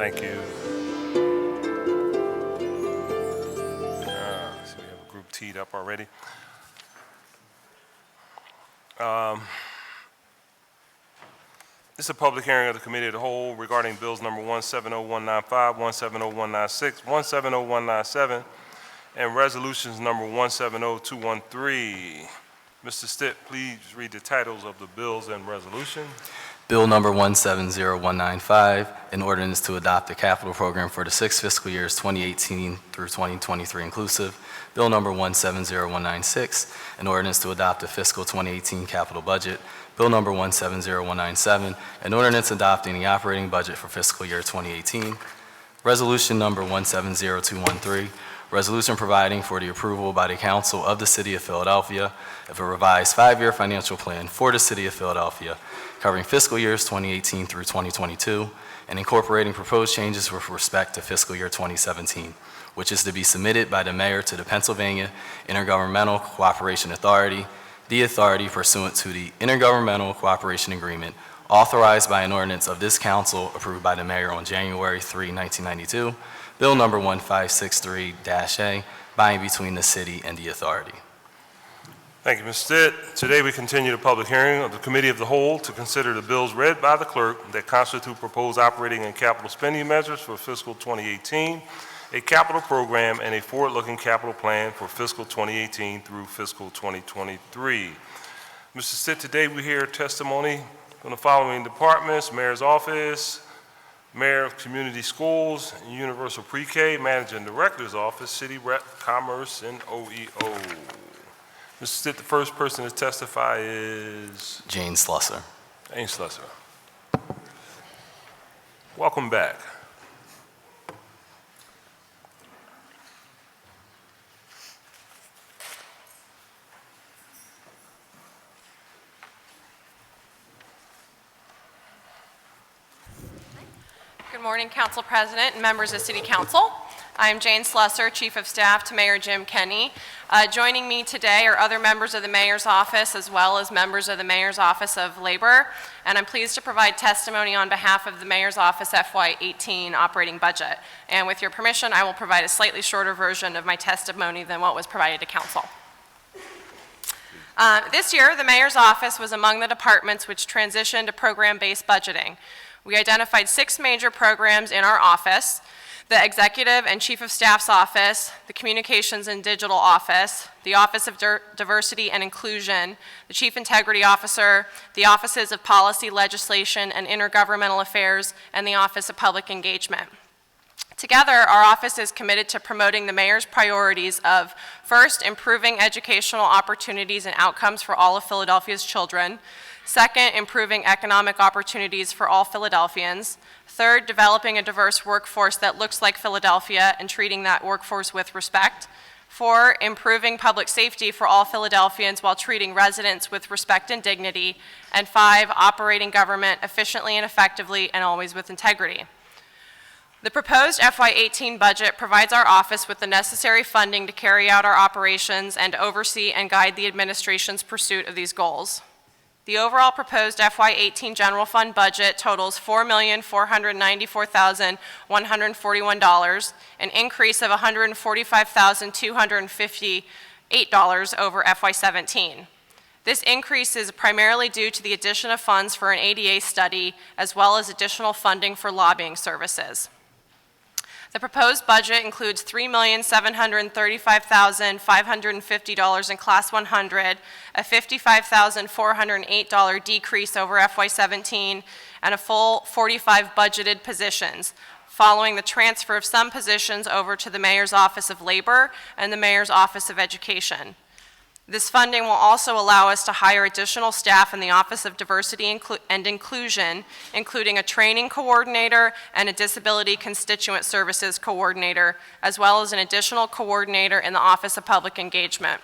Thank you. So we have a group teed up already. This is a public hearing of the Committee of the Whole regarding bills number 170195, 170196, 170197, and resolutions number 170213. Mr. Stitt, please read the titles of the bills and resolution. Bill number 170195, an ordinance to adopt a capital program for the 6 fiscal years 2018 through 2023 inclusive. Bill number 170196, an ordinance to adopt a fiscal 2018 capital budget. Bill number 170197, an ordinance adopting the operating budget for fiscal year 2018. Resolution number 170213, resolution providing for the approval by the Council of the City of Philadelphia of a revised 5-year financial plan for the City of Philadelphia covering fiscal years 2018 through 2022 and incorporating proposed changes with respect to fiscal year 2017, which is to be submitted by the Mayor to the Pennsylvania Intergovernmental Cooperation Authority, the authority pursuant to the Intergovernmental Cooperation Agreement authorized by an ordinance of this Council approved by the Mayor on January 3, 1992, Bill number 1563-A, by and between the City and the authority. Thank you, Mr. Stitt. Today we continue the public hearing of the Committee of the Whole to consider the bills read by the clerk that constitute proposed operating and capital spending measures for fiscal 2018, a capital program, and a forward-looking capital plan for fiscal 2018 through fiscal 2023. Mr. Stitt, today we hear testimony from the following departments: Mayor's Office, Mayor of Community Schools, Universal Pre-K, Managing Director's Office, City Rep, Commerce, and OEO. Mr. Stitt, the first person to testify is? Jane Slusser. Jane Slusser. Welcome back. Good morning, Council President and members of City Council. I'm Jane Slusser, Chief of Staff to Mayor Jim Kenney. Joining me today are other members of the Mayor's Office as well as members of the Mayor's Office of Labor, and I'm pleased to provide testimony on behalf of the Mayor's Office FY2018 operating budget. And with your permission, I will provide a slightly shorter version of my testimony than what was provided to Council. This year, the Mayor's Office was among the departments which transitioned to program-based budgeting. We identified 6 major programs in our office: the Executive and Chief of Staff's Office, the Communications and Digital Office, the Office of Diversity and Inclusion, the Chief Integrity Officer, the Offices of Policy, Legislation, and Intergovernmental Affairs, and the Office of Public Engagement. Together, our office is committed to promoting the Mayor's priorities of, first, improving educational opportunities and outcomes for all of Philadelphia's children; second, improving economic opportunities for all Philadelphians; third, developing a diverse workforce that looks like Philadelphia and treating that workforce with respect; 4, improving public safety for all Philadelphians while treating residents with respect and dignity; and 5, operating government efficiently and effectively and always with integrity. The proposed FY18 budget provides our office with the necessary funding to carry out our operations and oversee and guide the administration's pursuit of these goals. The overall proposed FY18 general fund budget totals $4,494,141, an increase of $145,258 over FY17. This increase is primarily due to the addition of funds for an ADA study as well as additional funding for lobbying services. The proposed budget includes $3,735,550 in Class 100, a $55,408 decrease over FY17, and a full 45 budgeted positions, following the transfer of some positions over to the Mayor's Office of Labor and the Mayor's Office of Education. This funding will also allow us to hire additional staff in the Office of Diversity and Inclusion, including a training coordinator and a disability constituent services coordinator, as well as an additional coordinator in the Office of Public Engagement.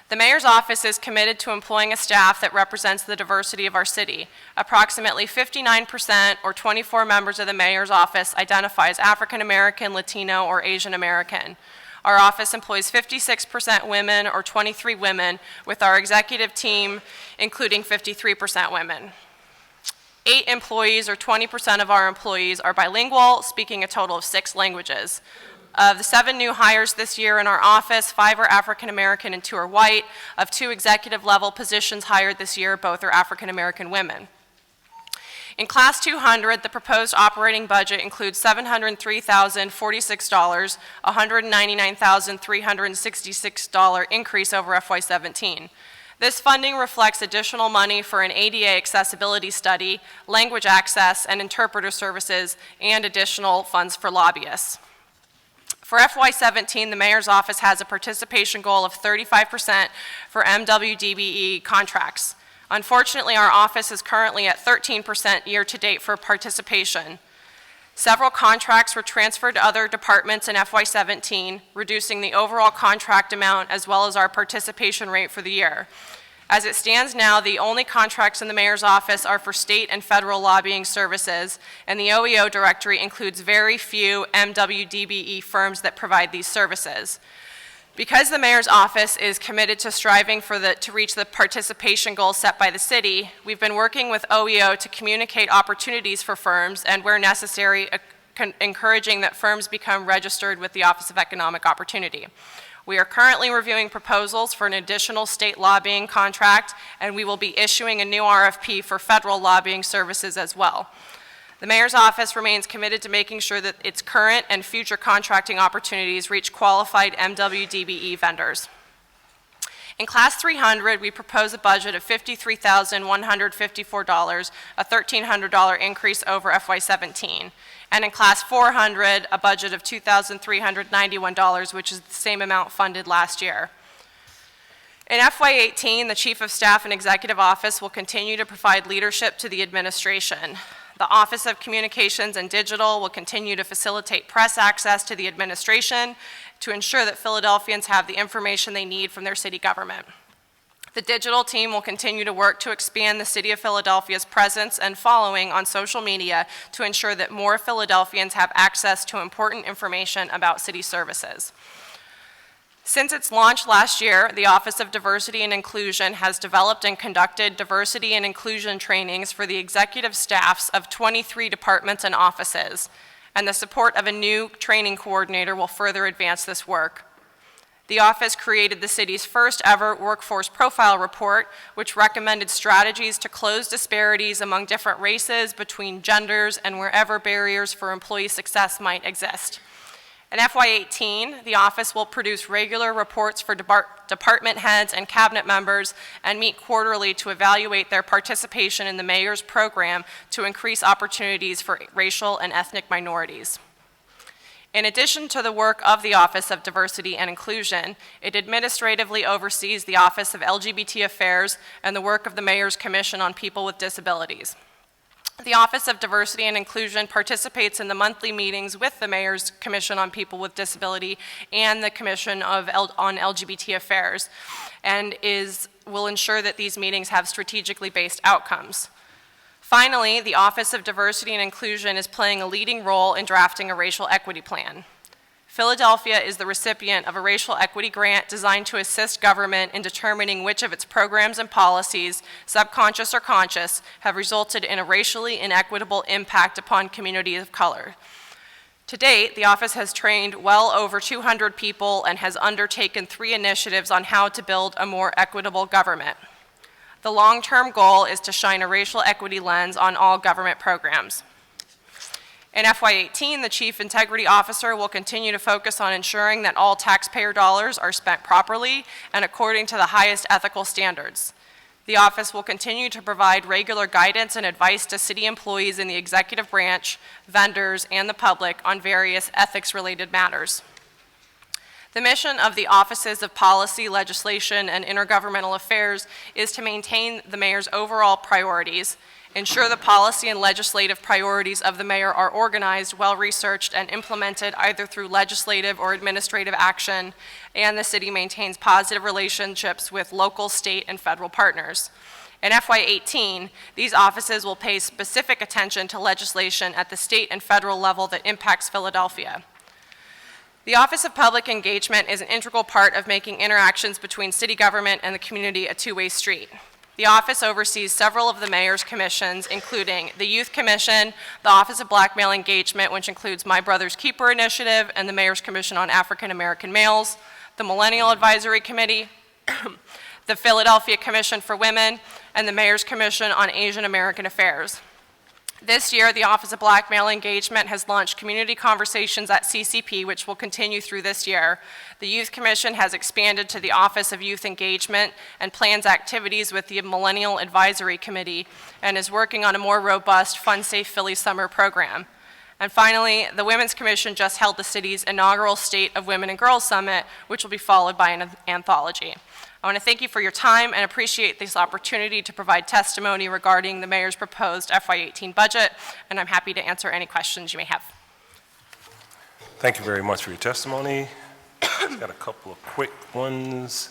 The Mayor's Office is committed to employing a staff that represents the diversity of our city. Approximately 59%, or 24 members of the Mayor's Office, identify as African American, Latino, or Asian American. Our office employs 56% women, or 23 women, with our executive team including 53% women. 8 employees, or 20% of our employees, are bilingual, speaking a total of 6 languages. Of the 7 new hires this year in our office, 5 are African American and 2 are white. Of 2 executive level positions hired this year, both are African American women. In Class 200, the proposed operating budget includes $703,046, a $199,366 increase over FY17. This funding reflects additional money for an ADA accessibility study, language access, and interpreter services, and additional funds for lobbyists. For FY17, the Mayor's Office has a participation goal of 35% for MWDBE contracts. Unfortunately, our office is currently at 13% year-to-date for participation. Several contracts were transferred to other departments in FY17, reducing the overall contract amount as well as our participation rate for the year. As it stands now, the only contracts in the Mayor's Office are for state and federal lobbying services, and the OEO directory includes very few MWDBE firms that provide these services. Because the Mayor's Office is committed to striving to reach the participation goals set by the city, we've been working with OEO to communicate opportunities for firms and, where necessary, encouraging that firms become registered with the Office of Economic Opportunity. We are currently reviewing proposals for an additional state lobbying contract, and we will be issuing a new RFP for federal lobbying services as well. The Mayor's Office remains committed to making sure that its current and future contracting opportunities reach qualified MWDBE vendors. In Class 300, we propose a budget of $53,154, a $1,300 increase over FY17. And in Class 400, a budget of $2,391, which is the same amount funded last year. In FY18, the Chief of Staff and Executive Office will continue to provide leadership to the administration. The Office of Communications and Digital will continue to facilitate press access to the administration to ensure that Philadelphians have the information they need from their city government. The digital team will continue to work to expand the City of Philadelphia's presence and following on social media to ensure that more Philadelphians have access to important information about city services. Since its launch last year, the Office of Diversity and Inclusion has developed and conducted diversity and inclusion trainings for the executive staffs of 23 departments and offices, and the support of a new training coordinator will further advance this work. The office created the city's first ever workforce profile report, which recommended strategies to close disparities among different races, between genders, and wherever barriers for employee success might exist. In FY18, the office will produce regular reports for department heads and cabinet members and meet quarterly to evaluate their participation in the mayor's program to increase opportunities for racial and ethnic minorities. In addition to the work of the Office of Diversity and Inclusion, it administratively oversees the Office of LGBT Affairs and the work of the Mayor's Commission on People with Disabilities. The Office of Diversity and Inclusion participates in the monthly meetings with the Mayor's Commission on People with Disability and the Commission on LGBT Affairs, and will ensure that these meetings have strategically based outcomes. Finally, the Office of Diversity and Inclusion is playing a leading role in drafting a racial equity plan. Philadelphia is the recipient of a racial equity grant designed to assist government in determining which of its programs and policies, subconscious or conscious, have resulted in a racially inequitable impact upon communities of color. To date, the office has trained well over 200 people and has undertaken 3 initiatives on how to build a more equitable government. The long-term goal is to shine a racial equity lens on all government programs. In FY18, the Chief Integrity Officer will continue to focus on ensuring that all taxpayer dollars are spent properly and according to the highest ethical standards. The office will continue to provide regular guidance and advice to city employees in the executive branch, vendors, and the public on various ethics-related matters. The mission of the Offices of Policy, Legislation, and Intergovernmental Affairs is to maintain the mayor's overall priorities, ensure the policy and legislative priorities of the mayor are organized, well-researched, and implemented either through legislative or administrative action, and the city maintains positive relationships with local, state, and federal partners. In FY18, these offices will pay specific attention to legislation at the state and federal level that impacts Philadelphia. The Office of Public Engagement is an integral part of making interactions between city government and the community a two-way street. The office oversees several of the mayor's commissions, including the Youth Commission, the Office of Black Male Engagement, which includes My Brother's Keeper Initiative, and the Mayor's Commission on African American Males, the Millennial Advisory Committee, the Philadelphia Commission for Women, and the Mayor's Commission on Asian American Affairs. This year, the Office of Black Male Engagement has launched community conversations at CCP, which will continue through this year. The Youth Commission has expanded to the Office of Youth Engagement and plans activities with the Millennial Advisory Committee and is working on a more robust Fun Safe Philly Summer program. And finally, the Women's Commission just held the city's inaugural State of Women and Girls Summit, which will be followed by an anthology. I want to thank you for your time and appreciate this opportunity to provide testimony regarding the mayor's proposed FY18 budget, and I'm happy to answer any questions you may have. Thank you very much for your testimony. Got a couple of quick ones.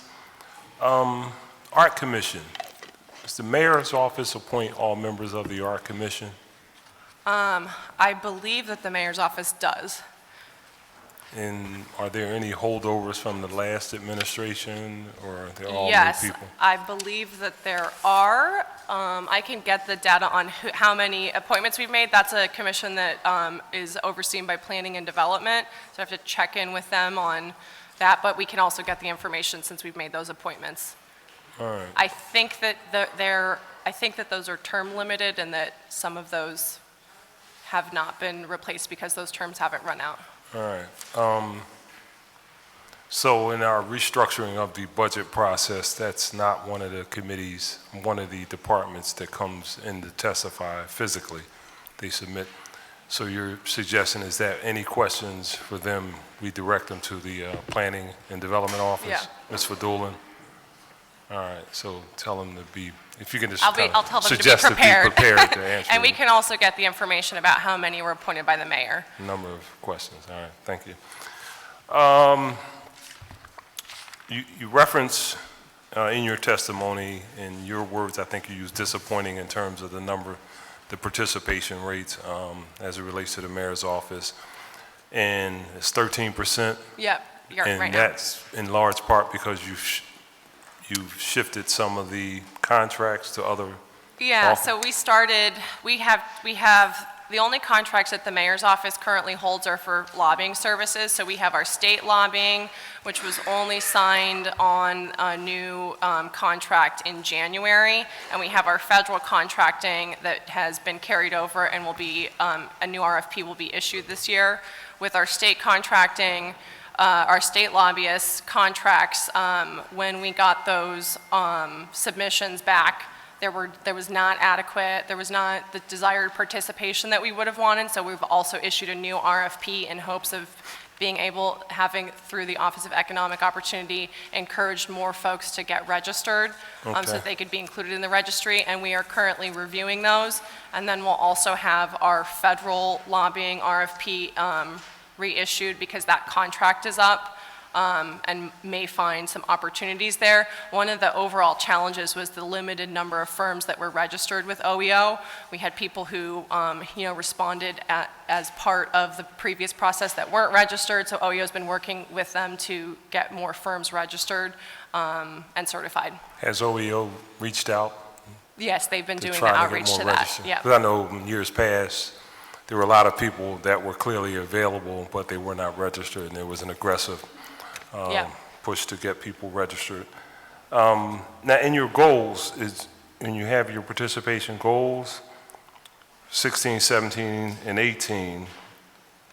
Art Commission. Does the mayor's office appoint all members of the Art Commission? I believe that the mayor's office does. And are there any holdovers from the last administration, or they're all new Yes, people? I believe that there are. I can get the data on how many appointments we've made. That's a commission that is overseen by Planning and Development, so I have to check in with them on that, but we can also get the information since we've made those appointments. All right. I think that I think that those are term limited and that some of those have not been replaced because those terms haven't run out. All right. So in our restructuring of the budget process, that's not one of the committees, one of the departments that comes in to testify physically. They submit. So your suggestion is that any questions for them, we direct them to the Planning and Development Office? Yeah. Ms. Fadulin? All right, so tell them to be, if you can just I'll tell them to be suggest prepared. to answer And we can also get the information about how many were appointed by the mayor. a number of questions. All right, thank you. You reference in your testimony, in your words, I think you used disappointing in terms of the number, the participation rates as it relates to the mayor's office. And it's 13%. Yep, you're And right now. that's in large part because you've shifted some of the contracts to other. Yeah, so we have, the only contracts that the mayor's office currently holds are for lobbying services. So we have our state lobbying, which was only signed on a new contract in January. And we have our federal contracting that has been carried over and will be, a new RFP will be issued this year. With our state contracting, our state lobbyists contracts, when we got those submissions back, there was not adequate, there was not the desired participation that we would have wanted, so we've also issued a new RFP in hopes of being able, having through the Office of Economic Opportunity, encouraged more folks to get registered so that they could be included in the registry, and we are currently reviewing those. And then we'll also have our federal lobbying RFP reissued because that contract is up and may find some opportunities there. One of the overall challenges was the limited number of firms that were registered with OEO. We had people who responded as part of the previous process that weren't registered, so OEO's been working with them to get more firms registered and certified. Has OEO reached out? Yes, they've been doing the trying outreach get to more that. registered? Yeah. Because I know in years past, there were a lot of people that were clearly available, but they were not registered, and there was an aggressive push to get people registered. Now, in your goals, when you have your participation goals, 16, 17, and 18,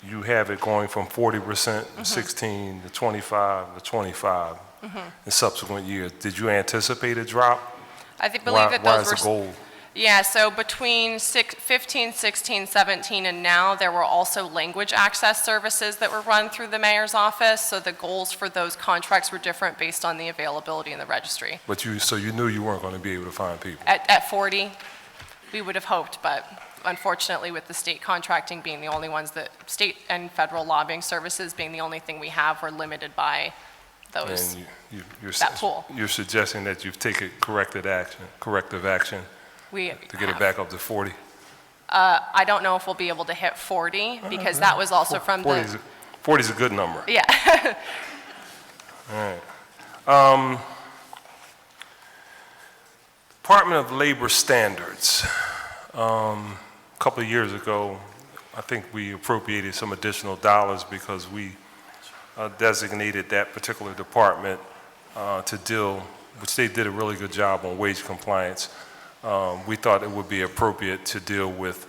you have it going from 40% in 16 to 25 to 25 in subsequent years. Did you anticipate a drop? I believe that Why those is the goal? Yeah, so between 15, 16, 17, and now, there were also language access services that were run through the mayor's office, so the goals for those contracts were different based on the availability in the registry. But so you knew you weren't going to be able to find people? At 40, we would have hoped, but unfortunately, with the state contracting being the only ones that, state and federal lobbying services being the only thing we have, we're limited by those, that pool. You're suggesting that you've taken corrective action to get it back up to 40? I don't know if we'll be able to hit 40, because that was also from 40 is a good number. Yeah. All right. Department of Labor Standards. A couple of years ago, I think we appropriated some additional dollars because we designated that particular department to deal, which they did a really good job on wage compliance. We thought it would be appropriate to deal with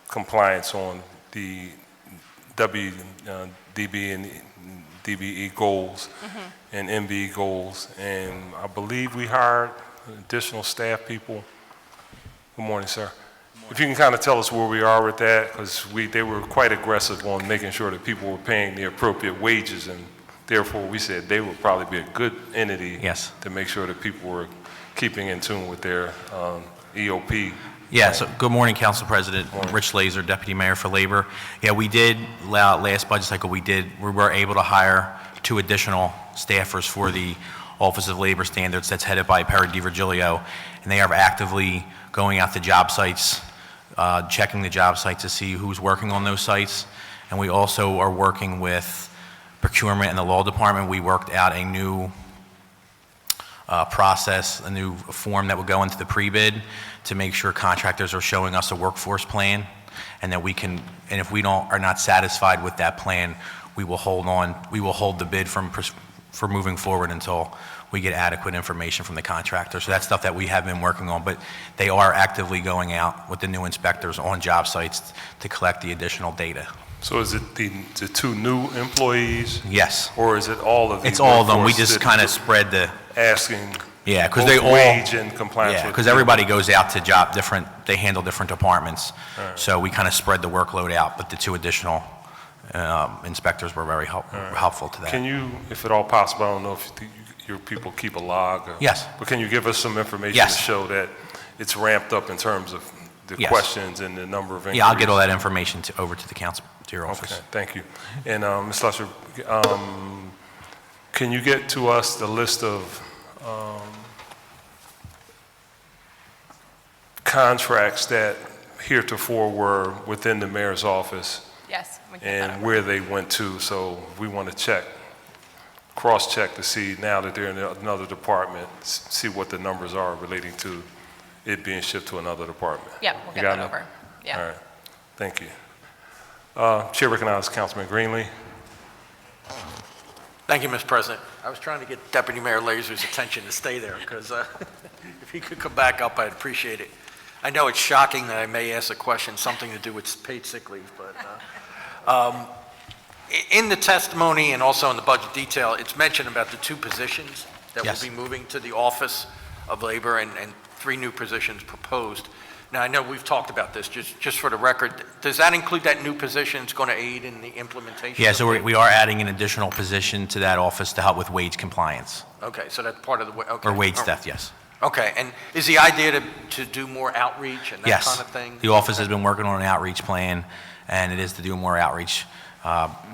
compliance on the DB and DBE goals and MBE goals, and I believe we hired additional staff people. Good morning, sir. If you can kind of tell us where we are with that, because they were quite aggressive on making sure that people were paying the appropriate wages, and therefore we said they would probably be a good entity to make sure that people were keeping in tune with their EOP. Yeah, so good morning, Council President. Rich Laser, Deputy Mayor for Labor. Yeah, we did, last budget cycle, we were able to hire 2 additional staffers for the Office of Labor Standards that's headed by Perry DiVirgilio, and they are actively going out to job sites, checking the job sites to see who's working on those sites. And we also are working with procurement and the law department. We worked out a new process, a new form that will go into the pre-bid to make sure contractors are showing us a workforce plan, and that we can, and if we are not satisfied with that plan, we will hold the bid for moving forward until we get adequate information from the contractor. So that's stuff that we have been working on, but they are actively going out with the new inspectors on job sites to collect the additional data. So is it the 2 new employees? Yes. Or is it all of the It's all of them. We just kind of spread the... asking Yeah, because they all... wage and compliance Yeah, with... because everybody goes out to they handle different departments. Right. So we kind of spread the workload out, but the 2 additional inspectors were very helpful to that. Can you, if at all possible, I don't know if your people keep a log? Or, yes. But can you give us some information to show that it's ramped up in terms of the questions and the number of inquiries? Yeah, I'll get all that information over to the council, to your office. Okay, thank you. And Ms. Lusher, can you get to us the list of contracts that heretofore were within the mayor's office? Yes. And where they went to, so we want to check, cross-check to see now that they're in another department, see what the numbers are relating to it being shipped to another department. Yeah, we'll get that over. Yeah. All right, thank you. Chair recognizes Councilman Greenlee. Thank you, Mr. President. I was trying to get Deputy Mayor Laser's attention to stay there, because if he could come back up, I'd appreciate it. I know it's shocking that I may ask a question, something to do with paid sick leave, but in the testimony and also in the budget detail, it's mentioned about the 2 positions that will be moving to the Office of Labor and 3 new positions proposed. Now, I know we've talked about this, just for the record. Does that include that new position that's going to aid in the implementation? Yeah, so we are adding an additional position to that office to help with wage compliance. Okay, so that's part of the... Okay. Or wage theft, yes. Okay, and is the idea to do more outreach and that kind of thing? The office has been working on an outreach plan, and it is to do more outreach,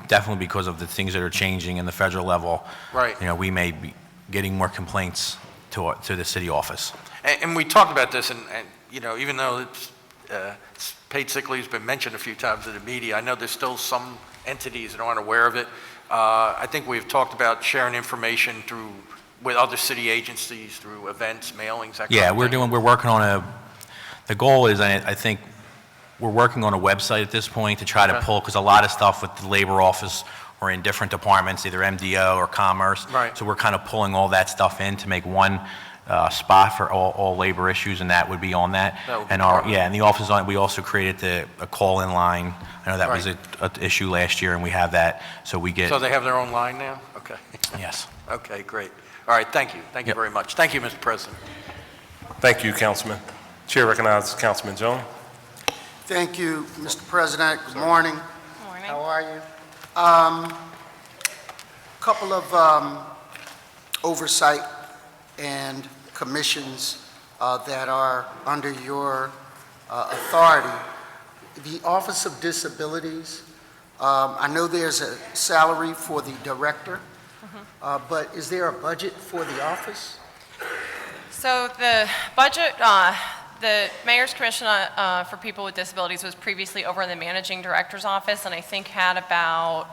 definitely because of the things that are changing in the federal level. Right. You know, we may be getting more complaints to the city office. And we talked about this, and you know, even though it's paid sick leave has been mentioned a few times in the media, I know there's still some entities that aren't aware of it. I think we've talked about sharing information with other city agencies through events, mailings, that kind of thing. We're working on the goal is, I think, we're working on a website at this point to try to pull, because a lot of stuff with the labor office or in different departments, either MDO or commerce. Right. So we're kind of pulling all that stuff in to make one spot for all labor issues, and that would be on that. That would be and and the office we also created a call-in line. I know that was an issue last year, and we have that, so we get. So they have their own line now? Okay. Yes. Okay, great. All right, thank you. Thank you very much. Thank you, Mr. President. Thank you, Councilman. Chair recognizes Councilman Jones. Thank you, Mr. President. Good morning. Good morning. How are you? Couple of oversight and commissions that are under your authority. The Office of Disabilities, I know there's a salary for the director, but is there a budget for the office? So the budget, the Mayor's Commission for People with Disabilities was previously over in the Managing Director's office, and I think had about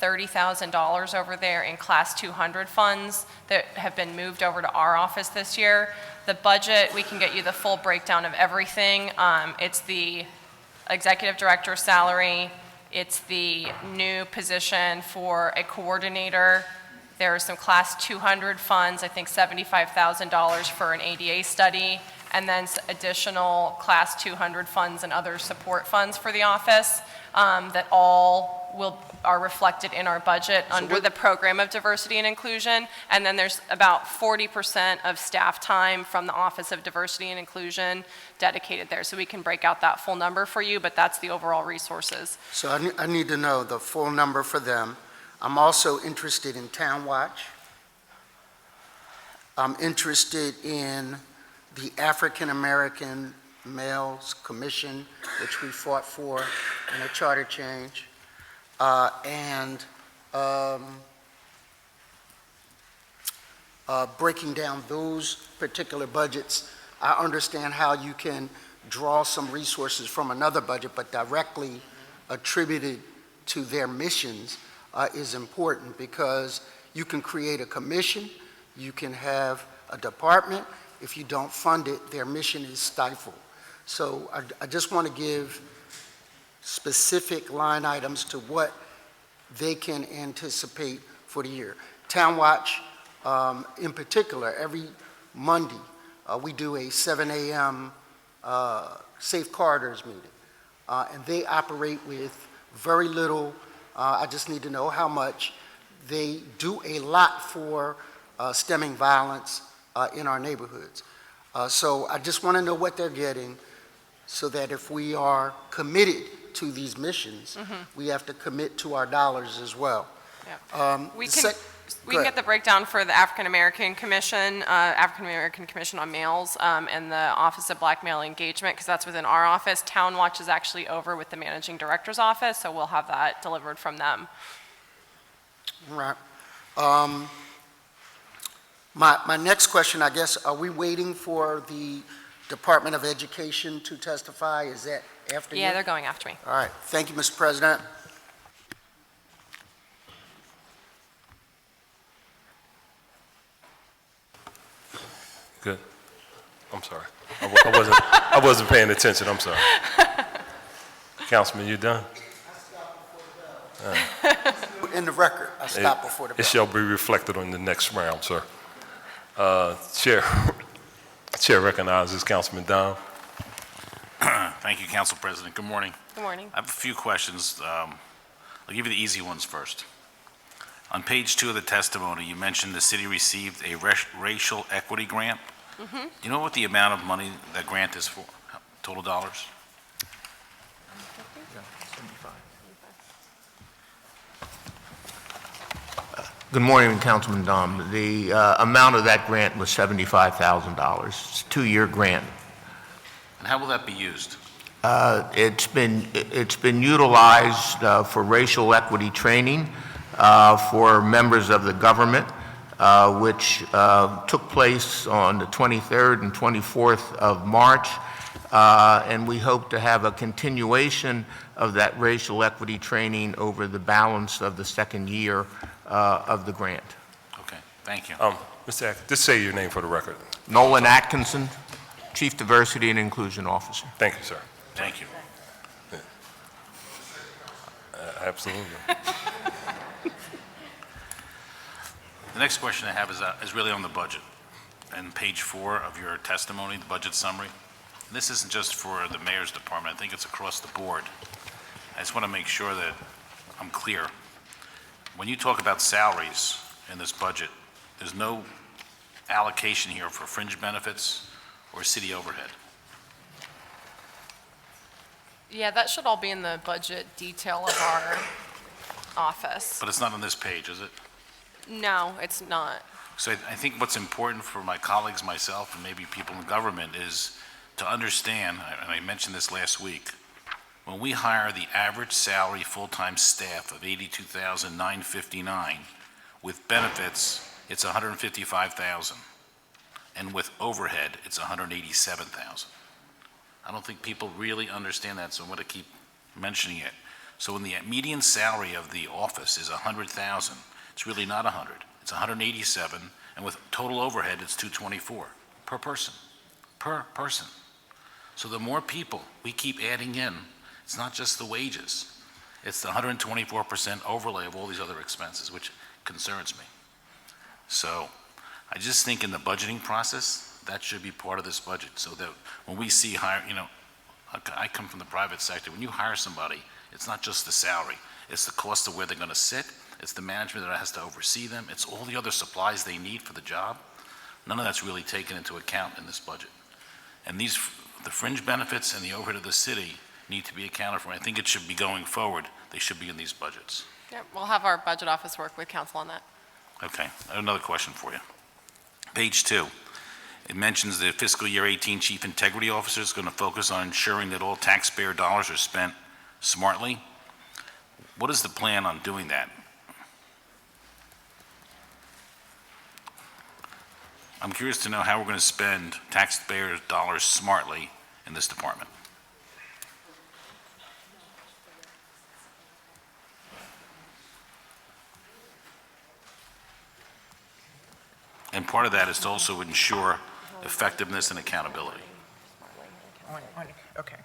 $30,000 over there in Class 200 funds that have been moved over to our office this year. The budget, we can get you the full breakdown of everything. It's the executive director's salary. It's the new position for a coordinator. There are some Class 200 funds, I think $75,000 for an ADA study, and then additional Class 200 funds and other support funds for the office that all are reflected in our budget under the program of diversity and inclusion. And then there's about 40% of staff time from the Office of Diversity and Inclusion dedicated there. So we can break out that full number for you, but that's the overall resources. So I need to know the full number for them. I'm also interested in Town Watch. I'm interested in the African American Males Commission, which we fought for in a charter change, breaking down those particular budgets. I understand how you can draw some resources from another budget, but directly attributed to their missions is important, because you can create a commission, you can have a department. If you don't fund it, their mission is stifled. So I just want to give specific line items to what they can anticipate for the year. Town Watch, in particular, every Monday, we do a 7 a.m. Safe Corridors meeting, and they operate with very little. I just need to know how much. They do a lot for stemming violence in our neighborhoods. So I just want to know what they're getting, so that if we are committed to these missions, we have to commit to our dollars as well. Yeah. We can get the breakdown for the African American Commission on Males, and the Office of Black Male Engagement, because that's within our office. Town Watch is actually over with the Managing Director's office, so we'll have that delivered from them. All right. My next question, I guess, are we waiting for the Department of Education to testify? Is that after you? Yeah, they're going after me. All right. Thank you, Mr. President. Good. I'm sorry. I wasn't paying attention. I'm sorry. Councilman, you done? In the record, I stopped before the bell. It shall be reflected on the next round, sir. Chair recognizes Councilman Dom. Thank you, Council President. Good morning. Good morning. I have a few questions. I'll give you the easy ones first. On page 2 of the testimony, you mentioned the city received a racial equity grant. Do you know what the amount of money that grant is for, total dollars? Good morning, Councilman Dom. The amount of that grant was $75,000. It's a 2-year grant. And how will that be used? It's been utilized for racial equity training for members of the government, which took place on the 23rd and 24th of March, and we hope to have a continuation of that racial equity training over the balance of the second year of the grant. Okay, thank you. Mr. Atkins, just say your name for the record. Nolan Atkinson, Chief Diversity and Inclusion Officer. Thank you, sir. Thank you. Absolutely. The next question I have is really on the budget. And page 4 of your testimony, the budget summary. And this isn't just for the mayor's department. I think it's across the board. I just want to make sure that I'm clear. When you talk about salaries in this budget, there's no allocation here for fringe benefits or city overhead. Yeah, that should all be in the budget detail of our office. But it's not on this page, is it? No, it's not. So I think what's important for my colleagues, myself, and maybe people in government is to understand, and I mentioned this last week, when we hire the average salary full-time staff of $82,959, with benefits, it's $155,000, and with overhead, it's $187,000. I don't think people really understand that, so I'm going to keep mentioning it. So when the median salary of the office is 100,000, it's really not 100, it's 187, and with total overhead, it's 224 per person, So the more people we keep adding in, it's not just the wages, it's the 124% overlay of all these other expenses, which concerns me. So I just think in the budgeting process, that should be part of this budget, so that when we see I come from the private sector, when you hire somebody, it's not just the salary, it's the cost of where they're gonna sit, it's the management that has to oversee them, it's all the other supplies they need for the job. None of that's really taken into account in this budget. And the fringe benefits and the overhead of the city need to be accounted for. I think it should be going forward, they should be in these budgets. Yep, we'll have our budget office work with council on that. Okay, I have another question for you. Page 2, it mentions the fiscal year 18 chief integrity officer is going to focus on ensuring that all taxpayer dollars are spent smartly. What is the plan on doing that? I'm curious to know how we're going to spend taxpayer dollars smartly in this department. And part of that is to also ensure effectiveness and accountability. Okay.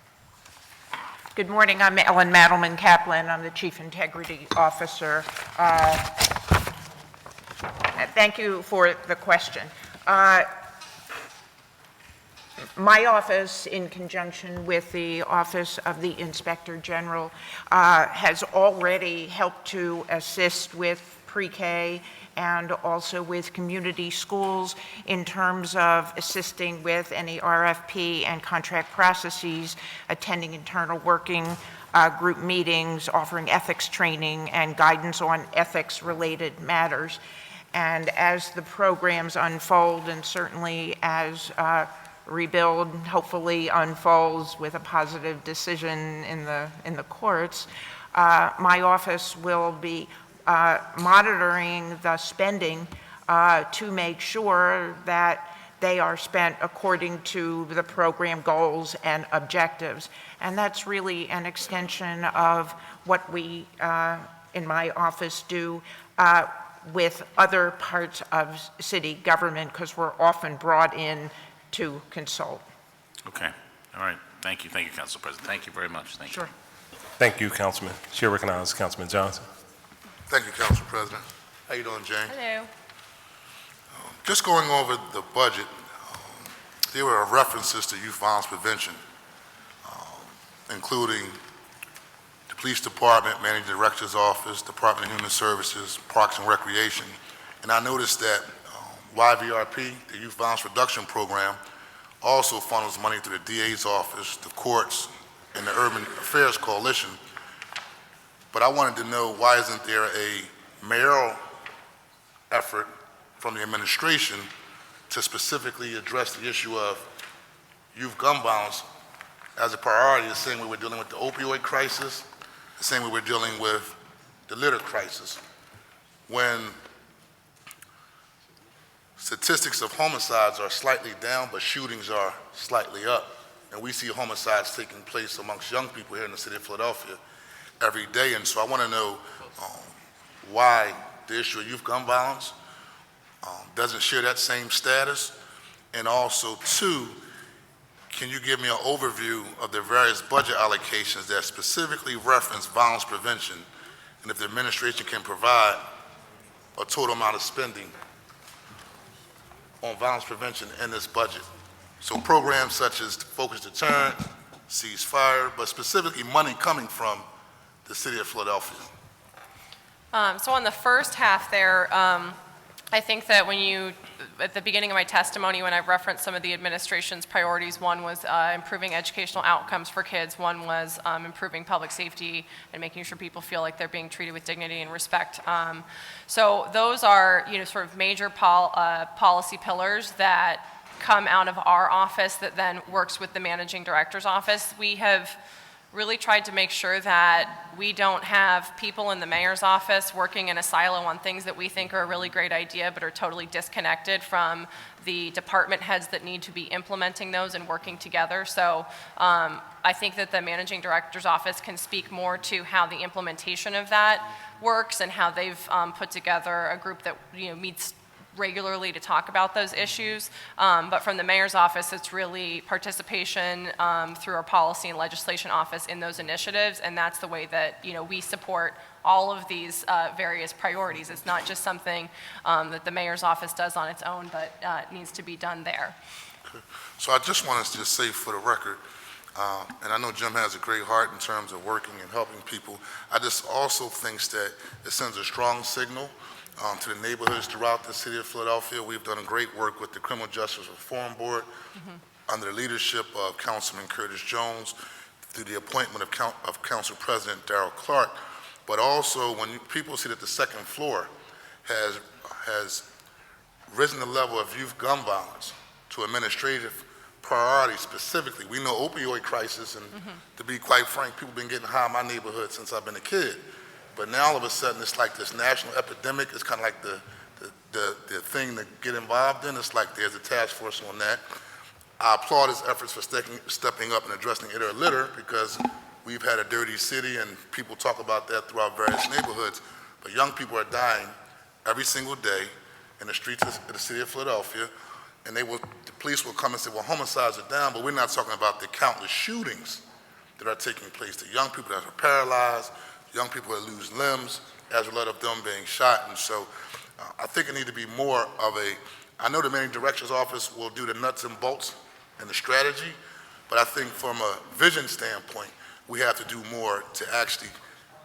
Good morning, I'm Ellen Madelman Kaplan, I'm the Chief Integrity Officer. Thank you for the question. My office, in conjunction with the Office of the Inspector General, has already helped to assist with pre-K and also with community schools in terms of assisting with any RFP and contract processes, attending internal working group meetings, offering ethics training and guidance on ethics-related matters. And as the programs unfold, and certainly as rebuild hopefully unfolds with a positive decision in the courts, my office will be monitoring the spending to make sure that they are spent according to the program goals and objectives. And that's really an extension of what we in my office do with other parts of city government, because we're often brought in to consult. Okay, all right. Thank you, Council President. Thank you very much. Thank you. Sure. Thank you, Councilman. Chair recognizes Councilman Johnson. Thank you, Council President. How you doing, Jane? Hello. Just going over the budget, there were references to youth violence prevention, including the Police Department, Managing Director's Office, Department of Human Services, Parks and Recreation. And I noticed that YVRP, the Youth Violence Reduction Program, also funnels money through the DA's office, the courts, and the Urban Affairs Coalition. But I wanted to know, why isn't there a mayoral effort from the administration to specifically address the issue of youth gun violence as a priority, the same way we're dealing with the opioid crisis, the same way we're dealing with the litter crisis? When statistics of homicides are slightly down, but shootings are slightly up, and we see homicides taking place amongst young people here in the city of Philadelphia every day. And so I want to know why the issue of youth gun violence doesn't share that same status. And also, two, can you give me an overview of the various budget allocations that specifically reference violence prevention, and if the administration can provide a total amount of spending on violence prevention in this budget? So programs such as Focus Deterrent, Cease Fire, but specifically money coming from the city of Philadelphia. So on the first half there, I think that at the beginning of my testimony, when I referenced some of the administration's priorities, one was improving educational outcomes for kids, one was improving public safety and making sure people feel like they're being treated with dignity and respect. So those are, sort of major policy pillars that come out of our office that then works with the managing director's office. We have really tried to make sure that we don't have people in the mayor's office working in a silo on things that we think are a really great idea but are totally disconnected from the department heads that need to be implementing those and working together. So I think that the managing director's office can speak more to how the implementation of that works and how they've put together a group that meets regularly to talk about those issues. But from the mayor's office, it's really participation through our policy and legislation office in those initiatives, and that's the way that we support all of these various priorities. It's not just something that the mayor's office does on its own, but it needs to be done there. Okay. So I just want to just say for the record, and I know Jim has a great heart in terms of working and helping people. I just also think that it sends a strong signal to the neighborhoods throughout the city of Philadelphia. We've done great work with the Criminal Justice Reform Board under the leadership of Councilman Curtis Jones through the appointment of Council President Darrell Clark. But also when people see that the second floor has risen the level of youth gun violence to administrative priority specifically. We know opioid crisis, and to be quite frank, people have been getting high in my neighborhood since I've been a kid. But now all of a sudden it's like this national epidemic. It's kind of like the thing to get involved in. It's like there's a task force on that. I applaud his efforts for stepping up and addressing litter because we've had a dirty city and people talk about that throughout various neighborhoods. But young people are dying every single day in the streets of the city of Philadelphia, and the police will come and say, well, homicides are down, but we're not talking about the countless shootings that are taking place, the young people that are paralyzed, young people that lose limbs as a result of them being shot. And so I think it needs to be more of I know the managing director's office will do the nuts and bolts and the strategy, but I think from a vision standpoint, we have to do more to actually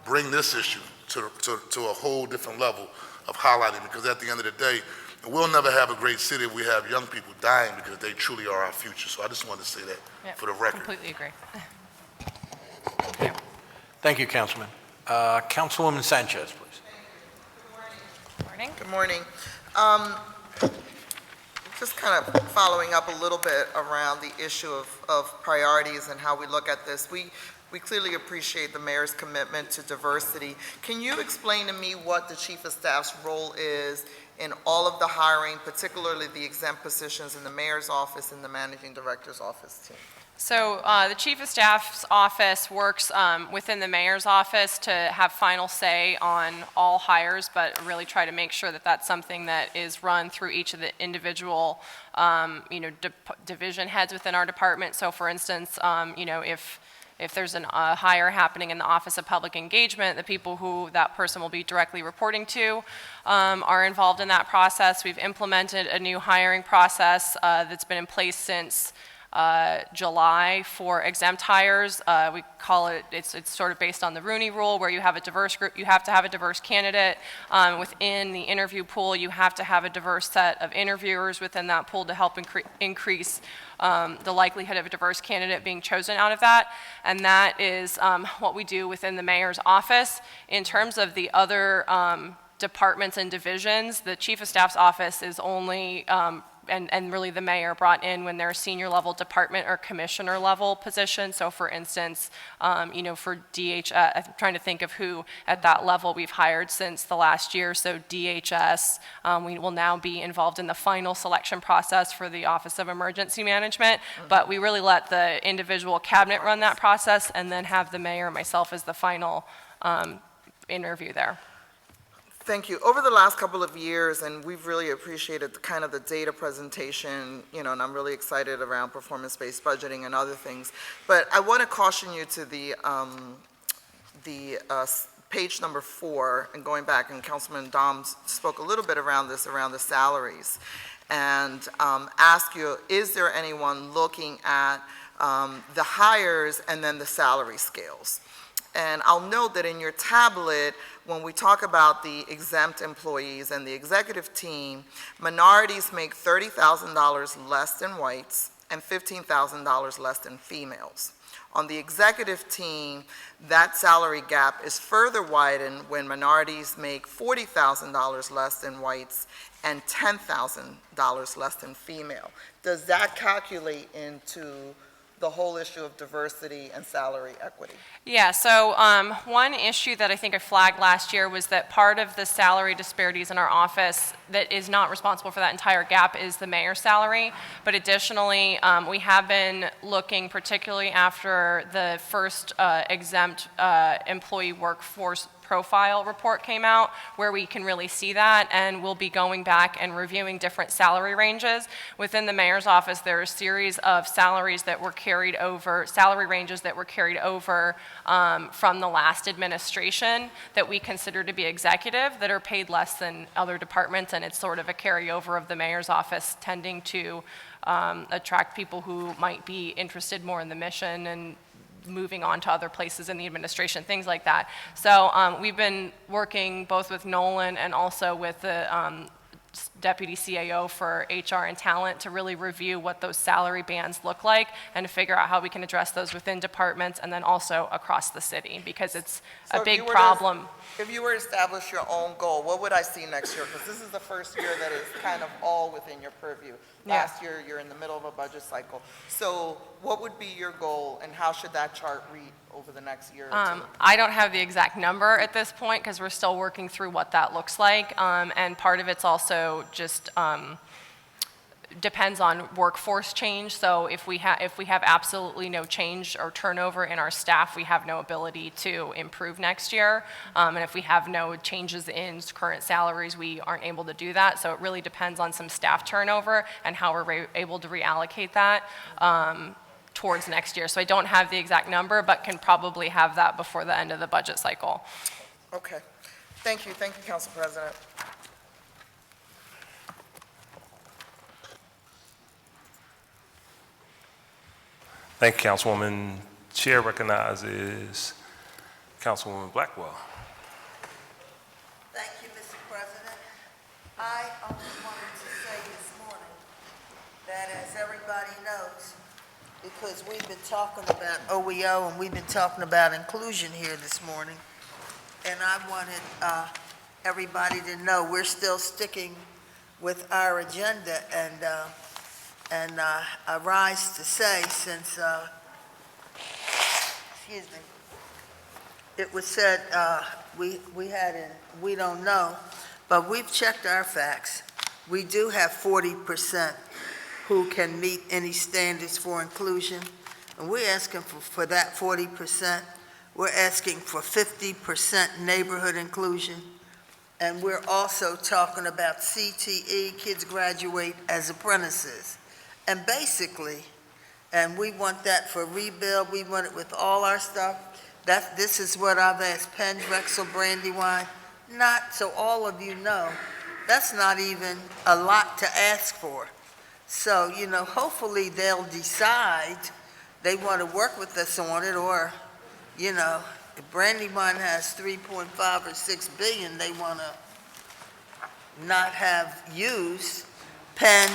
bring this issue to a whole different level of highlighting, because at the end of the day, we'll never have a great city if we have young people dying because they truly are our future. So I just wanted to say that for the record. Completely agree. Thank you, Councilman. Councilwoman Sanchez, please. Morning. Good morning. Just kind of following up a little bit around the issue of priorities and how we look at this. We clearly appreciate the mayor's commitment to diversity. Can you explain to me what the chief of staff's role is in all of the hiring, particularly the exempt positions in the mayor's office and the managing director's office team? So the chief of staff's office works within the mayor's office to have final say on all hires, but really try to make sure that that's something that is run through each of the individual, division heads within our department. So for instance, if there's a hire happening in the Office of Public Engagement, the people who that person will be directly reporting to are involved in that process. We've implemented a new hiring process that's been in place since July for exempt hires. We call it, it's sort of based on the Rooney Rule, where you have a diverse group, you have to have a diverse candidate. Within the interview pool, you have to have a diverse set of interviewers within that pool to help increase the likelihood of a diverse candidate being chosen out of that. And that is what we do within the mayor's office. In terms of the other departments and divisions, the chief of staff's office is only and really the mayor brought in when they're a senior level department or commissioner level position. So for instance, for DHS, I'm trying to think of who at that level we've hired since the last year. So DHS, we will now be involved in the final selection process for the Office of Emergency Management, but we really let the individual cabinet run that process and then have the mayor and myself as the final interview there. Thank you. Over the last couple of years, and we've really appreciated the data presentation, and I'm really excited around performance-based budgeting and other things. But I want to caution you to the page number 4, and going back, and Councilman Dom spoke a little bit around this, around the salaries, and ask you, is there anyone looking at the hires and then the salary scales? And I'll note that in your tablet, when we talk about the exempt employees and the executive team, minorities make $30,000 less than whites and $15,000 less than females. On the executive team, that salary gap is further widened when minorities make $40,000 less than whites and $10,000 less than female. Does that calculate into the whole issue of diversity and salary equity? Yeah, so one issue that I think I flagged last year was that part of the salary disparities in our office that is not responsible for that entire gap is the mayor's salary. But additionally, we have been looking, particularly after the first exempt employee workforce profile report came out, where we can really see that, and we'll be going back and reviewing different salary ranges. Within the mayor's office, there are a series of salaries that were carried over, salary ranges that were carried over from the last administration that we consider to be executive, that are paid less than other departments, and it's sort of a carryover of the mayor's office tending to attract people who might be interested more in the mission and moving on to other places in the administration, things like that. So we've been working both with Nolan and also with the Deputy CAO for HR and Talent to really review what those salary bands look like and to figure out how we can address those within departments and then also across the city, because it's So a if big you were to- problem. If you were to establish your own goal, what would I see next year? Because this is the first year that is kind of all within your purview. Yeah. Last year, you're in the middle of a budget cycle. So what would be your goal, and how should that chart read over the next year or two? I don't have the exact number at this point because we're still working through what that looks like. And part of it's also just depends on workforce change. So if we have absolutely no change or turnover in our staff, we have no ability to improve next year. And if we have no changes in current salaries, we aren't able to do that. So it really depends on some staff turnover and how we're able to reallocate that towards next year. So I don't have the exact number, but can probably have that before the end of the budget cycle. Okay. Thank you, Council President. Thank you, Councilwoman. Chair recognizes Councilwoman Blackwell. Thank you, Mr. President. I only wanted to say this morning that, as everybody knows, because we've been talking about OEO and we've been talking about inclusion here this morning, and I wanted everybody to know we're still sticking with our agenda, and I rise to say, since, excuse me, it was said we don't know, but we've checked our facts. We do have 40% who can meet any standards for inclusion, and we're asking for that 40%. We're asking for 50% neighborhood inclusion, and we're also talking about CTE, kids graduate as apprentices. And basically, and we want that for rebuild, we want it with all our stuff. This is what I've asked Penn, Drexel, Brandywine, not, so all of you know, that's not even a lot to ask for. So, you know, hopefully they'll decide they want to work with us on it, or, you know, if Brandywine has 3.5 or 6 billion they want to not have used, Penn,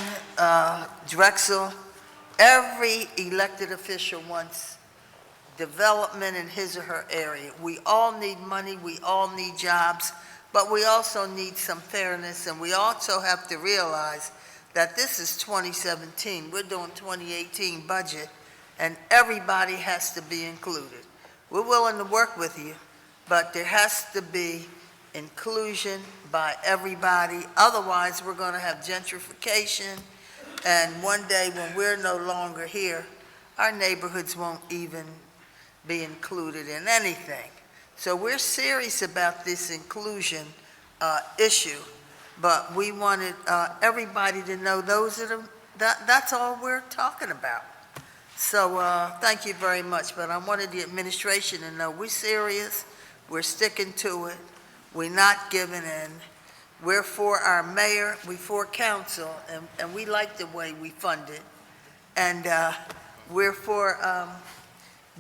Drexel, every elected official wants development in his or her area. We all need money, we all need jobs, but we also need some fairness, and we also have to realize that this is 2017. We're doing 2018 budget, and everybody has to be included. We're willing to work with you, but there has to be inclusion by everybody. Otherwise, we're going to have gentrification, and one day when we're no longer here, our neighborhoods won't even be included in anything. So we're serious about this inclusion issue, but we wanted everybody to know that's all we're talking about. So thank you very much, but I wanted the administration to know we're serious, we're sticking to it, we're not giving in. We're for our mayor, we're for council, and we like the way we fund it. And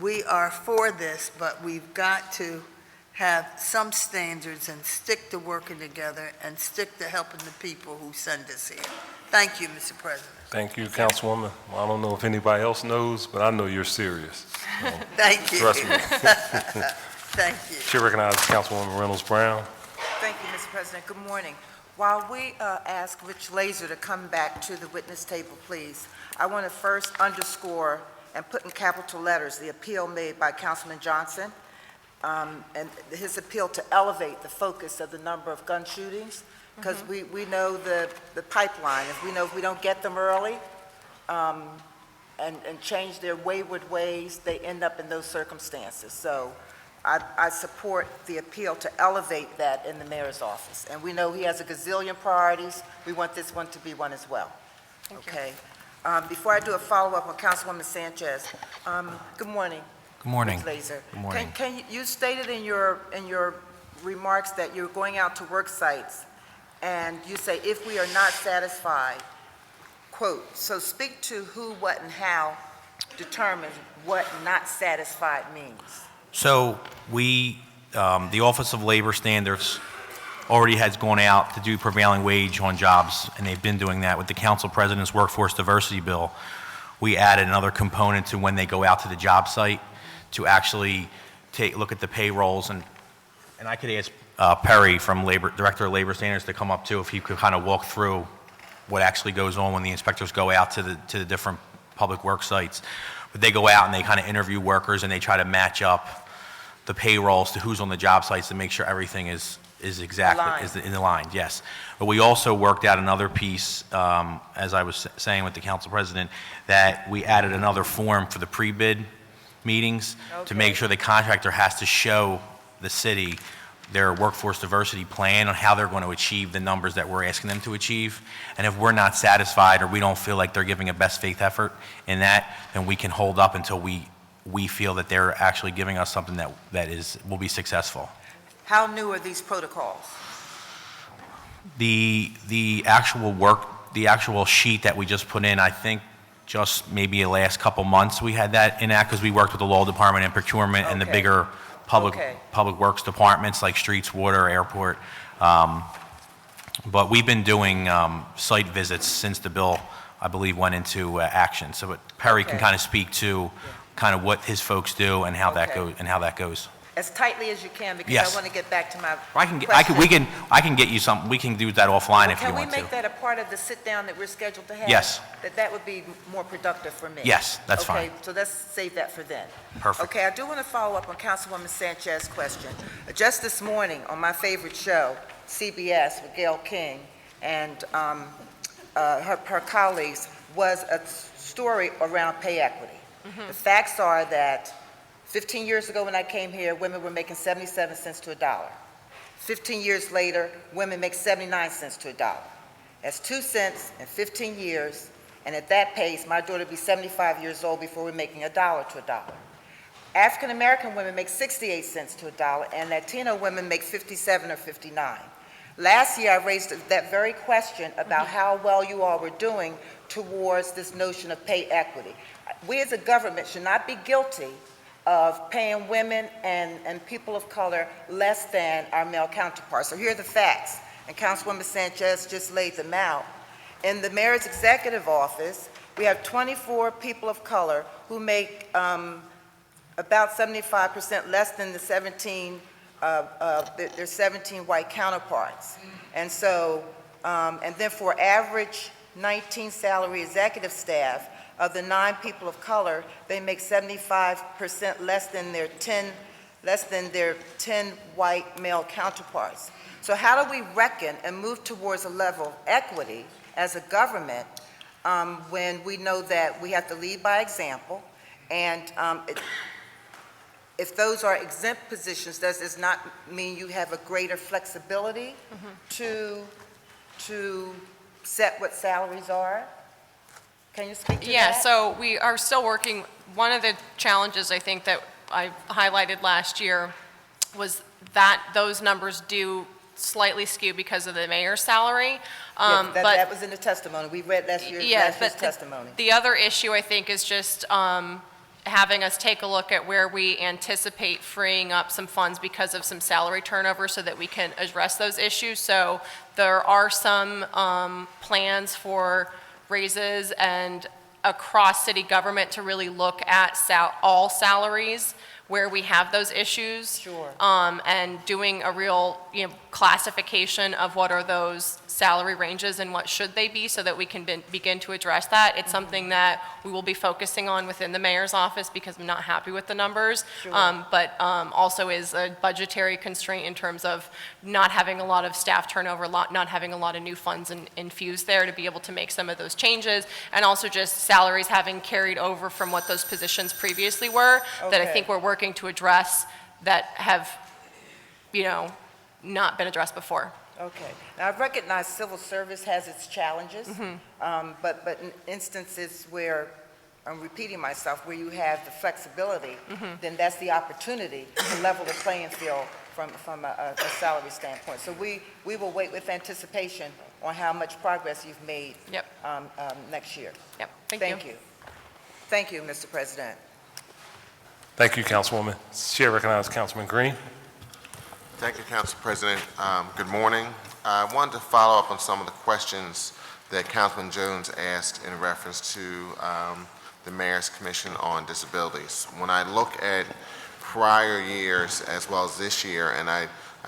we are for this, but we've got to have some standards and stick to working together and stick to helping the people who send us here. Thank you, Mr. President. Thank you, Councilwoman. Well, I don't know if anybody else knows, but I know you're serious. So, Thank you. trust me. Thank you. Chair recognizes Councilwoman Reynolds Brown. Thank you, Mr. President. Good morning. While we ask Rich Laser to come back to the witness table, please, I want to first underscore and put in capital letters the appeal made by Councilman Johnson, and his appeal to elevate the focus of the number of gun shootings, because we know the pipeline. If we don't get them early and change their wayward ways, they end up in those circumstances. So I support the appeal to elevate that in the mayor's office. And we know he has a gazillion priorities. We want this one to be one as well. Okay. Before I do a follow-up on Councilwoman Sanchez, good morning. Good morning. Ms. Laser. Good morning. You stated in your remarks that you're going out to work sites, and you say, if we are not satisfied, quote, so speak to who, what, and how determines what not satisfied means. So we, the Office of Labor Standards already has gone out to do prevailing wage on jobs, and they've been doing that. With the Council President's Workforce Diversity Bill, we added another component to when they go out to the job site to actually look at the payrolls, and I could ask Perry from Director of Labor Standards to come up too, if he could kind of walk through what actually goes on when the inspectors go out to the different public work sites. But they go out and they kind of interview workers, and they try to match up the payrolls to who's on the job sites to make sure everything is exactly in line, yes. But we also worked out another piece, as I was saying with the Council President, that we added another form for the pre-bid meetings to make sure the contractor has to show the city their workforce diversity plan on how they're going to achieve the numbers that we're asking them to achieve. And if we're not satisfied or we don't feel like they're giving a best faith effort in that, then we can hold up until we feel that they're actually giving us something that will be successful. How new are these protocols? The actual sheet that we just put in, I think just maybe the last couple months we had that in because we worked with the law department and procurement and the bigger public works departments like streets, water, airport. But we've been doing site visits since the bill, I believe, went into action. So Perry can kind of speak to kind of what his folks do and how that goes. As tightly as you can, because Yes. I want to get back to my I can get you something. We can do that offline if you Can we want to. make that a part of the sit-down that we're scheduled to have? Yes. That would be more productive for me. Yes, that's fine. Okay, so let's save that for then. Perfect. Okay, I do want to follow up on Councilwoman Sanchez's question. Just this morning, on my favorite show, CBS, with Gayle King and her colleagues, was a story around pay equity. The facts are that 15 years ago when I came here, women were making 77 cents to $1. 15 years later, women make 79 cents to $1. That's 2 cents in 15 years, and at that pace, my daughter would be 75 years old before we're making $1 to $1. African American women make 68 cents to $1, and Latino women make 57 or 59. Last year, I raised that very question about how well you all were doing towards this notion of pay equity. We as a government should not be guilty of paying women and people of color less than our male counterparts. So here are the facts, and Councilwoman Sanchez just laid them out. In the mayor's executive office, we have 24 people of color who make about 75% less than the 17 their 17 white counterparts. And so, and then for average 19 salary executive staff, of the 9 people of color, they make 75% less than their 10 white male counterparts. So how do we reckon and move towards a level of equity as a government when we know that we have to lead by example, and if those are exempt positions, does this not mean you have a greater flexibility to set what salaries are? Can you speak to that? Yeah, so we are still working. One of the challenges I think that I highlighted last year was that those numbers do slightly skew because of the mayor's salary. That was in the testimony. We read last year's testimony. The other issue, I think, is just having us take a look at where we anticipate freeing up some funds because of some salary turnover so that we can address those issues. So there are some plans for raises and across city government to really look at all salaries where we have those issues. Sure. And doing a real, classification of what are those salary ranges and what should they be so that we can begin to address that. It's something that we will be focusing on within the mayor's office because I'm not happy with the numbers, but also is a budgetary constraint in terms of not having a lot of staff turnover, not having a lot of new funds infused there to be able to make some of those changes, and also just salaries having carried over from what those positions previously were that I think we're working to address that have, not been addressed before. Okay. Now, I recognize civil service has its challenges, but in instances where, I'm repeating myself, where you have the flexibility, then that's the opportunity to level the playing field from a salary standpoint. So we will wait with anticipation on how much progress you've made next year. Yep. Thank you. Thank you, Mr. President. Thank you, Councilwoman. Chair recognizes Councilman Green. Thank you, Council President. Good morning. I wanted to follow up on some of the questions that Councilman Jones asked in reference to the Mayor's Commission on Disabilities. When I look at prior years as well as this year, and I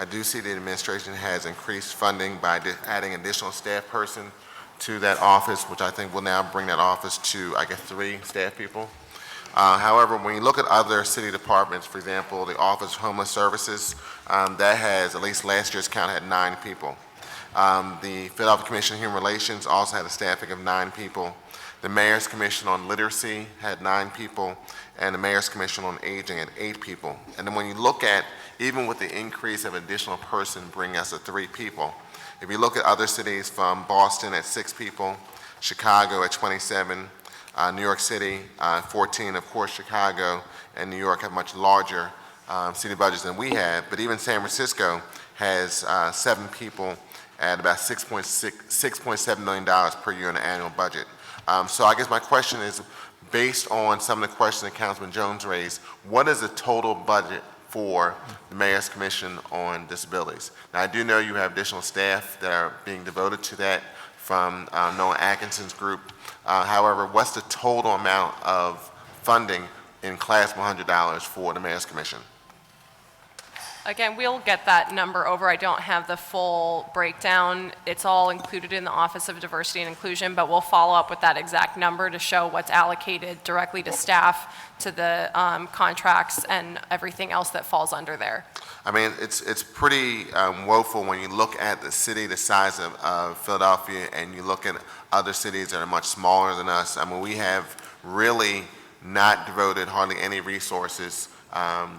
do see the administration has increased funding by adding additional staff person to that office, which I think will now bring that office to, 3 staff people. However, when you look at other city departments, for example, the Office of Homeless Services, that has, at least last year's count, had 9 people. The Philadelphia Commission on Human Relations also had a staffing of 9 people. The Mayor's Commission on Literacy had 9 people, and the Mayor's Commission on Aging had 8 people. And then when you look at, even with the increase of additional person bringing us to 3 people, if you look at other cities from Boston at 6 people, Chicago at 27, New York City, 14, of course, Chicago and New York have much larger city budgets than we have, but even San Francisco has 7 people at about $6.7 million per year in the annual budget. So I guess my question is, based on some of the questions that Councilman Jones raised, what is the total budget for the Mayor's Commission on Disabilities? Now, I do know you have additional staff that are being devoted to that from Noah Atkinson's group. However, what's the total amount of funding in Class $100 for the Mayor's Commission? Again, we'll get that number over. I don't have the full breakdown. It's all included in the Office of Diversity and Inclusion, but we'll follow up with that exact number to show what's allocated directly to staff, to the contracts, and everything else that falls under there. I mean, it's pretty woeful when you look at the city the size of Philadelphia and you look at other cities that are much smaller than us. I mean, we have really not devoted hardly any resources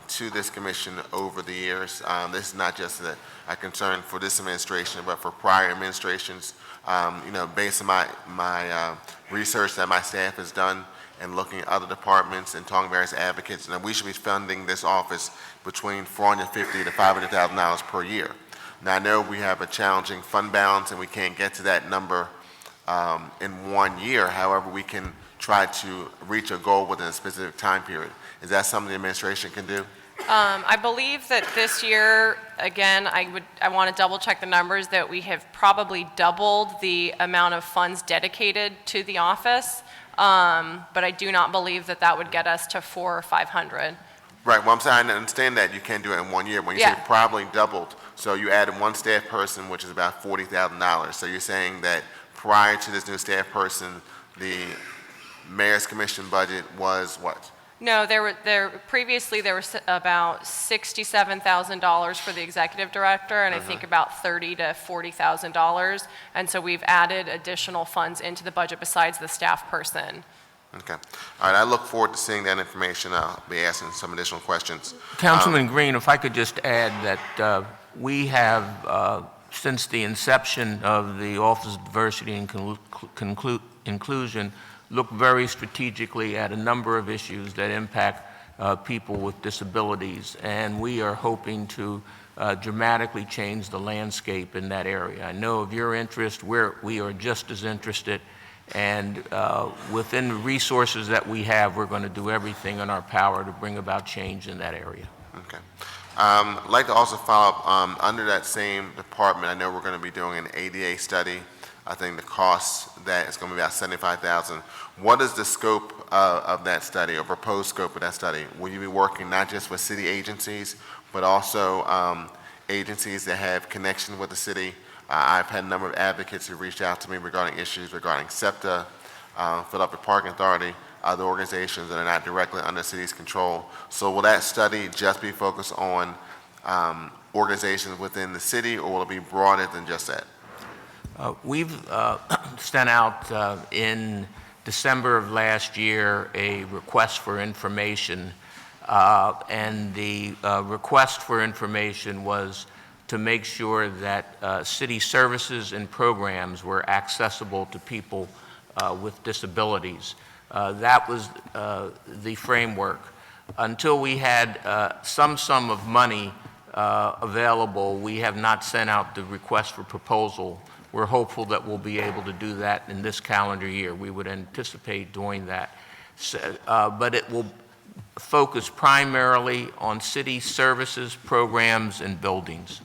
to this commission over the years. This is not just a concern for this administration, but for prior administrations. Based on my research that my staff has done and looking at other departments and talking to various advocates, and we should be funding this office between $450,000 to $500,000 per year. Now, I know we have a challenging fund balance and we can't get to that number in 1 year. However, we can try to reach a goal within a specific time period. Is that something the administration can do? I believe that this year, again, I want to double check the numbers, that we have probably doubled the amount of funds dedicated to the office, but I do not believe that that would get us to 400 or 500. Right, well, I'm saying I understand that you can't do it in 1 year. When you say probably doubled, so you added 1 staff person, which is about $40,000. So you're saying that prior to this new staff person, the Mayor's Commission budget was what? No, previously there was about $67,000 for the executive director, and I think about $30,000 to $40,000. And so we've added additional funds into the budget besides the staff person. Okay. All right, I look forward to seeing that information. I'll be asking some additional questions. Councilman Green, if I could just add that we have, since the inception of the Office of Diversity and Inclusion, look very strategically at a number of issues that impact people with disabilities, and we are hoping to dramatically change the landscape in that area. I know of your interest, we are just as interested, and within the resources that we have, we're going to do everything in our power to bring about change in that area. Okay. I'd like to also follow up, under that same department, I know we're going to be doing an ADA study. I think the cost that is going to be about $75,000. What is the scope of that study, or proposed scope of that study? Will you be working not just with city agencies, but also agencies that have connection with the city. I've had a number of advocates who reached out to me regarding issues regarding SEPTA, Philadelphia Parking Authority, other organizations that are not directly under the city's control. So will that study just be focused on organizations within the city, or will it be broader than just that? We've sent out in December of last year a request for information, and the request for information was to make sure that city services and programs were accessible to people with disabilities. That was the framework. Until we had some sum of money available, we have not sent out the request for proposal. We're hopeful that we'll be able to do that in this calendar year. We would anticipate doing that. But it will focus primarily on city services, programs, and buildings.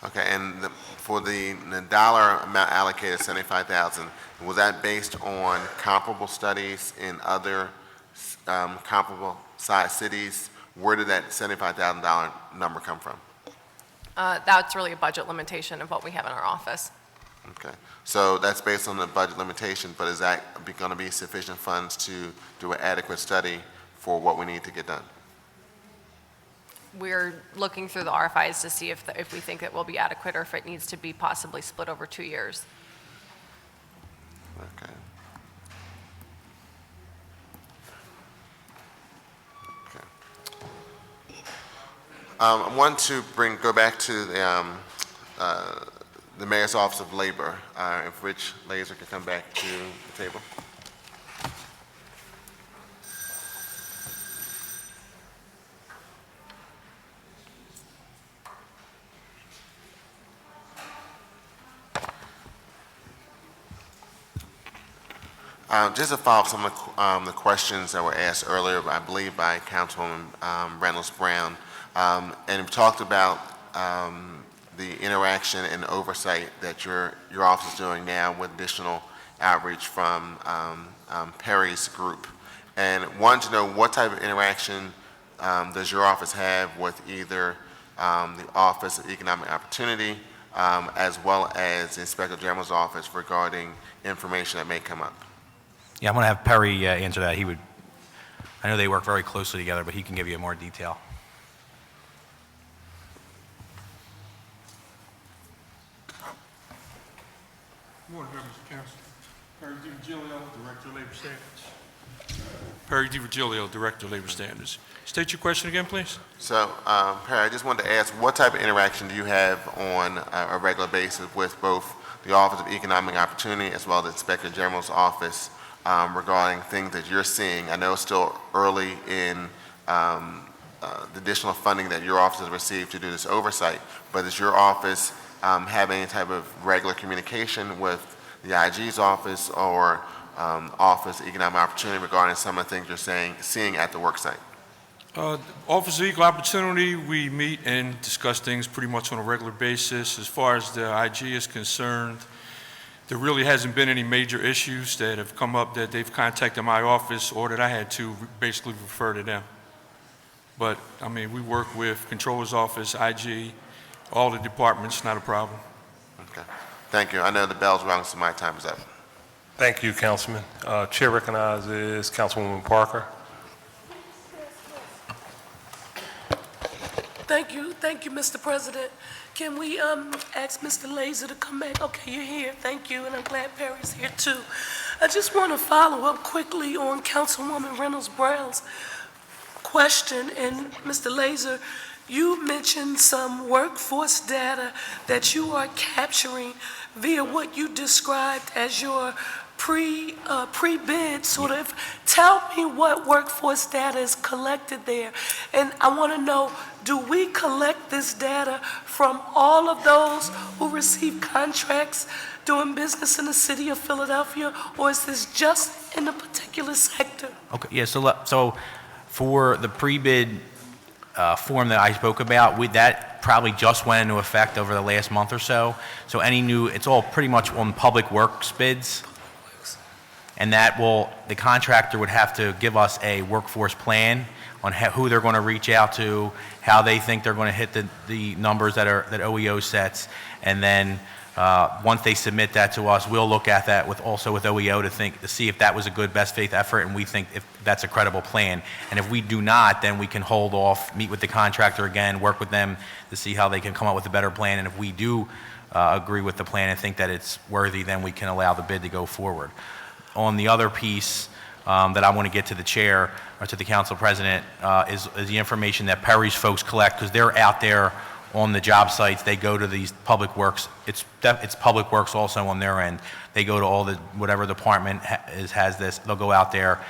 Okay, and for the dollar amount allocated, 75,000, was that based on comparable studies in other comparable size cities? Where did that $75,000 number come from? That's really a budget limitation of what we have in our office. Okay, so that's based on the budget limitation, but is that going to be sufficient funds to do an adequate study for what we need to get done? We're looking through the RFIs to see if we think it will be adequate or if it needs to be possibly split over 2 years. Okay. I want to go back to the Mayor's Office of Labor, if Rich Laser could come back to the table. Just to follow up some of the questions that were asked earlier, I believe by Councilwoman Reynolds Brown, and we've talked about the interaction and oversight that your office is doing now with additional outreach from Perry's group. And wanted to know what type of interaction does your office have with either the Office of Economic Opportunity as well as the Inspector General's office regarding information that may come up? Yeah, I'm going to have Perry answer that. I know they work very closely together, but he can give you more detail. Good morning, members of council. Perry DiVirgilio, Director of Labor Standards. Perry DiVirgilio, Director of Labor Standards. State your question again, please. So, Perry, I just wanted to ask, what type of interaction do you have on a regular basis with both the Office of Economic Opportunity as well as the Inspector General's office regarding things that you're seeing? I know it's still early in the additional funding that your office has received to do this oversight, but does your office have any type of regular communication with the IG's office or Office of Economic Opportunity regarding some of the things you're seeing at the work site? Office of Equal Opportunity, we meet and discuss things pretty much on a regular basis. As far as the IG is concerned, there really hasn't been any major issues that have come up that they've contacted my office or that I had to basically refer to them. But, I mean, we work with Controller's Office, IG, all the departments, not a problem. Okay. Thank you. I know the bell's rung, so my time is up. Thank you, Councilman. Chair recognizes Councilwoman Parker. Thank you, Mr. President. Can we ask Mr. Laser to come back? Okay, you're here. Thank you, and I'm glad Perry's here too. I just want to follow up quickly on Councilwoman Reynolds Brown's question. And Mr. Laser, you mentioned some workforce data that you are capturing via what you described as your pre-bid sort of. Tell me what workforce data is collected there. And I want to know, do we collect this data from all of those who receive contracts doing business in the city of Philadelphia, or is this just in a particular sector? Okay, yeah, so for the pre-bid form that I spoke about, that probably just went into effect over the last month or so. So it's all pretty much on public works bids. and the contractor would have to give us a workforce plan on who they're going to reach out to, how they think they're going to hit the numbers that OEO sets, and then once they submit that to us, we'll look at that with OEO to see if that was a good best faith effort, and we think if that's a credible plan. And if we do not, then we can hold off, meet with the contractor again, work with them to see how they can come up with a better plan. And if we do agree with the plan and think that it's worthy, then we can allow the bid to go forward. On the other piece that I want to get to the chair or to the council president is the information that Perry's folks collect, because they're out there on the job sites. They go to these public works. It's public works also on their end. They go to whatever department has this. They'll go out there.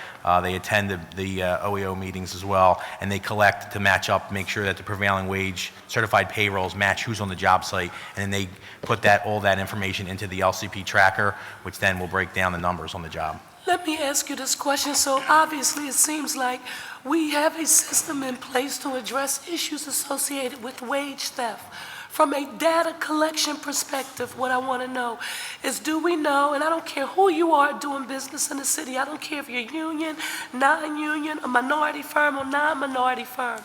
They attend the OEO meetings as well, and they collect to match up, make sure that the prevailing wage certified payrolls match who's on the job site, and then they put all that information into the LCP tracker, which then will break down the numbers on the job. Let me ask you this question. So obviously, it seems like we have a system in place to address issues associated with wage theft. From a data collection perspective, what I want to know is, do we know, and I don't care who you are doing business in the city, I don't care if you're union, non-union, a minority firm or non-minority firm,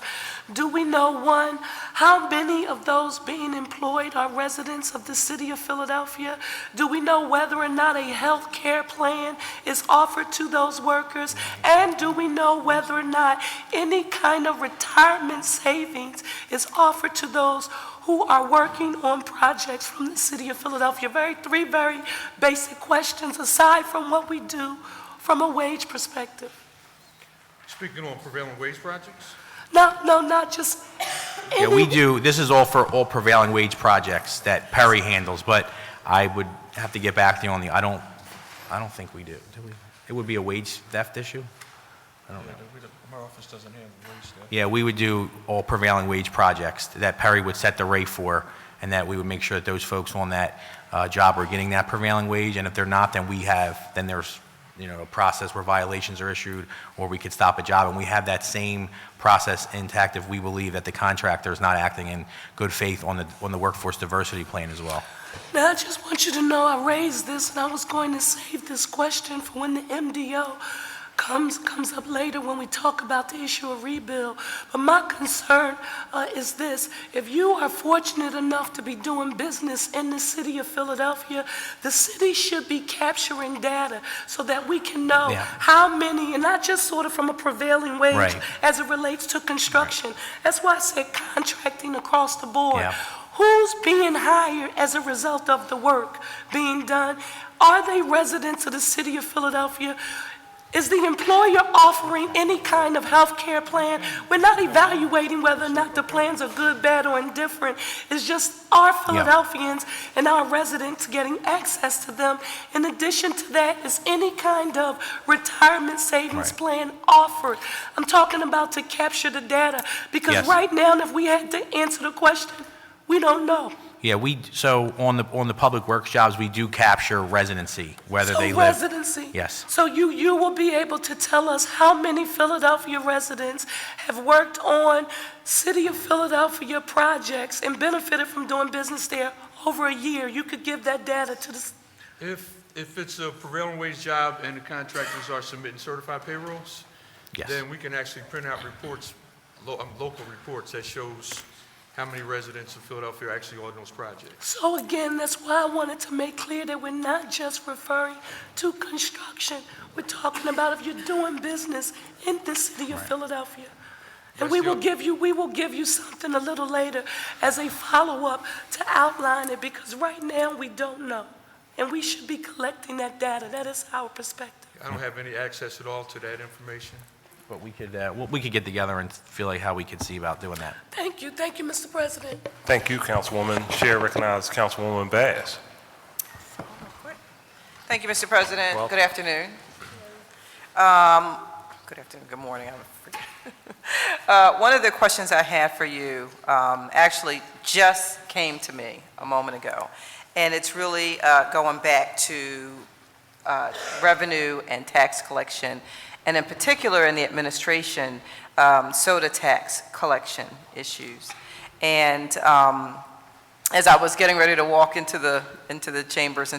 do we know, one, how many of those being employed are residents of the city of Philadelphia? Do we know whether or not a health care plan is offered to those workers? And do we know whether or not any kind of retirement savings is offered to those who are working on projects from the city of Philadelphia? Three very basic questions aside from what we do from a wage perspective. Speaking on prevailing wage projects? No, not just any. Yeah, we do. This is all for all prevailing wage projects that Perry handles, but I would have to get back to you on I don't think we do. Do we? It would be a wage theft issue? I don't know. Our office doesn't handle wage theft. Yeah, we would do all prevailing wage projects that Perry would set the rate for, and that we would make sure that those folks on that job are getting that prevailing wage, and if they're not, then there's a process where violations are issued, or we could stop a job, and we have that same process intact if we believe that the contractor is not acting in good faith on the workforce diversity plan as well. Now, I just want you to know I raised this, and I was going to save this question for when the MDO comes up later when we talk about the issue of rebuild. But my concern is this: if you are fortunate enough to be doing business in the city of Philadelphia, the city should be capturing data so that we can know how many, and not just sort of from a prevailing wage as it relates to construction. That's why I said contracting across the board. Who's being hired as a result of the work being done? Are they residents of the city of Philadelphia? Is the employer offering any kind of health care plan? We're not evaluating whether or not the plans are good, bad, or indifferent. It's just our Philadelphians and our residents getting access to them. In addition to that, is any kind of retirement savings plan offered? I'm talking about to capture the data, because right now, if we had to answer the question, we don't know. Yeah, so on the public works jobs, we do capture residency, whether they live. Residency? Yes. So you will be able to tell us how many Philadelphia residents have worked on City of Philadelphia projects and benefited from doing business there over a year. You could give that data to the... If it's a prevailing wage job and the contractors are submitting certified payrolls, then we can actually print out reports, local reports that shows how many residents of Philadelphia are actually on those projects. So again, that's why I wanted to make clear that we're not just referring to construction. We're talking about if you're doing business in the city of Philadelphia. And we will give you something a little later as a follow-up to outline it, because right now we don't know. And we should be collecting that data. That is our perspective. I don't have any access at all to that information. But we could get together and feel like how we could see about doing that. Thank you, Mr. President. Thank you, Councilwoman. Chair recognizes Councilwoman Bass. Thank you, Mr. President. Welcome. Good afternoon. Good morning. I forget. One of the questions I had for you actually just came to me a moment ago, and it's really going back to revenue and tax collection, and in particular in the administration, soda tax collection issues. And as I was getting ready to walk into the chambers,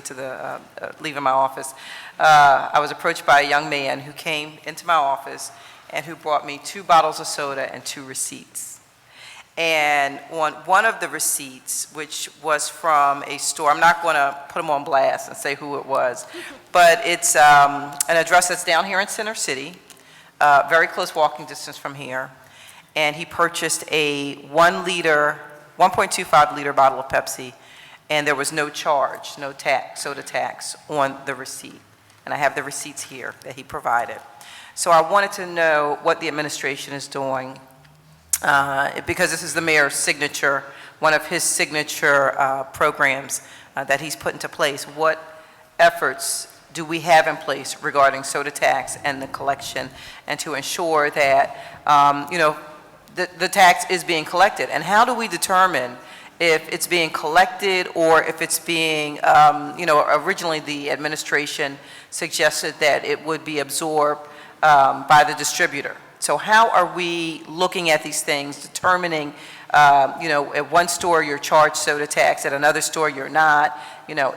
leaving my office, I was approached by a young man who came into my office and who brought me 2 bottles of soda and 2 receipts. And on one of the receipts, which was from a store, I'm not going to put them on blast and say who it was, but it's an address that's down here in Center City, very close walking distance from here. And he purchased a 1.25 liter bottle of Pepsi, and there was no charge, no tax, soda tax on the receipt. And I have the receipts here that he provided. So I wanted to know what the administration is doing, because this is the mayor's signature, one of his signature programs that he's put into place. What efforts do we have in place regarding soda tax and the collection, and to ensure that, the tax is being collected? And how do we determine if it's being collected or if it's being, originally the administration suggested that it would be absorbed by the distributor. So how are we looking at these things, determining, at one store you're charged soda tax, at another store you're not?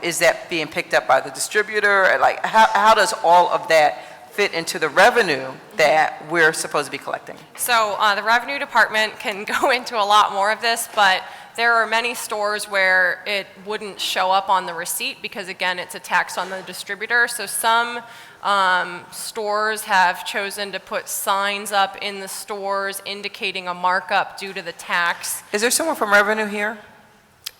Is that being picked up by the distributor? Like, how does all of that fit into the revenue that we're supposed to be collecting? So the revenue department can go into a lot more of this, but there are many stores where it wouldn't show up on the receipt because, again, it's a tax on the distributor. So some stores have chosen to put signs up in the stores indicating a markup due to the tax. Is there someone from revenue here?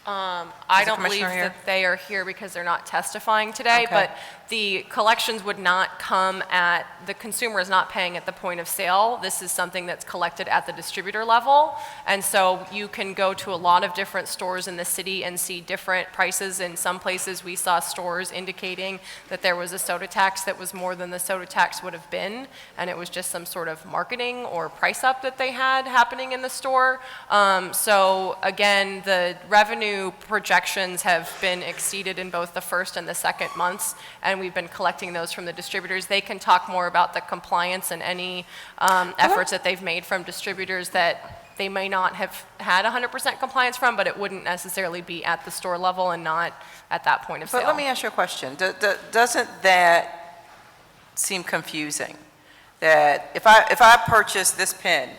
I don't believe that they are here because they're not testifying today, Okay. but the collections would not come at, the consumer is not paying at the point of sale. This is something that's collected at the distributor level. And so you can go to a lot of different stores in the city and see different prices. In some places, we saw stores indicating that there was a soda tax that was more than the soda tax would have been, and it was just some sort of marketing or price up that they had happening in the store. So again, the revenue projections have been exceeded in both the first and the second months, and we've been collecting those from the distributors. They can talk more about the compliance and any efforts that they've made from distributors that they may not have had 100% compliance from, but it wouldn't necessarily be at the store level and not at that point of sale. But let me ask you a question. Doesn't that seem confusing? That if I purchase this pen,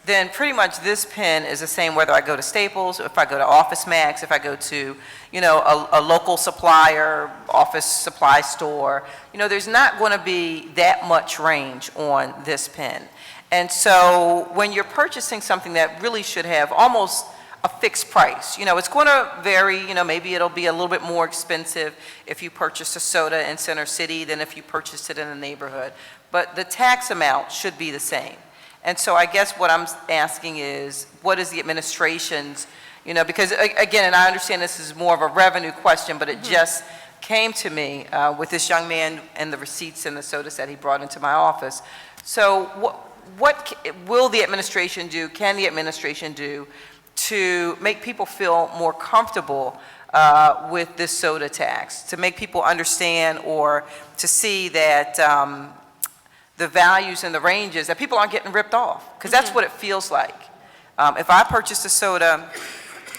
then pretty much this pen is the same whether I go to Staples, if I go to Office Max, if I go to, a local supplier, office supply store. There's not going to be that much range on this pen. And so when you're purchasing something that really should have almost a fixed price, it's going to vary, maybe it'll be a little bit more expensive if you purchase a soda in Center City than if you purchased it in a neighborhood. But the tax amount should be the same. And so I guess what I'm asking is, what is the administration's, because again, and I understand this is more of a revenue question, but it just came to me with this young man and the receipts and the sodas that he brought into my office. So what will the administration do, can the administration do to make people feel more comfortable with this soda tax, to make people understand or to see that the values and the ranges, that people aren't getting ripped off? Because that's what it feels like. If I purchased a soda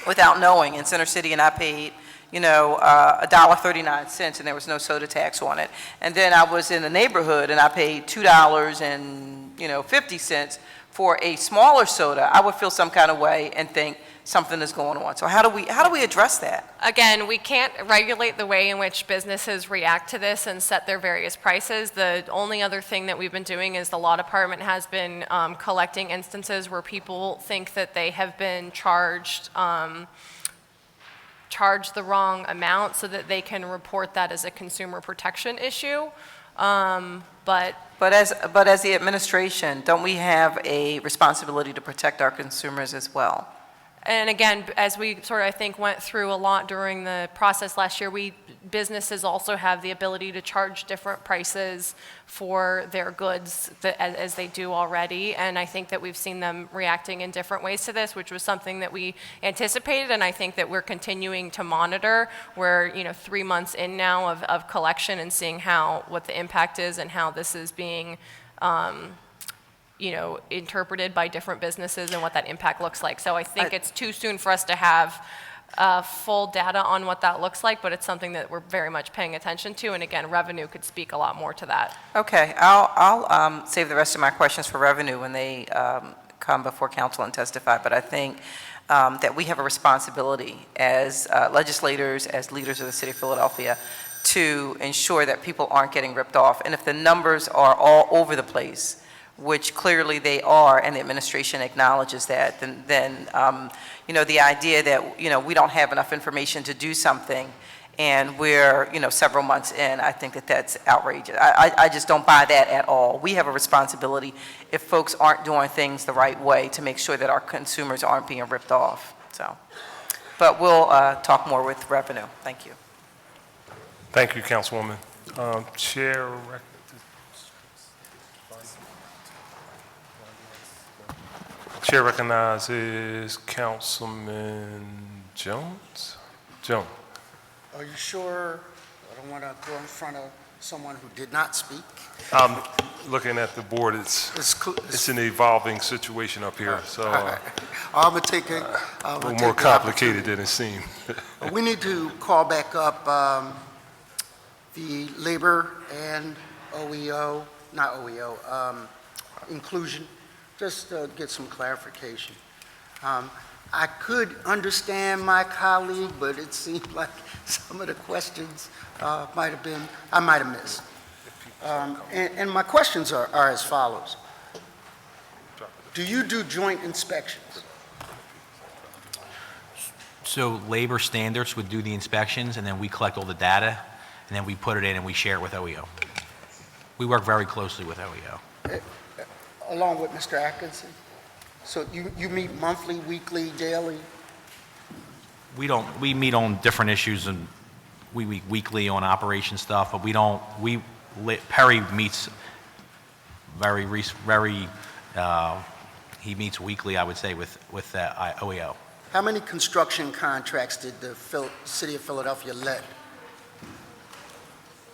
without knowing in Center City and I paid, $1.39 and there was no soda tax on it, and then I was in the neighborhood and I paid $2.50 for a smaller soda, I would feel some kind of way and think something is going on. So how do we address that? Again, we can't regulate the way in which businesses react to this and set their various prices. The only other thing that we've been doing is the law department has been collecting instances where people think that they have been charged the wrong amount so that they can report that as a consumer protection issue. But as the administration, don't we have a responsibility to protect our consumers as well? And again, as we sort of, I think, went through a lot during the process last year, businesses also have the ability to charge different prices for their goods as they do already. And I think that we've seen them reacting in different ways to this, which was something that we anticipated. And I think that we're continuing to monitor. We're 3 months in now of collection and seeing what the impact is and how this is being interpreted by different businesses and what that impact looks like. So I think it's too soon for us to have full data on what that looks like, but it's something that we're very much paying attention to, and again, revenue could speak a lot more to that. Okay, I'll save the rest of my questions for revenue when they come before council and testify, but I think that we have a responsibility as legislators, as leaders of the city of Philadelphia, to ensure that people aren't getting ripped off. And if the numbers are all over the place, which clearly they are, and the administration acknowledges that, then you know, the idea that, you know, we don't have enough information to do something and we're, you know, several months in, I think that that's outrageous. I just don't buy that at all. We have a responsibility, if folks aren't doing things the right way, to make sure that our consumers aren't being ripped off. So, but we'll talk more with revenue. Thank you. Thank you, Councilwoman. Chair recognizes Councilman Jones. Jones. Are you sure? I don't want to go in front of someone who did not speak. I'm looking at the board. It's an evolving situation up here, so I'm going to take it. a little more complicated than it seemed. We need to call back up the labor and OEO, not OEO, inclusion, just to get some clarification. I could understand my colleague, but it seemed like some of the questions I might have missed. And my questions are as follows. Do you do joint inspections? So labor standards would do the inspections, and then we collect all the data, and then we put it in and we share it with OEO. We work very closely with OEO. Along with Mr. Atkinson? So you meet monthly, weekly, daily? We meet on different issues, and we meet weekly on operation stuff, but Perry meets he meets weekly, I would say, with OEO. How many construction contracts did the City of Philadelphia let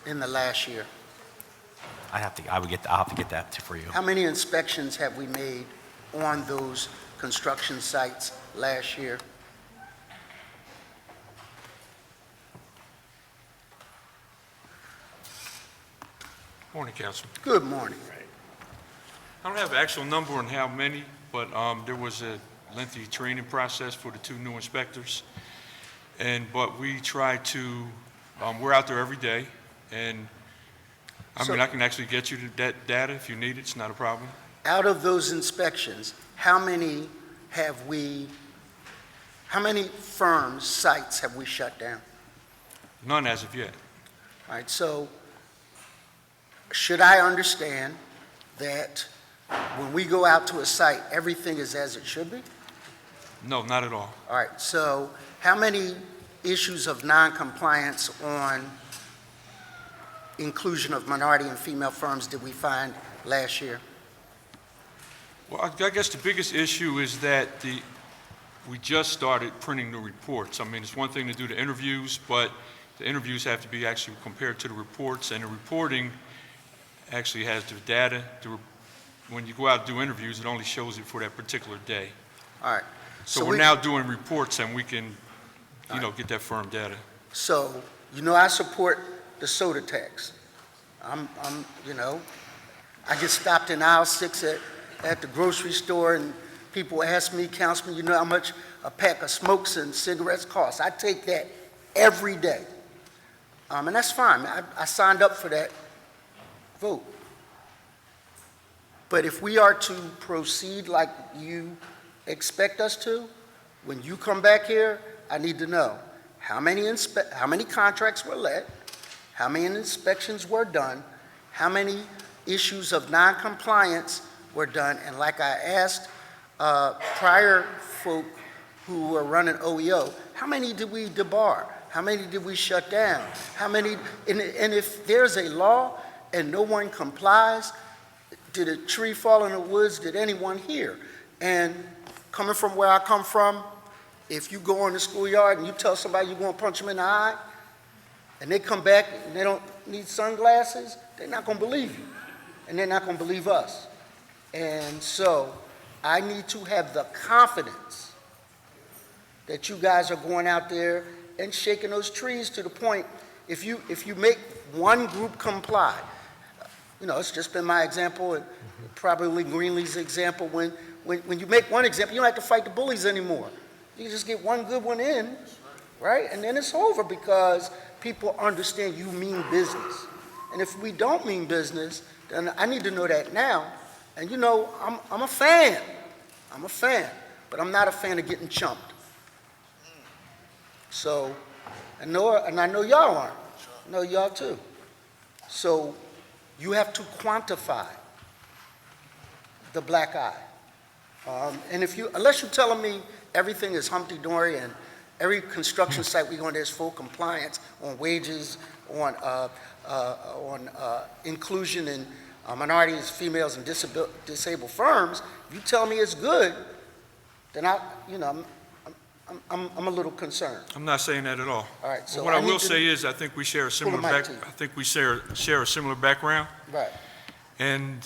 in the last year? I'll have to get that for you. How many inspections have we made on those construction sites last year? Morning, Councilman. Good morning. I don't have an actual number on how many, but there was a lengthy training process for the 2 new inspectors. But we try to, we're out there every day, and I can actually get you that data if you need it. It's not a problem. Out of those inspections, how many firms, sites have we shut down? None as of yet. All right, so should I understand that when we go out to a site, everything is as it should be? No, not at all. All right, so how many issues of non-compliance on inclusion of minority and female firms did we find last year? Well, I guess the biggest issue is that we just started printing the reports. I mean, it's one thing to do the interviews, but the interviews have to be actually compared to the reports, and the reporting actually has the data. When you go out and do interviews, it only shows it for that particular day. All right. So we're now doing reports, and we can, get that firm data. So, I support the soda tax. I get stopped in aisle 6 at the grocery store, and people ask me, Councilman, you know how much a pack of smokes and cigarettes cost? I take that every day. And that's fine. I signed up for that vote. But if we are to proceed like you expect us to, when you come back here, I need to know how many contracts were let, how many inspections were done, how many issues of non-compliance were done, and like I asked prior folk who were running OEO, how many did we debar? How many did we shut down? How many, and if there's a law and no one complies, did a tree fall in the woods? Did anyone hear? And coming from where I come from, if you go in the schoolyard and you tell somebody you're going to punch them in the eye, and they come back and they don't need sunglasses, they're not going to believe you. And they're not going to believe us. And so I need to have the confidence that you guys are going out there and shaking those trees to the point, if you make one group comply, it's just been my example, and probably Greenlee's example, when you make one example, you don't have to fight the bullies anymore. You just get one good one in, right? And then it's over because people understand you mean business. And if we don't mean business, then I need to know that now. And I'm a fan. I'm a fan, but I'm not a fan of getting chumped. So, I know y'all aren't. I know y'all too. So, you have to quantify the black eye. And unless you're telling me everything is hunky-dory and every construction site we're going to, there's full compliance on wages, on inclusion in minorities, females, and disabled firms, if you tell me it's good, then I'm a little concerned. I'm not saying that at all. All right, so What I I need will to- say is, I think we share a similar mic to you. I think we share a similar background, Right. and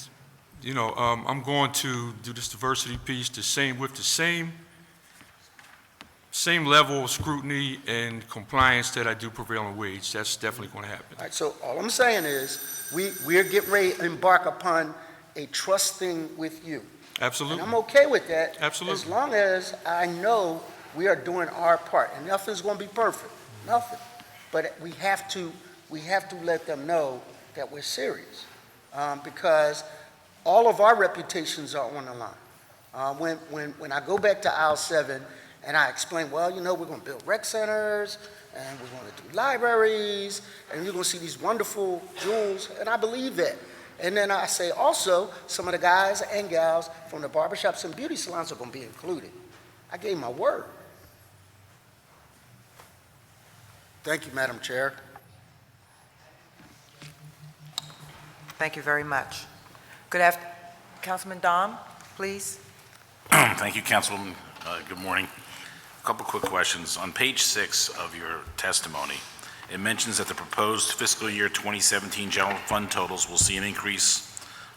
I'm going to do this diversity piece with the same level of scrutiny and compliance that I do prevailing wage. That's definitely going to happen. All right, so all I'm saying is, we're getting ready to embark upon a trust thing with you. Absolutely. And I'm okay with that. Absolutely. As long as I know we are doing our part, and nothing's going to be perfect, nothing. But we have to let them know that we're serious, because all of our reputations are on the line. When I go back to aisle 7 and I explain, we're going to build rec centers, and we're going to do libraries, and you're going to see these wonderful jewels, and I believe that. And then I say also, some of the guys and gals from the barbershops and beauty salons are going to be included. I gave my word. Thank you, Madam Chair. Thank you very much. Councilman Dom, please. Thank you, Councilwoman. Good morning. A couple quick questions. On page 6 of your testimony, it mentions that the proposed fiscal year 2017 general fund totals will see an increase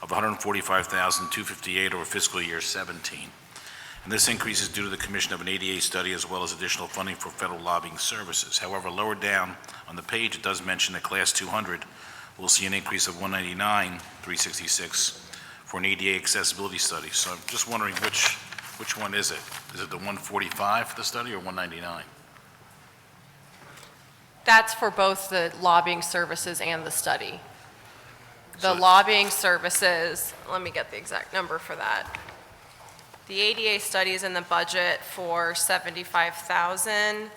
of $145,258 over fiscal year 17. And this increase is due to the commission of an ADA study as well as additional funding for federal lobbying services. However, lower down on the page, it does mention that Class 200 will see an increase of $199,366 for an ADA accessibility study. So I'm just wondering which one is it? Is it the 145 for the study or 199? That's for both the lobbying services and the study. The So- lobbying services, let me get the exact number for that. The ADA study is in the budget for $75,000,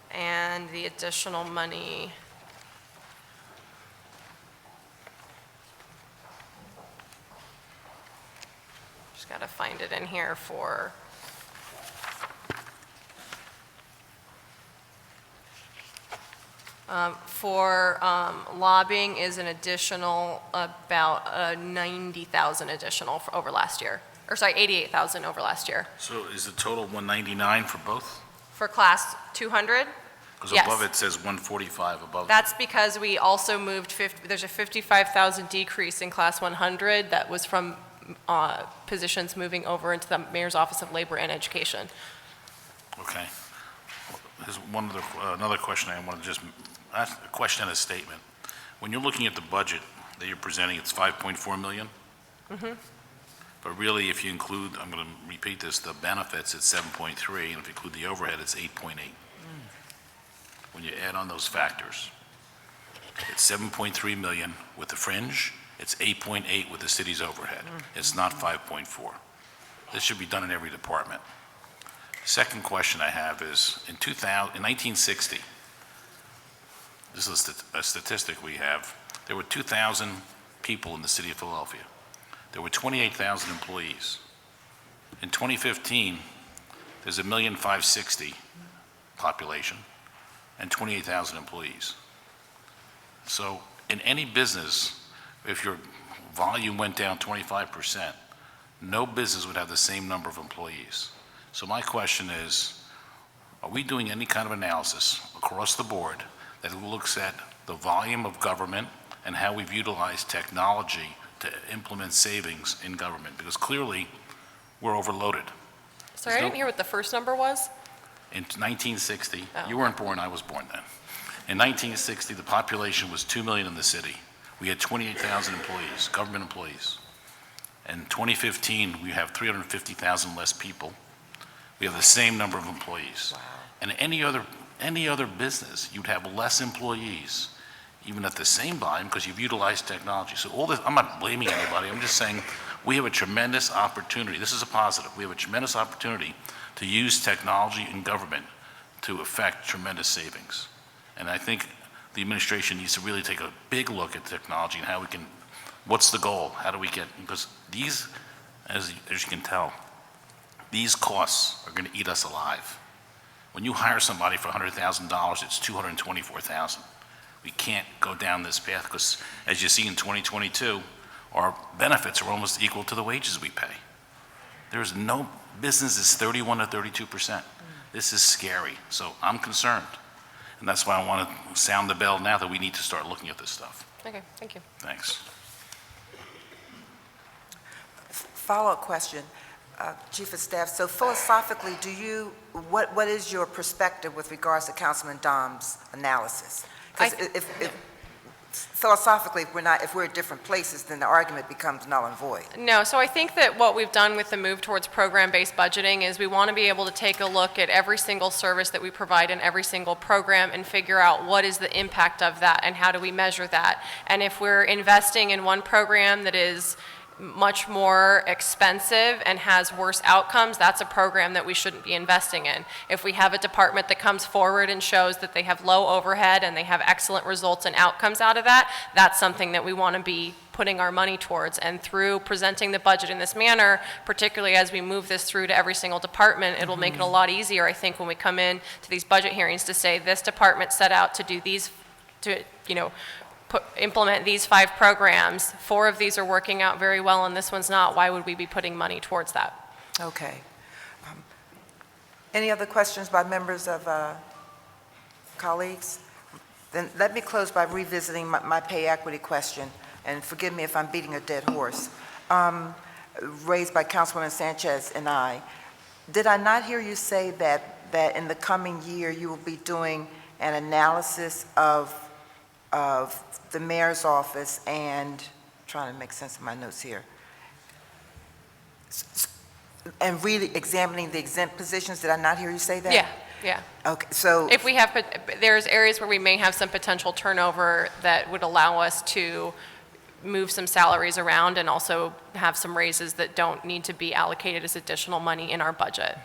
and the additional money, just got to find it in here for, lobbying is an additional, about 90,000 additional over last year. Or sorry, 88,000 over last year. So is the total 199 for both? For class 200? Because Yes. above it says 145 above. That's because we also moved, there's a 55,000 decrease in class 100 that was from positions moving over into the Mayor's Office of Labor and Education. Okay. There's another question I want to just ask, a question and a statement. When you're looking at the budget that you're presenting, it's 5.4 million? Mm-hmm. But really, if you include, I'm going to repeat this, the benefits, it's 7.3, and if you include the overhead, it's 8.8. When you add on those factors, it's 7.3 million with the fringe, it's 8.8 with the city's overhead. It's not 5.4. This should be done in every department. Second question I have is, in 1960, this is a statistic we have, there were 2,000 people in the city of Philadelphia. There were 28,000 employees. In 2015, there's 1,560,000 population and 28,000 employees. So in any business, if your volume went down 25%, no business would have the same number of employees. So my question is, are we doing any kind of analysis across the board that looks at the volume of government and how we've utilized technology to implement savings in government? Because clearly, we're overloaded. Sorry, I didn't hear what the first number was. In 1960, you weren't born, I was born then. In 1960, the population was 2 million in the city. We had 28,000 employees, government employees. In 2015, we have 350,000 less people. We have the same number of employees. Wow. And any other business, you'd have less employees, even at the same volume, because you've utilized technology. So all this, I'm not blaming anybody, I'm just saying we have a tremendous opportunity. This is a positive. We have a tremendous opportunity to use technology in government to affect tremendous savings. And I think the administration needs to really take a big look at technology and how we can, what's the goal? How do we get, because these, as you can tell, these costs are going to eat us alive. When you hire somebody for $100,000, it's $224,000. We can't go down this path because, as you see in 2022, our benefits are almost equal to the wages we pay. There's no business is 31 to 32%. This is scary. So I'm concerned. And that's why I want to sound the bell now that we need to start looking at this stuff. Okay, thank you. Thanks. Follow-up question, Chief of Staff. So philosophically, what is your perspective with regards to Councilman Dom's analysis? Because if philosophically, if we're at different places, then the argument becomes null and void. No, so I think that what we've done with the move towards program-based budgeting is we want to be able to take a look at every single service that we provide in every single program and figure out what is the impact of that and how do we measure that. And if we're investing in one program that is much more expensive and has worse outcomes, that's a program that we shouldn't be investing in. If we have a department that comes forward and shows that they have low overhead and they have excellent results and outcomes out of that, that's something that we want to be putting our money towards. And through presenting the budget in this manner, particularly as we move this through to every single department, it'll make it a lot easier, I think, when we come in to these budget hearings to say this department set out to do these, to, implement these 5 programs. 4 of these are working out very well and this one's not. Why would we be putting money towards that? Okay. Any other questions by members of colleagues? Then let me close by revisiting my pay equity question, and forgive me if I'm beating a dead horse, raised by Councilwoman Sanchez and I. Did I not hear you say that in the coming year you will be doing an analysis of the mayor's office and, trying to make sense of my notes here, and really examining the exempt positions? Did I not hear you say that? Yeah. Okay, so. If we have, there's areas where we may have some potential turnover that would allow us to move some salaries around and also have some raises that don't need to be allocated as additional money in our budget.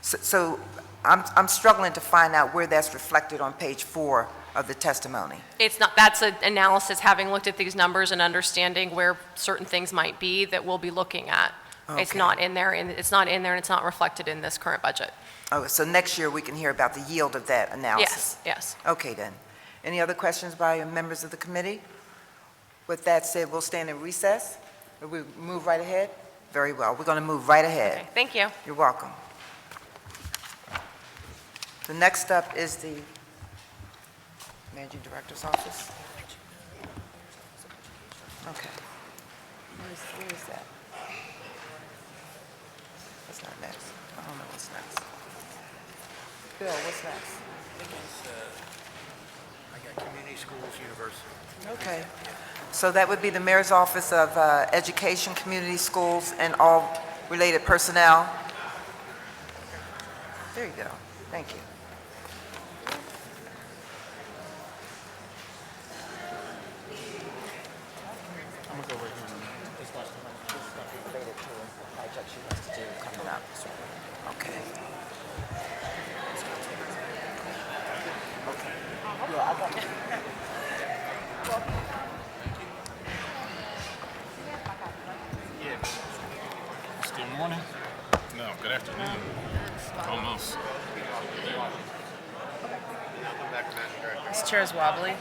So I'm struggling to find out where that's reflected on page 4 of the testimony. It's not, that's an analysis, having looked at these numbers and understanding where certain things might be that we'll be looking at. Okay. It's not in there, and it's not reflected in this current budget. Oh, so next year we can hear about the yield of that analysis? Yes. Okay, then. Any other questions by members of the committee? With that said, we'll stand in recess. Will we move right ahead? Very well. We're going to move right ahead. Okay, thank you. You're welcome. The next up is the Managing Director's office. Okay. Where is that? What's not next? I don't know what's next. Bill, what's next? I got community schools, university. Okay. So that would be the Mayor's Office of Education, Community Schools, and all related personnel. There you go. Thank you. Okay. Good morning. No, good afternoon. Almost. This chair's wobbly.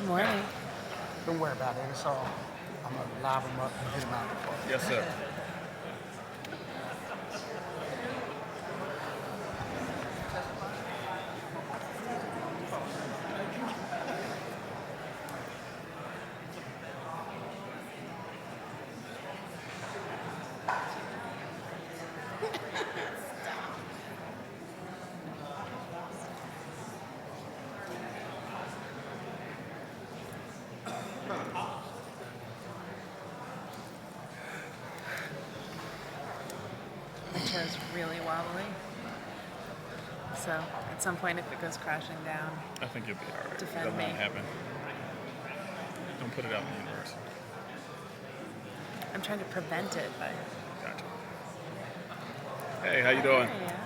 Good morning. Don't worry about it, it's all, I'm gonna live them up and get them out before. Yes, sir. The chair's really wobbly. So at some point, if it goes crashing down, I think you'll be all right. Defend That me. won't happen. Don't put it out in the universe. I'm trying to prevent it, but Gotcha. Hey, how you doing? yeah.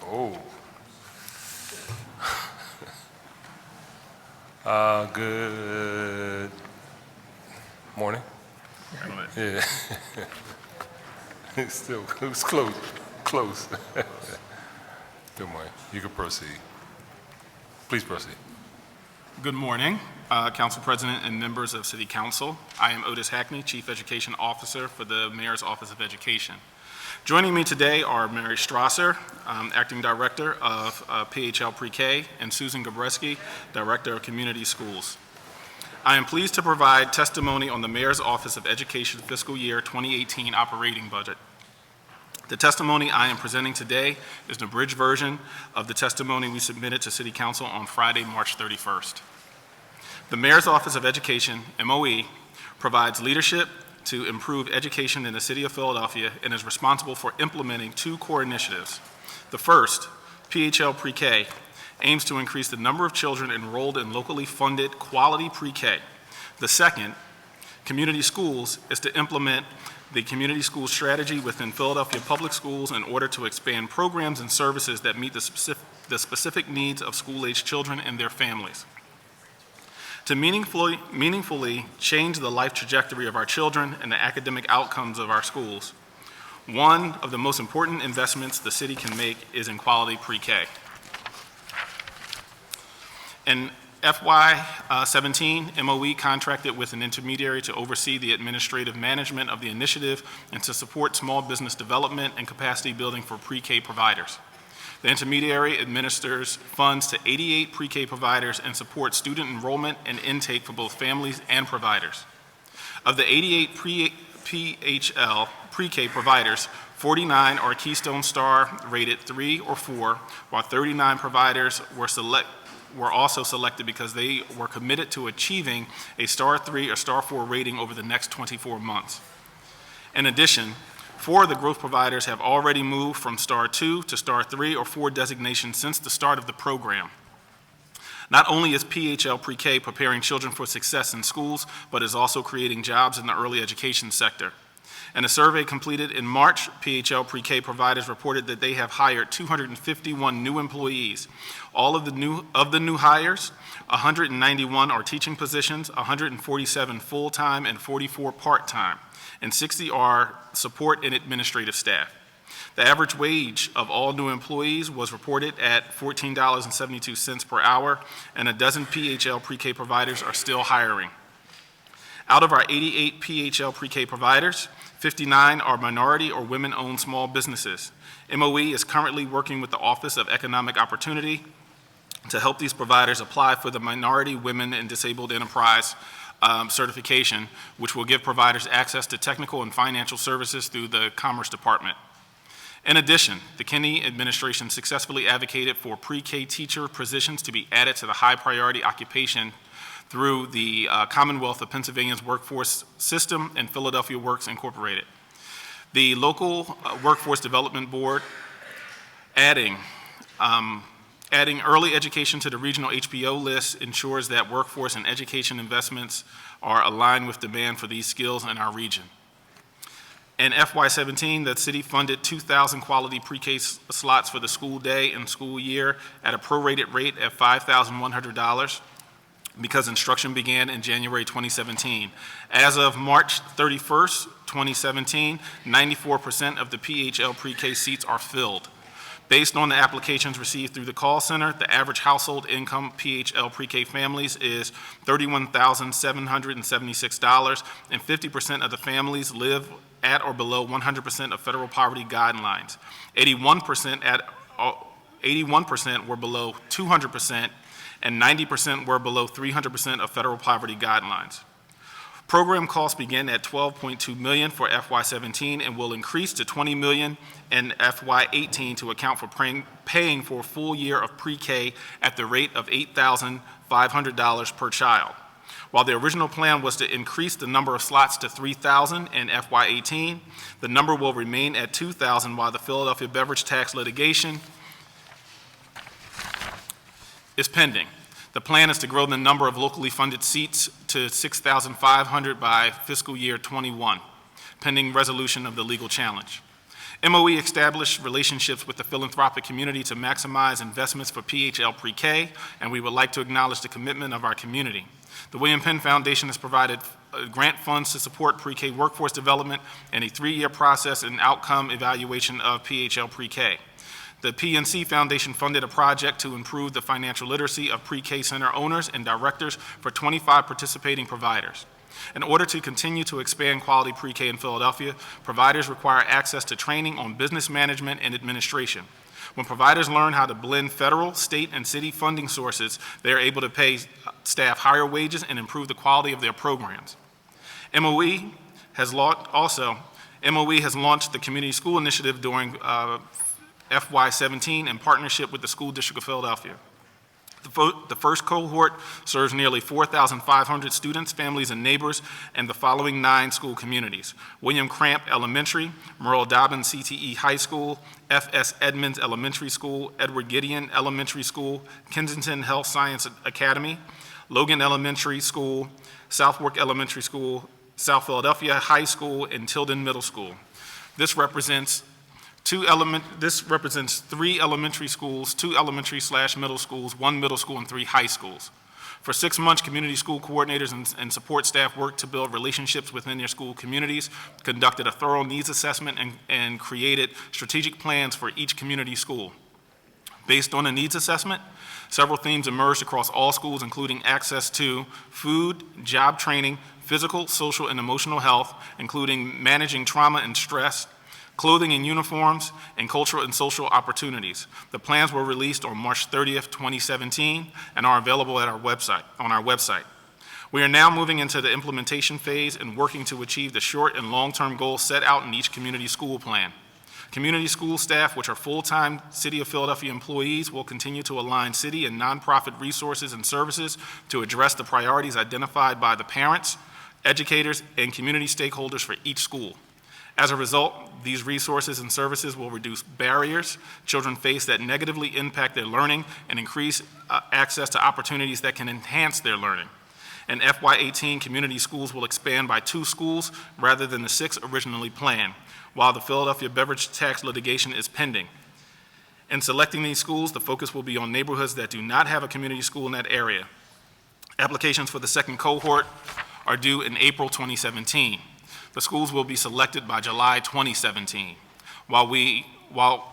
Oh. Good morning. Yeah. It's still, it was close, close. Good morning. You can proceed. Please proceed. Good morning, Council President and members of City Council. I am Otis Hackney, Chief Education Officer for the Mayor's Office of Education. Joining me today are Mary Strasser, Acting Director of PHL Pre-K, and Susan Gabreski, Director of Community Schools. I am pleased to provide testimony on the Mayor's Office of Education Fiscal Year 2018 operating budget. The testimony I am presenting today is an abridged version of the testimony we submitted to City Council on Friday, March 31st. The Mayor's Office of Education, MOE, provides leadership to improve education in the City of Philadelphia and is responsible for implementing two core initiatives. The first, PHL Pre-K, aims to increase the number of children enrolled in locally funded quality pre-K. The second, Community Schools, is to implement the community school strategy within Philadelphia Public Schools in order to expand programs and services that meet the specific needs of school-aged children and their families. To meaningfully change the life trajectory of our children and the academic outcomes of our schools, one of the most important investments the city can make is in quality pre-K. In FY2017, MOE contracted with an intermediary to oversee the administrative management of the initiative and to support small business development and capacity building for pre-K providers. The intermediary administers funds to 88 pre-K providers and supports student enrollment and intake for both families and providers. Of the 88 PHL pre-K providers, 49 are Keystone Star rated 3 or 4, while 39 providers were also selected because they were committed to achieving a Star 3 or Star 4 rating over the next 24 months. In addition, 4 of the growth providers have already moved from Star 2 to Star 3 or 4 designation since the start of the program. Not only is PHL Pre-K preparing children for success in schools, but is also creating jobs in the early education sector. In a survey completed in March, PHL Pre-K providers reported that they have hired 251 new employees. All of the new hires, 191 are teaching positions, 147 full-time and 44 part-time, and 60 are support and administrative staff. The average wage of all new employees was reported at $14.72 per hour, and a dozen PHL Pre-K providers are still hiring. Out of our 88 PHL Pre-K providers, 59 are minority or women-owned small businesses. MOE is currently working with the Office of Economic Opportunity to help these providers apply for the Minority, Women, and Disabled Enterprise certification, which will give providers access to technical and financial services through the Commerce Department. In addition, the Kennedy administration successfully advocated for pre-K teacher positions to be added to the high priority occupation through the Commonwealth of Pennsylvania's workforce system and Philadelphia Works Incorporated. The local workforce development board adding early education to the regional HPO list ensures that workforce and education investments are aligned with demand for these skills in our region. In FY17, the city funded 2,000 quality pre-K slots for the school day and school year at a prorated rate of $5,100. because instruction began in January 2017. As of March 31st, 2017, 94% of the PHL pre-K seats are filled. Based on the applications received through the call center, the average household income PHL pre-K families is $31,776, and 50% of the families live at or below 100% of federal poverty guidelines. 81% were below 200%, and 90% were below 300% of federal poverty guidelines. Program costs begin at $12.2 million for FY17 and will increase to $20 million in FY18 to account for paying for a full year of pre-K at the rate of $8,500 per child. While the original plan was to increase the number of slots to 3,000 in FY18, the number will remain at 2,000 while the Philadelphia beverage tax litigation is pending. The plan is to grow the number of locally funded seats to 6,500 by fiscal year 21, pending resolution of the legal challenge. MOE established relationships with the philanthropic community to maximize investments for PHL pre-K, and we would like to acknowledge the commitment of our community. The William Penn Foundation has provided grant funds to support pre-K workforce development and a 3-year process and outcome evaluation of PHL pre-K. The PNC Foundation funded a project to improve the financial literacy of pre-K center owners and directors for 25 participating providers. In order to continue to expand quality pre-K in Philadelphia, providers require access to training on business management and administration. When providers learn how to blend federal, state, and city funding sources, they are able to pay staff higher wages and improve the quality of their programs. MOE has launched the Community School Initiative during FY17 in partnership with the School District of Philadelphia. The first cohort serves nearly 4,500 students, families, and neighbors in the following 9 school communities: William Cramp Elementary, Merle Dobbins CTE High School, F.S. Edmonds Elementary School, Edward Gideon Elementary School, Kensington Health Science Academy, Logan Elementary School, Southwark Elementary School, South Philadelphia High School, and Tilden Middle School. This represents 3 elementary schools, 2 elementary/middle schools, 1 middle school, and 3 high schools. For 6 months, community school coordinators and support staff worked to build relationships within their school communities, conducted a thorough needs assessment, and created strategic plans for each community school. Based on the needs assessment, several themes emerged across all schools, including access to food, job training, physical, social, and emotional health, including managing trauma and stress, clothing and uniforms, and cultural and social opportunities. The plans were released on March 30th, 2017, and are available at on our website. We are now moving into the implementation phase and working to achieve the short and long-term goals set out in each community school plan. Community school staff, which are full-time City of Philadelphia employees, will continue to align city and nonprofit resources and services to address the priorities identified by the parents, educators, and community stakeholders for each school. As a result, these resources and services will reduce barriers children face that negatively impact their learning and increase access to opportunities that can enhance their learning. In FY18, community schools will expand by 2 schools rather than the 6 originally planned, while the Philadelphia beverage tax litigation is pending. In selecting these schools, the focus will be on neighborhoods that do not have a community school in that area. Applications for the second cohort are due in April 2017. The schools will be selected by July 2017. While we will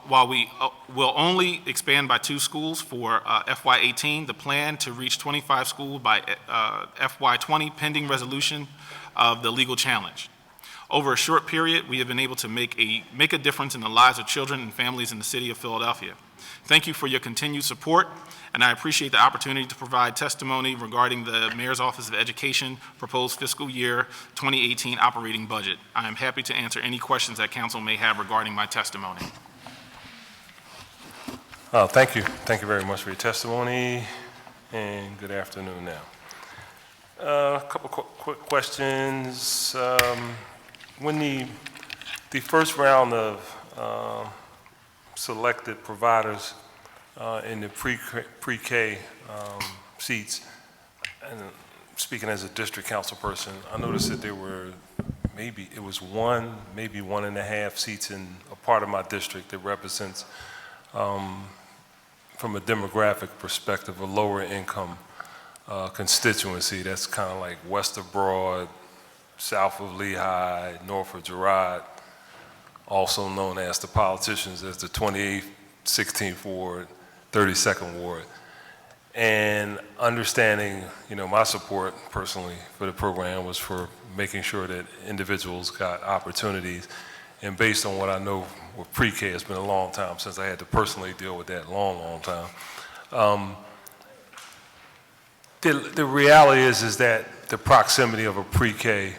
only expand by 2 schools for FY18, the plan to reach 25 schools by FY20 pending resolution of the legal challenge. Over a short period, we have been able to make a difference in the lives of children and families in the city of Philadelphia. Thank you for your continued support, and I appreciate the opportunity to provide testimony regarding the Mayor's Office of Education proposed fiscal year 2018 operating budget. I am happy to answer any questions that council may have regarding my testimony. Thank you. Thank you very much for your testimony, and good afternoon now. A couple quick questions. When the first round of selected providers in the pre-K seats, and speaking as a district council person, I noticed that there were maybe 1.5 seats in a part of my district that represents, from a demographic perspective, a lower income constituency. That's kind of like west of Broad, south of Lehigh, north of Girard, also known as the politicians as the 28th, 16th Ward, 32nd Ward. And understanding, my support personally for the program was for making sure that individuals got opportunities. And based on what I know with pre-K, it's been a long time since I had to personally deal with that, long time. The reality is that the proximity of a pre-K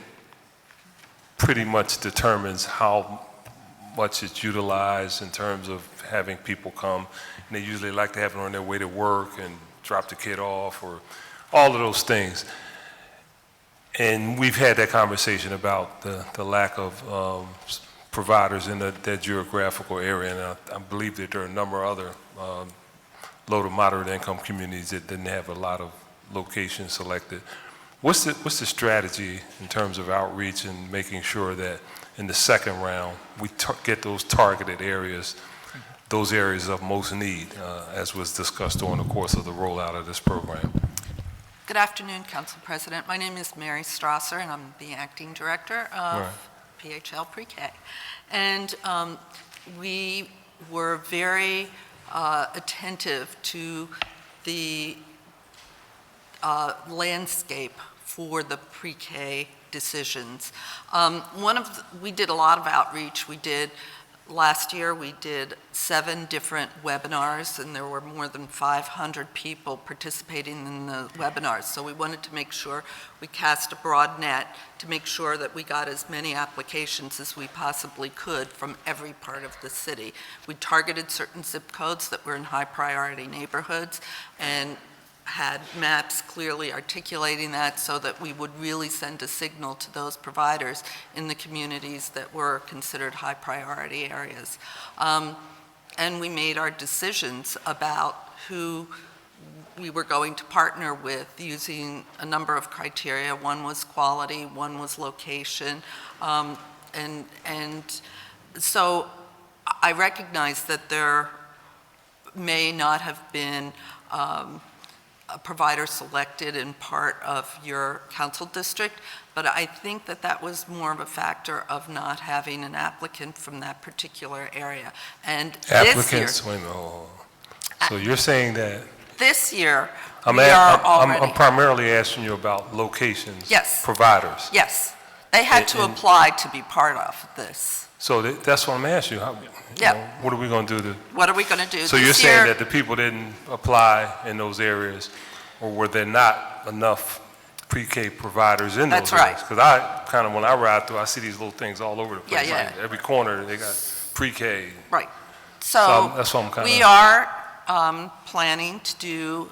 pretty much determines how much it's utilized in terms of having people come. And they usually like to have it on their way to work and drop the kid off or all of those things. And we've had that conversation about the lack of providers in that geographical area. And I believe that there are a number of other low to moderate income communities that didn't have a lot of locations selected. What's the strategy in terms of outreach and making sure that in the second round we get those targeted areas, those areas of most need, as was discussed during the course of the rollout of this program? Good afternoon, Council President. My name is Mary Strasser, and I'm the Acting Director of PHL Pre-K. And we were very attentive to the landscape for the pre-K decisions. We did a lot of outreach. Last year we did 7 different webinars, and there were more than 500 people participating in the webinars. So we wanted to make sure we cast a broad net to make sure that we got as many applications as we possibly could from every part of the city. We targeted certain zip codes that were in high priority neighborhoods and had maps clearly articulating that so that we would really send a signal to those providers in the communities that were considered high priority areas. And we made our decisions about who we were going to partner with using a number of criteria. One was quality, one was location, and so I recognize that there may not have been a provider selected in part of your council district, but I think that that was more of a factor of not having an applicant from that particular area. And Applicants, wait a minute, hold on. So you're saying that this year, I'm primarily asking you about locations. Yes. Providers. Yes. They had to apply to be part of this. So that's what I'm asking you. What are we going to do What are we going to do? So you're saying that the people didn't apply in those areas, or were there not enough pre-K providers in those areas? That's right. Because when I ride through, I see these little things all over the place. Yeah. Like every corner, they got pre-K. Right. So that's what I'm we are planning to do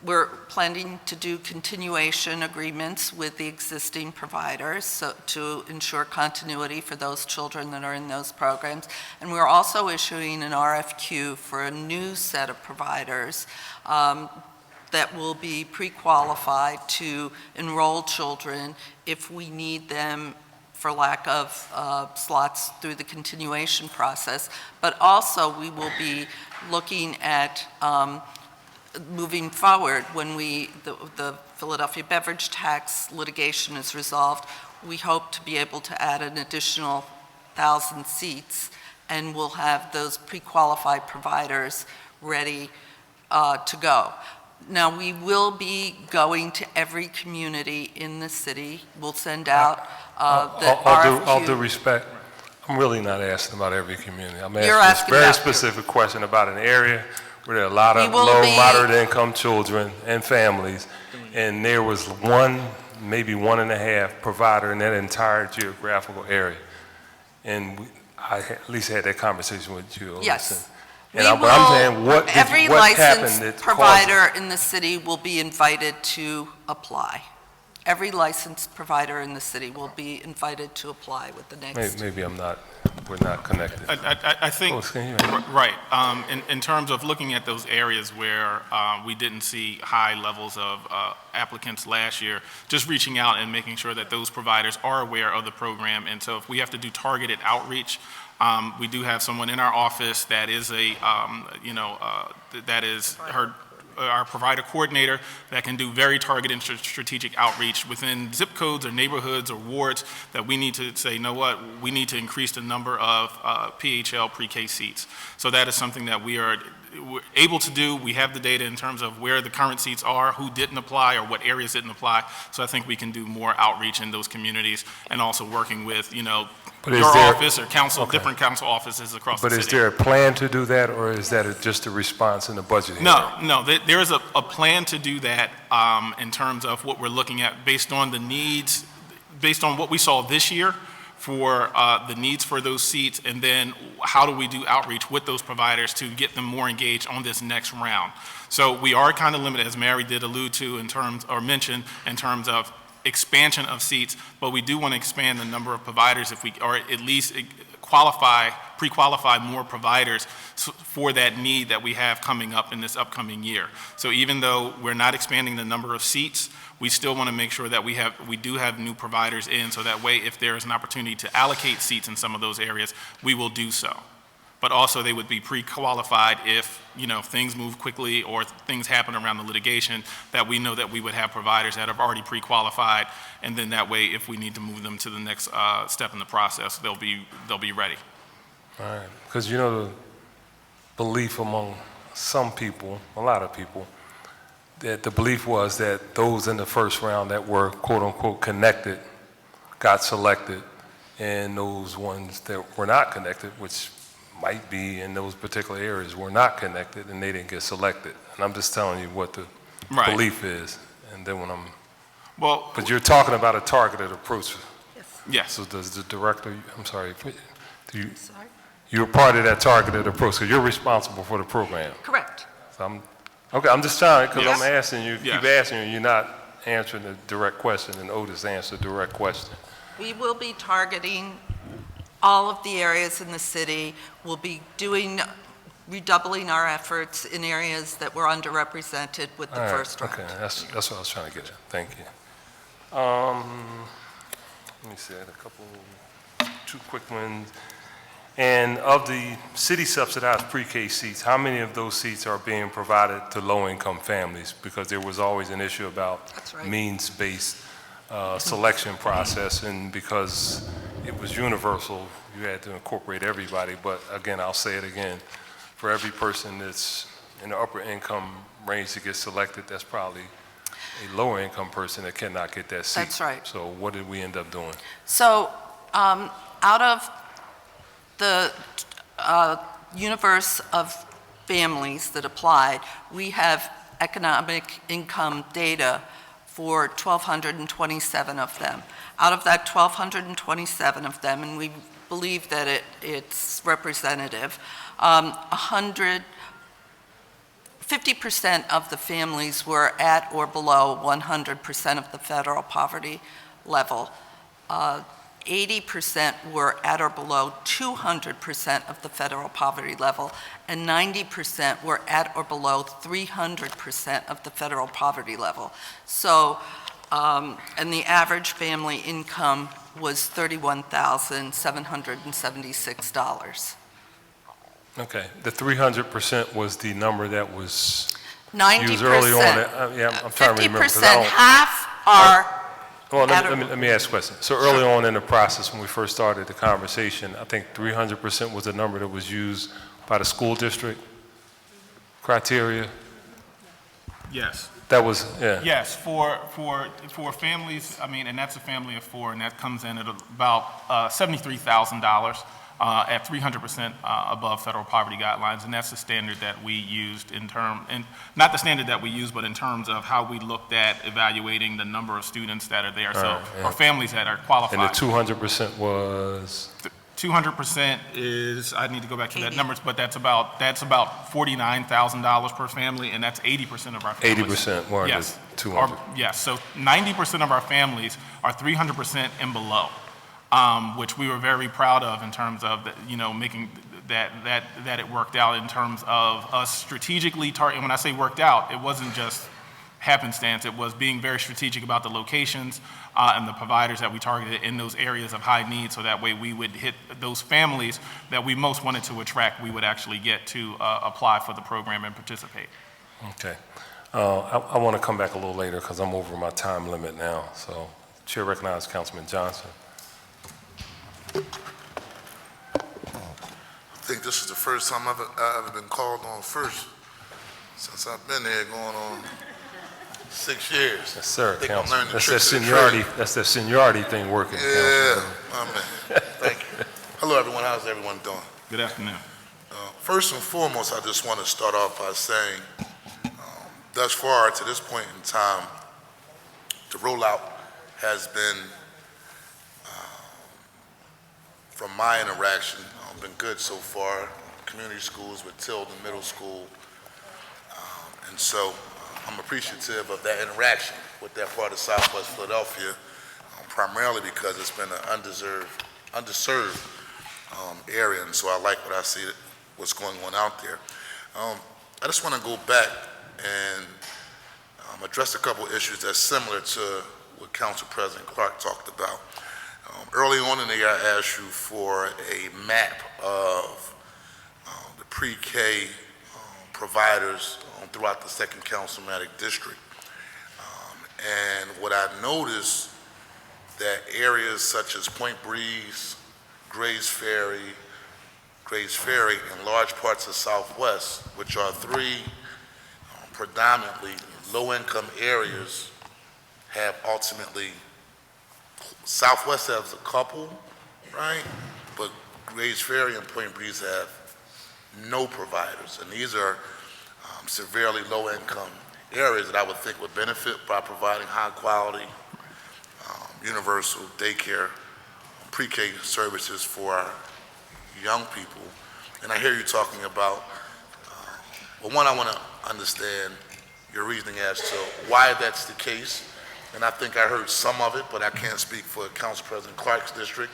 we're planning to do continuation agreements with the existing providers so to ensure continuity for those children that are in those programs. And we're also issuing an RFQ for a new set of providers that will be pre-qualified to enroll children if we need them for lack of slots through the continuation process. But also we will be looking at moving forward, when the Philadelphia beverage tax litigation is resolved, we hope to be able to add an additional 1,000 seats, and we'll have those pre-qualified providers ready to go. Now, we will be going to every community in the city. We'll send out the RFQ. All due respect, I'm really not asking about every community. I'm You're asking a very about specific question about an area where there are a lot of low, moderate income children and families, and there was maybe 1.5 provider in that entire geographical area. And I at least had that conversation with you. Yes. And I'm saying, every what happened licensed that provider in the city will be invited to apply. Every licensed provider in the city will be invited to apply with the next. Maybe we're not connected. I think, right, in terms of looking at those areas where we didn't see high levels of applicants last year, just reaching out and making sure that those providers are aware of the program. And so if we have to do targeted outreach, we do have someone in our office that is our provider coordinator that can do very targeted strategic outreach within zip codes or neighborhoods or wards that we need to say, you know what, we need to increase the number of PHL pre-K seats. So that is something that we're able to do. We have the data in terms of where the current seats are, who didn't apply, or what areas didn't apply. So I think we can do more outreach in those communities and also working with, your office or council, different council offices across the city. But is there a plan to do that, or is that just a response in the budget hearing? No, there is a plan to do that in terms of what we're looking at based on the needs, based on what we saw this year for the needs for those seats, and then how do we do outreach with those providers to get them more engaged on this next round. So we are kind of limited, as Mary did allude to mention in terms of expansion of seats, but we do want to expand the number of providers or at least pre-qualify more providers for that need that we have coming up in this upcoming year. So even though we're not expanding the number of seats, we still want to make sure that we do have new providers in, so that way if there is an opportunity to allocate seats in some of those areas, we will do so. But also they would be pre-qualified if, things move quickly or things happen around the litigation, that we know that we would have providers that have already pre-qualified, and then that way if we need to move them to the next step in the process, they'll be ready. All right, because the belief among some people, a lot of people, that the belief was that those in the first round that were quote-unquote connected got selected, and those ones that were not connected, which might be in those particular areas, were not connected, and they didn't get selected. And I'm just telling you what the belief is. And then but you're talking about a targeted approach. Yes. So does the director, you're part of that targeted approach, so you're responsible for the program. Correct. So I'm just trying, because Yes. I'm asking you, keep asking you, and you're not answering the direct question, and Otis answered the direct question. We will be targeting all of the areas in the city. We'll be redoubling our efforts in areas that were underrepresented with the first round. Okay, that's what I was trying to get at. Thank you. Let me see, I had two quick ones. And of the city subsidized pre-K seats, how many of those seats are being provided to low-income families? Because there was always an issue about means-based selection process, and because it was universal, you had to incorporate everybody. But again, I'll say it again, for every person that's in the upper income range to get selected, that's probably a lower income person that cannot get that seat. That's right. So what did we end up doing? So out of the universe of families that applied, we have economic income data for 1,227 of them. Out of that 1,227 of them, and we believe that it's representative, 50% of the families were at or below 100% of the federal poverty level. 80% were at or below 200% of the federal poverty level, and 90% were at or below 300% of the federal poverty level. So, and the average family income was $31,776. Okay, the 300% was the number that was 90%. used early on. I'm trying to remember. 50%, half are. Well, let me ask a question. So early on in the process, when we first started the conversation, I think 300% was the number that was used by the school district criteria? Yes. That was, yeah. Yes, for families, and that's a family of four, and that comes in at about $73,000 at 300% above federal poverty guidelines, and that's the standard that we used and not the standard that we used, but in terms of how we looked at evaluating the number of students that are there, or families that are qualified. And the 200% was? 200% is, I need to go back to that numbers, but that's about $49,000 per family, and that's 80% of our families. 80% were under 200. Yes, so 90% of our families are 300% and below, which we were very proud of in terms of making that it worked out in terms of us strategically targeting. When I say worked out, it wasn't just happenstance. It was being very strategic about the locations and the providers that we targeted in those areas of high need, so that way we would hit those families that we most wanted to attract. We would actually get to apply for the program and participate. Okay. I want to come back a little later because I'm over my time limit now. So Chair recognizes Councilman Johnson. I think this is the first time I've ever been called on first since I've been here going on 6 years. Yes, sir, I think I'm Councilman. learning the That's that tricks of the seniority. trade. That's that seniority thing working. Yeah, Councilman. my man. Thank you. Hello, everyone. How's everyone doing? Good afternoon. First and foremost, I just want to start off by saying, thus far to this point in time, the rollout has been, from my interaction, been good so far. Community schools with Tilden Middle School, and so I'm appreciative of that interaction with that part of Southwest Philadelphia, primarily because it's been an underserved area, and so I like what I see, what's going on out there. I just want to go back and address a couple issues that's similar to what Council President Clark talked about. Early on in the year, I asked you for a map of the pre-K providers throughout the Second Councilmatic District. And what I noticed that areas such as Point Breeze, Grays Ferry, and large parts of Southwest, which are three predominantly low-income areas, have ultimately, Southwest has a couple, right? But Grays Ferry and Point Breeze have no providers, and these are severely low-income areas that I would think would benefit by providing high-quality, universal daycare, pre-K services for our young people. And I hear you talking about, well, one, I want to understand your reasoning as to why that's the case. And I think I heard some of it, but I can't speak for Council President Clark's district.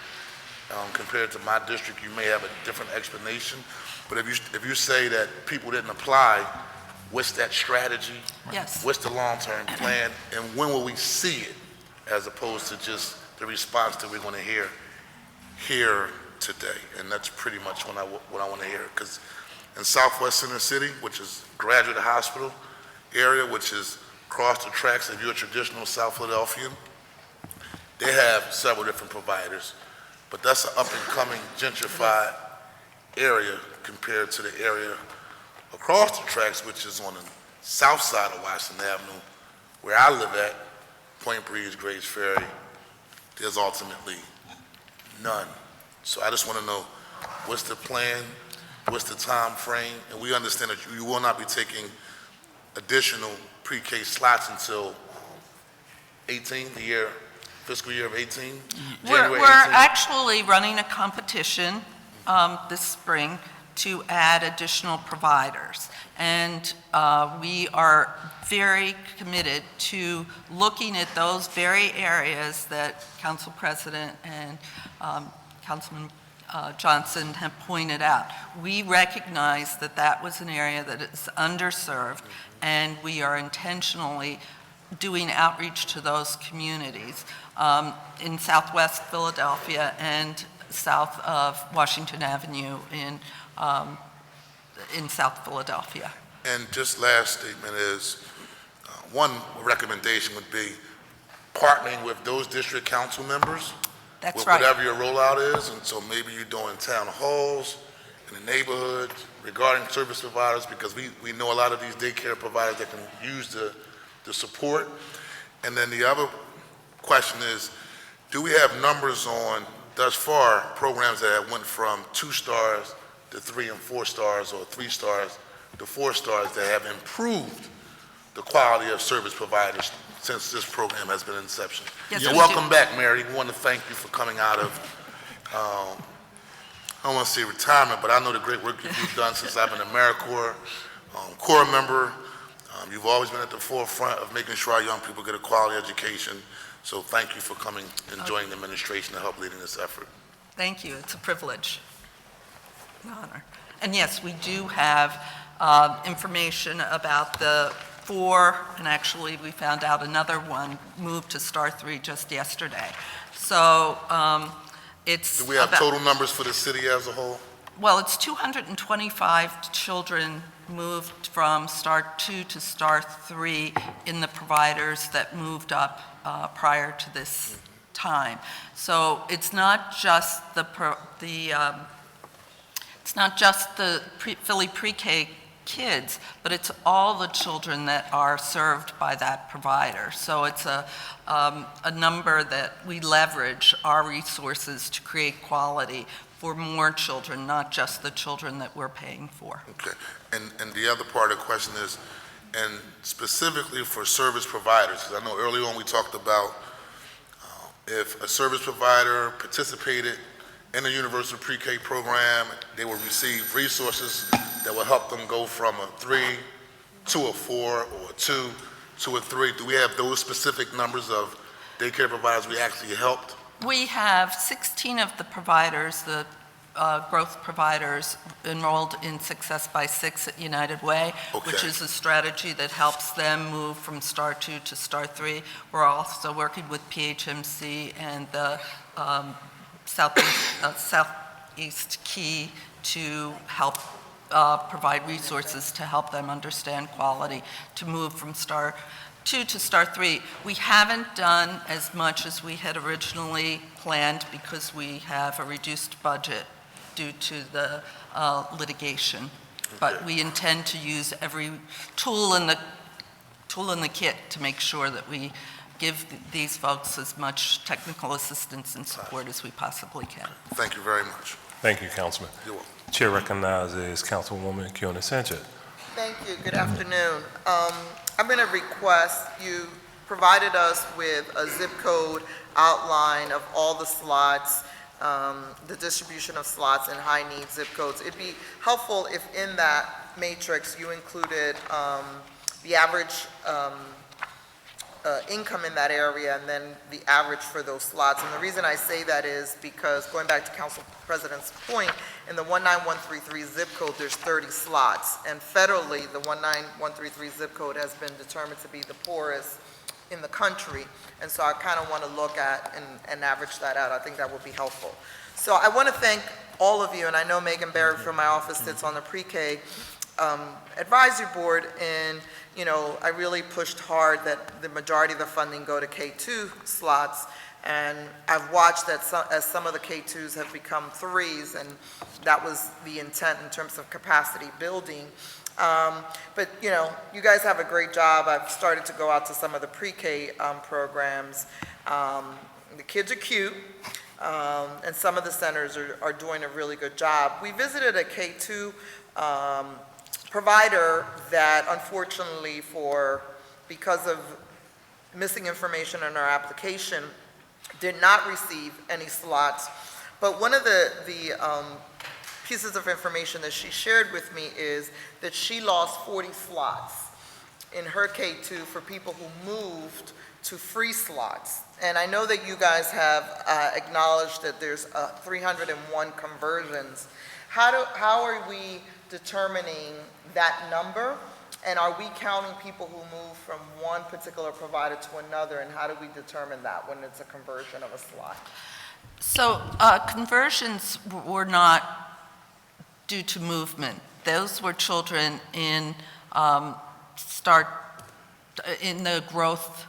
Compared to my district, you may have a different explanation. But if you say that people didn't apply, what's that strategy? Yes. What's the long-term plan? And when will we see it, as opposed to just the response that we're going to hear here today? And that's pretty much what I want to hear. Because in Southwest Center City, which is Graduate Hospital area, which is across the tracks of your traditional South Philadelphia, they have several different providers, but that's an up-and-coming gentrified area compared to the area across the tracks, which is on the south side of Washington Avenue, where I live at, Point Breeze, Grays Ferry. There's ultimately none. So I just want to know, what's the plan, what's the time frame, and we understand that you will not be taking additional pre-K slots until 18, the year, fiscal year of 18? January We're 18? actually running a competition this spring to add additional providers. And we are very committed to looking at those very areas that Council President and Councilman Johnson have pointed out. We recognize that that was an area that is underserved, and we are intentionally doing outreach to those communities in Southwest Philadelphia and south of Washington Avenue in South Philadelphia. And just last statement is, one recommendation would be partnering with those district council members. That's with right. whatever your rollout is, and so maybe you're doing town halls in the neighborhood regarding service providers, because we know a lot of these daycare providers that can use the support. And then the other question is, do we have numbers on, thus far, programs that have went from 2 stars to 3 and 4 stars, or 3 stars to 4 stars, that have improved the quality of service providers since this program has been in inception? Yes, And we welcome do. back, Mary. We want to thank you for coming out of, I don't want to say retirement, but I know the great work you've done since I've been an AmeriCorps Corps member. You've always been at the forefront of making sure our young people get a quality education. So thank you for coming and joining the administration to help leading this effort. Thank you. It's a privilege, an honor. And yes, we do have information about the 4, and actually we found out another one moved to Star 3 just yesterday. So it's Do we have about- total numbers for the city as a whole? well, it's 225 children moved from Star 2 to Star 3 in the providers that moved up prior to this time. So it's not just it's not just the Philly pre-K kids, but it's all the children that are served by that provider. So it's a number that we leverage our resources to create quality for more children, not just the children that we're paying for. Okay, and the other part of the question is, and specifically for service providers, 'cause I know early on we talked about if a service provider participated in a universal pre-K program, they will receive resources that will help them go from a 3 to a 4 or a 2 to a 3. Do we have those specific numbers of daycare providers we actually helped? We have 16 of the providers, the growth providers, enrolled in Success by 6 at United Way, which Okay. is a strategy that helps them move from Star 2 to Star 3. We're also working with PHMC and the Southeast Key to help provide resources to help them understand quality, to move from Star 2 to Star 3. We haven't done as much as we had originally planned because we have a reduced budget due to the litigation. But we intend to use every tool in the kit to make sure that we give these folks as much technical assistance and support as we possibly can. Thank you very much. Thank you, Councilman. You're welcome. Chair recognizes Councilwoman Keona Sanchez. Thank you. Good afternoon. I'm going to request, you provided us with a zip code outline of all the slots, the distribution of slots in high-need zip codes. It'd be helpful if in that matrix you included the average income in that area and then the average for those slots. And the reason I say that is because, going back to Council President's point, in the 19133 zip code, there's 30 slots. And federally, the 19133 zip code has been determined to be the poorest in the country. And so I kind of want to look at and average that out. I think that would be helpful. So I want to thank all of you, and I know Megan Barry from my office sits on the pre-K advisory board, and I really pushed hard that the majority of the funding go to K2 slots, and I've watched that as some of the K2s have become 3s, and that was the intent in terms of capacity building. But you guys have a great job. I've started to go out to some of the pre-K programs. The kids are cute, and some of the centers are doing a really good job. We visited a K2 provider that unfortunately because of missing information in our application, did not receive any slots. But one of the pieces of information that she shared with me is that she lost 40 slots in her K2 for people who moved to free slots. And I know that you guys have acknowledged that there's 301 conversions. How are we determining that number? And are we counting people who move from one particular provider to another? And how do we determine that when it's a conversion of a slot? So conversions were not due to movement. Those were children in the growth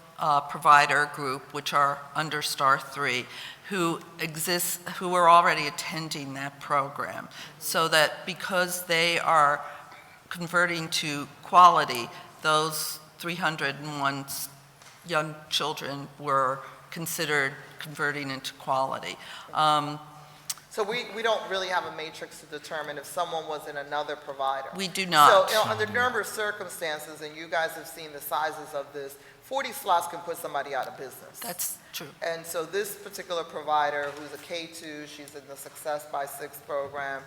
provider group, which are under Star 3, who are already attending that program. So that because they are converting to quality, those 301 young children were considered converting into quality. So we don't really have a matrix to determine if someone was in another provider. We do not. So under a number of circumstances, and you guys have seen the sizes of this, 40 slots can put somebody out of business. That's true. And so this particular provider, who's a K2, she's in the Success by 6 program,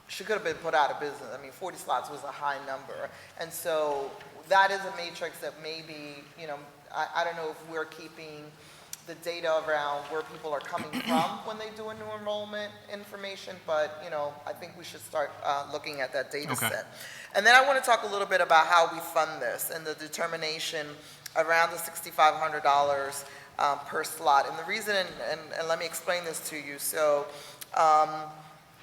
she could have been put out of business. I mean, 40 slots was a high number. And so that is a matrix that maybe, I don't know if we're keeping the data around where people are coming from when they do a new enrollment information, but, I think we should start looking at that data set. And then I want to talk a little bit about how we fund this and the determination around the $6,500 per slot. And the reason, and let me explain this to you. So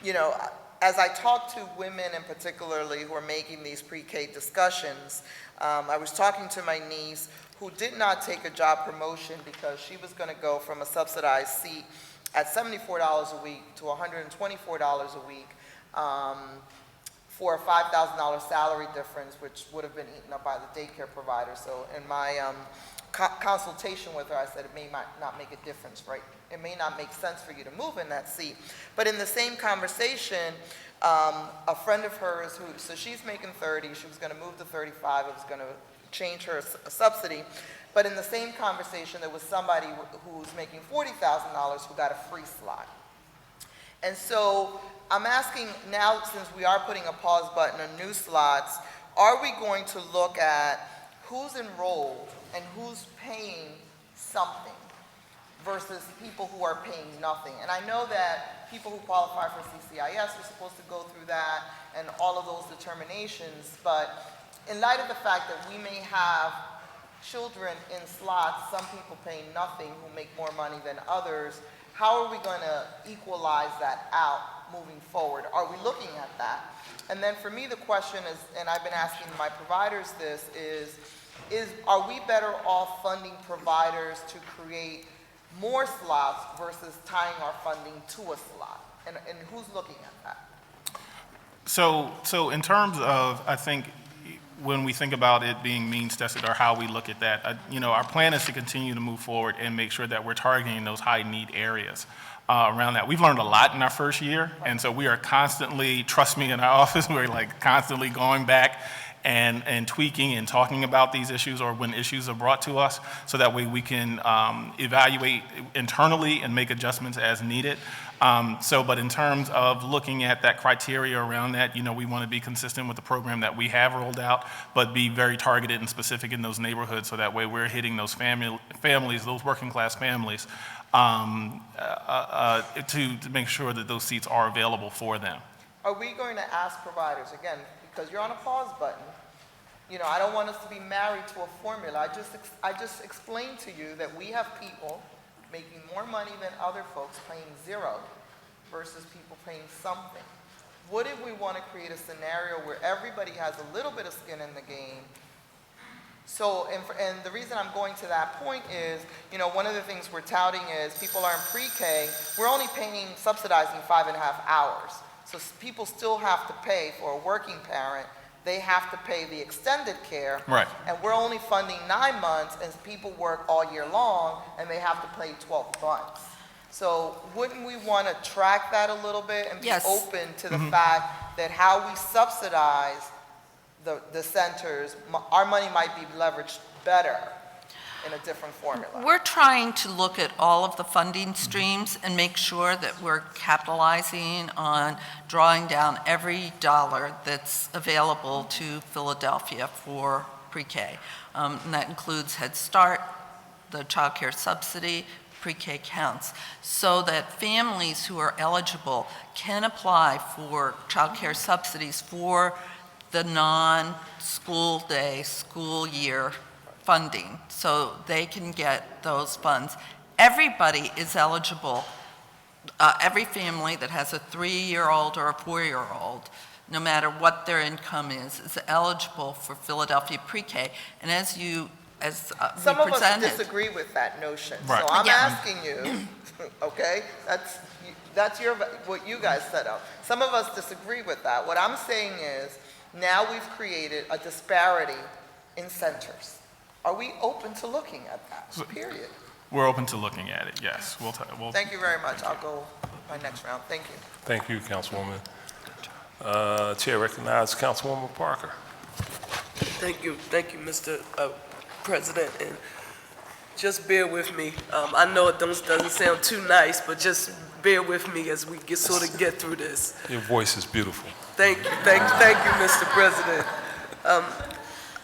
You know, as I talk to women in particularly who are making these pre-K discussions, I was talking to my niece who did not take a job promotion because she was going to go from a subsidized seat at $74 a week to $124 a week for a $5,000 salary difference, which would have been eaten up by the daycare provider. So in my consultation with her, I said it may not make a difference, right? It may not make sense for you to move in that seat. But in the same conversation, a friend of hers so she's making 30, she was going to move to 35, it was going to change her a subsidy. But in the same conversation, there was somebody who was making $40,000 who got a free slot. And so I'm asking now, since we are putting a pause button on new slots, are we going to look at who's enrolled and who's paying something versus people who are paying nothing? And I know that people who qualify for CCIS are supposed to go through that and all of those determinations, but in light of the fact that we may have children in slots, some people paying nothing who make more money than others, how are we going to equalize that out moving forward? Are we looking at that? And then for me, the question is, and I've been asking my providers this, is are we better off funding providers to create more slots versus tying our funding to a slot? And who's looking at that? So in terms of, I think, when we think about it being means tested or how we look at that, you know, our plan is to continue to move forward and make sure that we're targeting those high need areas around that. We've learned a lot in our first year, and so we are constantly, trust me, in our office, we're like constantly going back and tweaking and talking about these issues or when issues are brought to us, so that way we can evaluate internally and make adjustments as needed. But in terms of looking at that criteria around that, you know, we want to be consistent with the program that we have rolled out, but be very targeted and specific in those neighborhoods, so that way we're hitting those families, those working class families, to make sure that those seats are available for them. Are we going to ask providers, again, because you're on a pause button, you know, I don't want us to be married to a formula. I just explained to you that we have people making more money than other folks paying zero versus people paying something. What if we want to create a scenario where everybody has a little bit of skin in the game? So, and the reason I'm going to that point is, you know, one of the things we're touting is people are in pre-K, we're only subsidizing 5.5 hours. So people still have to pay for a working parent. They have to pay the extended care. Right. And we're only funding 9 months, and people work all year long, and they have to pay 12 months. So wouldn't we want to track that a little bit and be Yes. open to the fact that how we subsidize the centers, our money might be leveraged better in a different formula? We're trying to look at all of the funding streams and make sure that we're capitalizing on drawing down every dollar that's available to Philadelphia for pre-K. And that includes Head Start, the child care subsidy, pre-K counts, so that families who are eligible can apply for child care subsidies for the non-school day, school year funding, so they can get those funds. Everybody is eligible. Every family that has a 3-year-old or a 4-year-old, no matter what their income is eligible for Philadelphia pre-K. And as we presented. Some of us disagree with that notion. Right. So I'm Yeah. asking you, okay, that's what you guys set up. Some of us disagree with that. What I'm saying is, now we've created a disparity in centers. Are we open to looking at that, period? We're open to looking at it, yes. We'll Thank you very much. I'll go my next round. Thank you. Thank you, Councilwoman. Chair recognizes Councilwoman Parker. Thank you, Mr. President, and just bear with me. I know it doesn't sound too nice, but just bear with me as we get through this. Your voice is beautiful. Thank you, Mr. President.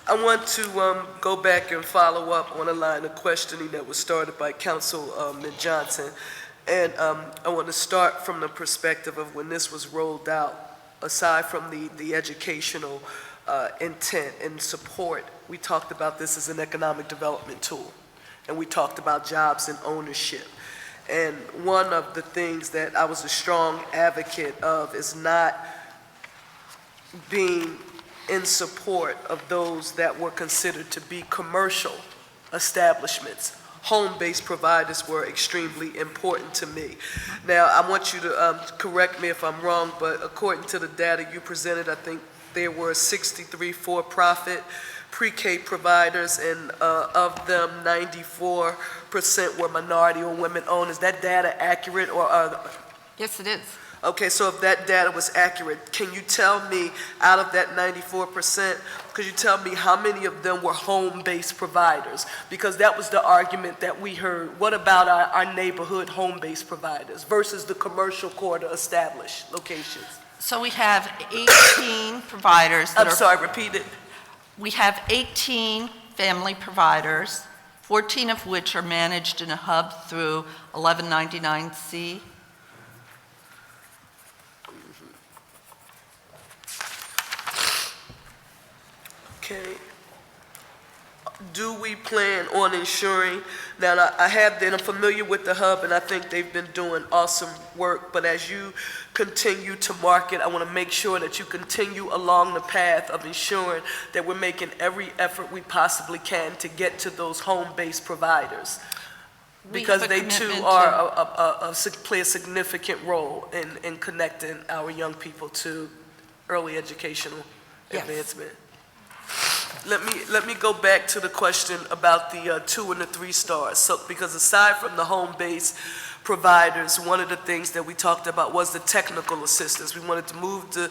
I want to go back and follow up on a line of questioning that was started by Councilman Johnson, and I want to start from the perspective of when this was rolled out. Aside from the educational intent and support, we talked about this as an economic development tool, and we talked about jobs and ownership. And one of the things that I was a strong advocate of is not being in support of those that were considered to be commercial establishments. Home-based providers were extremely important to me. Now, I want you to correct me if I'm wrong, but according to the data you presented, I think there were 63 for-profit pre-K providers, and of them, 94% were minority or women-owned. Is that data accurate, or Yes, it is. Okay, so if that data was accurate, can you tell me, out of that 94%, could you tell me how many of them were home-based providers? Because that was the argument that we heard. What about our neighborhood home-based providers versus the commercial quarter established locations? So we have 18 providers that I'm sorry, repeat it. We have 18 family providers, 14 of which are managed in a hub through 1199C. Okay. Do we plan on ensuring, now I'm familiar with the hub, and I think they've been doing awesome work, but as you continue to market, I want to make sure that you continue along the path of ensuring that we're making every effort we possibly can to get to those home-based providers. Because they too play a significant role in connecting our young people to early educational advancement. Let me go back to the question about the 2 and the 3 stars. So, because aside from the home-based providers, one of the things that we talked about was the technical assistance. We wanted to move the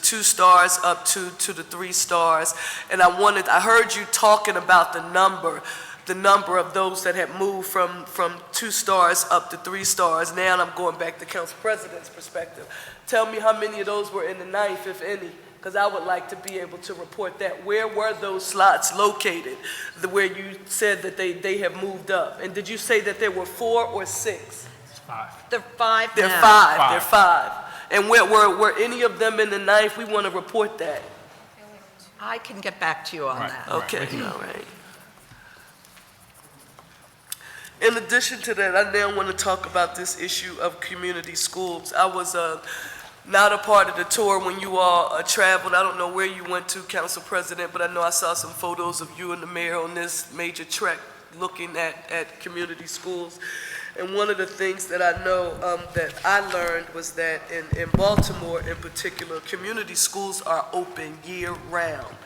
2 stars up to the 3 stars, and I heard you talking about the number of those that had moved from 2 stars up to 3 stars. Now I'm going back to Council President's perspective. Tell me how many of those were in the 9th, if any, because I would like to be able to report that. Where were those slots located, where you said that they have moved up? And did you say that there were 4 or 6? It's 5. They're 5 They're now. 5. They're 5. And were any of them in the 9th? We want to report that. I can get back to you on that. Okay, all right. In addition to that, I now want to talk about this issue of community schools. I was not a part of the tour when you all traveled. I don't know where you went to, Council President, but I know I saw some photos of you and the mayor on this major trek looking at community schools. And one of the things that I know that I learned was that in Baltimore in particular, community schools are open year-round.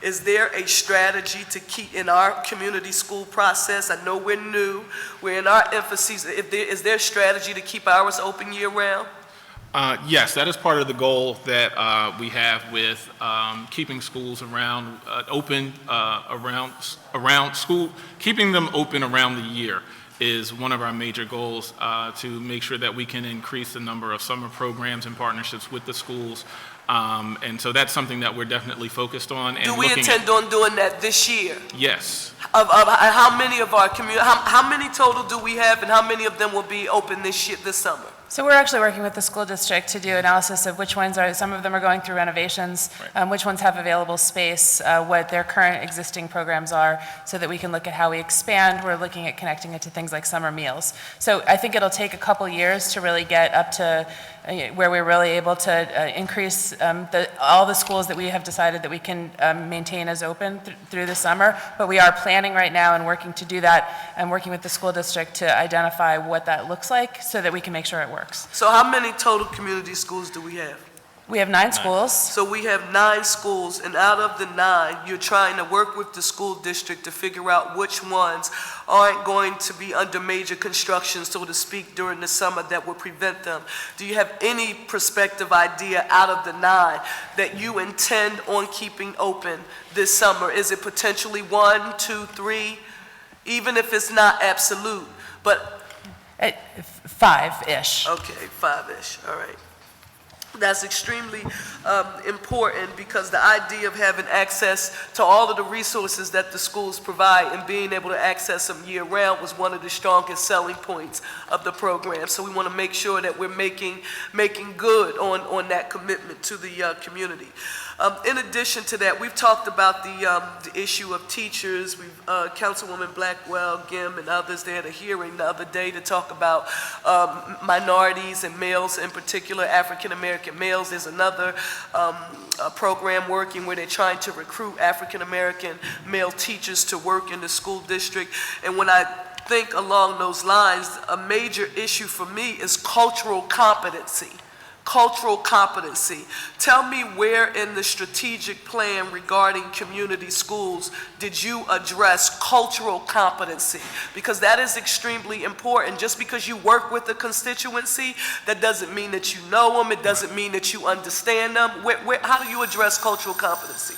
Is there a strategy to keep in our community school process? I know we're new, we're in our emphases. Is there a strategy to keep ours open year-round? Yes, that is part of the goal that we have with keeping schools around open around school, keeping them open around the year is one of our major goals, to make sure that we can increase the number of summer programs and partnerships with the schools. And so that's something that we're definitely focused on. And do we intend on doing that this year? Yes. Of how many of our how many total do we have, and how many of them will be open this summer? So we're actually working with the school district to do analysis of which ones are, some of them are going through renovations, which ones have available space, what their current existing programs are, so that we can look at how we expand. We're looking at connecting it to things like summer meals. So I think it'll take a couple years to really get up to where we're really able to increase all the schools that we have decided that we can maintain as open through the summer. But we are planning right now and working to do that, and working with the school district to identify what that looks like so that we can make sure it works. So how many total community schools do we have? We have 9 schools. So we have 9 schools, and out of the 9, you're trying to work with the school district to figure out which ones aren't going to be under major construction, so to speak, during the summer that will prevent them. Do you have any prospective idea out of the 9 that you intend on keeping open this summer? Is it potentially 1, 2, 3, even if it's not absolute, but 5-ish. Okay, 5-ish, all right. That's extremely important, because the idea of having access to all of the resources that the schools provide and being able to access them year-round was one of the strongest selling points of the program. So we want to make sure that we're making good on that commitment to the community. In addition to that, we've talked about the issue of teachers. Councilwoman Blackwell, Gim, and others, they had a hearing the other day to talk about minorities and males, in particular African-American males. There's another program working where they're trying to recruit African-American male teachers to work in the school district. And when I think along those lines, a major issue for me is cultural competency. Cultural competency. Tell me where in the strategic plan regarding community schools did you address cultural competency? Because that is extremely important. Just because you work with the constituency, that doesn't mean that you know them. It doesn't mean that you understand them. How do you address cultural competency?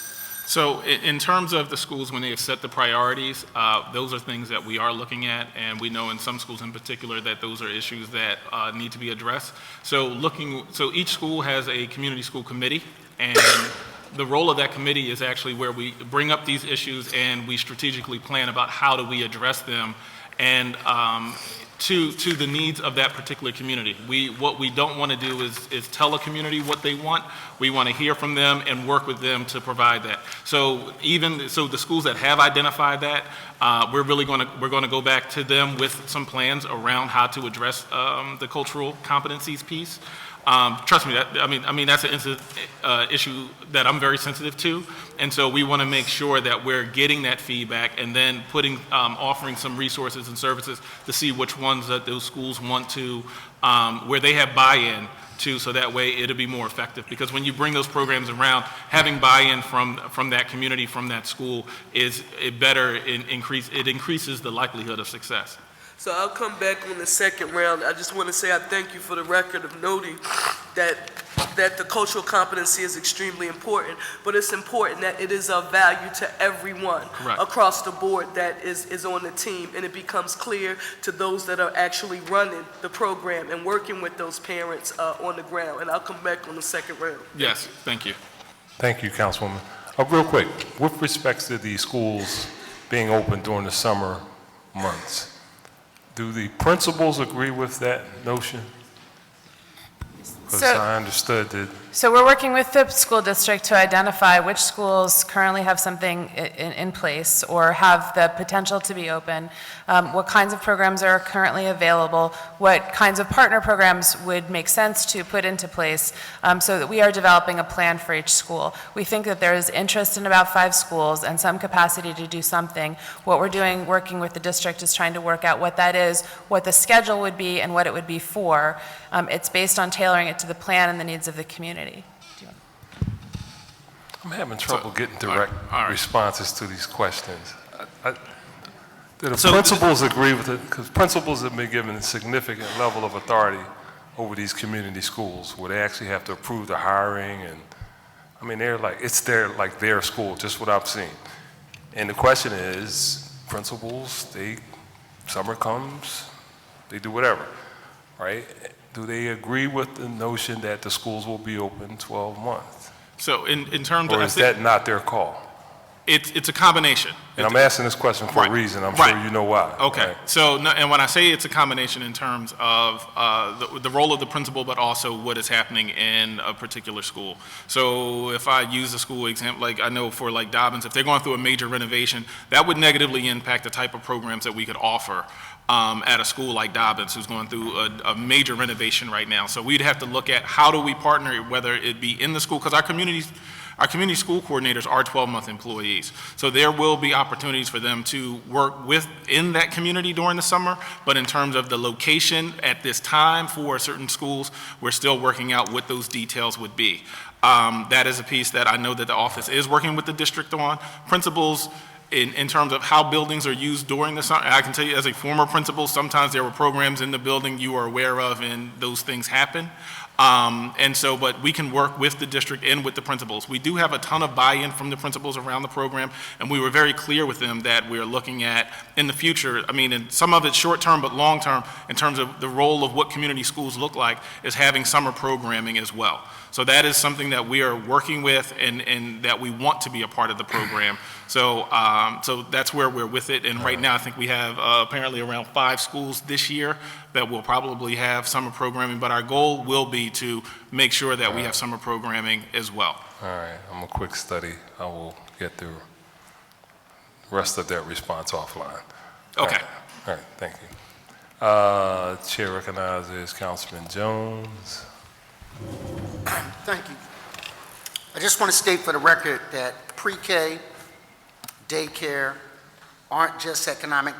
So in terms of the schools, when they have set the priorities, those are things that we are looking at, and we know in some schools in particular that those are issues that need to be addressed. So each school has a community school committee, and the role of that committee is actually where we bring up these issues and we strategically plan about how do we address them and to the needs of that particular community. What we don't want to do is tell a community what they want. We want to hear from them and work with them to provide that. So the schools that have identified that, we're going to go back to them with some plans around how to address the cultural competencies piece. Trust me, that's an issue that I'm very sensitive to, and so we want to make sure that we're getting that feedback and then offering some resources and services to see which ones that those schools want to, where they have buy-in to, so that way it'll be more effective. Because when you bring those programs around, having buy-in from that community, from that school, it increases the likelihood of success. So I'll come back on the second round. I just want to say I thank you for the record of noting that the cultural competency is extremely important, but it's important that it is of value to everyone across the board that is on the team, and it becomes clear to those that are actually running the program and working with those parents on the ground. And I'll come back on the second round. Yes, thank you. Thank you, Councilwoman. Real quick, with respect to the schools being open during the summer months, do the principals agree with that notion? Because I understood that. So we're working with the school district to identify which schools currently have something in place or have the potential to be open, what kinds of programs are currently available, what kinds of partner programs would make sense to put into place, so that we are developing a plan for each school. We think that there is interest in about 5 schools and some capacity to do something. What we're doing, working with the district, is trying to work out what that is, what the schedule would be, and what it would be for. It's based on tailoring it to the plan and the needs of the community. I'm having trouble getting direct responses to these questions. Do the principals agree with it? Because principals have been given a significant level of authority over these community schools, where they actually have to approve the hiring, and they're like, it's their school, just what I've seen. And the question is, principals, summer comes, they do whatever, right? Do they agree with the notion that the schools will be open 12 months? So in terms of... Or is that not their call? It's a combination. And I'm asking this question for a reason. I'm sure you know why. Okay. Right? So, and when I say it's a combination in terms of the role of the principal, but also what is happening in a particular school. So if I use a school example, like I know for like Dobbins, if they're going through a major renovation, that would negatively impact the type of programs that we could offer at a school like Dobbins, who's going through a major renovation right now. So we'd have to look at how do we partner, whether it be in the school, because our community school coordinators are 12-month employees. So there will be opportunities for them to work within that community during the summer, but in terms of the location at this time for certain schools, we're still working out what those details would be. That is a piece that I know that the office is working with the district on. Principals, in terms of how buildings are used during the summer, I can tell you as a former principal, sometimes there were programs in the building you are aware of and those things happen. But we can work with the district and with the principals. We do have a ton of buy-in from the principals around the program, and we were very clear with them that we're looking at in the future, and some of it's short-term but long-term in terms of the role of what community schools look like, is having summer programming as well. So that is something that we are working with and that we want to be a part of the program. So, so that's where we're with it. And right now, I think we have apparently around 5 schools this year that will probably have summer programming, but our goal will be to make sure that we have summer programming as well. All right, I'm a quick study. I will get the rest of that response offline. Okay. All right, thank you. Chair recognizes Councilman Jones. Thank you. I just want to state for the record that pre-K, daycare aren't just economic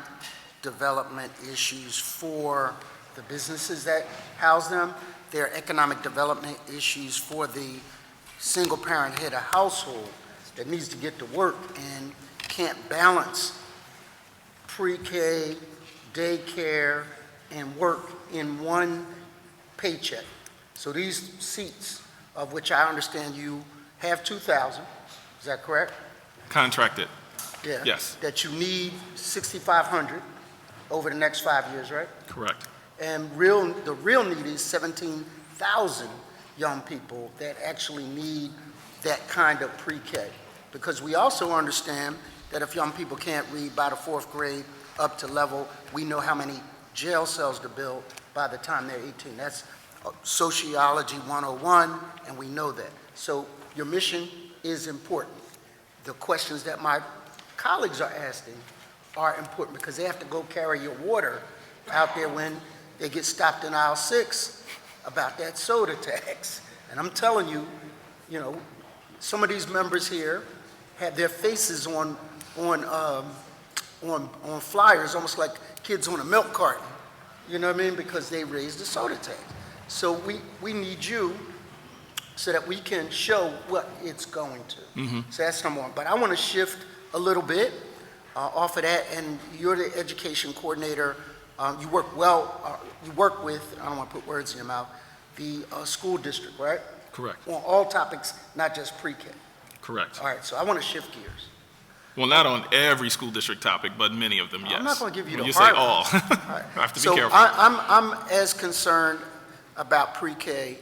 development issues for the businesses that house them. They're economic development issues for the single-parent head of household that needs to get to work and can't balance pre-K, daycare, and work in one paycheck. So these seats, of which I understand you have 2,000, is that correct? Contracted. Yeah. Yes. That you need 6,500 over the next 5 years, right? Correct. And the real need is 17,000 young people that actually need that kind of pre-K. Because we also understand that if young people can't read by the 4th grade up to level, we know how many jail cells to build by the time they're 18. That's sociology 101, and we know that. So your mission is important. The questions that my colleagues are asking are important because they have to go carry your water out there when they get stopped in aisle 6 about that soda tax. And I'm telling you, you know, some of these members here have their faces on flyers, almost like kids on a milk carton. You know what I mean? Because they raised the soda tax. So we need you so that we can show what it's going to. So that's number one. But I want to shift a little bit off of that, and you're the education coordinator. You work you work with, I don't want to put words in your mouth, the school district, right? Correct. On all topics, not just pre-K. Correct. All right, so I want to shift gears. Well, not on every school district topic, but many of them, yes. I'm not going to give you When the you say hard all, ones. All right. I have to be So careful. I'm as concerned about pre-K,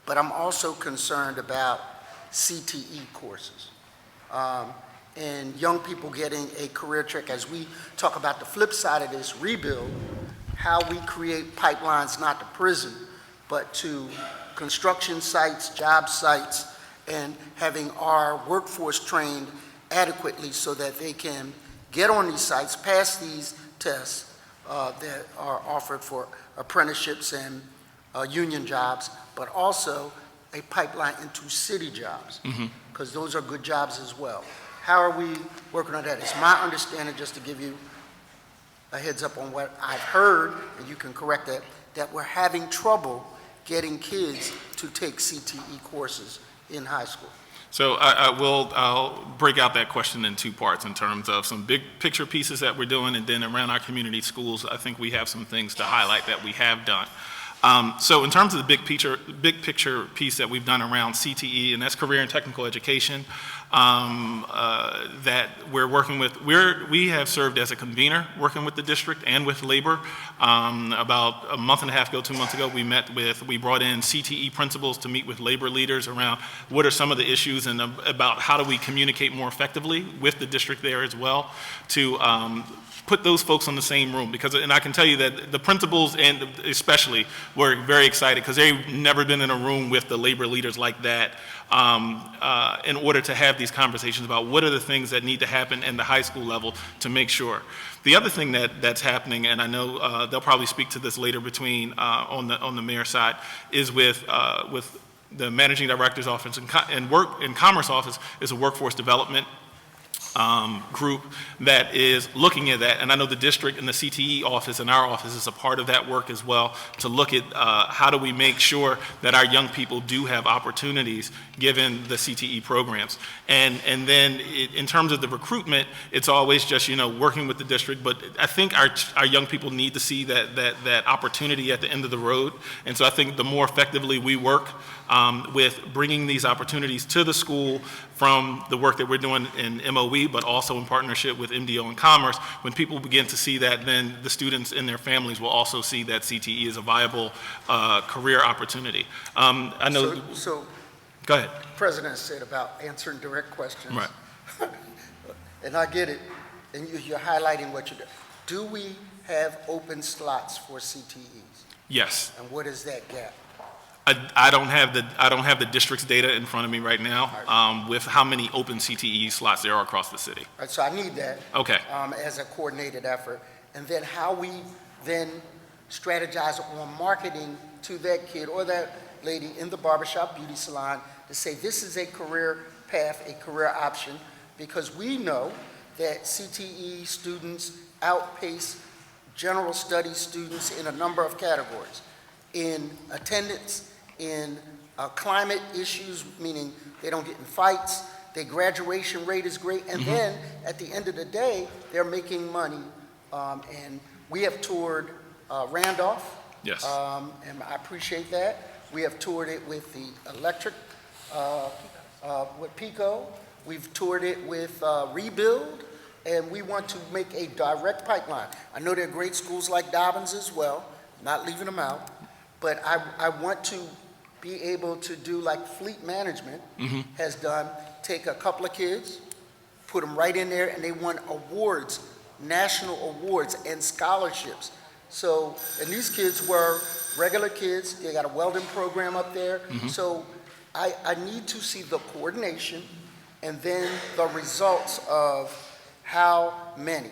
but I'm also concerned about CTE courses. And young people getting a career track. As we talk about the flip side of this rebuild, how we create pipelines not to prison, but to construction sites, job sites, and having our workforce trained adequately so that they can get on these sites, pass these tests that are offered for apprenticeships and union jobs, but also a pipeline into city jobs, because those are good jobs as well. How are we working on that? It's my understanding, just to give you a heads up on what I've heard, and you can correct that, that we're having trouble getting kids to take CTE courses in high school. So I'll break out that question in 2 parts in terms of some big picture pieces that we're doing, and then around our community schools, I think we have some things to highlight that we have done. So in terms of the big picture piece that we've done around CTE, and that's career and technical education, that we're working with, we have served as a convener working with the district and with labor. About a month and a half ago, 2 months ago, we brought in CTE principals to meet with labor leaders around what are some of the issues and about how do we communicate more effectively with the district there as well to put those folks on the same room, because, and I can tell you that the principals and especially were very excited because they've never been in a room with the labor leaders like that in order to have these conversations about what are the things that need to happen in the high school level to make sure. The other thing that's happening, and I know they'll probably speak to this later between on the mayor's side, is with the managing director's office and commerce office is a workforce development group that is looking at that, and I know the district and the CTE office and our office is a part of that work as well, to look at how do we make sure that our young people do have opportunities given the CTE programs. And then in terms of the recruitment, it's always just, you know, working with the district, but I think our young people need to see that opportunity at the end of the road, and so I think the more effectively we work with bringing these opportunities to the school from the work that we're doing in MOE, but also in partnership with MDO and Commerce, when people begin to see that, then the students and their families will also see that CTE is a viable career opportunity. I know. So Go ahead. President said about answering direct questions. Right. And I get it, and you're highlighting what you do. Do we have open slots for CTEs? Yes. And what is that gap? I don't have the district's data in front of me right now with how many open CTE slots there are across the city. All right, so I need that. Okay. As a coordinated effort. And then how we then strategize on marketing to that kid or that lady in the barbershop beauty salon to say this is a career path, a career option, because we know that CTE students outpace general studies students in a number of categories. In attendance, in climate issues, meaning they don't get in fights, their graduation rate is great, and then at the end of the day, they're making money. And we have toured Randolph. Yes. And I appreciate that. We have toured it with the electric, with Pico. We've toured it with Rebuild, and we want to make a direct pipeline. I know there are great schools like Dobbins as well, not leaving them out, but I want to be able to do like Fleet Management has done, take a couple of kids, put them right in there, and they won awards, national awards and scholarships. So, and these kids were regular kids, they got a welding program up there. So I need to see the coordination and then the results of how many.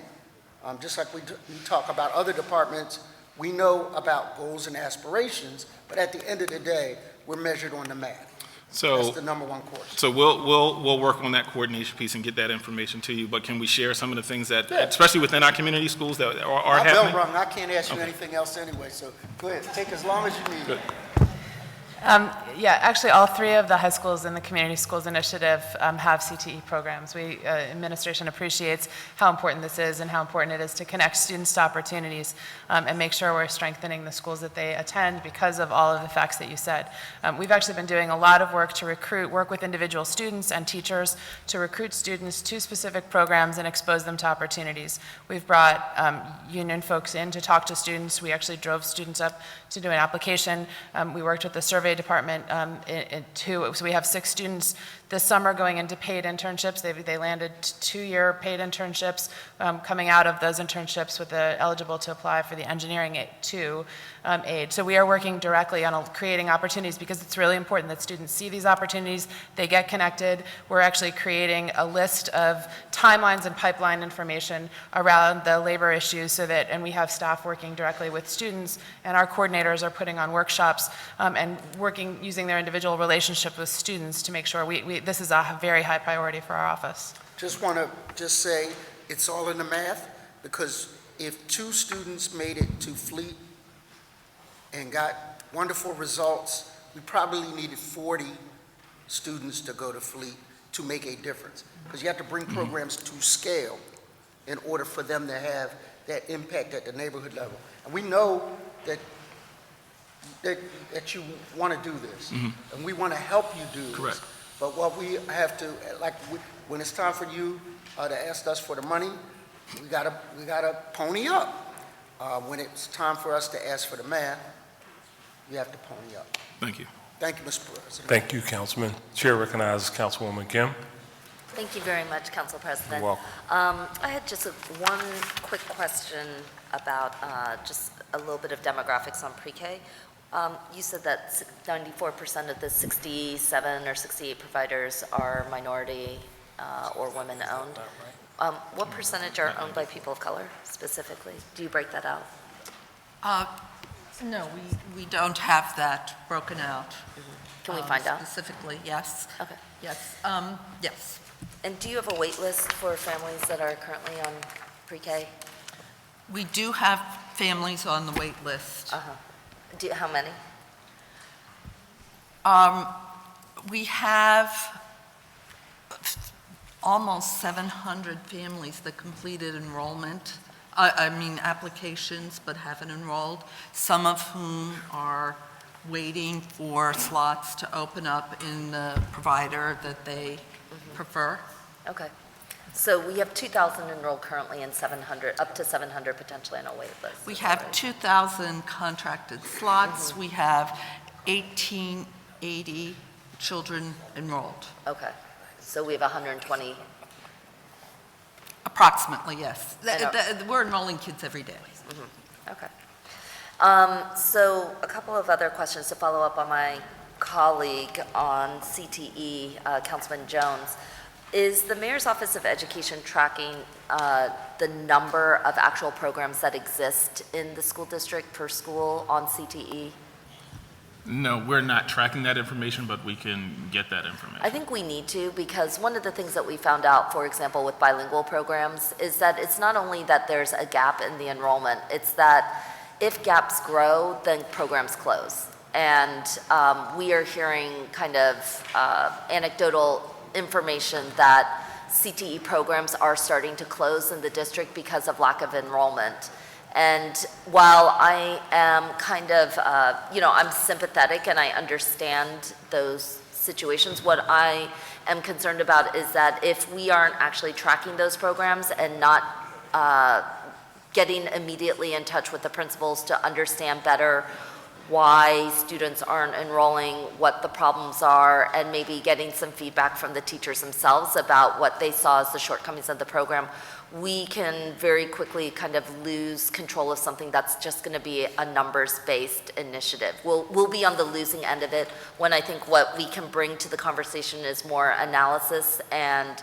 Just like we talk about other departments, we know about goals and aspirations, but at the end of the day, we're measured on the math. That's the number one course. So we'll work on that coordination piece and get that information to you, but can we share some of the things that, especially within our community schools that are My happening? bell rung, I can't ask you anything else anyway, so go ahead, take as long as you need. Good. Yeah, actually, all three of the high schools in the Community Schools Initiative have CTE programs. Administration appreciates how important this is and how important it is to connect students to opportunities and make sure we're strengthening the schools that they attend because of all of the facts that you said. We've actually been doing a lot of work to work with individual students and teachers to recruit students to specific programs and expose them to opportunities. We've brought union folks in to talk to students. We actually drove students up to do an application. We worked with the survey department so we have 6 students this summer going into paid internships. They landed 2-year paid internships. Coming out of those internships with eligible to apply for the engineering aid. So we are working directly on creating opportunities because it's really important that students see these opportunities, they get connected. We're actually creating a list of timelines and pipeline information around the labor issues and we have staff working directly with students, and our coordinators are putting on workshops and using their individual relationship with students to make sure this is a very high priority for our office. Just want to say it's all in the math, because if 2 students made it to Fleet and got wonderful results, we probably needed 40 students to go to Fleet to make a difference. Because you have to bring programs to scale in order for them to have that impact at the neighborhood level. And we know that you want to do this, and we want to help you do this. Correct. But what we have to, when it's time for you to ask us for the money, we gotta pony up. When it's time for us to ask for the math, we have to pony up. Thank you. Thank you, Mr. President. Thank you, Councilman. Chair recognizes Councilwoman Kim. Thank you very much, Council President. You're welcome. I had just one quick question about just a little bit of demographics on pre-K. You said that 94% of the 67 or 68 providers are minority or women-owned. What percentage are owned by people of color specifically? Do you break that out? No, we don't have that broken out. Can we find out? Specifically, yes. Okay. Yes, yes. And do you have a wait list for families that are currently on pre-K? We do have families on the wait list. How many? We have almost 700 families that completed enrollment, applications, but haven't enrolled, some of whom are waiting for slots to open up in the provider that they prefer. Okay. So we have 2,000 enrolled currently and up to 700 potentially on a wait list. We have 2,000 contracted slots. We have 1,880 children enrolled. Okay, so we have 120. Approximately, yes. And We're enrolling kids every day. Okay. So a couple of other questions to follow up on my colleague on CTE, Councilman Jones. Is the Mayor's Office of Education tracking the number of actual programs that exist in the school district per school on CTE? No, we're not tracking that information, but we can get that information. I think we need to, because one of the things that we found out, for example, with bilingual programs, is that it's not only that there's a gap in the enrollment, it's that if gaps grow, then programs close. And we are hearing kind of anecdotal information that CTE programs are starting to close in the district because of lack of enrollment. And while I am kind of, I'm sympathetic and I understand those situations, what I am concerned about is that if we aren't actually tracking those programs and not getting immediately in touch with the principals to understand better why students aren't enrolling, what the problems are, and maybe getting some feedback from the teachers themselves about what they saw as the shortcomings of the program, we can very quickly kind of lose control of something that's just going to be a numbers-based initiative. We'll be on the losing end of it when I think what we can bring to the conversation is more analysis and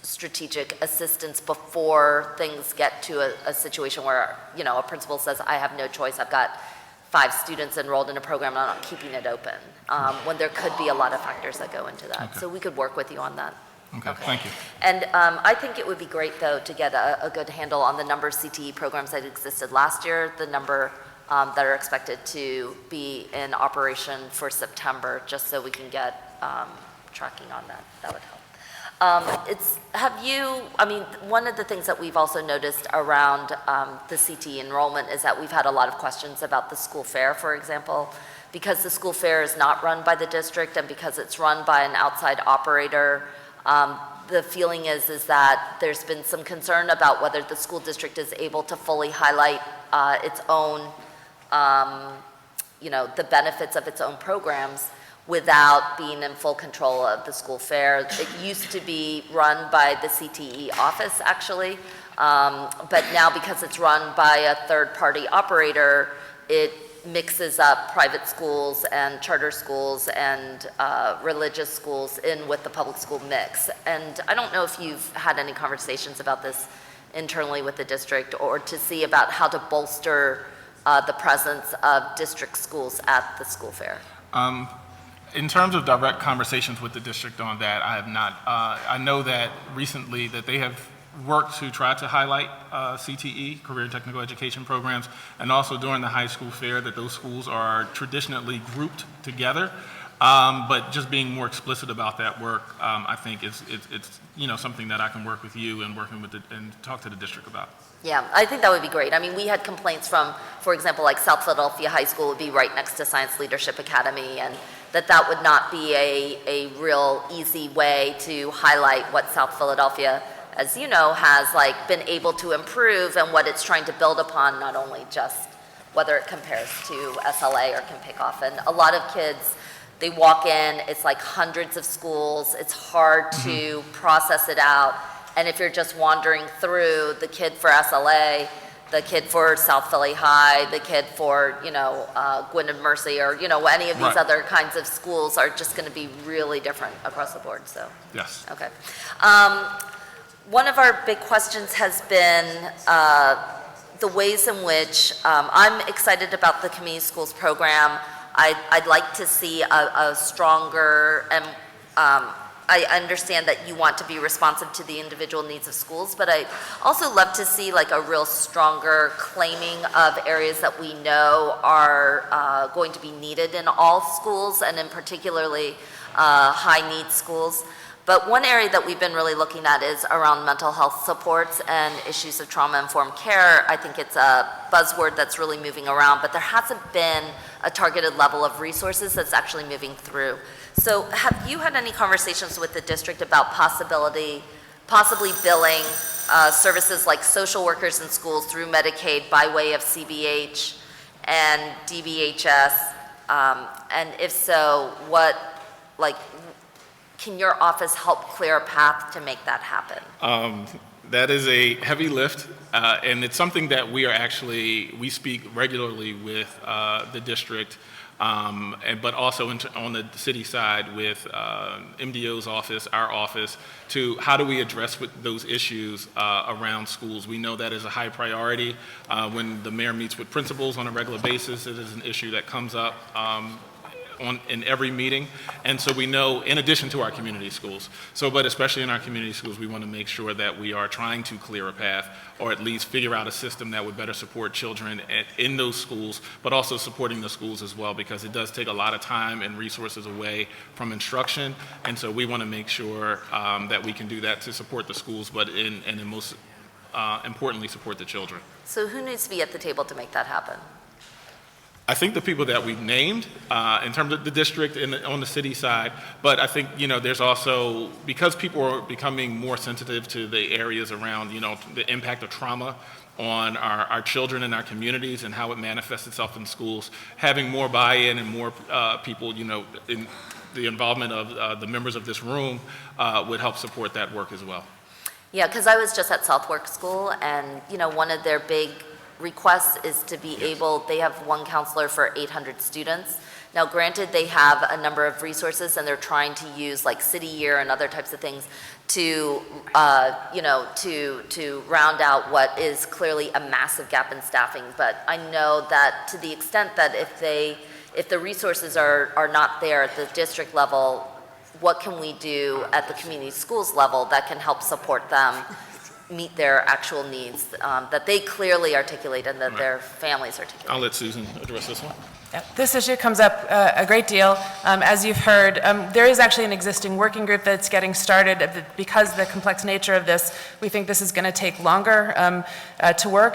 strategic assistance before things get to a situation where, a principal says, I have no choice, I've got 5 students enrolled in a program, and I'm not keeping it open, when there could be a lot of factors that go into that. Okay. So we could work with you on that. Okay, thank you. And I think it would be great, though, to get a good handle on the number of CTE programs that existed last year, the number that are expected to be in operation for September, just so we can get tracking on that. That would help. One of the things that we've also noticed around the CTE enrollment is that we've had a lot of questions about the school fair, for example, because the school fair is not run by the district and because it's run by an outside operator. The feeling is that there's been some concern about whether the school district is able to fully highlight its own, the benefits of its own programs without being in full control of the school fair. It used to be run by the CTE office, actually, but now because it's run by a third-party operator, it mixes up private schools and charter schools and religious schools in with the public school mix. And I don't know if you've had any conversations about this internally with the district or to see about how to bolster the presence of district schools at the school fair. In terms of direct conversations with the district on that, I have not. I know that recently that they have worked to try to highlight CTE, career and technical education programs, and also during the high school fair that those schools are traditionally grouped together. But just being more explicit about that work, I think it's something that I can work with you and working with and talk to the district about. Yeah, I think that would be great. We had complaints from, for example, like South Philadelphia High School would be right next to Science Leadership Academy, and that would not be a real easy way to highlight what South Philadelphia, as you know, has been able to improve and what it's trying to build upon, not only just whether it compares to SLA or can pick off. And a lot of kids, they walk in, it's like hundreds of schools, it's hard to process it out. And if you're just wandering through, the kid for SLA, the kid for South Philly High, the kid for, Gwynn and Mercy, or, any of these other kinds of schools are just going to be really different across the board, so. Yes. Okay. One of our big questions has been the ways in which, I'm excited about the community schools program. I'd like to see a stronger, and I understand that you want to be responsive to the individual needs of schools, but I also love to see a real stronger claiming of areas that we know are going to be needed in all schools, and in particularly high need schools. But one area that we've been really looking at is around mental health supports and issues of trauma-informed care. I think it's a buzzword that's really moving around, but there hasn't been a targeted level of resources that's actually moving through. So have you had any conversations with the district about possibly billing services like social workers in schools through Medicaid by way of CBH and DBHS And if so, can your office help clear a path to make that happen? That is a heavy lift, and it's something that we speak regularly with the district, but also on the city side with MDO's office, our office, to how do we address those issues around schools. We know that is a high priority. When the mayor meets with principals on a regular basis, it is an issue that comes up in every meeting, and so we know, in addition to our community schools, but especially in our community schools, we want to make sure that we are trying to clear a path, or at least figure out a system that would better support children in those schools, but also supporting the schools as well, because it does take a lot of time and resources away from instruction, and so we want to make sure that we can do that to support the schools, but most importantly, support the children. So who needs to be at the table to make that happen? I think the people that we've named in terms of the district and on the city side, but I think, there's also, because people are becoming more sensitive to the areas around, the impact of trauma on our children and our communities and how it manifests itself in schools, having more buy-in and more people, in the involvement of the members of this room would help support that work as well. Yeah, because I was just at Southwark School, and, one of their big requests is to be able, they have one counselor for 800 students. Now, granted, they have a number of resources, and they're trying to use like City Year and other types of things to, to round out what is clearly a massive gap in staffing. But I know that to the extent that if the resources are not there at the district level, what can we do at the community schools level that can help support them meet their actual needs that they clearly articulate and that their families articulate? I'll let Susan address this one. Yeah, this issue comes up a great deal. As you've heard, there is actually an existing working group that's getting started. Because of the complex nature of this, we think this is going to take longer to work.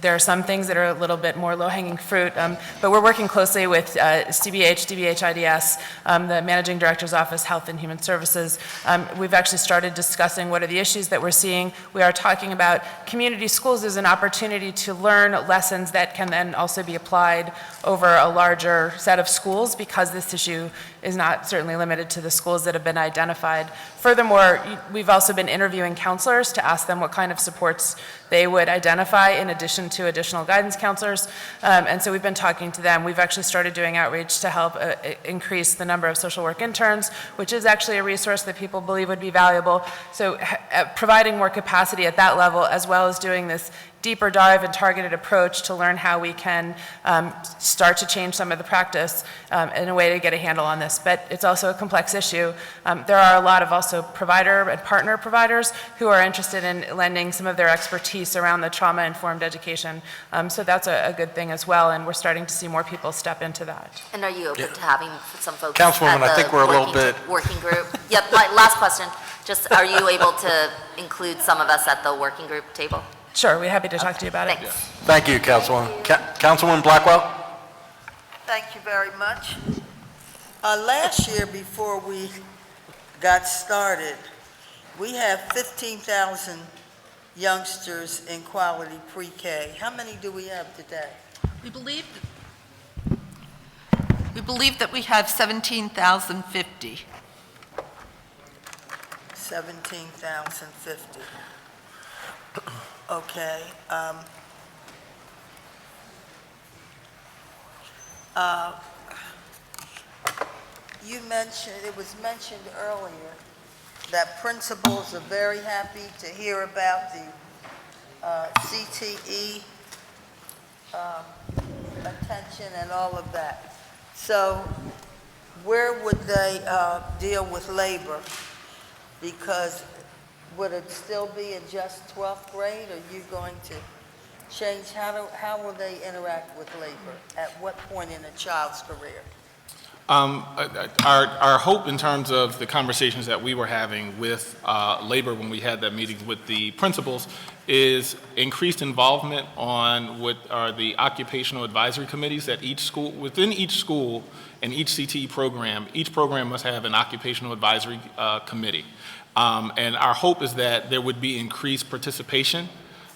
There are some things that are a little bit more low-hanging fruit, but we're working closely with CBH, DBH IDS, the Managing Director's Office, Health and Human Services. We've actually started discussing what are the issues that we're seeing. We are talking about community schools as an opportunity to learn lessons that can then also be applied over a larger set of schools, because this issue is not certainly limited to the schools that have been identified. Furthermore, we've also been interviewing counselors to ask them what kind of supports they would identify in addition to additional guidance counselors. And so we've been talking to them. We've actually started doing outreach to help increase the number of social work interns, which is actually a resource that people believe would be valuable. So providing more capacity at that level, as well as doing this deeper dive and targeted approach to learn how we can start to change some of the practice in a way to get a handle on this. But it's also a complex issue. There are a lot of also provider and partner providers who are interested in lending some of their expertise around the trauma-informed education. So that's a good thing as well, and we're starting to see more people step into that. And are you open to having some folks Councilwoman, at the I think we're a little bit... working group? Yep, last question. Just, are you able to include some of us at the working group table? Sure, we're happy to talk to you about it. Thanks. Thank you, Councilwoman. Councilwoman Blackwell? Thank you very much. Last year, before we got started, we have 15,000 youngsters in quality pre-K. How many do we have today? We believe that we have 17,050. 17,050. Okay. It was mentioned earlier that principals are very happy to hear about the CTE attention and all of that. So where would they deal with labor? Because would it still be in just 12th grade? Are you going to change? How will they interact with labor? At what point in a child's career? Our hope in terms of the conversations that we were having with labor when we had that meeting with the principals is increased involvement on what are the occupational advisory committees that within each school and each CTE program, each program must have an occupational advisory committee. And our hope is that there would be increased participation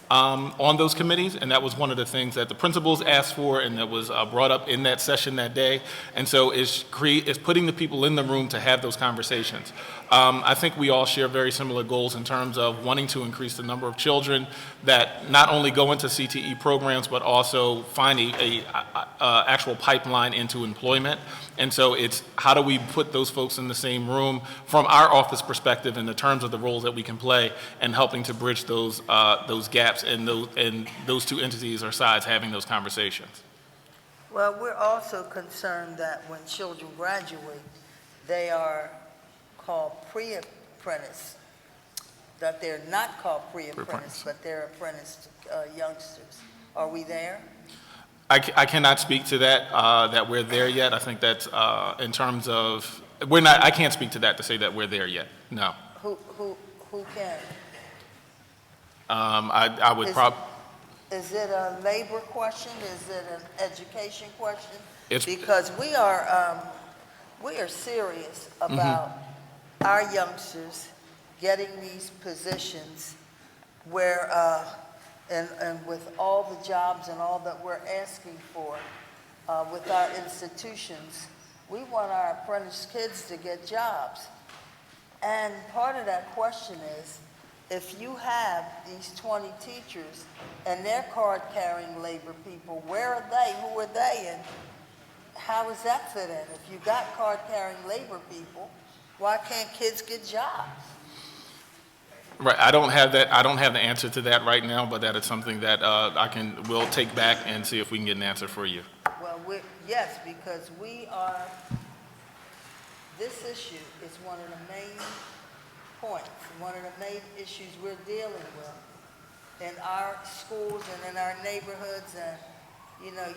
on those committees, and that was one of the things that the principals asked for and that was brought up in that session that day. And so it's putting the people in the room to have those conversations. I think we all share very similar goals in terms of wanting to increase the number of children that not only go into CTE programs, but also find a actual pipeline into employment. And so it's how do we put those folks in the same room from our office perspective in the terms of the roles that we can play and helping to bridge those gaps and those two entities or sides having those conversations. Well, we're also concerned that when children graduate, they are called pre-apprentice, that they're not called pre-apprentice, but they're apprenticed youngsters. Are we there? I cannot speak to that, that we're there yet. I think that's in terms of, we're not, I can't speak to that to say that we're there yet, no. Who can? I would probably. Is it a labor question? Is it an education question? It's, because we are serious about our youngsters getting these positions where, and with all the jobs and all that we're asking for with our institutions, we want our apprentice kids to get jobs. And part of that question is, if you have these 20 teachers and they're card-carrying labor people, where are they? Who are they? And how does that fit in? If you got card-carrying labor people, why can't kids get jobs? right, I don't have that. I don't have the answer to that right now, but that is something that we'll take back and see if we can get an answer for you. Well, yes, because this issue is one of the main points, one of the main issues we're dealing with in our schools and in our neighborhoods, and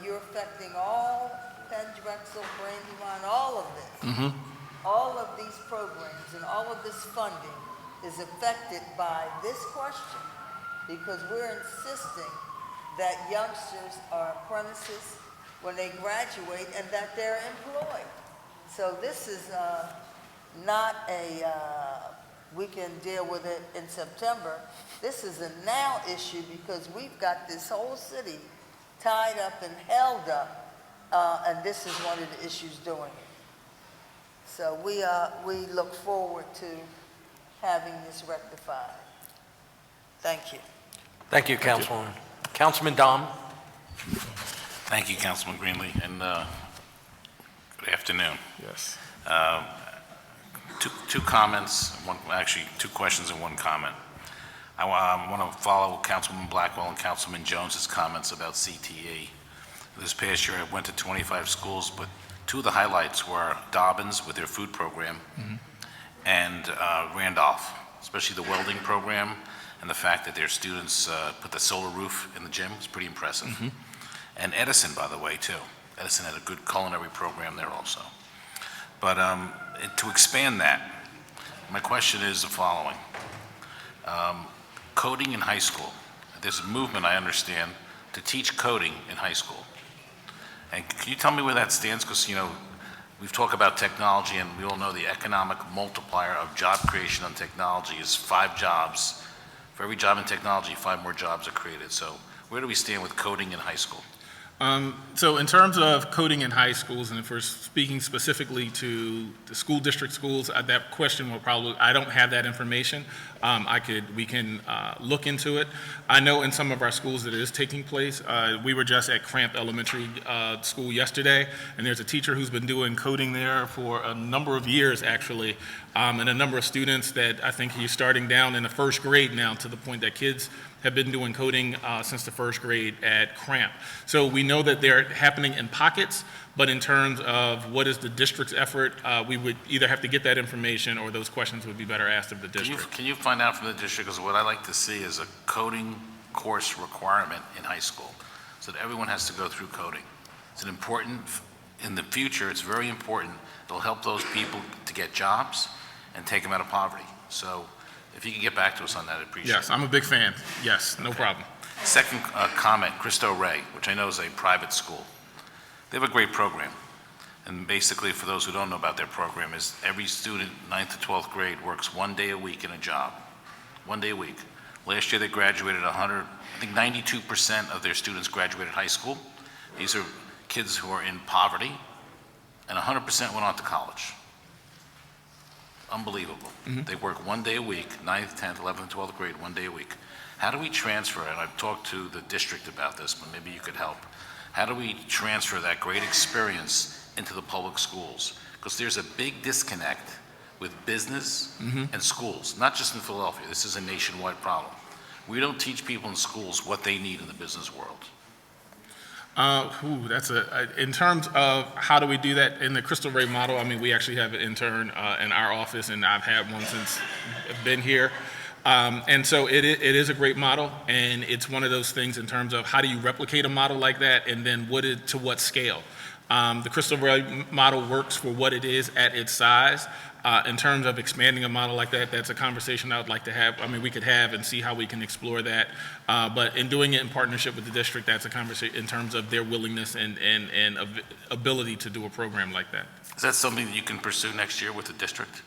you're affecting all Penn, Drexel, Brandywine, all of this. All of these programs and all of this funding is affected by this question because we're insisting that youngsters are apprentices when they graduate and that they're employed. So this is not we can deal with it in September. This is a now issue because we've got this whole city tied up and held up, and this is one of the issues doing it. So we look forward to having this rectified. Thank you. Thank you, Councilwoman. Councilman Dom. Thank you, Councilman Greenlee, and good afternoon. Yes. Two comments, actually two questions and one comment. I want to follow Councilman Blackwell and Councilman Jones's comments about CTE. This past year, I went to 25 schools, but two of the highlights were Dobbins with their food program and Randolph, especially the welding program and the fact that their students put the solar roof in the gym was pretty impressive. And Edison, by the way, too. Edison had a good culinary program there also. But to expand that, my question is the following. Coding in high school. There's a movement, I understand, to teach coding in high school. And can you tell me where that stands? Because, we've talked about technology, and we all know the economic multiplier of job creation on technology is 5 jobs. For every job in technology, 5 more jobs are created. So where do we stand with coding in high school? So in terms of coding in high schools, and if we're speaking specifically to the school district schools, that question will probably, I don't have that information. We can look into it. I know in some of our schools that it is taking place. We were just at Cramp Elementary School yesterday, and there's a teacher who's been doing coding there for a number of years, actually, and a number of students that I think he's starting down in the first grade now, to the point that kids have been doing coding since the first grade at Cramp. So we know that they're happening in pockets, but in terms of what is the district's effort, we would either have to get that information or those questions would be better asked of the district. Can you find out from the district, because what I like to see is a coding course requirement in high school, so that everyone has to go through coding. It's an important, in the future, it's very important. It'll help those people to get jobs and take them out of poverty. So if you can get back to us on that, I'd appreciate it. Yes, I'm a big fan. Yes, no problem. Second comment, Cristo Rey, which I know is a private school. They have a great program. And basically, for those who don't know about their program, is every student, 9th to 12th grade, works 1 day a week in a job. 1 day a week. Last year, they graduated 100, I think 92% of their students graduated high school. These are kids who are in poverty, and 100% went on to college. Unbelievable. They work 1 day a week, 9th, 10th, 11th, 12th grade, 1 day a week. How do we transfer, and I've talked to the district about this, but maybe you could help. How do we transfer that great experience into the public schools? Because there's a big disconnect with business and schools, not just in Philadelphia. This is a nationwide problem. We don't teach people in schools what they need in the business world. In terms of how do we do that in the Crystal Ray model, I mean, we actually have an intern in our office, and I've had one since I've been here. And so it is a great model, and it's one of those things in terms of how do you replicate a model like that, and then to what scale. The Crystal Ray model works for what it is at its size. In terms of expanding a model like that, that's a conversation I would like to have. I mean, we could have and see how we can explore that. But in doing it in partnership with the district, that's a conversation in terms of their willingness and ability to do a program like that. Is that something that you can pursue next year with the district?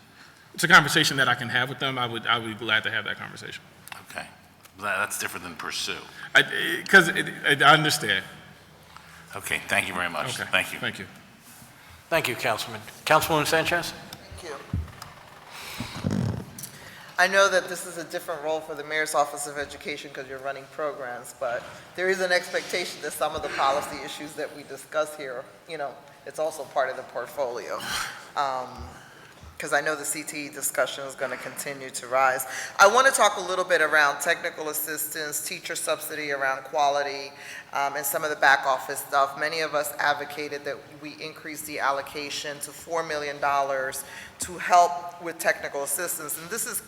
It's a conversation that I can have with them. I would be glad to have that conversation. Okay. That's different than pursue. Because I understand. Okay, thank you very much. Okay. Thank you. Thank you. Thank you, Councilman. Councilwoman Sanchez? Thank you. I know that this is a different role for the Mayor's Office of Education because you're running programs, but there is an expectation that some of the policy issues that we discuss here, it's also part of the portfolio. Because I know the CTE discussion is going to continue to rise. I want to talk a little bit around technical assistance, teacher subsidy around quality, and some of the back office stuff. Many of us advocated that we increase the allocation to $4 million to help with technical assistance. And this is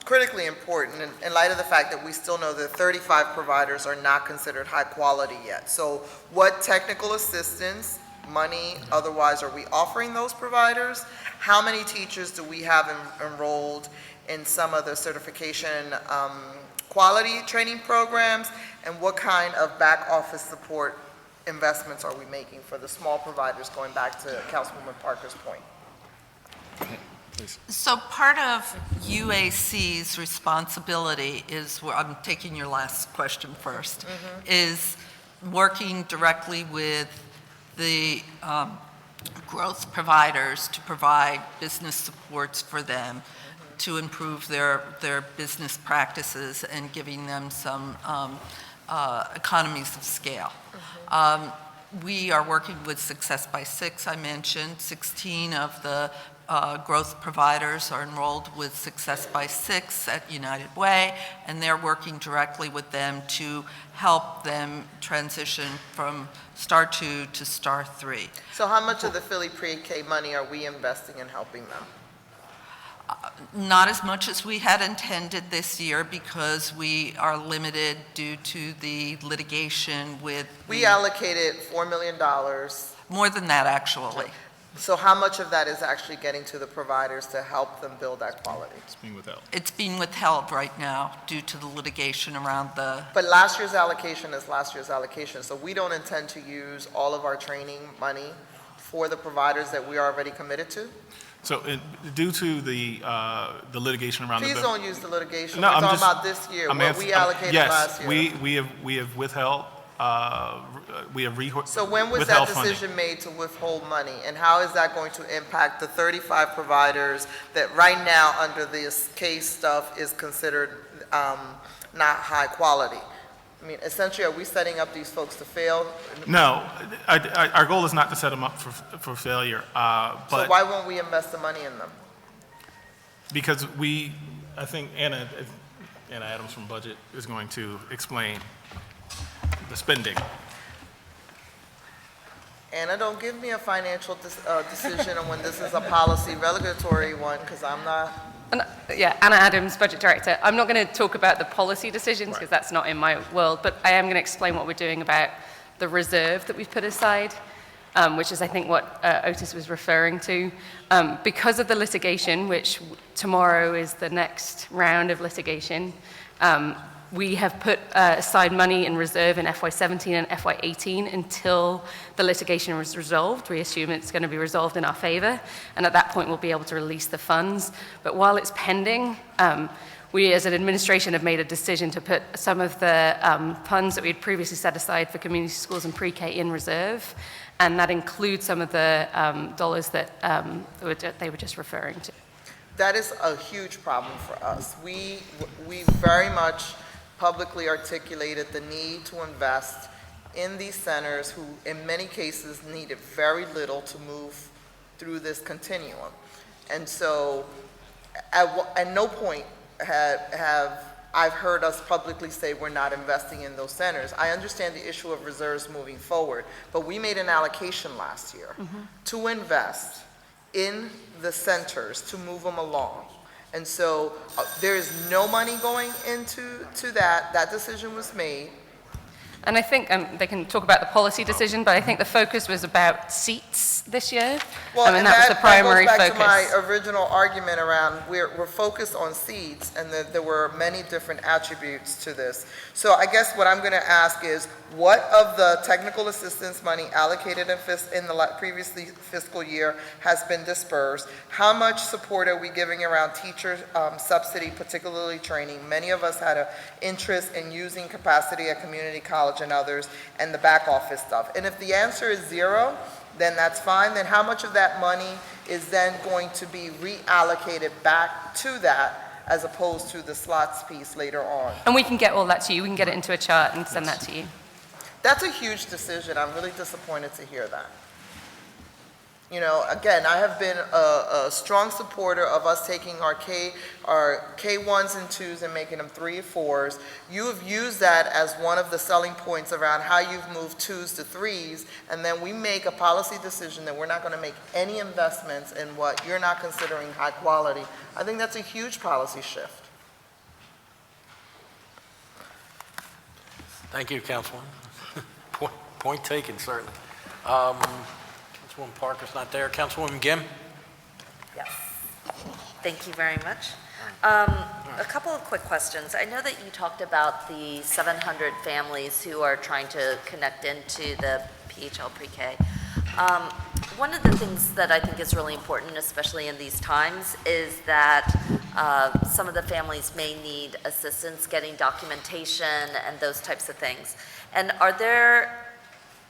critically important in light of the fact that we still know that 35 providers are not considered high quality yet. So what technical assistance, money, otherwise, are we offering those providers? How many teachers do we have enrolled in some of the certification quality training programs? And what kind of back office support investments are we making for the small providers, going back to Councilwoman Parker's point? So part of UAC's responsibility is, I'm taking your last question first, is working directly with the growth providers to provide business supports for them to improve their business practices and giving them some economies of scale. We are working with Success by 6, I mentioned. 16 of the growth providers are enrolled with Success by 6 at United Way, and they're working directly with them to help them transition from Star 2 to Star 3. So how much of the Philly pre-K money are we investing in helping them? Not as much as we had intended this year because we are limited due to the litigation with... We allocated $4 million. More than that, actually. So how much of that is actually getting to the providers to help them build that quality? It's being withheld. It's being withheld right now due to the litigation around the... But last year's allocation is last year's allocation, so we don't intend to use all of our training money for the providers that we are already committed to? So due to the litigation around the... Please don't use the litigation. No, We're I'm talking just- about this year, I'm what answer- we allocated last year. Yes, we have withheld, So when was withheld that funding. decision made to withhold money? And how is that going to impact the 35 providers that right now, under this case stuff, is considered not high quality? I mean, essentially, are we setting up these folks to fail? No, our goal is not to set them up for failure, So but why won't we invest the money in them? because I think Anna Adams from Budget is going to explain the spending. Anna, don't give me a financial decision on when this is a policy regulatory one, because I'm not... Yeah, Anna Adams, Budget Director. I'm not going to talk about the policy decisions because that's not in my world, but I am going to explain what we're doing about the reserve that we've put aside, which is, I think, what Otis was referring to. Because of the litigation, which tomorrow is the next round of litigation, we have put aside money in reserve in FY17 and FY18 until the litigation was resolved. We assume it's going to be resolved in our favor, and at that point we'll be able to release the funds. But while it's pending, we as an administration have made a decision to put some of the funds that we had previously set aside for community schools and pre-K in reserve, and that includes some of the dollars that they were just referring to. That is a huge problem for us. We very much publicly articulated the need to invest in these centers who, in many cases, needed very little to move through this continuum. And so, at no point have I've heard us publicly say we're not investing in those centers. I understand the issue of reserves moving forward, but we made an allocation last year to invest in the centers to move them along. And so there is no money going into that. That decision was made. And I think they can talk about the policy decision, but I think the focus was about seats this year. Well, and that was the primary goes back focus. to my original argument around we're focused on seats, and there were many different attributes to this. So I guess what I'm going to ask is, what of the technical assistance money allocated in the previous fiscal year has been dispersed? How much support are we giving around teacher subsidy, particularly training? Many of us had an interest in using capacity at community college and others, and the back office stuff. And if the answer is zero, then that's fine. Then how much of that money is then going to be reallocated back to that, as opposed to the slots piece later on? And we can get all that to you. We can get it into a chart and send that to you. That's a huge decision. I'm really disappointed to hear that. You know, again, I have been a strong supporter of us taking our K1s and 2s and making them 3 or 4s. You have used that as one of the selling points around how you've moved 2s to 3s, and then we make a policy decision that we're not going to make any investments in what you're not considering high quality. I think that's a huge policy shift. Thank you, Councilwoman. Point taken, certainly. Councilwoman Parker's not there. Councilwoman Gim? Yes. Thank you very much. A couple of quick questions. I know that you talked about the 700 families who are trying to connect into the PHL pre-K. One of the things that I think is really important, especially in these times, is that some of the families may need assistance getting documentation and those types of things. And are there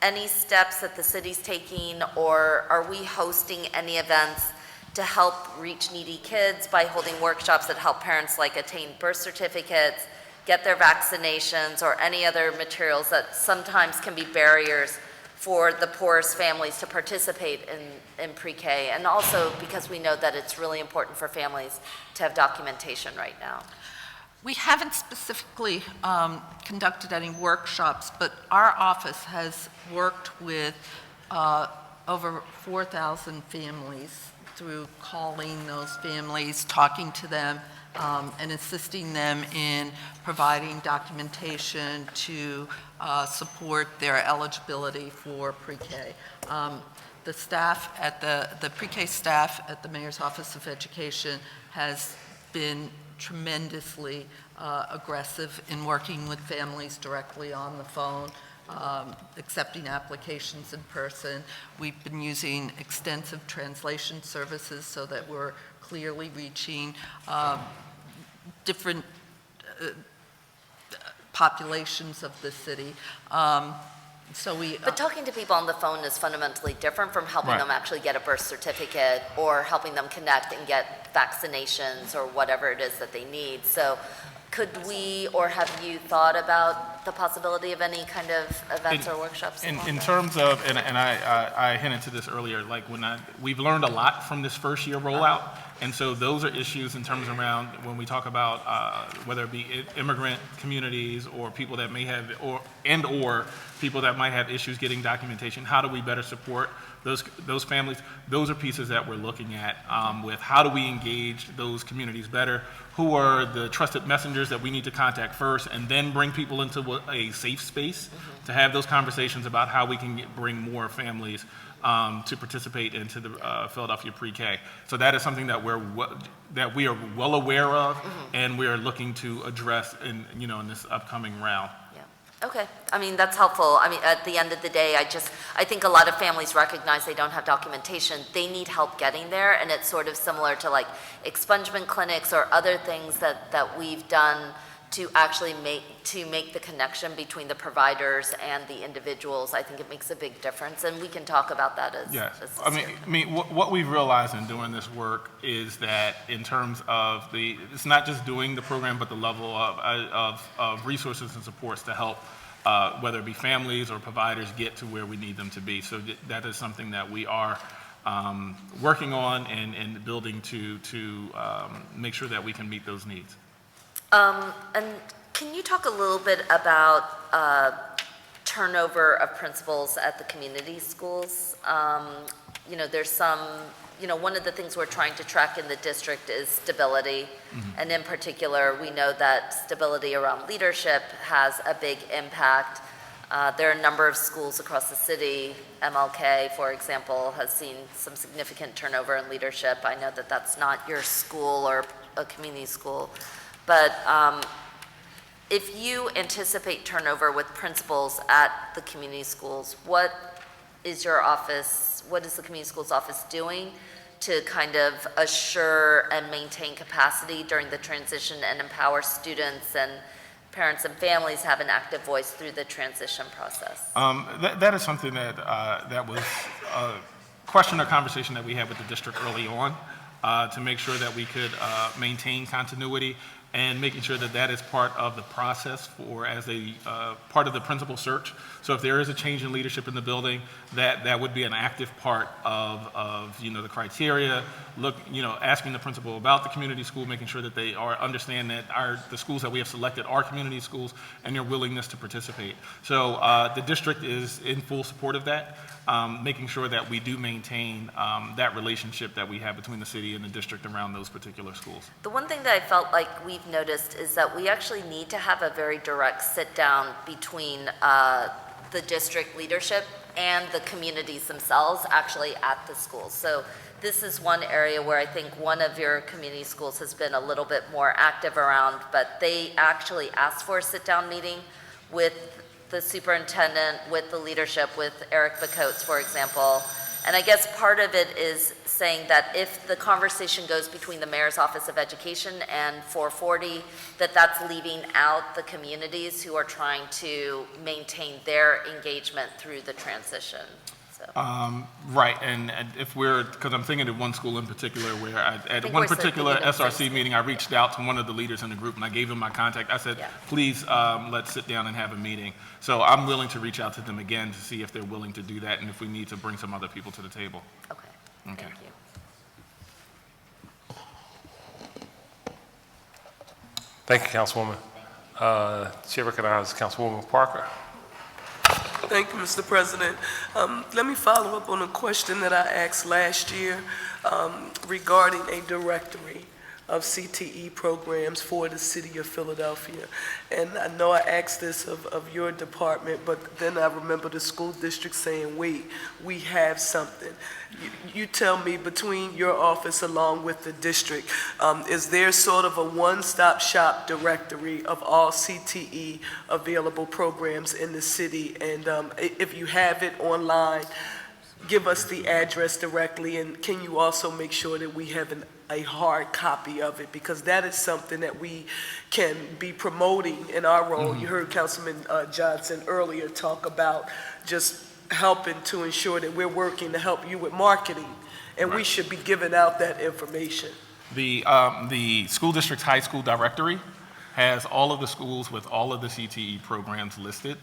any steps that the city's taking, or are we hosting any events to help reach needy kids by holding workshops that help parents like attain birth certificates, get their vaccinations, or any other materials that sometimes can be barriers for the poorest families to participate in pre-K? And also because we know that it's really important for families to have documentation right now. We haven't specifically conducted any workshops, but our office has worked with over 4,000 families through calling those families, talking to them, and assisting them in providing documentation to support their eligibility for pre-K. The staff at the pre-K staff at the Mayor's Office of Education has been tremendously aggressive in working with families directly on the phone, accepting applications in person. We've been using extensive translation services so that we're clearly reaching different populations of the city. But talking to people on the phone is fundamentally different from helping them actually get a birth certificate or helping them connect and get vaccinations or whatever it is that they need. So could we, or have you thought about the possibility of any kind of events or workshops? In terms of, and I hinted to this earlier, like we've learned a lot from this first year rollout. And so those are issues in terms around when we talk about whether it be immigrant communities or people that may have, or people that might have issues getting documentation. How do we better support those families? Those are pieces that we're looking at with how do we engage those communities better? Who are the trusted messengers that we need to contact first, and then bring people into a safe space to have those conversations about how we can bring more families to participate into the Philadelphia pre-K. So that is something that we are well aware of, and we are looking to address in this upcoming round. Yeah. Okay, I mean, that's helpful. I mean, at the end of the day, I think a lot of families recognize they don't have documentation. They need help getting there, and it's sort of similar to like expungement clinics or other things that we've done to actually make the connection between the providers and the individuals. I think it makes a big difference, and we can talk about that as. Yes. as I mean, what we've realized in doing this work is that in terms of it's not just doing the program, but the level of resources and supports to help, whether it be families or providers, get to where we need them to be. So that is something that we are working on and building to make sure that we can meet those needs. And can you talk a little bit about turnover of principals at the community schools? You know, there's some, you know, one of the things we're trying to track in the district is stability. Mm-hmm. And in particular, we know that stability around leadership has a big impact. There are a number of schools across the city. MLK, for example, has seen some significant turnover in leadership. I know that that's not your school or a community school. But if you anticipate turnover with principals at the community schools, what is the community schools office doing to kind of assure and maintain capacity during the transition and empower students and parents and families have an active voice through the transition process? That is something that was a question or conversation that we had with the district early on to make sure that we could maintain continuity, and making sure that that is part of the process for as a part of the principal search. So if there is a change in leadership in the building, that would be an active part of you know, the criteria. Asking the principal about the community school, making sure that they understand that the schools that we have selected are community schools and their willingness to participate. So the district is in full support of that, making sure that we do maintain that relationship that we have between the city and the district around those particular schools. The one thing that I felt like we've noticed is that we actually need to have a very direct sit down between the district leadership and the communities themselves actually at the schools. So this is one area where I think one of your community schools has been a little bit more active around, but they actually asked for a sit-down meeting with the superintendent, with the leadership, with Eric Bacotes, for example. And I guess part of it is saying that if the conversation goes between the Mayor's Office of Education and 440, that's leaving out the communities who are trying to maintain their engagement through the transition. So. Right, and if because I'm thinking of one school in particular where at one particular SRC meeting, I reached out to one of the leaders in the group and I gave him my contact. I said, please, let's sit down and have a meeting. So I'm willing to reach out to them again to see if they're willing to do that and if we need to bring some other people to the table. Okay. Thank you. Thank you, Councilwoman. Chair recognizes Councilwoman Parker. Thank you, Mr. President. Let me follow up on a question that I asked last year regarding a directory of CTE programs for the city of Philadelphia. And I know I asked this of your department, but then I remember the school district saying, wait, we have something. You tell me, between your office along with the district, is there sort of a one-stop shop directory of all CTE available programs in the city? And if you have it online, give us the address directly, and can you also make sure that we have a hard copy of it, because that is something that we can be promoting in our role. You heard Councilman Johnson earlier talk about just helping to ensure that we're working to help you with marketing, and we should be giving out that information. The school district's high school directory has all of the schools with all of the CTE programs listed.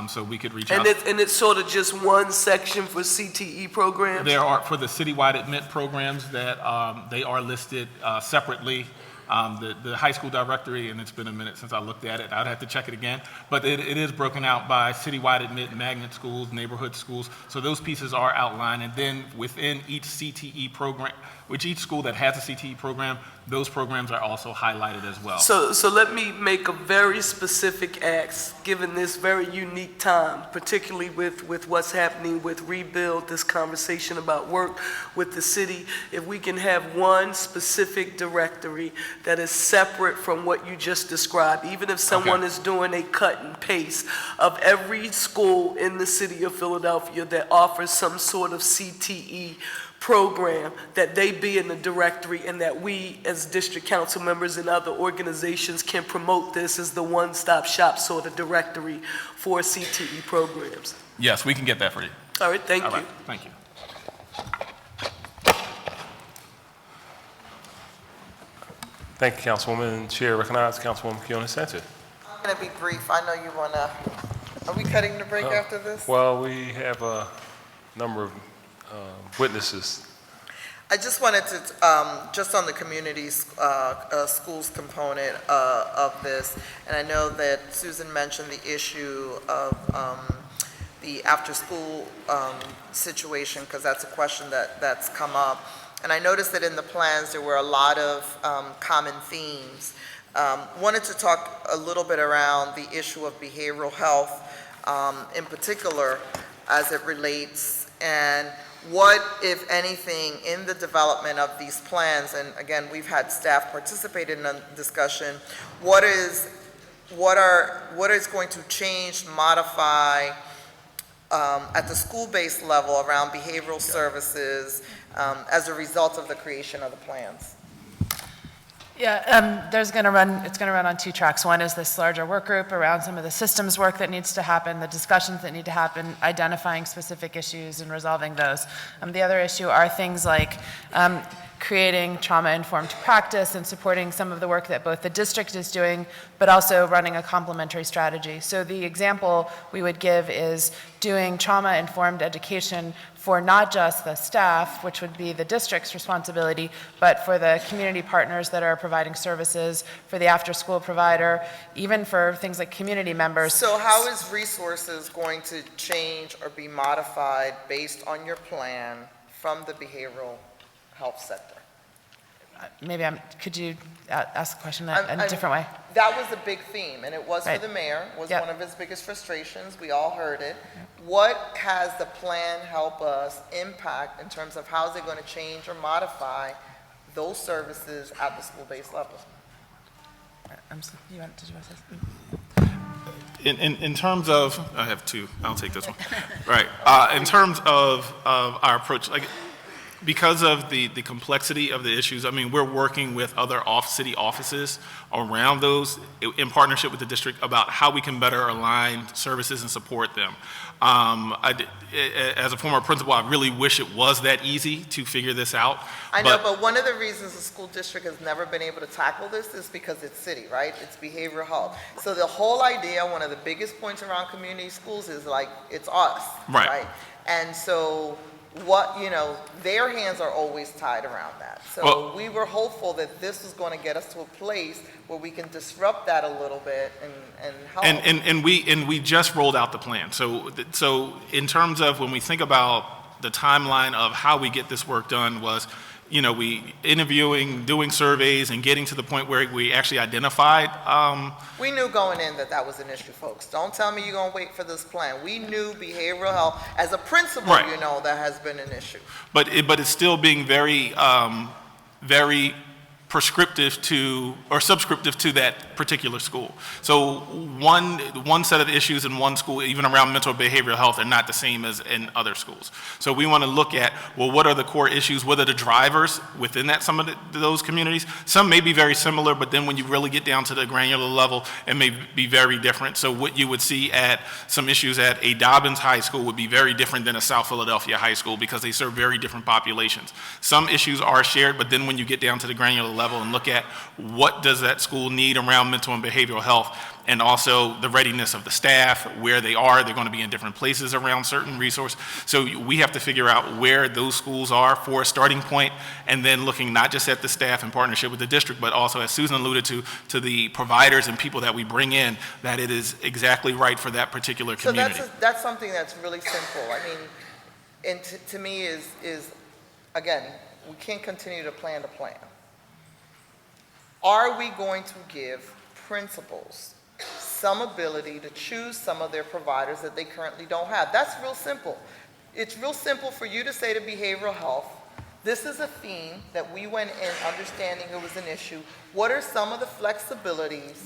So we could reach out. And it's sort of just one section for CTE programs? There are, for the citywide admit programs, that they are listed separately. The high school directory, and it's been a minute since I looked at it, I'd have to check it again, but it is broken out by citywide admit, magnet schools, neighborhood schools, so those pieces are outlined, and then within each CTE program, which each school that has a CTE program, those programs are also highlighted as well. So let me make a very specific ask, given this very unique time, particularly with what's happening with Rebuild, this conversation about work with the city. If we can have one specific directory that is separate from what you just described. Even if someone is doing a cut and paste of every school in the city of Philadelphia that offers some sort of CTE program, that they be in the directory, and that we as district council members and other organizations can promote this as the one-stop shop sort of directory for CTE programs. Yes, we can get that for you. All right, thank All you. right, thank you. Thank you, Councilwoman. Chair recognizes Councilwoman Keona Sanchez. I'm going to be brief. I know you want to, are we cutting the break after this? Well, we have a number of witnesses. I just wanted to, just on the community's schools component of this, and I know that Susan mentioned the issue of the after-school situation, because that's a question that's come up. And I noticed that in the plans there were a lot of common themes. Wanted to talk a little bit around the issue of behavioral health in particular as it relates, and what, if anything, in the development of these plans, and again, we've had staff participate in the discussion, what is going to change, modify at the school-based level around behavioral services as a result of the creation of the plans? Yeah, it's going to run on two tracks. One is this larger work group around some of the systems work that needs to happen, the discussions that need to happen, identifying specific issues and resolving those. The other issue are things like creating trauma-informed practice and supporting some of the work that both the district is doing, but also running a complementary strategy. So the example we would give is doing trauma-informed education for not just the staff, which would be the district's responsibility, but for the community partners that are providing services, for the after-school provider, even for things like community members. So how is resources going to change or be modified based on your plan from the behavioral health sector? Maybe could you ask the question in a different way? That was a big theme, and it was Right. for the mayor, was Yep. one of his biggest frustrations. We all heard it. What has the plan help us impact in terms of how is it going to change or modify those services at the school-based level? Did you want to say something? In terms of, I have two, I'll take this one. Right, in terms of our approach, like, because of the complexity of the issues, I mean, we're working with other city offices around those in partnership with the district about how we can better align services and support them. As a former principal, I really wish it was that easy to figure this out. I know, but one of the reasons the school district has never been able to tackle this is because it's city, right? It's behavioral health. So the whole idea, one of the biggest points around community schools is like, it's us, Right. And so their hands are always tied around that. So we were hopeful that this was going to get us to a place where we can disrupt that a little bit and help. And we just rolled out the plan. So in terms of when we think about the timeline of how we get this work done was, we interviewing, doing surveys, and getting to the point where we actually identified. We knew going in that was an issue, folks. Don't tell me you're going to wait for this plan. We knew behavioral health, as a principal, Right. that has been an issue. But it's still being very, very prescriptive to, or subscriptive to that particular school. So one set of issues in one school, even around mental and behavioral health, are not the same as in other schools. So we want to look at, well, what are the core issues? What are the drivers within some of those communities? Some may be very similar, but then when you really get down to the granular level, it may be very different. So what you would see at some issues at a Dobbins High School would be very different than a South Philadelphia High School because they serve very different populations. Some issues are shared, but then when you get down to the granular level and look at what does that school need around mental and behavioral health, and also the readiness of the staff, where they are, they're going to be in different places around certain resources. So we have to figure out where those schools are for a starting point, and then looking not just at the staff in partnership with the district, but also, as Susan alluded to the providers and people that we bring in, that it is exactly right for that particular community. So that's something that's really simple. I mean, and to me is again, we can't continue to plan to plan. Are we going to give principals some ability to choose some of their providers that they currently don't have? That's real simple. It's real simple for you to say to behavioral health, This is a theme that we went in understanding it was an issue. What are some of the flexibilities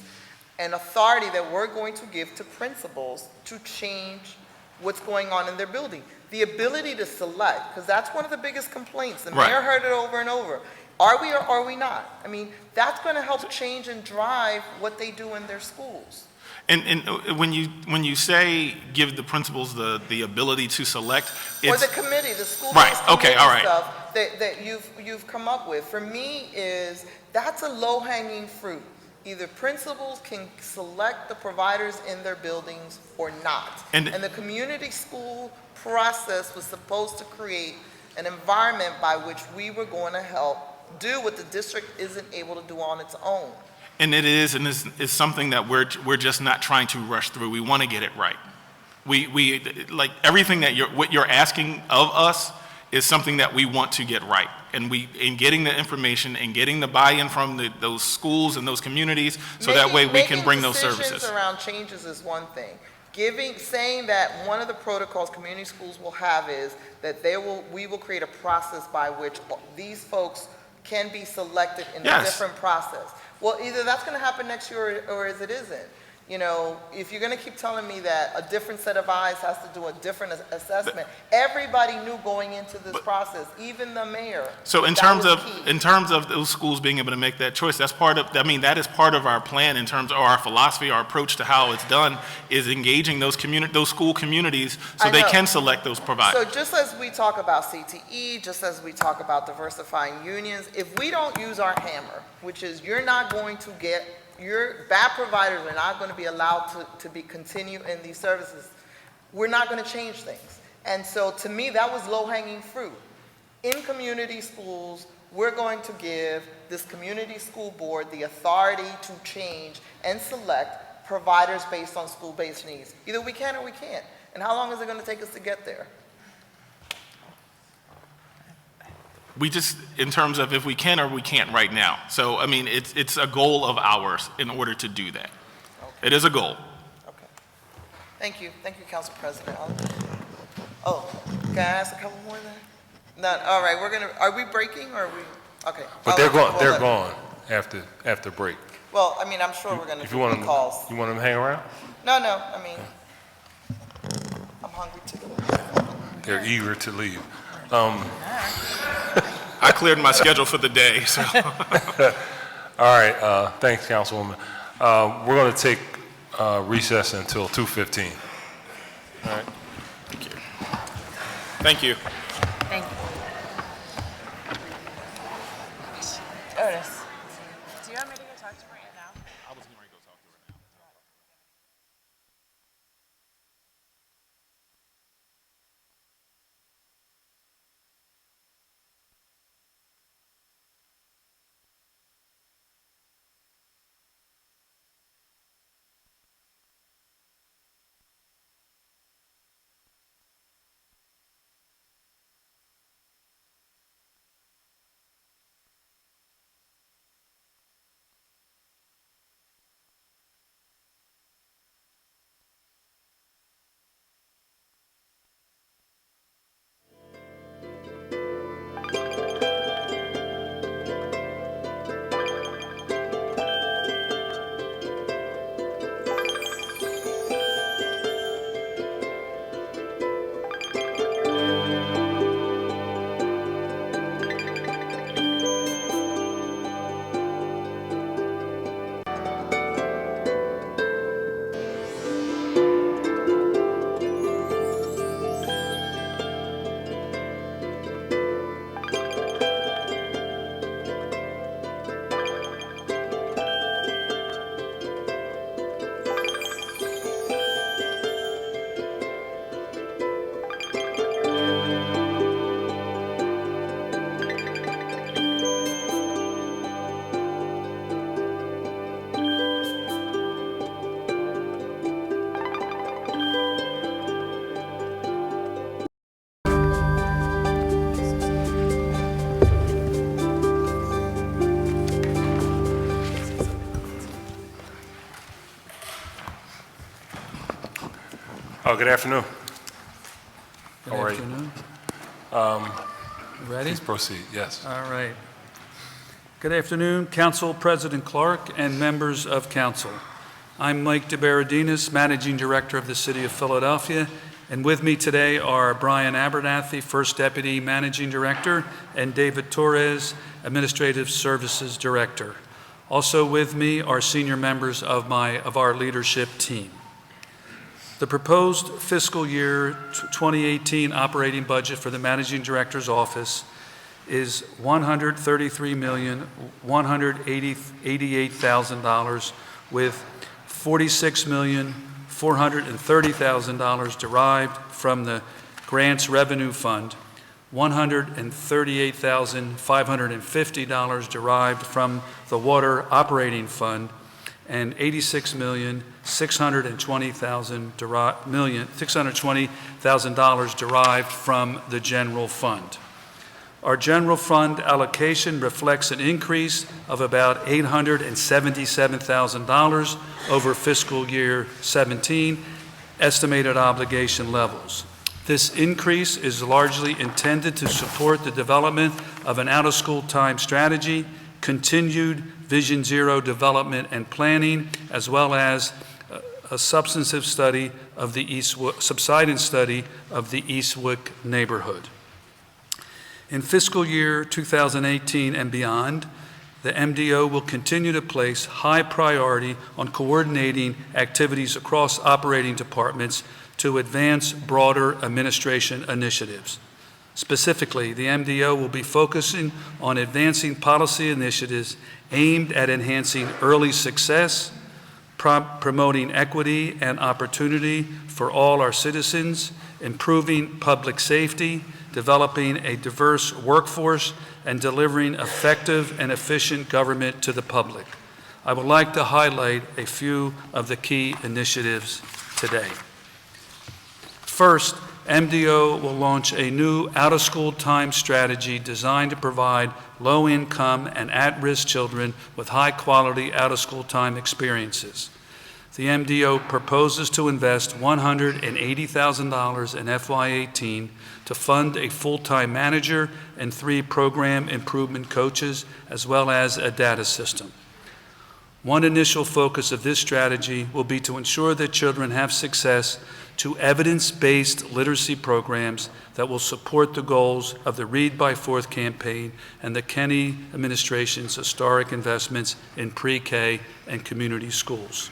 and authority that we're going to give to principals to change what's going on in their building? The ability to select, because that's one of the biggest complaints. The Right. mayor heard it over and over. Are we or are we not? I mean, that's going to help change and drive what they do in their schools. And when you say give the principals the ability to select, Or it's, the committee, the school-based Right, okay, committee all right. stuff that you've come up with. For me is, that's a low-hanging fruit. Either principals can select the providers in their buildings or not. And- And the community school process was supposed to create an environment by which we were going to help do what the district isn't able to do on its own. and it is, and it's something that we're just not trying to rush through. We want to get it right. We like everything that what you're asking of us is something that we want to get right. And in getting the information and getting the buy-in from those schools and those communities, so that way we can bring those services. Making decisions around changes is one thing. Saying that one of the protocols community schools will have is that we will create a process by which these folks can be selected in a Yes. different process. Well, either that's going to happen next year or as it isn't. You know, if you're going to keep telling me that a different set of eyes has to do a different assessment, everybody knew going into this process, even the mayor. So in that terms was of key. in terms of those schools being able to make that choice, that is part of our plan in terms of our philosophy, our approach to how it's done is engaging those school communities so I they know. can select those providers. So just as we talk about CTE, just as we talk about diversifying unions, if we don't use our hammer, which is your bad providers are not going to be allowed to continue in these services, we're not going to change things. And so to me, that was low-hanging fruit. In community schools, we're going to give this community school board the authority to change and select providers based on school-based needs. Either we can or we can't. And how long is it going to take us to get there? We just, in terms of if we can or we can't right now. So, I mean, it's a goal of ours in order to do that. It is a goal. Okay. Thank you, Council President. Can I ask a couple more then? None, all right, are we breaking or are we, okay. But they're gone after break. Well, I mean, I'm sure we're gonna If do you want calls. them, you want them to hang around? No, I mean, I'm hungry too. They're eager to leave. I cleared my schedule for the day, so. All right, thanks, Councilwoman. We're going to take recess until 2:15. All right. Thank you. Thank you. Otis, do you want me to go talk to Maria now? I was going to go talk to her now. Good afternoon. How are you? Ready? Please proceed, yes. All right. Good afternoon, Council President Clark and members of Council. I'm Mike DeBaradinas, Managing Director of the City of Philadelphia, and with me today are Brian Abernathy, First Deputy Managing Director, and David Torres, Administrative Services Director. Also with me are senior members of our leadership team. The proposed fiscal year 2018 operating budget for the Managing Director's office is $133,188,000 with $46,430,000 derived from the Grants Revenue Fund, $138,550 derived from the Water Operating Fund, and $86,620,000 derived from the General Fund. Our General Fund allocation reflects an increase of about $877,000 over fiscal year 17 estimated obligation levels. This increase is largely intended to support the development of an out-of-school time strategy, continued Vision Zero development and planning, as well as a substantive study of the subsidence study of the Eastwick neighborhood. In fiscal year 2018 and beyond, the MDO will continue to place high priority on coordinating activities across operating departments to advance broader administration initiatives. Specifically, the MDO will be focusing on advancing policy initiatives aimed at enhancing early success, promoting equity and opportunity for all our citizens, improving public safety, developing a diverse workforce, and delivering effective and efficient government to the public. I would like to highlight a few of the key initiatives today. First, MDO will launch a new out-of-school time strategy designed to provide low-income and at-risk children with high-quality out-of-school time experiences. The MDO proposes to invest $180,000 in FY2018 to fund a full-time manager and 3 program improvement coaches, as well as a data system. One initial focus of this strategy will be to ensure that children have success to evidence-based literacy programs that will support the goals of the Read by Fourth campaign and the Kenney administration's historic investments in pre-K and community schools.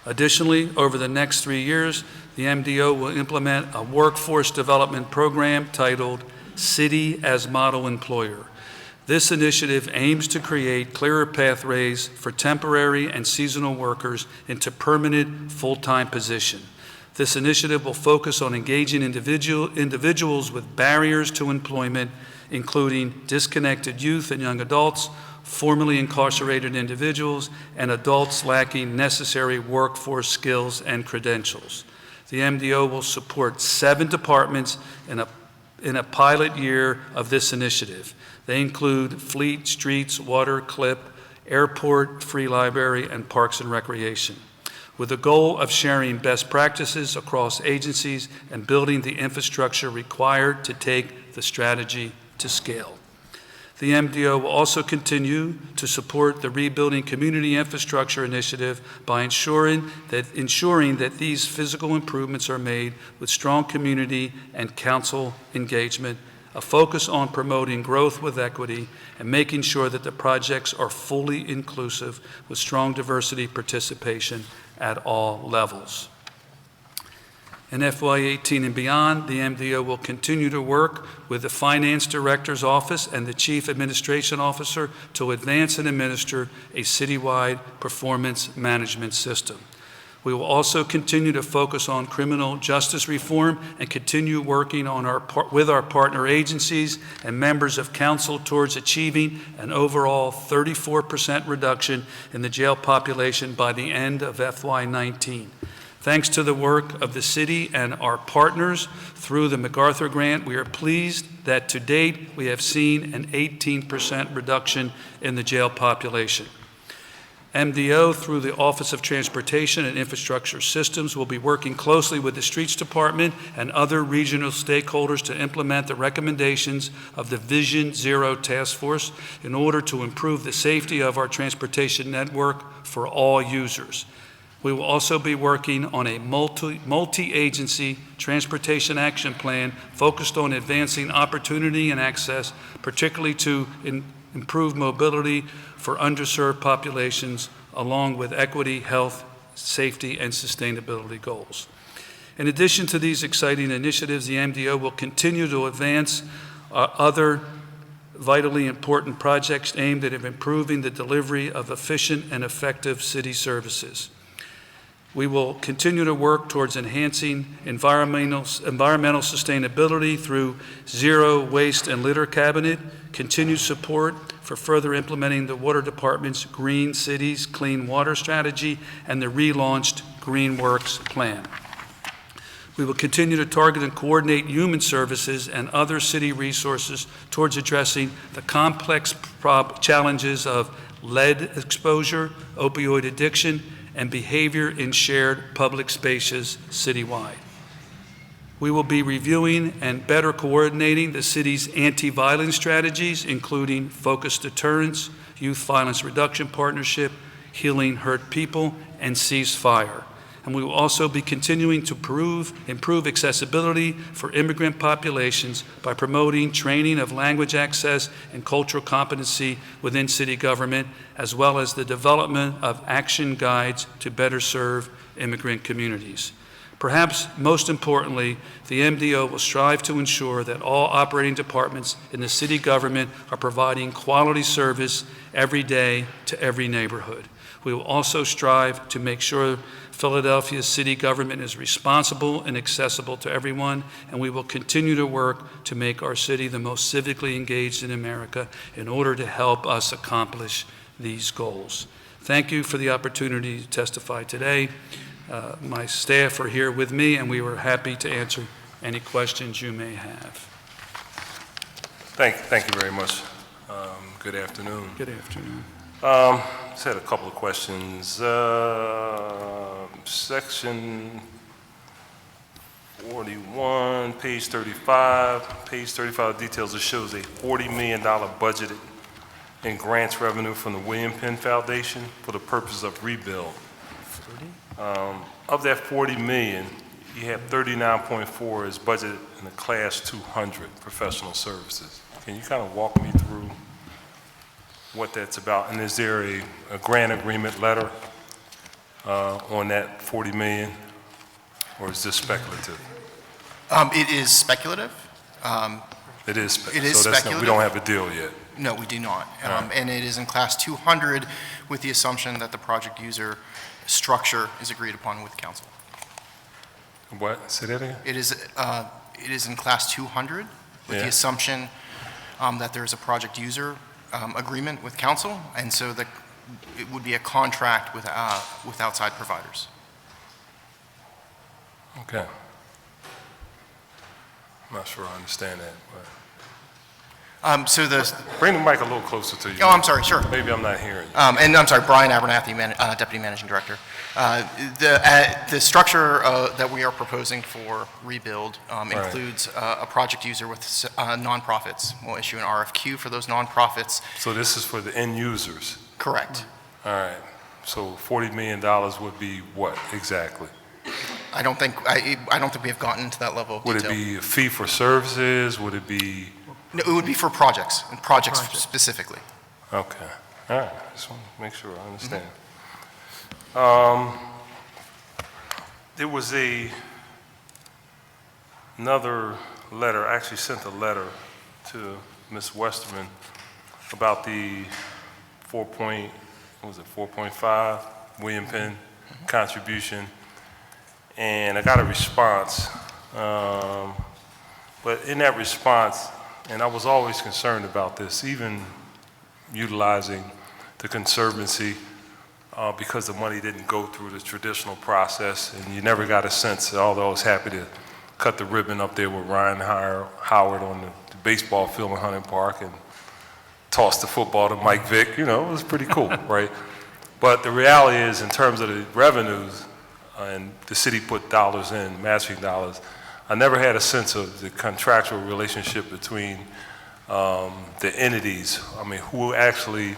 Additionally, over the next 3 years, the MDO will implement a workforce development program titled City as Model Employer. This initiative aims to create clearer pathways for temporary and seasonal workers into permanent full-time position. This initiative will focus on engaging individuals with barriers to employment, including disconnected youth and young adults, formerly incarcerated individuals, and adults lacking necessary workforce skills and credentials. The MDO will support 7 departments in a pilot year of this initiative. They include Fleet, Streets, Water, CLIP, Airport, Free Library, and Parks and Recreation, with the goal of sharing best practices across agencies and building the infrastructure required to take the strategy to scale. The MDO will also continue to support the Rebuilding Community Infrastructure Initiative by ensuring that these physical improvements are made with strong community and council engagement, a focus on promoting growth with equity, and making sure that the projects are fully inclusive with strong diversity participation at all levels. In FY2018 and beyond, the MDO will continue to work with the Finance Director's Office and the Chief Administration Officer to advance and administer a citywide performance management system. We will also continue to focus on criminal justice reform and continue working with our partner agencies and members of council towards achieving an overall 34% reduction in the jail population by the end of FY2019. Thanks to the work of the city and our partners through the MacArthur Grant, we are pleased that to date we have seen an 18% reduction in the jail population. MDO, through the Office of Transportation and Infrastructure Systems, will be working closely with the Streets Department and other regional stakeholders to implement the recommendations of the Vision Zero Task Force in order to improve the safety of our transportation network for all users. We will also be working on a multi-agency transportation action plan focused on advancing opportunity and access, particularly to improve mobility for underserved populations, along with equity, health, safety, and sustainability goals. In addition to these exciting initiatives, the MDO will continue to advance other vitally important projects aimed at improving the delivery of efficient and effective city services. We will continue to work towards enhancing environmental sustainability through Zero Waste and Litter Cabinet, continued support for further implementing the Water Department's Green Cities, Clean Water Strategy, and the relaunched Green Works Plan. We will continue to target and coordinate human services and other city resources towards addressing the complex challenges of lead exposure, opioid addiction, and behavior in shared public spaces citywide. We will be reviewing and better coordinating the city's anti-violence strategies, including focused deterrence, youth violence reduction partnership, healing hurt people, and cease fire. And we will also be continuing to improve accessibility for immigrant populations by promoting training of language access and cultural competency within city government, as well as the development of action guides to better serve immigrant communities. Perhaps most importantly, the MDO will strive to ensure that all operating departments in the city government are providing quality service every day to every neighborhood. We will also strive to make sure Philadelphia's city government is responsible and accessible to everyone, and we will continue to work to make our city the most civically engaged in America in order to help us accomplish these goals. Thank you for the opportunity to testify today. My staff are here with me, and we were happy to answer any questions you may have. Thank you very much. Good afternoon. Good afternoon. Just had a couple of questions. Section 41, page 35. Page 35 details, it shows a $40 million budget in grants revenue from the William Penn Foundation for the purpose of rebuild. Of that $40 million, you have 39.4 is budgeted in the class 200 professional services. Can you kind of walk me through what that's about? And is there a grant agreement letter on that $40 million, or is this speculative? It is speculative. It is speculative. We don't have a deal yet. No, we do not. And it is in class 200 with the assumption that the project user structure is agreed upon with council. What? Say that again? It is in class 200 with the assumption that there is a project user agreement with council, and so that it would be a contract with outside providers. Okay. I'm not sure I understand that, but. Bring the mic a little closer to you. Oh, I'm sorry, sure. Maybe I'm not hearing you. And I'm sorry, Brian Abernathy, Deputy Managing Director. The structure that we are proposing for rebuild includes a project user with nonprofits. We'll issue an RFQ for those nonprofits. So this is for the end users? Correct. All right. So $40 million would be what exactly? I don't think we have gotten to that level of detail. Would it be a fee for services? Would it be? No, it would be for projects, and projects specifically. Okay. All right. Just want to make sure I understand. There was another letter. I actually sent a letter to Ms. Westerman about the 4.5 William Penn contribution, and I got a response. But in that response, and I was always concerned about this, even utilizing the Conservancy, because the money didn't go through the traditional process, and you never got a sense, although I was happy to cut the ribbon up there with Ryan Howard on the baseball field in Hunting Park and toss the football to Mike Vick, it was pretty cool, right? But the reality is, in terms of the revenues, and the city put dollars in, matching dollars, I never had a sense of the contractual relationship between the entities. I mean, who actually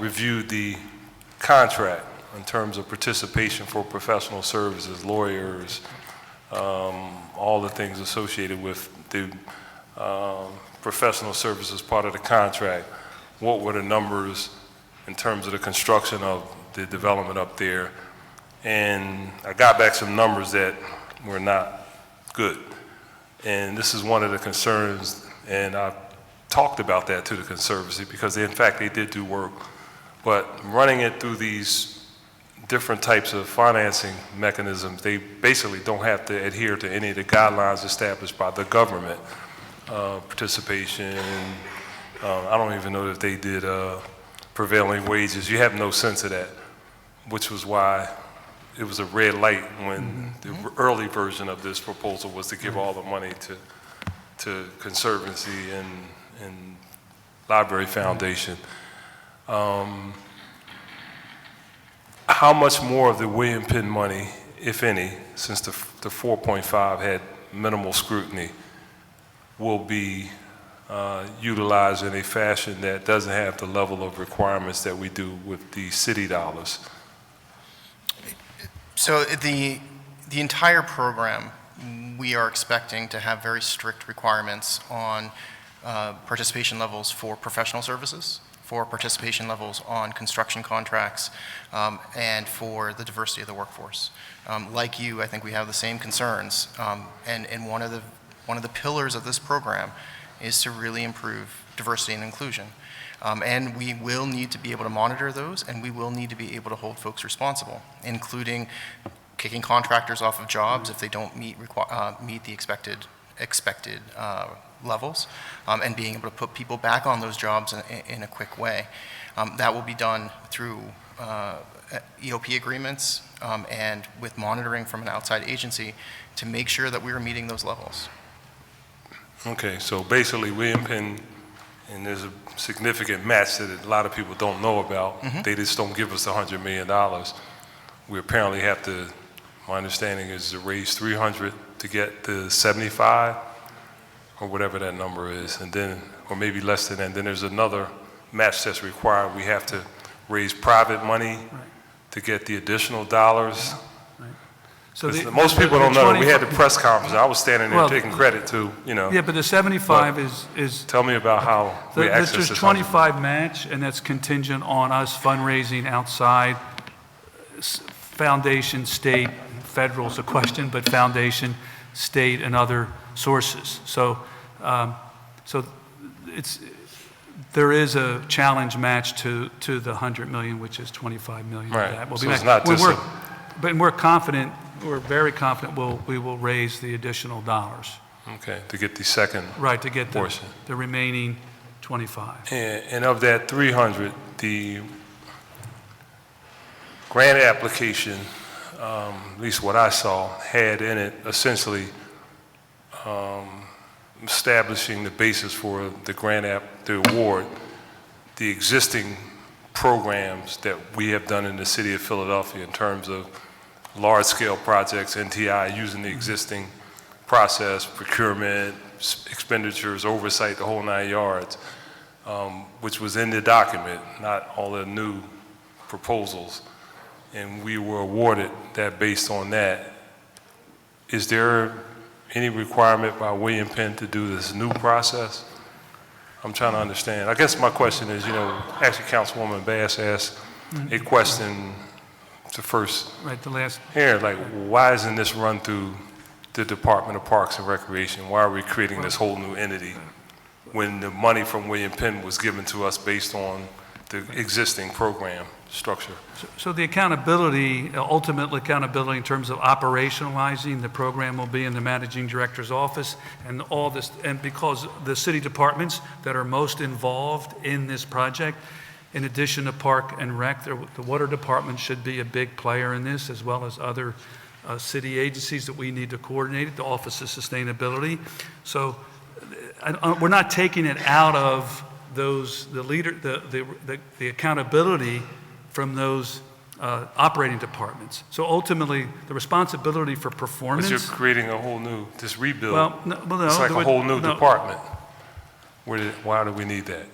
reviewed the contract in terms of participation for professional services, lawyers, all the things associated with the professional services part of the contract. What were the numbers in terms of the construction of the development up there? And I got back some numbers that were not good. And this is one of the concerns, and I talked about that to the Conservancy because in fact they did do work, but running it through these different types of financing mechanisms, they basically don't have to adhere to any of the guidelines established by the government. Participation, I don't even know if they did prevailing wages. You have no sense of that, which was why it was a red light when the early version of this proposal was to give all the money to Conservancy and Library Foundation. How much more of the William Penn money, if any, since the 4.5 had minimal scrutiny, will be utilized in a fashion that doesn't have the level of requirements that we do with the city dollars? So the entire program, we are expecting to have very strict requirements on participation levels for professional services, for participation levels on construction contracts, and for the diversity of the workforce. Like you, I think we have the same concerns, and one of the pillars of this program is to really improve diversity and inclusion. And we will need to be able to monitor those, and we will need to be able to hold folks responsible, including kicking contractors off of jobs if they don't meet the expected levels, and being able to put people back on those jobs in a quick way. That will be done through EOP agreements and with monitoring from an outside agency to make sure that we are meeting those levels. Okay, so basically William Penn, and there's a significant match that a lot of people don't know about. They just don't give us $100 million. We apparently have to, my understanding is to raise 300 to get to 75 or whatever that number is, and then, or maybe less than that. And then there's another match that's required. We have to raise private money to get the additional dollars. So Most people don't know that we had the press conference. I was standing there taking credit to, you know. Yeah, but the 75 is. Tell me about how we access this. There's 25 match, and that's contingent on us fundraising outside foundation, state, federal's a question, but foundation, state, and other sources. So, there is a challenge match to the 100 million, which is 25 million. Right. That will So be it's matched. not just But we're confident, we're very confident we will raise the additional dollars. Okay, to get the second Right, to get portion. the remaining 25. And of that 300, the grant application, at least what I saw, had in it essentially establishing the basis for the the award, the existing programs that we have done in the city of Philadelphia in terms of large-scale projects, NTI, using the existing process, procurement, expenditures, oversight, the whole 9 yards, which was in the document, not all the new proposals. And we were awarded that based on that. Is there any requirement by William Penn to do this new process? I'm trying to understand. I guess my question is, you know, actually Councilwoman Bass asked a question to first here, like, why isn't this run through the Department of Parks and Recreation? Why are we creating this whole new entity when the money from William Penn was given to us based on the existing program structure? So the accountability, ultimate accountability in terms of operationalizing the program will be in the managing director's office, and all this, and because the city departments that are most involved in this project, in addition to Park and Rec, the water department should be a big player in this, as well as other city agencies that we need to coordinate, the Office of Sustainability. So we're not taking it out of the accountability from those operating departments. So ultimately, the responsibility for performance. Because you're creating a whole new, this rebuild. Well, no, It's like a whole new no. department. Why do we need that?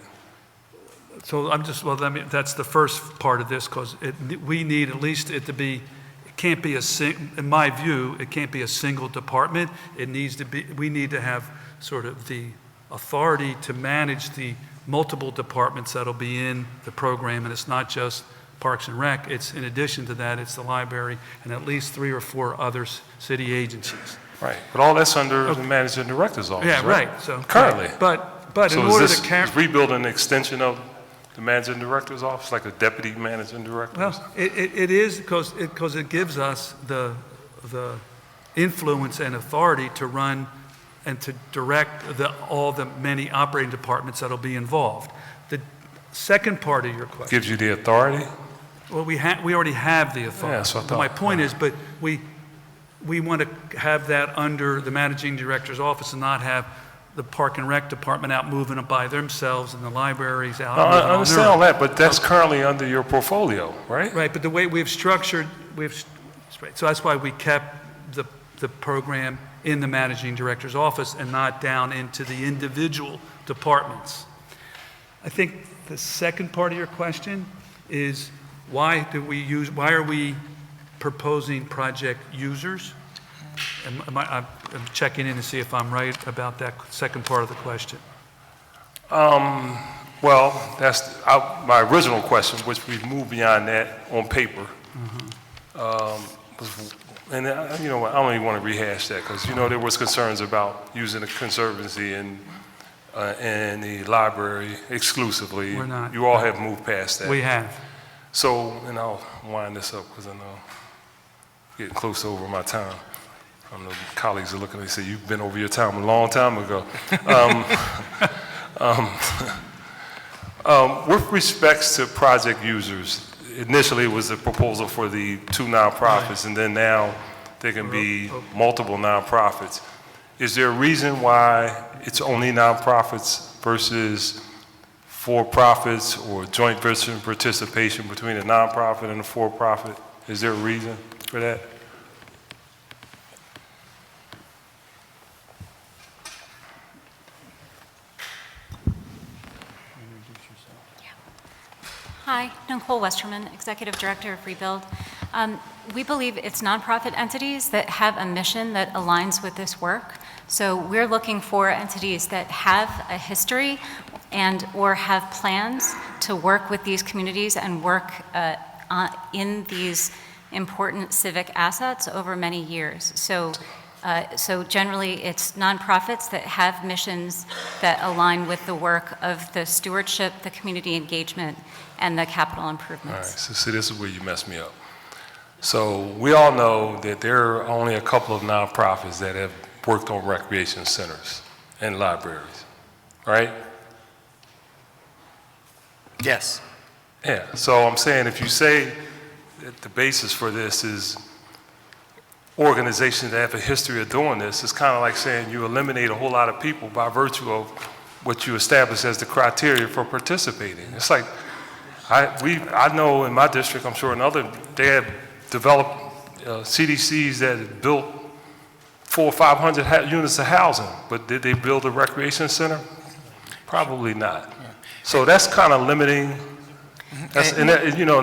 So that's the first part of this, because we need at least it to be, it can't be in my view, it can't be a single department. It needs to be, we need to have sort of the authority to manage the multiple departments that'll be in the program, and it's not just Parks and Rec. It's, in addition to that, it's the library and at least 3 or 4 other city agencies. Right, but all that's under the managing director's office, Yeah, right. So currently. But So in order is to rebuilding an extension of the managing director's office, like a deputy managing director? Well, it is because it gives us the influence and authority to run and to direct all the many operating departments that'll be involved. The second part of your question. Gives you the authority? Well, we already have the authority. Yeah, so I But thought. my point is, but we want to have that under the managing director's office and not have the Park and Rec department out moving it by themselves and the libraries out. moving I on understand their all own. that, but that's currently under your portfolio, right? Right, but the way we've structured, so that's why we kept the program in the managing director's office and not down into the individual departments. I think the second part of your question is why are we proposing project users? I'm checking in to see if I'm right about that second part of the question. Well, that's my original question, which we've moved beyond that on paper. And you know what, I don't even want to rehash that because, you know, there was concerns about using the Conservancy and the library exclusively. We're not. You all have moved past that. We have. So, and I'll wind this up because I know I'm getting close to over my time. I know colleagues are looking, they say, you've been over your time a long time ago. With respects to project users, initially it was a proposal for the 2 nonprofits, and then now there can be multiple nonprofits. Is there a reason why it's only nonprofits versus for-profits or joint venture participation between a nonprofit and a for-profit? Is there a reason for that? Hi, Nicole Westerman, Executive Director of Rebuild. We believe it's nonprofit entities that have a mission that aligns with this work. So we're looking for entities that have a history or have plans to work with these communities and work in these important civic assets over many years. So generally, it's nonprofits that have missions that align with the work of the stewardship, the community engagement, and the capital improvements. All right, so see, this is where you messed me up. So we all know that there are only a couple of nonprofits that have worked on recreation centers and libraries, right? Yes. Yeah, so I'm saying if you say that the basis for this is organizations that have a history of doing this, it's kind of like saying you eliminate a whole lot of people by virtue of what you establish as the criteria for participating. It's like, I know in my district, I'm sure in other, they have developed CDCs that have built 400 or 500 units of housing, but did they build a recreation center? Probably not. So that's kind of limiting. That's, and that, you know,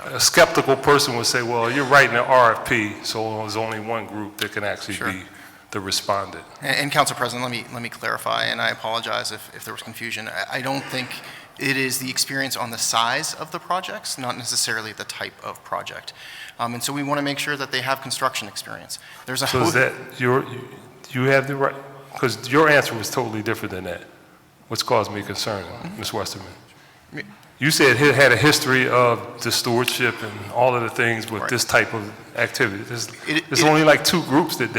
a skeptical person would say, well, you're writing an RFP, so there's only one group that can actually be the respondent. And Council President, let me clarify, and I apologize if there was confusion. I don't think it is the experience on the size of the projects, not necessarily the type of project. And so we want to make sure that they have construction experience. There's a So is that, you have the right, because your answer was totally different than that, which caused me concern, Ms. Westerman. You said it had a history of the stewardship and all of the things with this type of activity. There's only like 2 groups that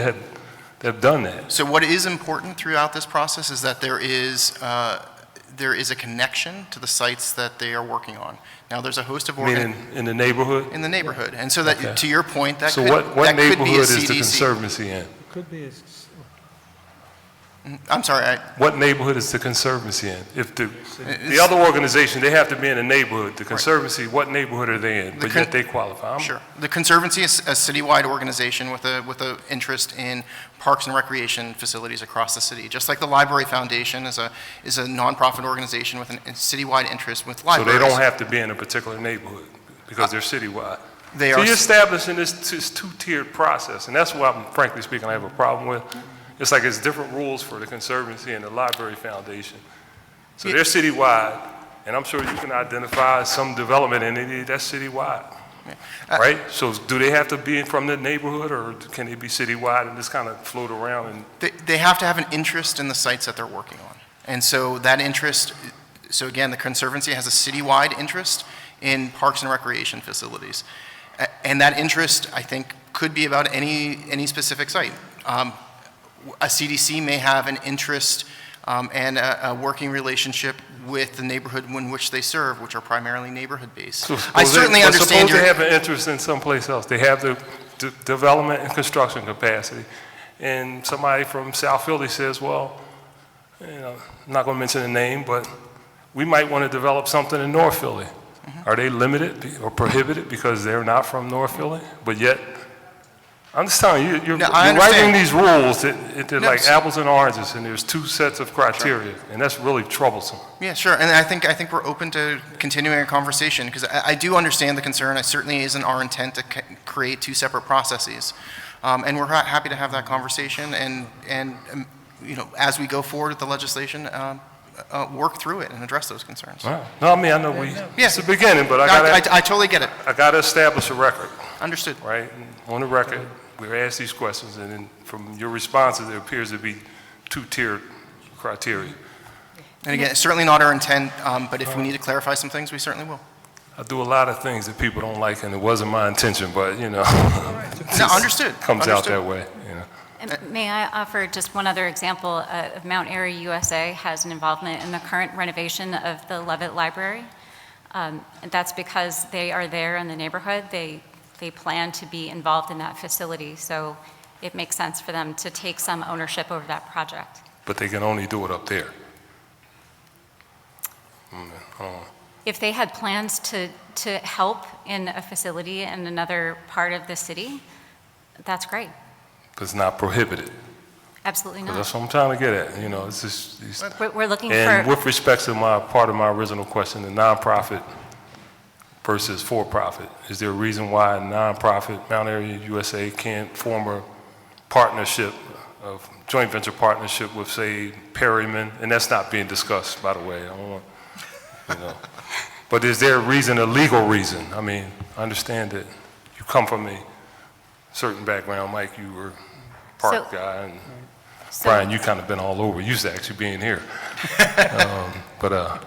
have done that. So what is important throughout this process is that there is a connection to the sites that they are working on. Now, there's a host of Meaning in the neighborhood? in the neighborhood, and so that to your point, that so could what that could be a neighborhood is the CDC. Conservancy in? Could be I'm sorry, What neighborhood is the Conservancy in? If the other organization, they have to be in a neighborhood. The Conservancy, what neighborhood are they in? But yet they qualify. Sure. The Conservancy is a citywide organization with a interest in parks and recreation facilities across the city. Just like the Library Foundation is a nonprofit organization with a citywide interest with So libraries. they don't have to be in a particular neighborhood because they're citywide. They So are. you're establishing this two-tiered process, and that's what I'm, frankly speaking, I have a problem with. It's like it's different rules for the Conservancy and the Library Foundation. So they're citywide, and I'm sure you can identify some development entity that's citywide, right? So do they have to be from the neighborhood, or can they be citywide and just kind of float around? And They have to have an interest in the sites that they're working on. And so that interest, so again, the Conservancy has a citywide interest in parks and recreation facilities. And that interest, I think, could be about any specific site. A CDC may have an interest and a working relationship with the neighborhood in which they serve, which are primarily neighborhood-based. So I certainly understand Suppose they have an interest in someplace else. They have the development and construction capacity. And somebody from South Philly says, well, I'm not going to mention the name, but we might want to develop something in North Philly. Are they limited or prohibited because they're not from North Philly? But yet, I'm just telling you, you're writing these rules that they're like apples and oranges, and there's two sets of criteria, and that's really troublesome. Yeah, sure, and I think we're open to continuing a conversation, because I do understand the concern. It certainly isn't our intent to create two separate processes. And we're happy to have that conversation, and as we go forward with the legislation, work through it and address those concerns. Right. No, I mean, I know it's the beginning, but I totally get it. I got to establish a record. Understood. Right? And on the record, we're asked these questions, and then from your responses, there appears to be two-tiered criteria. And again, it's certainly not our intent, but if we need to clarify some things, we certainly will. I do a lot of things that people don't like, and it wasn't my intention, but, No, understood. Comes out that way, And may I offer just one other example? Of Mount Airy USA has an involvement in the current renovation of the Levitt Library. And that's because they are there in the neighborhood. They plan to be involved in that facility, so it makes sense for them to take some ownership over that project. But they can only do it up there. If they had plans to help in a facility in another part of the city, that's great. It's not prohibited. Absolutely not. That's what I'm trying to get at. It's just these. We're looking And for... with respect to part of my original question, the nonprofit versus for-profit, is there a reason why a nonprofit, Mount Airy USA, can't form a partnership, a joint venture partnership with, say, Perryman? And that's not being discussed, by the way. I don't want, But is there a reason, a legal reason? I mean, I understand that you come from a certain background, Mike, you were a park guy, and Brian, you kind of been all over. You used to actually being here. But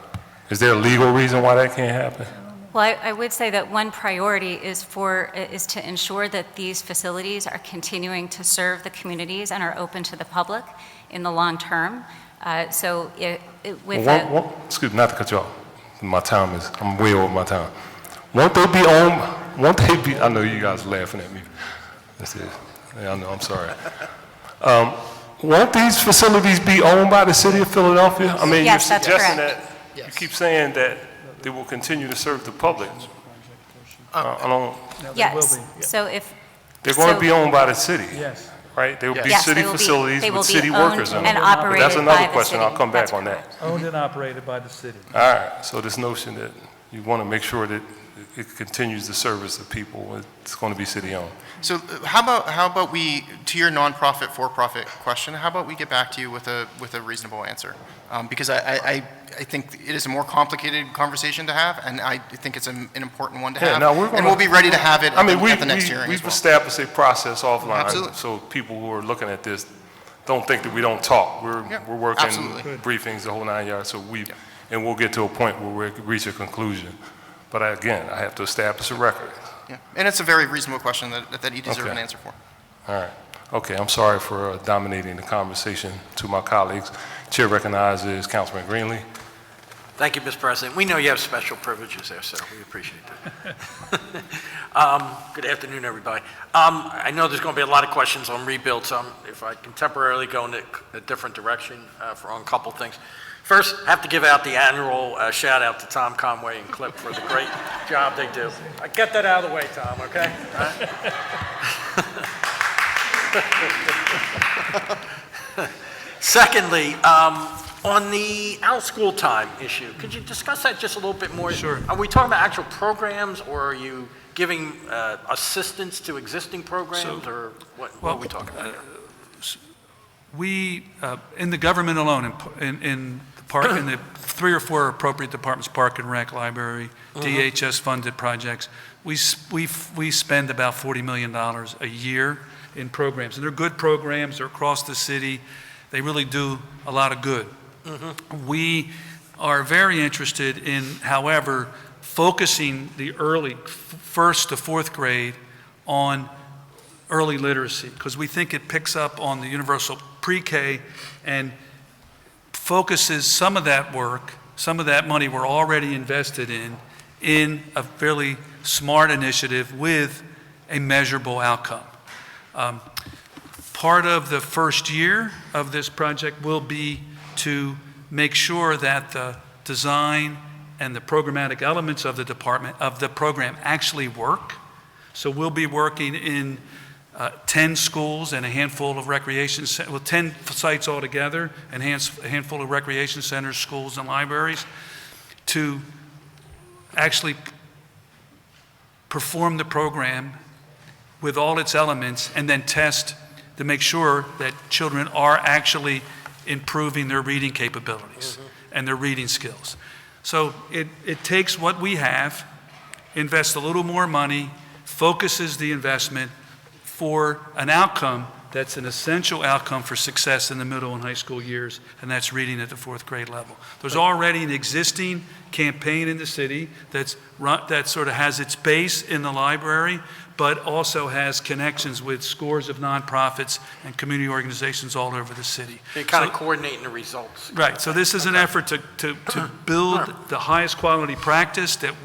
is there a legal reason why that can't happen? Well, I would say that one priority is to ensure that these facilities are continuing to serve the communities and are open to the public in the long term. So excuse me, not to cut you off. I'm way over my time. Won't they be, I know you guys are laughing at me. I know, I'm sorry. Won't these facilities be owned by the city of Philadelphia? I mean, yes, you're that's suggesting correct. that, you keep saying that they will continue to serve the public. I don't. Yes, so if... They're going to be owned by the city. Yes. Right? They will be Yes, city they will be- facilities they will with be city owned workers in them. and But operated that's another by the question, city. I'll come back That's on that. Owned and operated by the city. All right, so this notion that you want to make sure that it continues to service the people, it's going to be city-owned. So how about we, to your nonprofit, for-profit question, how about we get back to you with a reasonable answer? Because I think it is a more complicated conversation to have, and I think it's an important one to have. And we'll be ready to have it at the next hearing as we've well. established a process offline. Absolutely. So people who are looking at this don't think that we don't talk. We're working absolutely. briefings the whole 9 yards, so and we'll get to a point where we reach a conclusion. But again, I have to establish a record. Yeah. And it's a very reasonable question that you deserve an answer for. All right. Okay, I'm sorry for dominating the conversation to my colleagues. Chair recognizes Councilman Greenlee. Thank you, Mr. President. We know you have special privileges there, so we appreciate that. Good afternoon, everybody. I know there's going to be a lot of questions on rebuild, so if I can temporarily go in a different direction on a couple things. First, I have to give out the annual shout out to Tom Conway and Clip for the great job they do. I get that out of the way, Tom, okay? Secondly, on the out-school time issue, could you discuss that just a little bit more? Sure. Are we talking about actual programs, or are you giving assistance to existing programs, or what are we talking about here? We, in the government alone, in the 3 or 4 appropriate departments, Park and Rec, Library, DHS-funded projects, we spend about $40 million a year in programs. And they're good programs. They're across the city. They really do a lot of good. We are very interested in, however, focusing the early, 1st to 4th grade on early literacy, because we think it picks up on the universal pre-K and focuses some of that work, some of that money we're already invested in a fairly smart initiative with a measurable outcome. Part of the first year of this project will be to make sure that the design and the programmatic elements of the program actually work. So we'll be working in 10 schools and a handful of recreation, 10 sites altogether, and a handful of recreation centers, schools, and libraries to actually perform the program with all its elements and then test to make sure that children are actually improving their reading capabilities and their reading skills. So it takes what we have, invests a little more money, focuses the investment for an outcome that's an essential outcome for success in the middle and high school years, and that's reading at the 4th grade level. There's already an existing campaign in the city that sort of has its base in the library, but also has connections with scores of nonprofits and community organizations all over the city. You're kind of coordinating the results. Right, so this is an effort to build the highest quality practice that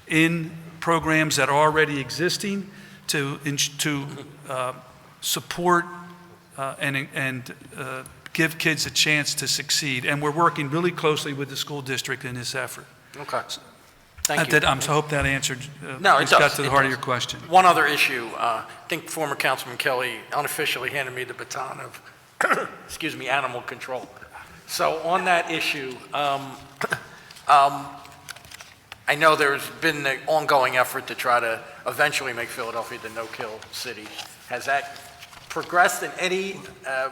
in programs that are already existing to support and give kids a chance to succeed. And we're working really closely with the school district in this effort. Okay. Thank you. I hope that answered, No, it does. got to the heart of your question. One other issue, I think former Councilman Kelly unofficially handed me the baton of, excuse me, animal control. So on that issue, I know there's been an ongoing effort to try to eventually make Philadelphia the no-kill city. Has that progressed in any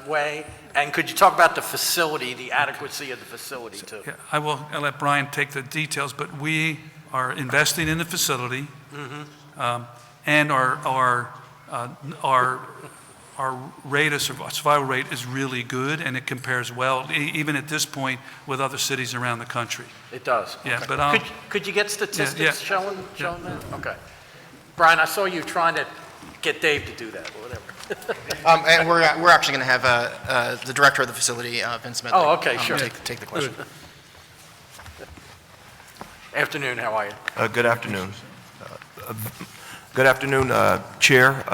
way? And could you talk about the facility, the adequacy of the facility too? Yeah, I'll let Brian take the details, but we are investing in the facility, and our rate of survival rate is really good, and it compares well, even at this point, with other cities around the country. It does? Yeah, Okay. but could you get statistics yeah. showing that? Okay. Brian, I saw you trying to get Dave to do that, or whatever. And we're actually going to have the director of the facility, Vince Medley. Oh, okay, sure. Take the question. Afternoon, how are you? Good afternoon. Good afternoon, Chair,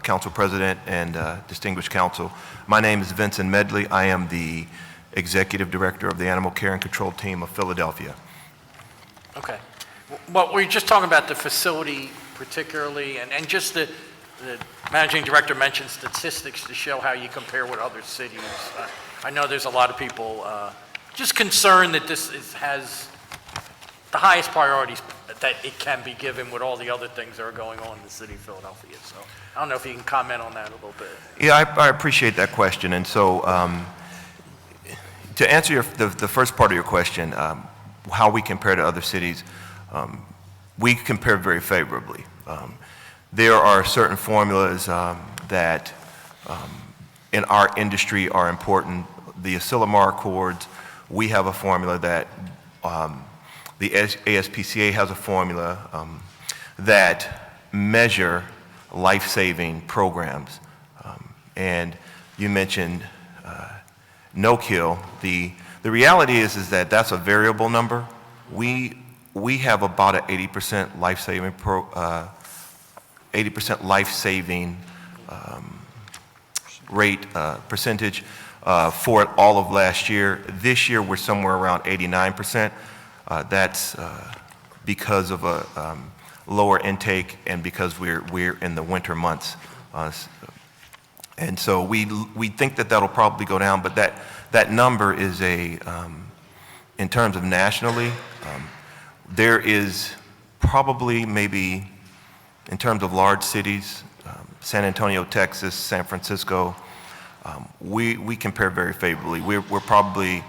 Council President, and distinguished council. My name is Vincent Medley. I am the Executive Director of the Animal Care and Control Team of Philadelphia. Okay. Well, we're just talking about the facility particularly, and just the Managing Director mentioned statistics to show how you compare with other cities. I know there's a lot of people just concerned that this has the highest priorities that it can be given with all the other things that are going on in the city of Philadelphia. So I don't know if you can comment on that a little bit. Yeah, I appreciate that question. And so to answer the first part of your question, how we compare to other cities, we compare very favorably. There are certain formulas that in our industry are important. The Asilomar Accords, we have a formula that the ASPCA has a formula that measure life-saving programs. And you mentioned no-kill. The The reality is that that's a variable number. We have about an 80% life-saving 80% life-saving rate percentage for all of last year. This year, we're somewhere around 89%. That's because of a lower intake and because we're in the winter months. And so we think that that'll probably go down, but that number is in terms of nationally, there is probably maybe, in terms of large cities, San Antonio, Texas, San Francisco, we compare very favorably. We're probably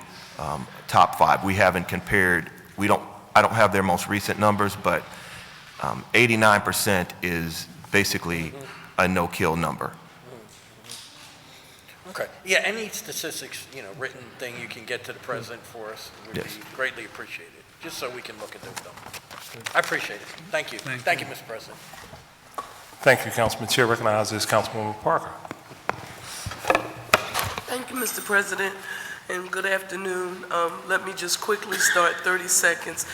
top 5. We haven't compared, I don't have their most recent numbers, but 89% is basically a no-kill number. Okay. Yeah, any statistics, written thing you can get to the president for us would Yes. be greatly appreciated, just so we can look at those numbers. I appreciate it. Thank you. Thank you, Mr. President. Thank you, Councilman. Chair recognizes Councilwoman Parker. Thank you, Mr. President, and good afternoon. Let me just quickly start, 30 seconds.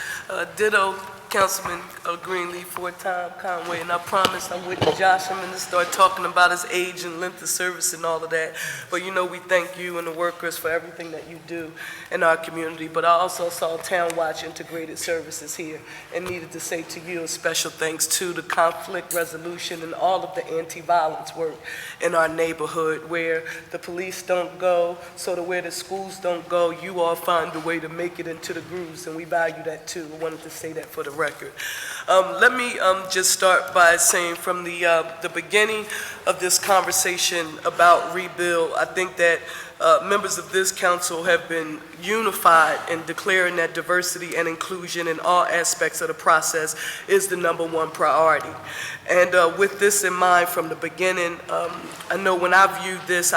Ditto Councilman Greenleaf, four-time Conway, and I promise I wouldn't josh him and start talking about his age and length of service and all of that. But we thank you and the workers for everything that you do in our community. But I also saw Town Watch Integrated Services here and needed to say to you a special thanks to the conflict resolution and all of the anti-violence work in our neighborhood, where the police don't go, so to where the schools don't go, you all find a way to make it into the grooves, and we value that too. I wanted to say that for the record. Let me just start by saying from the beginning of this conversation about rebuild, I think that members of this council have been unified in declaring that diversity and inclusion in all aspects of the process is the #1 priority. And with this in mind from the beginning, I know when I viewed this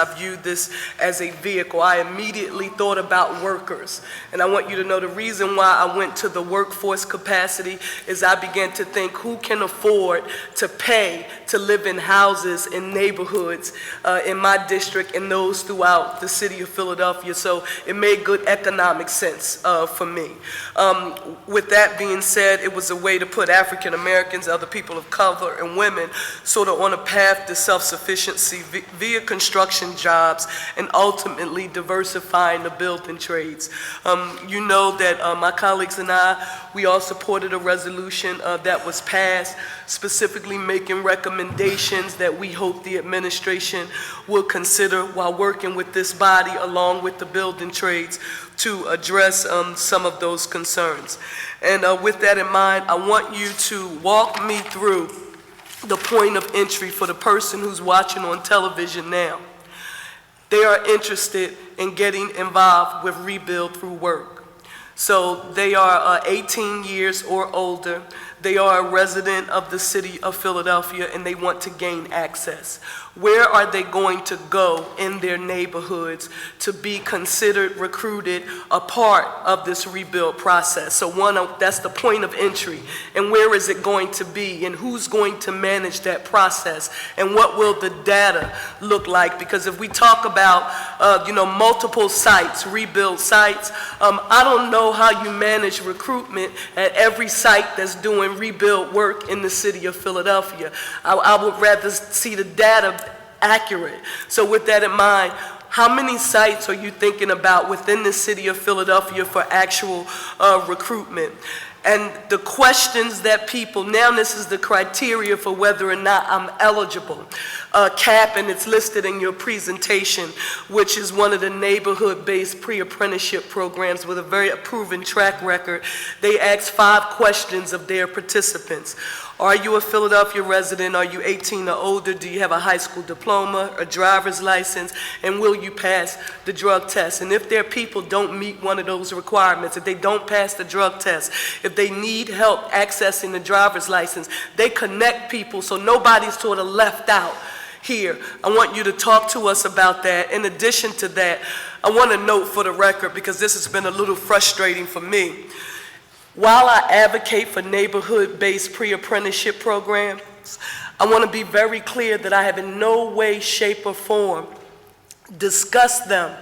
as a vehicle. I immediately thought about workers. And I want you to know the reason why I went to the workforce capacity is I began to think, who can afford to pay to live in houses in neighborhoods in my district and those throughout the city of Philadelphia. So it made good economic sense for me. With that being said, it was a way to put African Americans, other people of color, and women sort of on a path to self-sufficiency via construction jobs and ultimately diversifying the building trades. You know that my colleagues and we all supported a resolution that was passed specifically making recommendations that we hope the administration will consider while working with this body along with the building trades to address some of those concerns. And with that in mind, I want you to walk me through the point of entry for the person who's watching on television now. They are interested in getting involved with Rebuild Through Work. So they are 18 years or older. They are a resident of the city of Philadelphia and they want to gain access. Where are they going to go in their neighborhoods to be considered, recruited, a part of this rebuild process? So that's the point of entry. And where is it going to be? And who's going to manage that process? And what will the data look like? Because if we talk about, multiple sites, rebuild sites, I don't know how you manage recruitment at every site that's doing rebuild work in the city of Philadelphia. I would rather see the data accurate. So with that in mind, how many sites are you thinking about within the city of Philadelphia for actual recruitment? And the questions that people, now this is the criteria for whether or not I'm eligible. CAP, and it's listed in your presentation, which is one of the neighborhood-based pre-apprenticeship programs with a very proven track record. They ask 5 questions of their participants. Are you a Philadelphia resident? Are you 18 or older? Do you have a high school diploma, a driver's license? And will you pass the drug test? And if their people don't meet one of those requirements, if they don't pass the drug test, if they need help accessing the driver's license, they connect people so nobody's sort of left out here. I want you to talk to us about that. In addition to that, I want to note for the record, because this has been a little frustrating for me, while I advocate for neighborhood-based pre-apprenticeship programs, I want to be very clear that I have in no way, shape, or form discussed them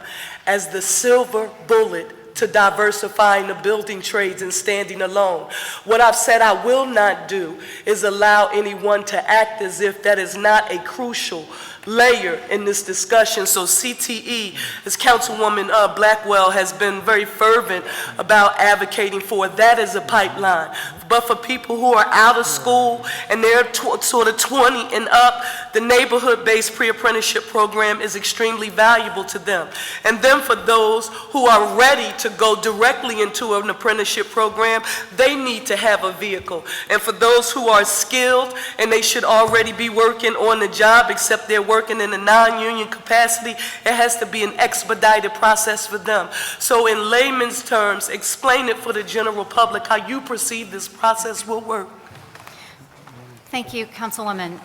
as the silver bullet to diversifying the building trades and standing alone. What I've said I will not do is allow anyone to act as if that is not a crucial layer in this discussion. So CTE, as Councilwoman Blackwell has been very fervent about advocating for, that is a pipeline. But for people who are out of school and they're sort of 20 and up, the neighborhood-based pre-apprenticeship program is extremely valuable to them. And then for those who are ready to go directly into an apprenticeship program, they need to have a vehicle. And for those who are skilled and they should already be working on the job, except they're working in a non-union capacity, it has to be an expedited process for them. So in layman's terms, explain it for the general public how you perceive this process will work. Thank you, Councilwoman.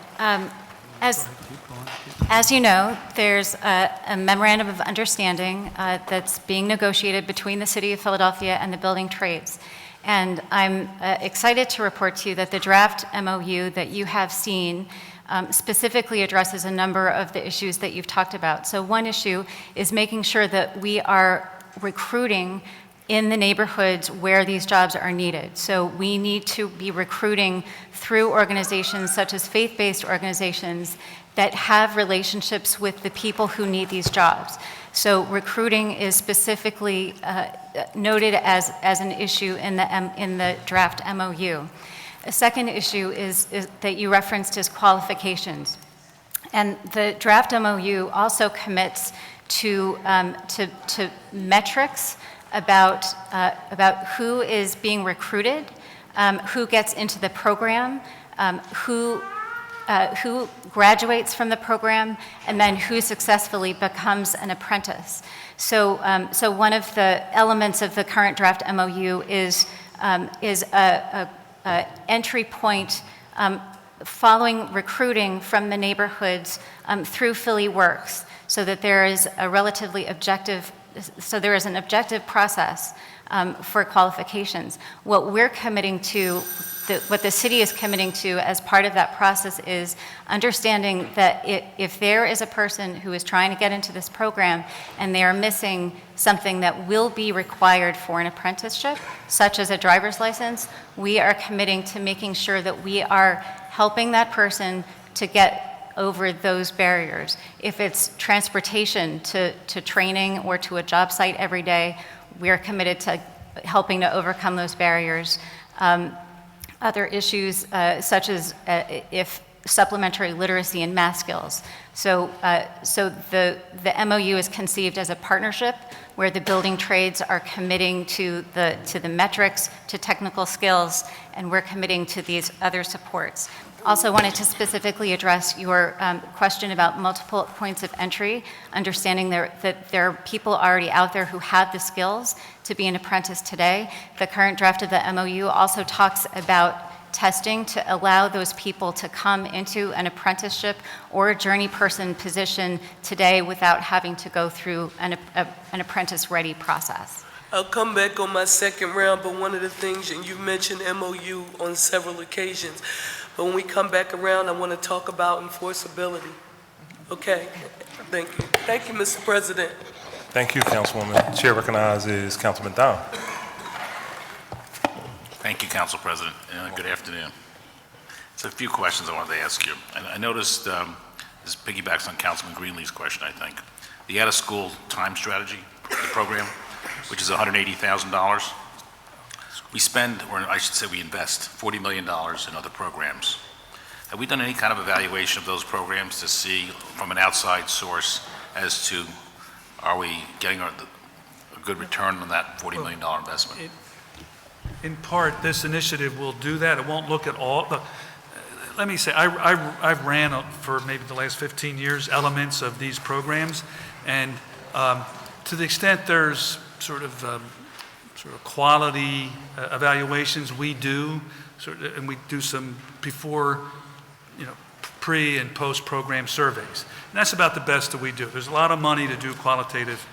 As you know, there's a memorandum of understanding that's being negotiated between the City of Philadelphia and the building trades. And I'm excited to report to you that the draft MOU that you have seen specifically addresses a number of the issues that you've talked about. So one issue is making sure that we are recruiting in the neighborhoods where these jobs are needed. So we need to be recruiting through organizations such as faith-based organizations that have relationships with the people who need these jobs. So recruiting is specifically noted as an issue in the draft MOU. A second issue is that you referenced is qualifications. And the draft MOU also commits to metrics about who is being recruited, who gets into the program, who graduates from the program, and then who successfully becomes an apprentice. So one of the elements of the current draft MOU is a entry point following recruiting from the neighborhoods through Philly Works, so that there is a relatively objective. So there is an objective process for qualifications. What we're committing to, what the city is committing to as part of that process is understanding that if there is a person who is trying to get into this program and they are missing something that will be required for an apprenticeship, such as a driver's license, we are committing to making sure that we are helping that person to get over those barriers. If it's transportation to training or to a job site every day, we're committed to helping to overcome those barriers. Other issues such as if supplementary literacy and math skills. So the MOU is conceived as a partnership where the building trades are committing to the metrics, to technical skills, and we're committing to these other supports. Also wanted to specifically address your question about multiple points of entry, understanding that there are people already out there who have the skills to be an apprentice today. The current draft of the MOU also talks about testing to allow those people to come into an apprenticeship or a journey person position today without having to go through an apprentice-ready process. I'll come back on my second round, but one of the things, and you mentioned MOU on several occasions, but when we come back around, I want to talk about enforceability. Okay, thank you. Thank you, Mr. President. Thank you, Councilwoman. Chair recognizes Councilman Dom. Thank you, Council President. Good afternoon. So a few questions I wanted to ask you. I noticed, this piggybacks on Councilman Greenlee's question, I think. The out-of-school time strategy, the program, which is $180,000. We spend, or I should say we invest, $40 million in other programs. Have we done any kind of evaluation of those programs to see from an outside source as to are we getting a good return on that $40 million investment? In part, this initiative will do that. It won't look at all. Let me say, I've ran for maybe the last 15 years elements of these programs, and to the extent there's sort of quality evaluations, we do, and we do some before, pre and post program surveys. And that's about the best that we do. There's a lot of money to do quantitative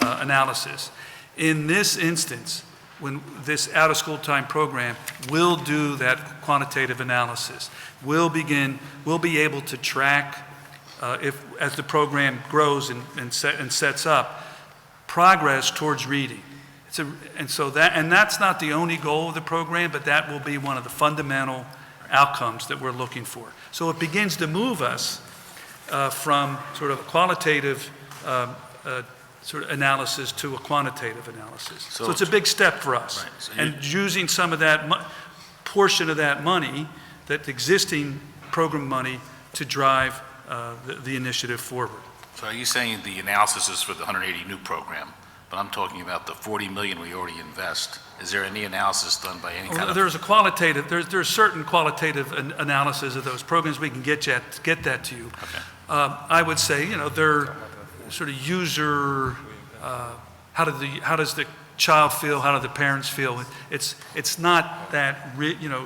analysis. In this instance, when this out-of-school time program will do that quantitative analysis, we'll be able to track as the program grows and sets up, progress towards reading. And that's not the only goal of the program, but that will be one of the fundamental outcomes that we're looking for. So it begins to move us from sort of a qualitative sort of analysis to a quantitative analysis. So it's a big step for us. Right. So and using some of that portion of that money, that existing program money, to drive the initiative forward. So are you saying the analysis is for the 180 new program, but I'm talking about the 40 million we already invest? Is there any analysis done by any kind of... There's a qualitative, there's certain qualitative analysis of those programs. We can get that to you. Okay. I would say, they're sort of user, how does the child feel, how do the parents feel? It's not that,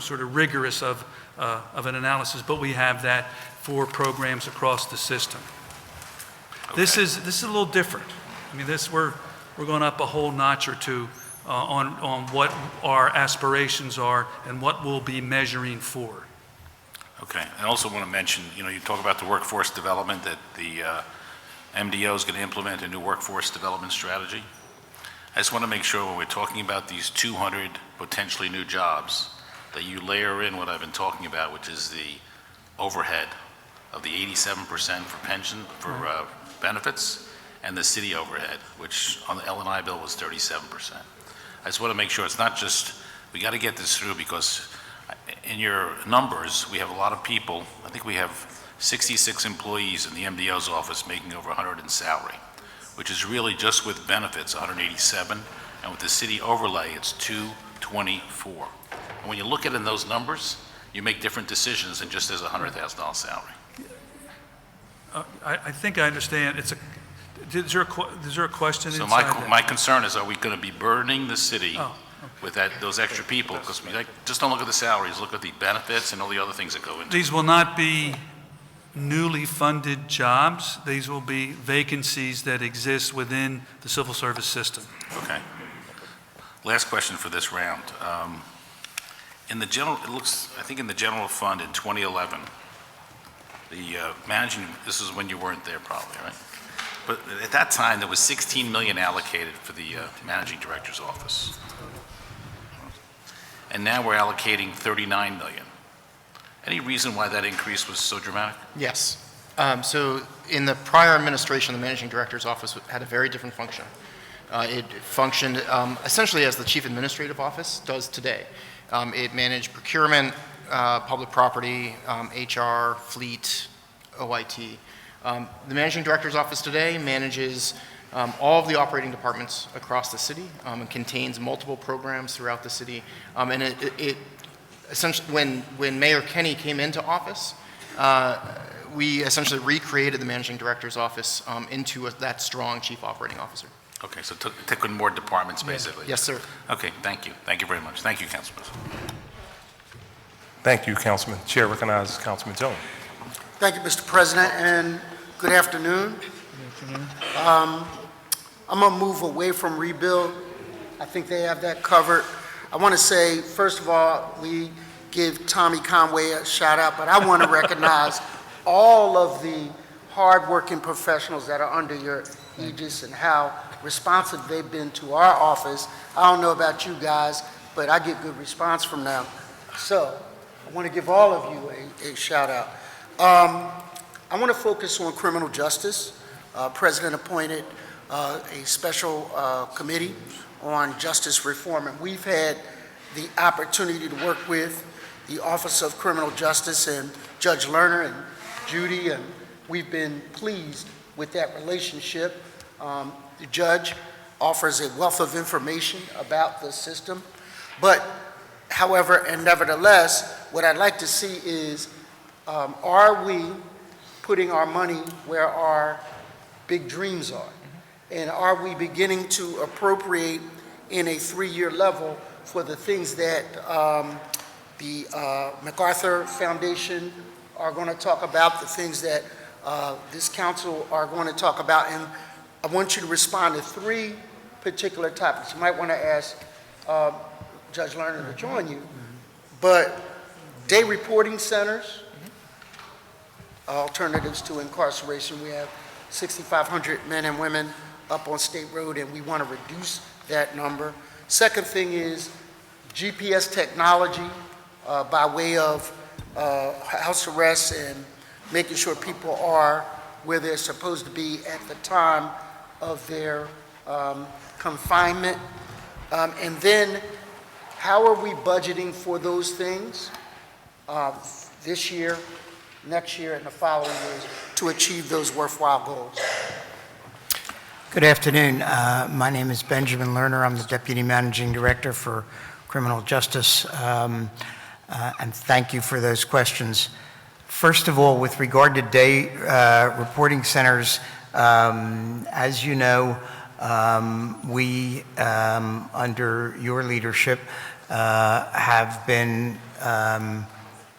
sort of rigorous of an analysis, but we have that for programs across the system. Okay. This is a little different. I mean, we're going up a whole notch or two on what our aspirations are and what we'll be measuring for. Okay. I also want to mention, you talk about the workforce development, that the MDO is going to implement a new workforce development strategy. I just want to make sure when we're talking about these 200 potentially new jobs, that you layer in what I've been talking about, which is the overhead of the 87% for pension, for benefits, and the city overhead, which on the L&I bill was 37%. I just want to make sure it's not just, we got to get this through, because in your numbers, we have a lot of people. I think we have 66 employees in the MDO's office making over 100 in salary, which is really just with benefits, 187, and with the city overlay, it's 224. And when you look at it in those numbers, you make different decisions than just as a $100,000 salary. I think I understand. Is there a question So inside that? my concern is, are we going to be burdening the city with those extra people? Because we just don't look at the salaries, look at the benefits and all the other things that go into it. These will not be newly funded jobs. These will be vacancies that exist within the civil service system. Okay. Last question for this round. In the general, I think in the general fund in 2011, this is when you weren't there probably, right? But at that time, there was 16 million allocated for the managing director's office. And now we're allocating 39 million. Any reason why that increase was so dramatic? Yes. So in the prior administration, the managing director's office had a very different function. It functioned essentially as the chief administrative office does today. It managed procurement, public property, HR, fleet, OIT. The managing director's office today manages all of the operating departments across the city and contains multiple programs throughout the city. And it essentially, when Mayor Kenny came into office, we essentially recreated the managing director's office into that strong chief operating officer. Okay, so took in more departments, basically. Yes, sir. Okay, thank you. Thank you very much. Thank you, Councilman. Thank you, Councilman. Chair recognizes Councilman Jones. Thank you, Mr. President, and good afternoon. I'm going to move away from rebuild. I think they have that covered. I want to say, first of all, we give Tommy Conway a shout out, but I want to recognize all of the hardworking professionals that are under your aegis and how responsive they've been to our office. I don't know about you guys, but I get good response from them. So I want to give all of you a shout out. I want to focus on criminal justice. President appointed a special committee on justice reform, and we've had the opportunity to work with the Office of Criminal Justice and Judge Lerner and Judy, and we've been pleased with that relationship. The judge offers a wealth of information about the system, but however, and nevertheless, what I'd like to see is, are we putting our money where our big dreams are? And are we beginning to appropriate in a 3-year level for the things that the MacArthur Foundation are going to talk about, the things that this council are going to talk about? And I want you to respond to 3 particular topics. You might want to ask Judge Lerner to join you, but day reporting centers, alternatives to incarceration. We have 6,500 men and women up on State Road, and we want to reduce that number. Second thing is GPS technology by way of house arrests and making sure people are where they're supposed to be at the time of their confinement. And then, how are we budgeting for those things this year, next year, and the following years to achieve those worthwhile goals? Good afternoon. My name is Benjamin Lerner. I'm the Deputy Managing Director for Criminal Justice, and thank you for those questions. First of all, with regard to day reporting centers, as you know, we, under your leadership, have been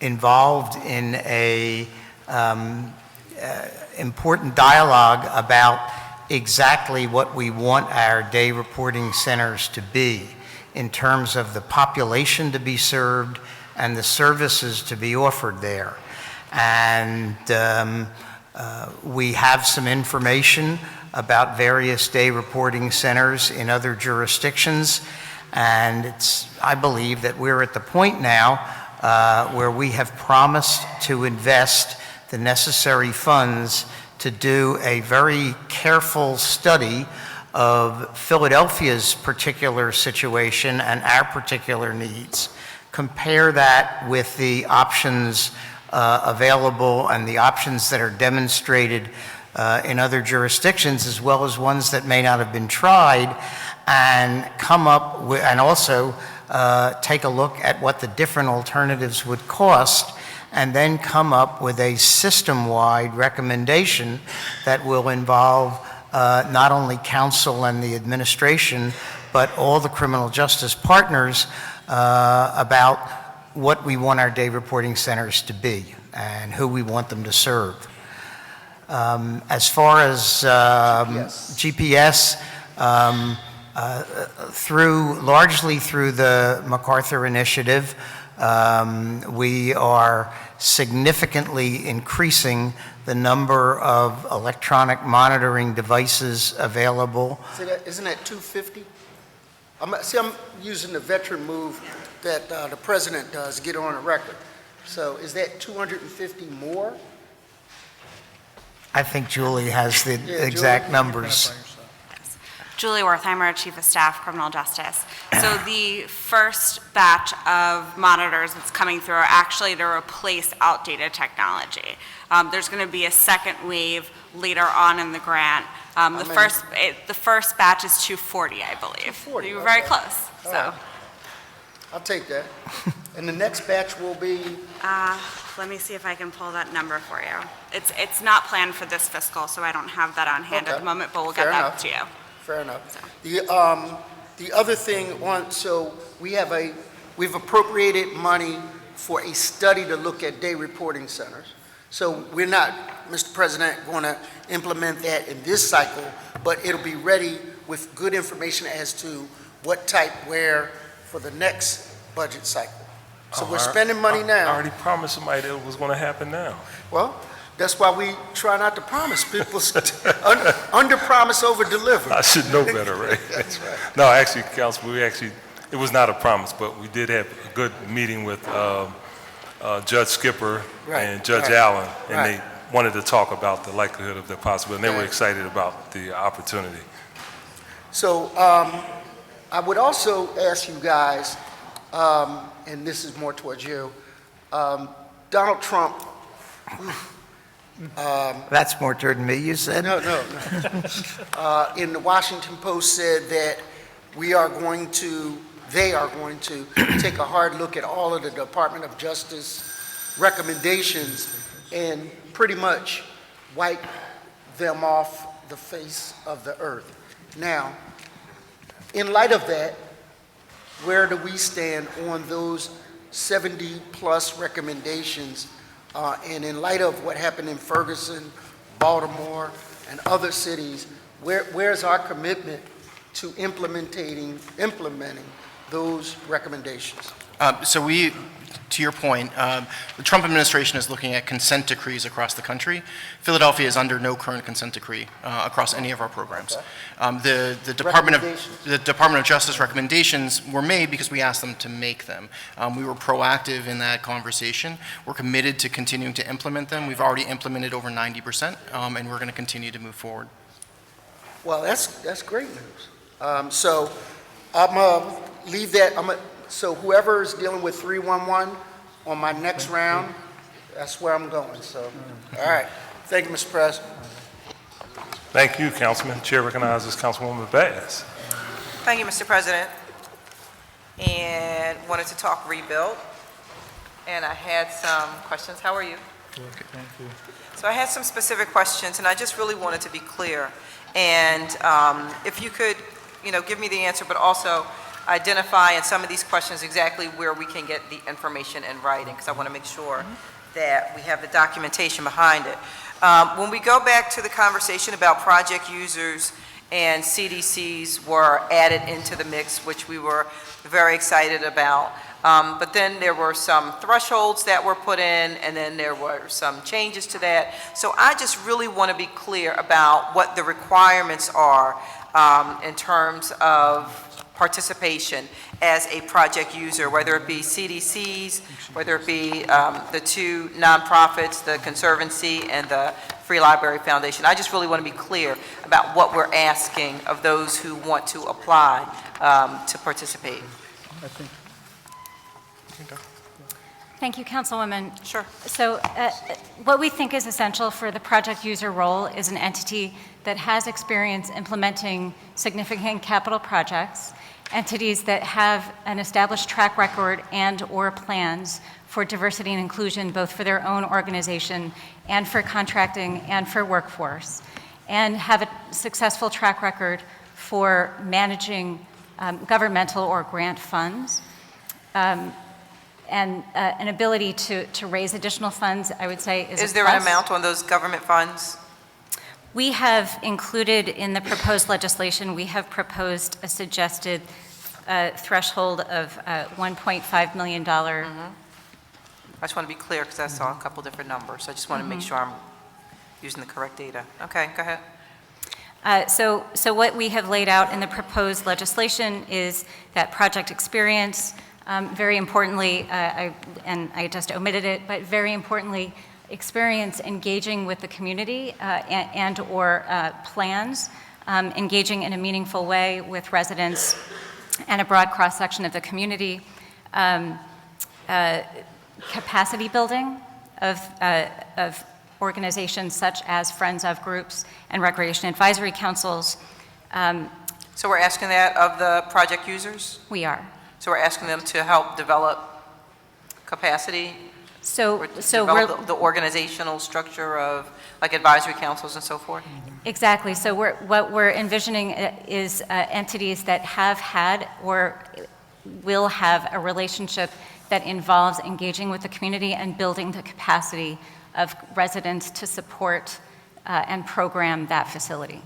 involved in a important dialogue about exactly what we want our day reporting centers to be in terms of the population to be served and the services to be offered there. And we have some information about various day reporting centers in other jurisdictions, and I believe that we're at the point now where we have promised to invest the necessary funds to do a very careful study of Philadelphia's particular situation and our particular needs. Compare that with the options available and the options that are demonstrated in other jurisdictions, as well as ones that may not have been tried, and come up with, and also take a look at what the different alternatives would cost, and then come up with a system-wide recommendation that will involve not only counsel and the administration, but all the criminal justice partners about what we want our day reporting centers to be and who we want them to serve. As far as GPS, largely through the MacArthur Initiative, we are significantly increasing the number of electronic monitoring devices available. Isn't that 250? I'm using the veteran move that the president does, get on a record. So is that 250 more? I think Julie has the exact numbers. Julie Wertheimer, Chief of Staff, Criminal Justice. So the first batch of monitors that's coming through are actually to replace outdated technology. There's going to be a second wave later on in the grant. The first batch is 240, I believe. 240, You were very close. So. Right. I'll take that. And the next batch will be? Let me see if I can pull that number for you. It's not planned for this fiscal, so I don't have that on hand at the moment, but we'll get that to you. Fair enough. The other thing so we've appropriated money for a study to look at day reporting centers. So we're not, Mr. President, going to implement that in this cycle, but it'll be ready with good information as to what type, where for the next budget cycle. So we're spending money now. I already promised somebody that it was going to happen now. Well, that's why we try not to promise people, under promise, over deliver. I should know better, right? That's right. No, actually, Council, it was not a promise, but we did have a good meeting with Judge Skipper and Judge Allen, and they wanted to talk about the likelihood of the possibility, and they were excited about the opportunity. So I would also ask you guys, and this is more towards you, Donald Trump. That's more toward me, you said? No. In the Washington Post said that they are going to take a hard look at all of the Department of Justice recommendations and pretty much wipe them off the face of the earth. Now, in light of that, where do we stand on those 70-plus recommendations? And in light of what happened in Ferguson, Baltimore, and other cities, where's our commitment to implementing those recommendations? So we to your point, the Trump administration is looking at consent decrees across the country. Philadelphia is under no current consent decree across any of our programs. The Department of Justice recommendations were made because we asked them to make them. We were proactive in that conversation. We're committed to continuing to implement them. We've already implemented over 90%, and we're going to continue to move forward. Well, that's great news. So I'm going to leave that, so whoever is dealing with 311 on my next round, that's where I'm going, so, all right. Thank you, Mr. President. Thank you, Councilman. Chair recognizes Councilwoman Bass. Thank you, Mr. President. And wanted to talk rebuild. And I had some questions. How are you? Thank you. So I had some specific questions, and I just really wanted to be clear. And if you could, give me the answer, but also identify in some of these questions exactly where we can get the information in writing, because I want to make sure that we have the documentation behind it. When we go back to the conversation about project users and CDCs were added into the mix, which we were very excited about, but then there were some thresholds that were put in, and then there were some changes to that. So I just really want to be clear about what the requirements are in terms of participation as a project user, whether it be CDCs, whether it be the two nonprofits, the Conservancy and the Free Library Foundation. I just really want to be clear about what we're asking of those who want to apply to participate. Thank you, Councilwoman. Sure. So what we think is essential for the project user role is an entity that has experience implementing significant capital projects, entities that have an established track record and/or plans for diversity and inclusion, both for their own organization and for contracting and for workforce, and have a successful track record for managing governmental or grant funds, and an ability to raise additional funds, I would say, is a Is there an plus. amount on those government funds? We have included in the proposed legislation, we have proposed a suggested threshold of $1.5 million. I just want to be clear because I saw a couple different numbers. I just want to make sure I'm using the correct data. Okay, go ahead. So what we have laid out in the proposed legislation is that project experience, very importantly, and I just omitted it, but very importantly, experience engaging with the community and/or plans, engaging in a meaningful way with residents and a broad cross-section of the community, capacity building of organizations such as Friends of Groups and Recreation Advisory Councils. So we're asking that of the project users? We are. So we're asking them to help develop capacity? So develop the organizational structure of like advisory councils and so forth? Exactly. So what we're envisioning is entities that have had or will have a relationship that involves engaging with the community and building the capacity of residents to support and program that facility.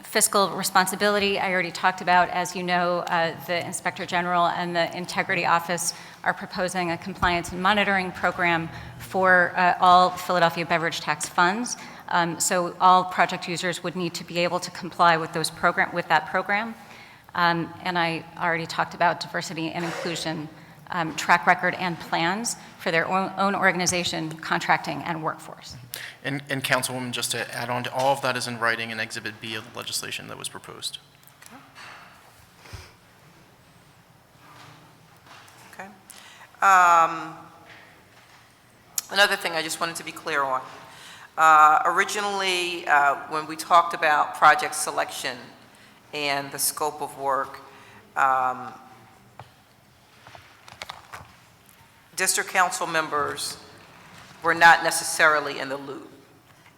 Fiscal responsibility, I already talked about. As you know, the Inspector General and the Integrity Office are proposing a compliance and monitoring program for all Philadelphia beverage tax funds. So all project users would need to be able to comply with that program. And I already talked about diversity and inclusion track record and plans for their own organization, contracting, and workforce. And Councilwoman, just to add on to all of that is in writing in Exhibit B of the legislation that was proposed. Okay. Another thing I just wanted to be clear on. Originally, when we talked about project selection and the scope of work, district council members were not necessarily in the loop.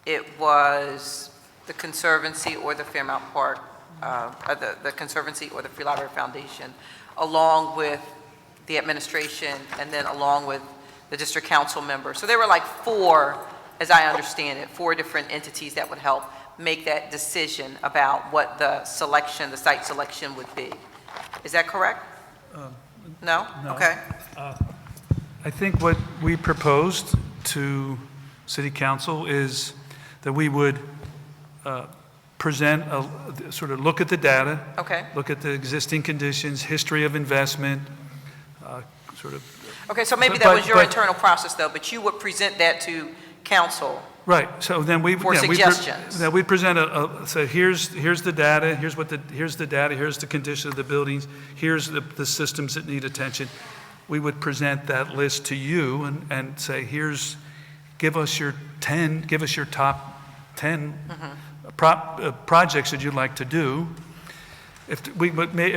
It was the Conservancy or the Fairmount Park, the Conservancy or the Free Library Foundation, along with the administration and then along with the district council members. So there were like four, as I understand it, four different entities that would help make that decision about what the selection, the site selection would be. Is that correct? No? No. Okay. I think what we proposed to City Council is that we would present sort of look at the data, Okay. look at the existing conditions, history of investment, sort of. Okay, so maybe that But- was your but- internal process, though, but you would present that to council. Right, so then we. For yeah, suggestions. Then we present so here's the data, here's the data, here's the condition of the buildings, here's the systems that need attention. We would present that list to you and say, give us your top 10 projects that you'd like to do.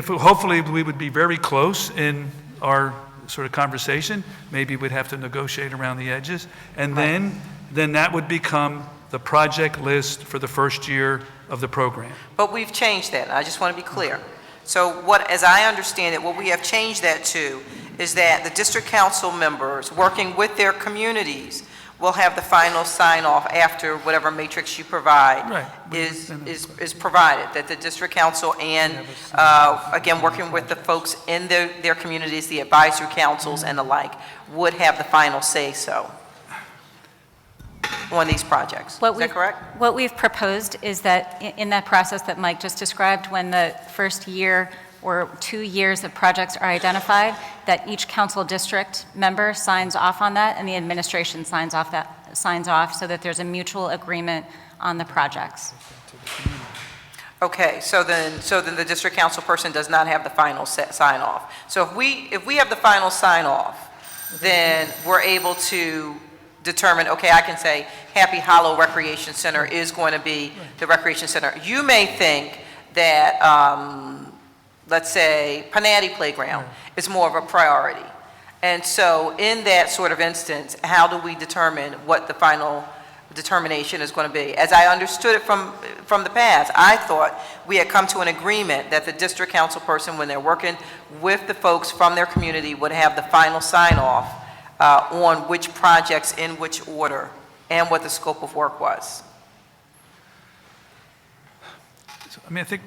Hopefully, we would be very close in our sort of conversation. Maybe we'd have to negotiate around the edges. And then that would become the project list for the first year of the program. But we've changed that. I just want to be clear. So as I understand it, what we have changed that to is that the district council members, working with their communities, will have the final sign-off after whatever matrix you provide Right. is provided, that the district council and, again, working with the folks in their communities, the advisory councils and the like, would have the final say-so on these projects. Is that correct? What we've proposed is that in that process that Mike just described, when the first year or 2 years of projects are identified, that each council district member signs off on that and the administration signs off so that there's a mutual agreement on the projects. Okay, so then the district council person does not have the final sign-off. So if we have the final sign-off, then we're able to determine, okay, I can say Happy Hollow Recreation Center is going to be the recreation center. You may think that, let's say, Panatti Playground is more of a priority. And so in that sort of instance, how do we determine what the final determination is going to be? As I understood it from the past, I thought we had come to an agreement that the district council person, when they're working with the folks from their community, would have the final sign-off on which projects in which order and what the scope of work was. I mean, I think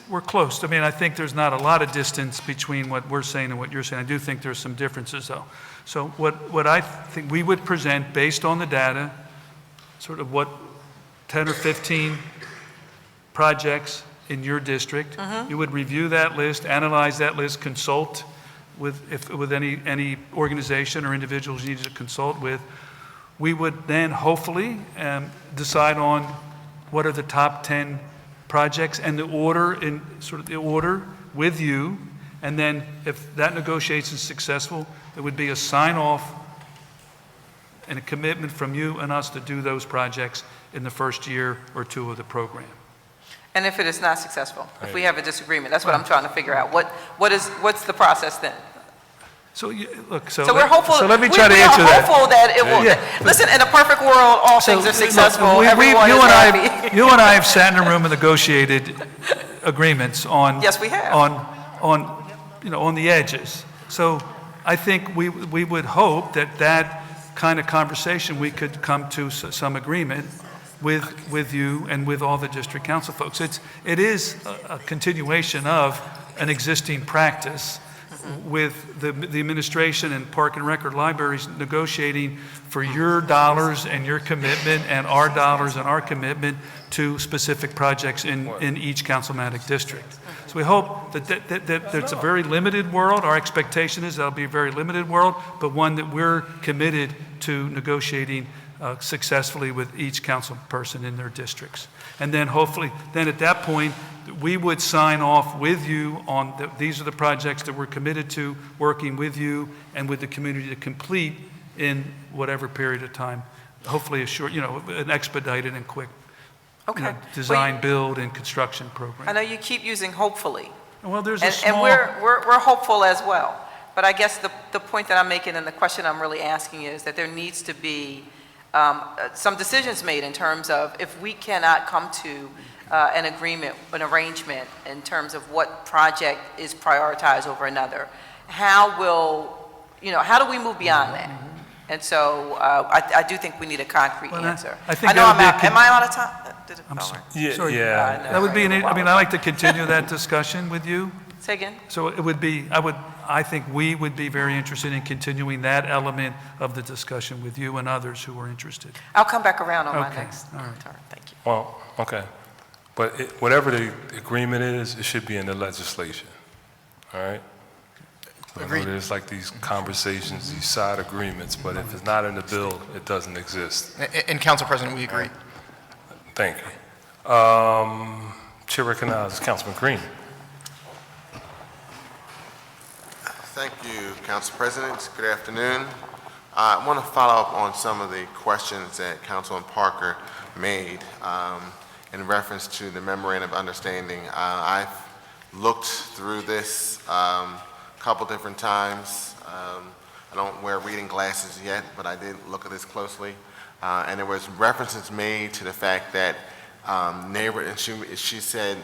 we're close. I mean, I think there's not a lot of distance between what we're saying and what you're saying. I do think there's some differences, though. So what I think we would present based on the data, sort of what 10 or 15 projects in your district. You would review that list, analyze that list, consult with any organization or individuals you needed to consult with. We would then hopefully decide on what are the top 10 projects and the order with you. And then if that negotiation is successful, there would be a sign-off and a commitment from you and us to do those projects in the first year or two of the program. And if it is not successful, if we have a disagreement, that's what I'm trying to figure out. What's the process then? So So we're hopeful. So let me try to answer We are that. hopeful that it will. Yeah. Listen, in a perfect world, all things are successful. Everyone is happy. You and I have sat in a room and negotiated agreements on. Yes, we have. On the edges. So I think we would hope that kind of conversation, we could come to some agreement with you and with all the district council folks. It is a continuation of an existing practice with the administration and Park and Record Libraries negotiating for your dollars and your commitment and our dollars and our commitment to specific projects in each councilmatic district. So we hope that it's a very limited world. Our expectation is that'll be a very limited world, but one that we're committed to negotiating successfully with each council person in their districts. And then hopefully, at that point, we would sign off with you on these are the projects that we're committed to working with you and with the community to complete in whatever period of time. Hopefully a short, an expedited and quick design, build, and construction program. I know you keep using hopefully. Well, there's And we're hopeful as well. But I guess the point that I'm making and the question I'm really asking is that there needs to be some decisions made in terms of if we cannot come to an agreement, an arrangement in terms of what project is prioritized over another, how do we move beyond that? And so I do think we need a concrete answer. I know am I out of time? Did it I'm over? sorry. Yeah. That would be I like to continue that discussion with you Say again? So it would be, I think we would be very interested in continuing that element of the discussion with you and others who are interested. I'll come back around on my Okay, next all right. turn. Thank you. Well, okay. But whatever the agreement is, it should be in the legislation, all right? I know Agreed. there's like these conversations, these side agreements, but if it's not in the bill, it doesn't exist. And Council President, we agree. Thank you. Chair recognizes Councilman Green. Thank you, Council President. Good afternoon. I want to follow up on some of the questions that Councilman Parker made in reference to the memorandum of understanding. I've looked through this a couple different times. I don't wear reading glasses yet, but I did look at this closely. And there was references made to the fact that and she said,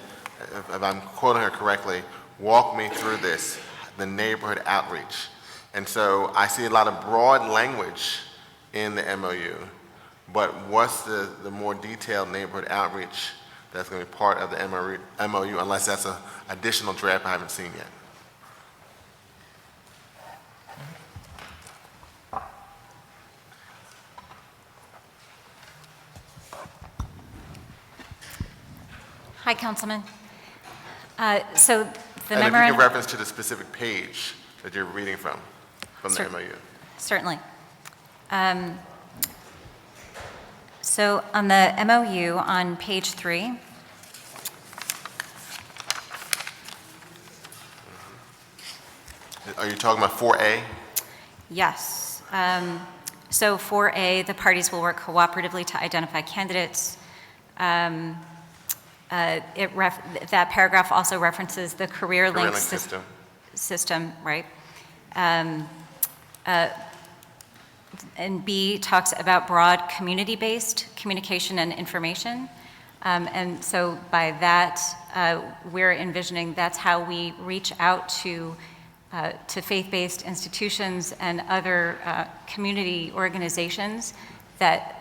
if I'm quoting her correctly, walk me through this, the neighborhood outreach. And so I see a lot of broad language in the MOU, but what's the more detailed neighborhood outreach that's going to be part of the MOU, unless that's an additional draft I haven't seen yet? Hi, Councilman. So the And if you memorandum... can reference to the specific page that you're reading from the MOU. Certainly. So on the MOU on page 3, Are you talking about 4A? yes. So 4A, the parties will work cooperatively to identify candidates. That paragraph also references the career link system, right? And B talks about broad community-based communication and information. And so by that, we're envisioning that's how we reach out to faith-based institutions and other community organizations that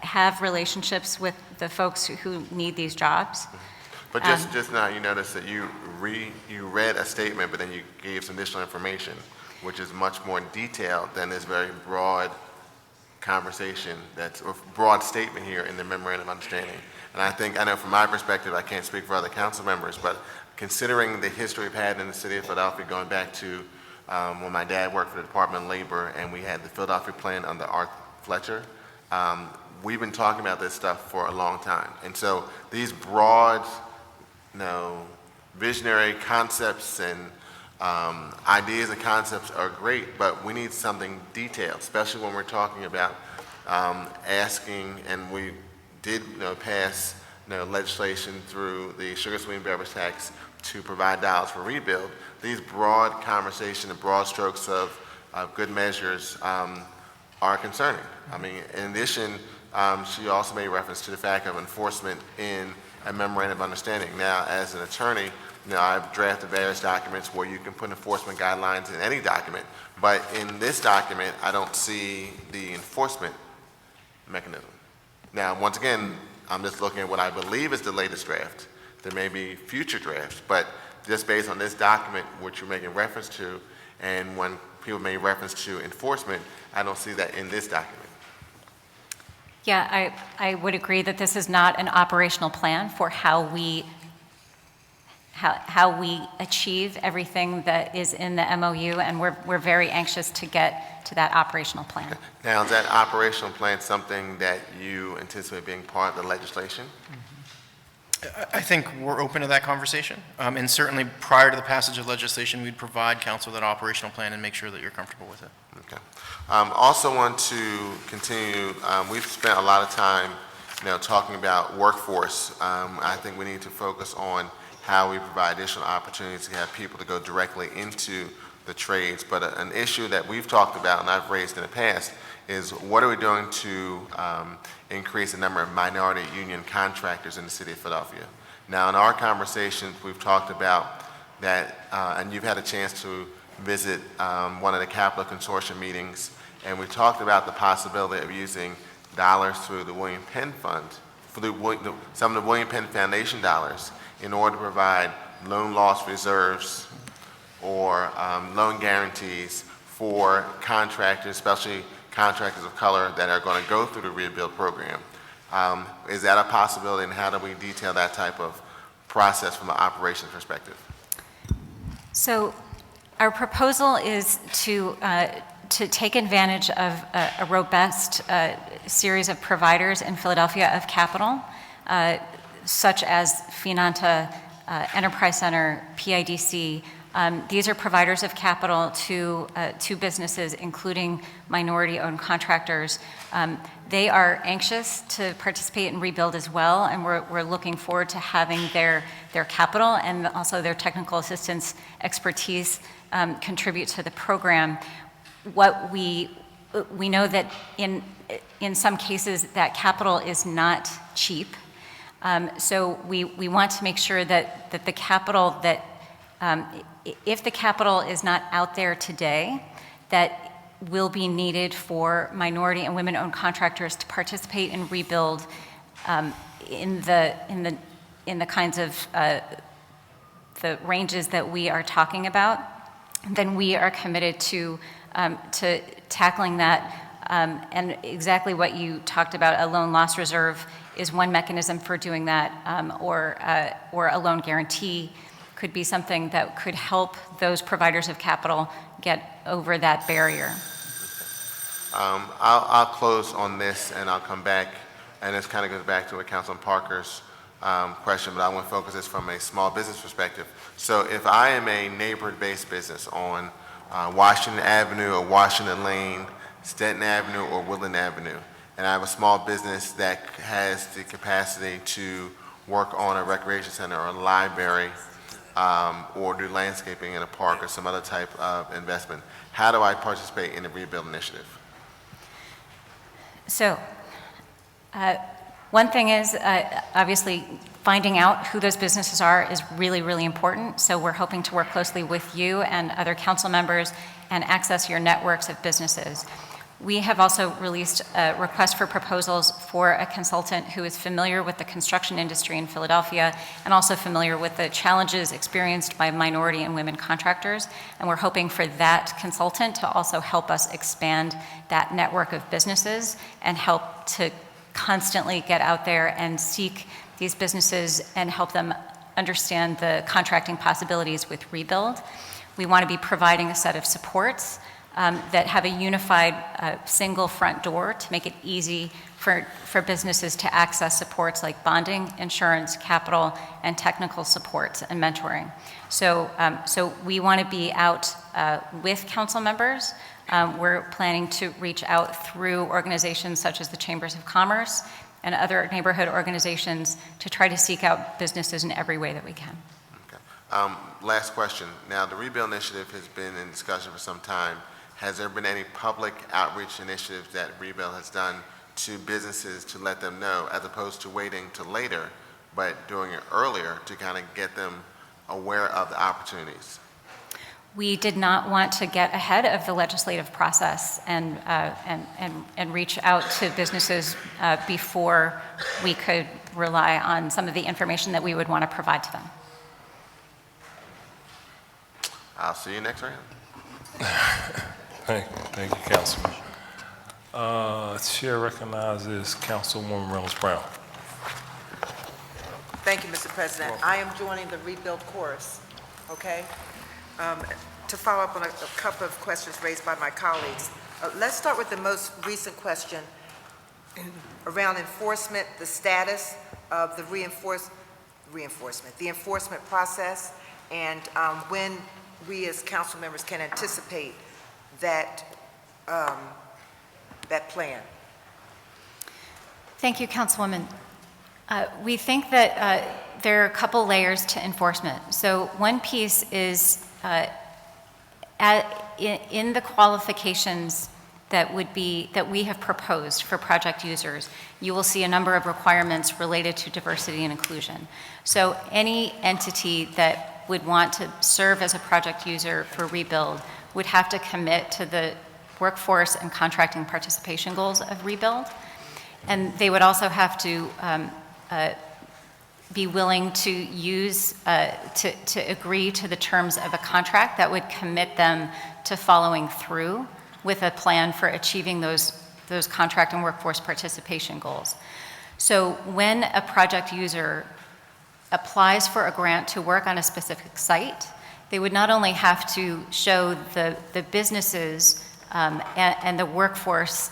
have relationships with the folks who need these jobs. But just now, you noticed that you read a statement, but then you gave some additional information, which is much more detailed than this very broad conversation, or broad statement here in the memorandum of understanding. And I know from my perspective, I can't speak for other council members, but considering the history we've had in the city of Philadelphia, going back to when my dad worked for the Department of Labor and we had the Philadelphia plan under Art Fletcher, we've been talking about this stuff for a long time. And so these broad, visionary concepts and ideas and concepts are great, but we need something detailed, especially when we're talking about asking, and we did pass legislation through the sugar sweetened beverage tax to provide dollars for rebuild. These broad conversation and broad strokes of good measures are concerning. I mean, in addition, she also made reference to the fact of enforcement in a memorandum of understanding. Now, as an attorney, I've drafted various documents where you can put enforcement guidelines in any document, but in this document, I don't see the enforcement mechanism. Now, once again, I'm just looking at what I believe is the latest draft. There may be future drafts, but just based on this document, which you're making reference to, and when people make reference to enforcement, I don't see that in this document. Yeah, I would agree that this is not an operational plan for how we achieve everything that is in the MOU, and we're very anxious to get to that operational plan. Now, is that operational plan something that you anticipate being part of the legislation? I think we're open to that conversation. And certainly prior to the passage of legislation, we'd provide council that operational plan and make sure that you're comfortable with it. Okay. Also want to continue, we've spent a lot of time talking about workforce. I think we need to focus on how we provide additional opportunities to have people to go directly into the trades. But an issue that we've talked about and I've raised in the past is what are we doing to increase the number of minority union contractors in the city of Philadelphia? Now, in our conversations, we've talked about that, and you've had a chance to visit one of the Capital Consortium meetings, and we talked about the possibility of using dollars through the William Penn Fund, some of the William Penn Foundation dollars, in order to provide loan loss reserves or loan guarantees for contractors, especially contractors of color that are going to go through the rebuild program. Is that a possibility, and how do we detail that type of process from an operations perspective? So our proposal is to take advantage of a robust series of providers in Philadelphia of capital, such as Finanta, Enterprise Center, PIDC. These are providers of capital to businesses, including minority-owned contractors. They are anxious to participate in rebuild as well, and we're looking forward to having their capital and also their technical assistance expertise contribute to the program. What we know that in some cases that capital is not cheap. So we want to make sure that the capital that if the capital is not out there today, that will be needed for minority and women-owned contractors to participate in rebuild in the kinds of the ranges that we are talking about, then we are committed to tackling that. And exactly what you talked about, a loan loss reserve is one mechanism for doing that, or a loan guarantee could be something that could help those providers of capital get over that barrier. I'll close on this and I'll come back, and this kind of goes back to what Councilman Parker's question, but I want to focus this from a small business perspective. So if I am a neighborhood-based business on Washington Avenue or Washington Lane, Stanton Avenue or Woodland Avenue, and I have a small business that has the capacity to work on a recreation center or a library, or do landscaping in a park or some other type of investment, how do I participate in the rebuild initiative? So one thing is obviously finding out who those businesses are is really, really important. So we're hoping to work closely with you and other council members and access your networks of businesses. We have also released a request for proposals for a consultant who is familiar with the construction industry in Philadelphia and also familiar with the challenges experienced by minority and women contractors. And we're hoping for that consultant to also help us expand that network of businesses and help to constantly get out there and seek these businesses and help them understand the contracting possibilities with rebuild. We want to be providing a set of supports that have a unified single front door to make it easy for businesses to access supports like bonding, insurance, capital, and technical supports and mentoring. So we want to be out with council members. We're planning to reach out through organizations such as the Chambers of Commerce and other neighborhood organizations to try to seek out businesses in every way that we can. Okay. Last question. Now, the Rebuild Initiative has been in discussion for some time. Has there been any public outreach initiatives that Rebuild has done to businesses to let them know, as opposed to waiting till later, but doing it earlier to kind of get them aware of the opportunities? We did not want to get ahead of the legislative process and reach out to businesses before we could rely on some of the information that we would want to provide to them. I'll see you next round. Thank you, Councilman. Chair recognizes Councilwoman Reynolds Brown. Thank you, Mr. President. I am joining the rebuild chorus, okay? To follow up on a couple of questions raised by my colleagues. Let's start with the most recent question around enforcement, the status of the the enforcement process, and when we as council members can anticipate that plan. Thank you, Councilwoman. We think that there are a couple layers to enforcement. So one piece is in the qualifications that we have proposed for project users, you will see a number of requirements related to diversity and inclusion. So any entity that would want to serve as a project user for Rebuild would have to commit to the workforce and contracting participation goals of Rebuild. And they would also have to be willing to use, to agree to the terms of a contract that would commit them to following through with a plan for achieving those contract and workforce participation goals. So when a project user applies for a grant to work on a specific site, they would not only have to show the businesses and the workforce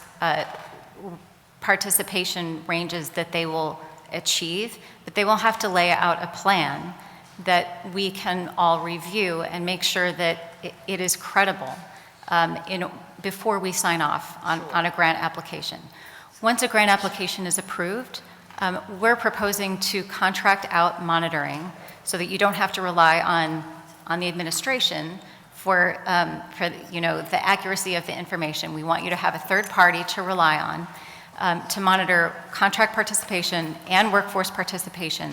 participation ranges that they will achieve, but they will have to lay out a plan that we can all review and make sure that it is credible before we sign off on a grant application. Once a grant application is approved, we're proposing to contract out monitoring so that you don't have to rely on the administration for the accuracy of the information. We want you to have a third party to rely on to monitor contract participation and workforce participation.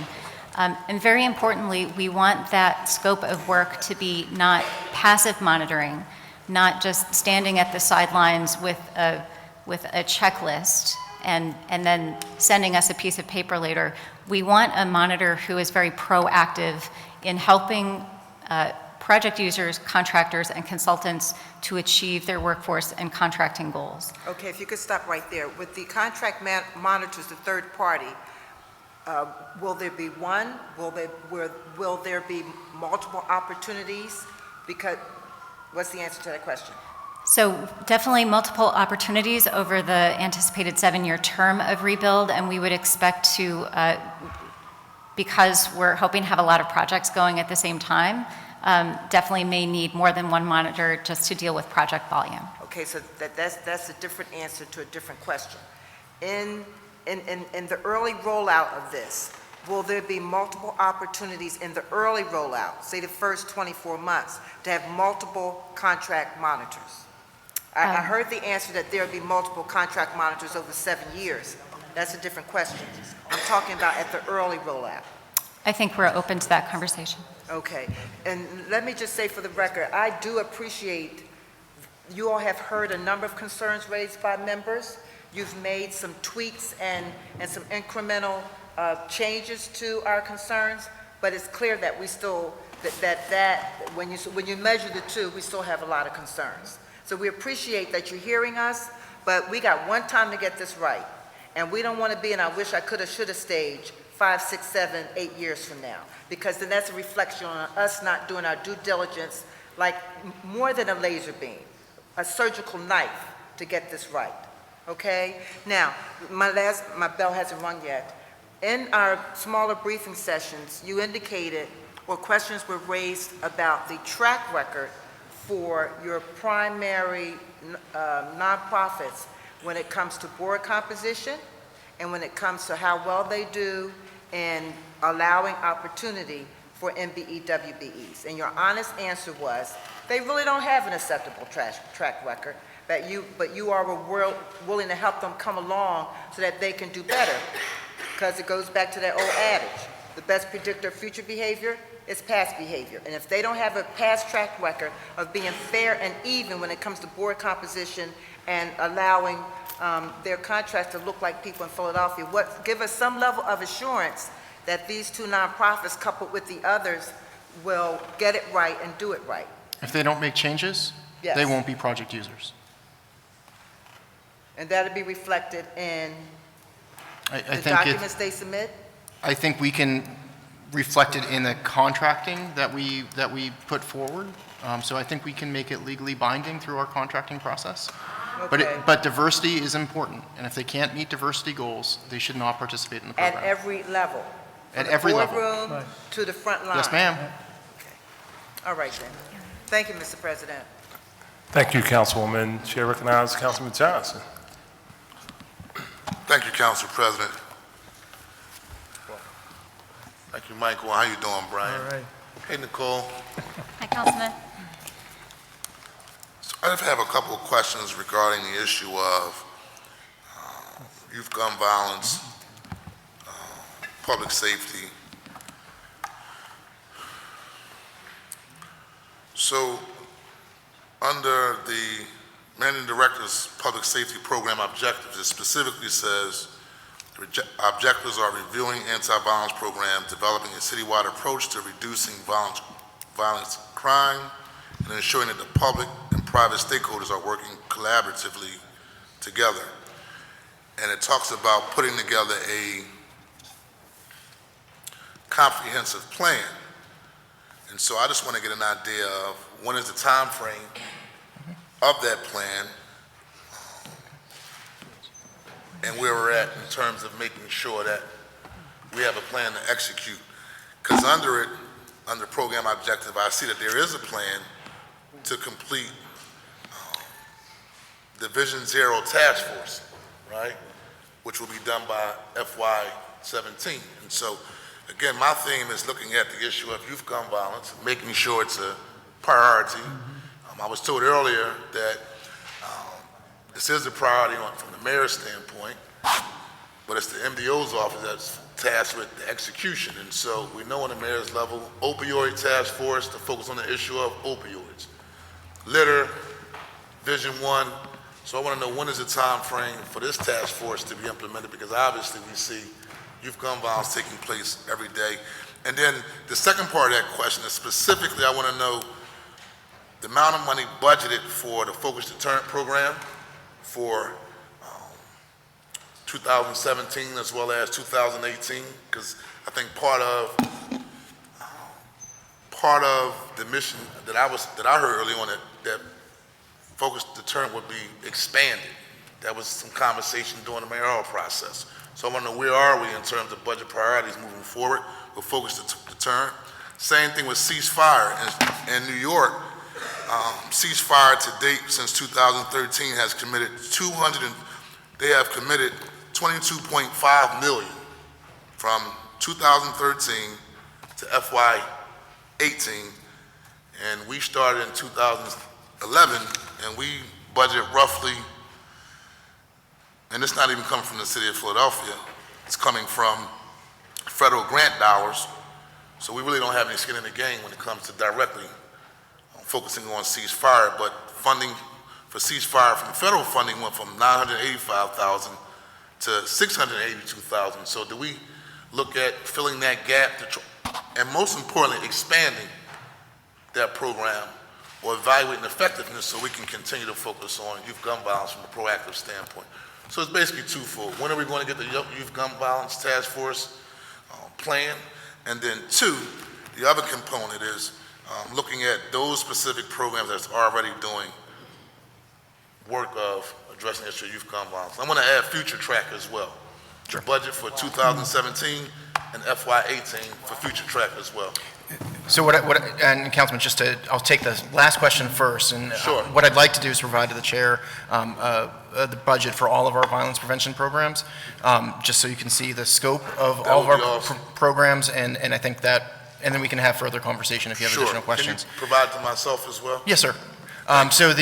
And very importantly, we want that scope of work to be not passive monitoring, not just standing at the sidelines with a checklist and then sending us a piece of paper later. We want a monitor who is very proactive in helping project users, contractors, and consultants to achieve their workforce and contracting goals. Okay, if you could stop right there. With the contract monitors, the third party, will there be one? Will there be multiple opportunities? Because, what's the answer to that question? So definitely multiple opportunities over the anticipated 7-year term of rebuild, and we would expect to, because we're hoping to have a lot of projects going at the same time, definitely may need more than one monitor just to deal with project volume. Okay, so that's a different answer to a different question. In the early rollout of this, will there be multiple opportunities in the early rollout, say the first 24 months, to have multiple contract monitors? I heard the answer that there will be multiple contract monitors over 7 years. That's a different question. I'm talking about at the early rollout. I think we're open to that conversation. Okay, and let me just say for the record, I do appreciate, you all have heard a number of concerns raised by members. You've made some tweaks and some incremental changes to our concerns, but it's clear that we still, when you measure the two, we still have a lot of concerns. So we appreciate that you're hearing us, but we got one time to get this right. And we don't want to be in I wish I coulda, shoulda stage 5, 6, 7, 8 years from now, because then that's a reflection on us not doing our due diligence, like more than a laser beam, a surgical knife to get this right, okay? Now, my bell hasn't rung yet. In our smaller briefing sessions, you indicated, or questions were raised about the track record for your primary nonprofits when it comes to board composition and when it comes to how well they do in allowing opportunity for MBE-WBEs. And your honest answer was, they really don't have an acceptable track record, but you are willing to help them come along so that they can do better. Because it goes back to that old adage, the best predictor of future behavior is past behavior. And if they don't have a past track record of being fair and even when it comes to board composition and allowing their contracts to look like people in Philadelphia, give us some level of assurance that these two nonprofits coupled with the others will get it right and do it right. If they don't make changes, Yes. they won't be project users. And that'll be reflected in I the think documents they submit? I think we can reflect it in the contracting that we put forward. So I think we can make it legally binding through our contracting process. Okay. But diversity is important, and if they can't meet diversity goals, they should not participate in the program. At every level? At every level. From the boardroom to the front line? Yes, ma'am. All right then. Thank you, Mr. President. Thank you, Councilwoman. Chair recognizes Councilman Johnson. Thank you, Council President. Thank you, Michael. How you doing, Brian? All right. Hey, Nicole. Hi, Councilman. So I just have a couple of questions regarding the issue of youth gun violence, public safety. So under the Managing Director's Public Safety Program objectives, it specifically says Objectives are reviewing anti-violence programs, developing a citywide approach to reducing violence crime, and ensuring that the public and private stakeholders are working collaboratively together. And it talks about putting together a comprehensive plan. And so I just want to get an idea of when is the time frame of that plan and where we're at in terms of making sure that we have a plan to execute. Because under program objective, I see that there is a plan to complete the Vision Zero Task Force, right? Which will be done by FY2017. And so, again, my theme is looking at the issue of youth gun violence, making sure it's a priority. I was told earlier that this is a priority from the mayor's standpoint, but it's the MDO's office that's tasked with the execution. And so we know on the mayor's level, opioid task force to focus on the issue of opioids. Litter, Vision 1. So I want to know when is the time frame for this task force to be implemented, because obviously we see youth gun violence taking place every day. And then the second part of that question is specifically I want to know the amount of money budgeted for the Focused Deterrent Program for 2017 as well as 2018, because I think part of the mission that I heard early on that Focused Deterrent would be expanded. That was some conversation during the mayoral process. So I want to know where are we in terms of budget priorities moving forward with Focused Deterrent. Same thing with ceasefire in New York. Ceasefire to date since 2013 has committed they have committed 22.5 million from 2013 to FY18, and we started in 2011, and we budget roughly, and it's not even coming from the city of Philadelphia, it's coming from federal grant dollars, so we really don't have any skin in the game when it comes to directly focusing on ceasefire, but funding for ceasefire from federal funding went from $985,000 to $682,000. So do we look at filling that gap and most importantly, expanding that program or evaluating effectiveness so we can continue to focus on youth gun violence from a proactive standpoint? So it's basically twofold. When are we going to get the youth gun violence task force plan? And then two, the other component is looking at those specific programs that's already doing work of addressing the issue of youth gun violence. I'm going to add future track as well. The budget for 2017 and FY18 for future track as well. So and Councilman, I'll take the last question first, and Sure. What I'd like to do is provide to the chair the budget for all of our violence prevention programs, just so you can see the scope of That all of would our be awesome. programs, and I think that, and then we can have further conversation if you have Sure. additional questions. Can you provide to myself as well? Yes, sir. So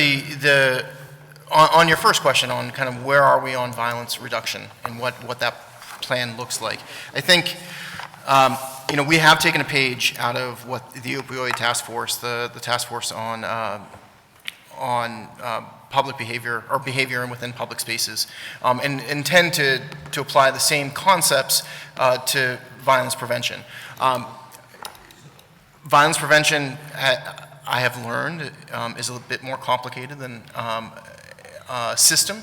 on your first question on kind of where are we on violence reduction and what that plan looks like, I think, we have taken a page out of what the opioid task force, the task force on public behavior or behavior within public spaces, and intend to apply the same concepts to violence prevention. Violence prevention, I have learned, is a little bit more complicated than system.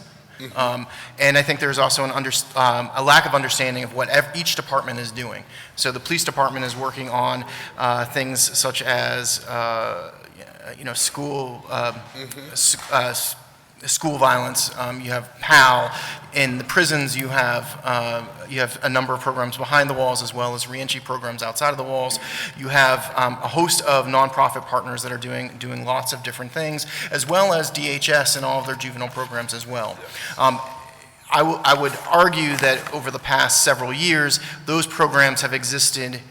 And I think there's also a lack of understanding of what each department is doing. So the police department is working on things such as school violence. You have PAL. In the prisons, you have a number of programs behind the walls as well as reentry programs outside of the walls. You have a host of nonprofit partners that are doing lots of different things, as well as DHS and all of their juvenile programs as well. I would argue that over the past several years, those programs have existed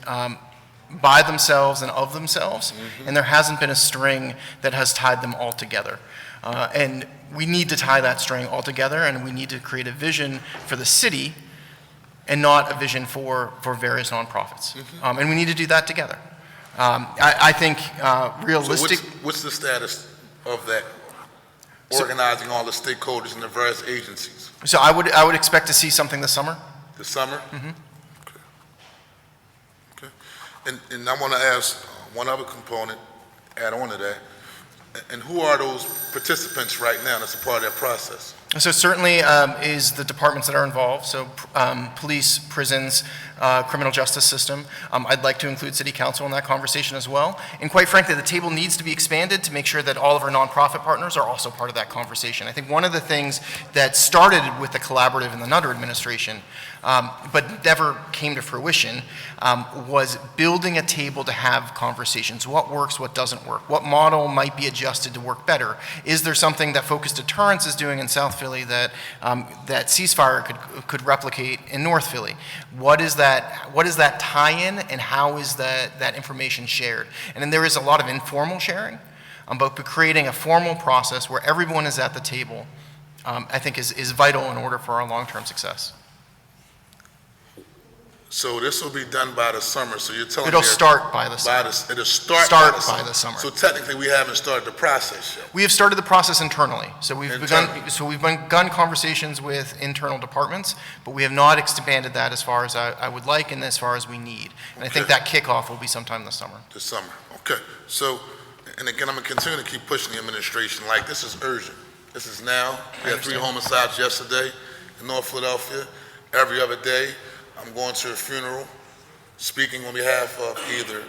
by themselves and of themselves, and there hasn't been a string that has tied them all together. And we need to tie that string all together, and we need to create a vision for the city and not a vision for various nonprofits. And we need to do that together. I think realistic... So what's the status of that, organizing all the stakeholders in the various agencies? So I would expect to see something this summer. This summer? Okay. And I want to ask one other component, add on to that. And who are those participants right now that's a part of that process? So certainly is the departments that are involved, so police, prisons, criminal justice system. I'd like to include city council in that conversation as well. And quite frankly, the table needs to be expanded to make sure that all of our nonprofit partners are also part of that conversation. I think one of the things that started with the collaborative in the Nutter administration, but never came to fruition, was building a table to have conversations. What works, what doesn't work? What model might be adjusted to work better? Is there something that Focused Deterrence is doing in South Philly that that Ceasefire could replicate in North Philly? What is that tie-in, and how is that information shared? And then there is a lot of informal sharing, but creating a formal process where everyone is at the table, I think is vital in order for our long-term success. So this will be done by the summer, so you're telling me... It'll start by the summer. It'll start by the summer. So technically, we haven't started the process yet. We have started the process internally. So we've begun conversations with internal departments, but we have not expanded that as far as I would like and as far as we need. And I think that kickoff will be sometime this summer. This summer, okay. So, and again, I'm gonna continue to keep pushing the administration, like, this is urgent. This is now. We had 3 homicides yesterday in North Philadelphia. Every other day, I'm going to a funeral, speaking on behalf of either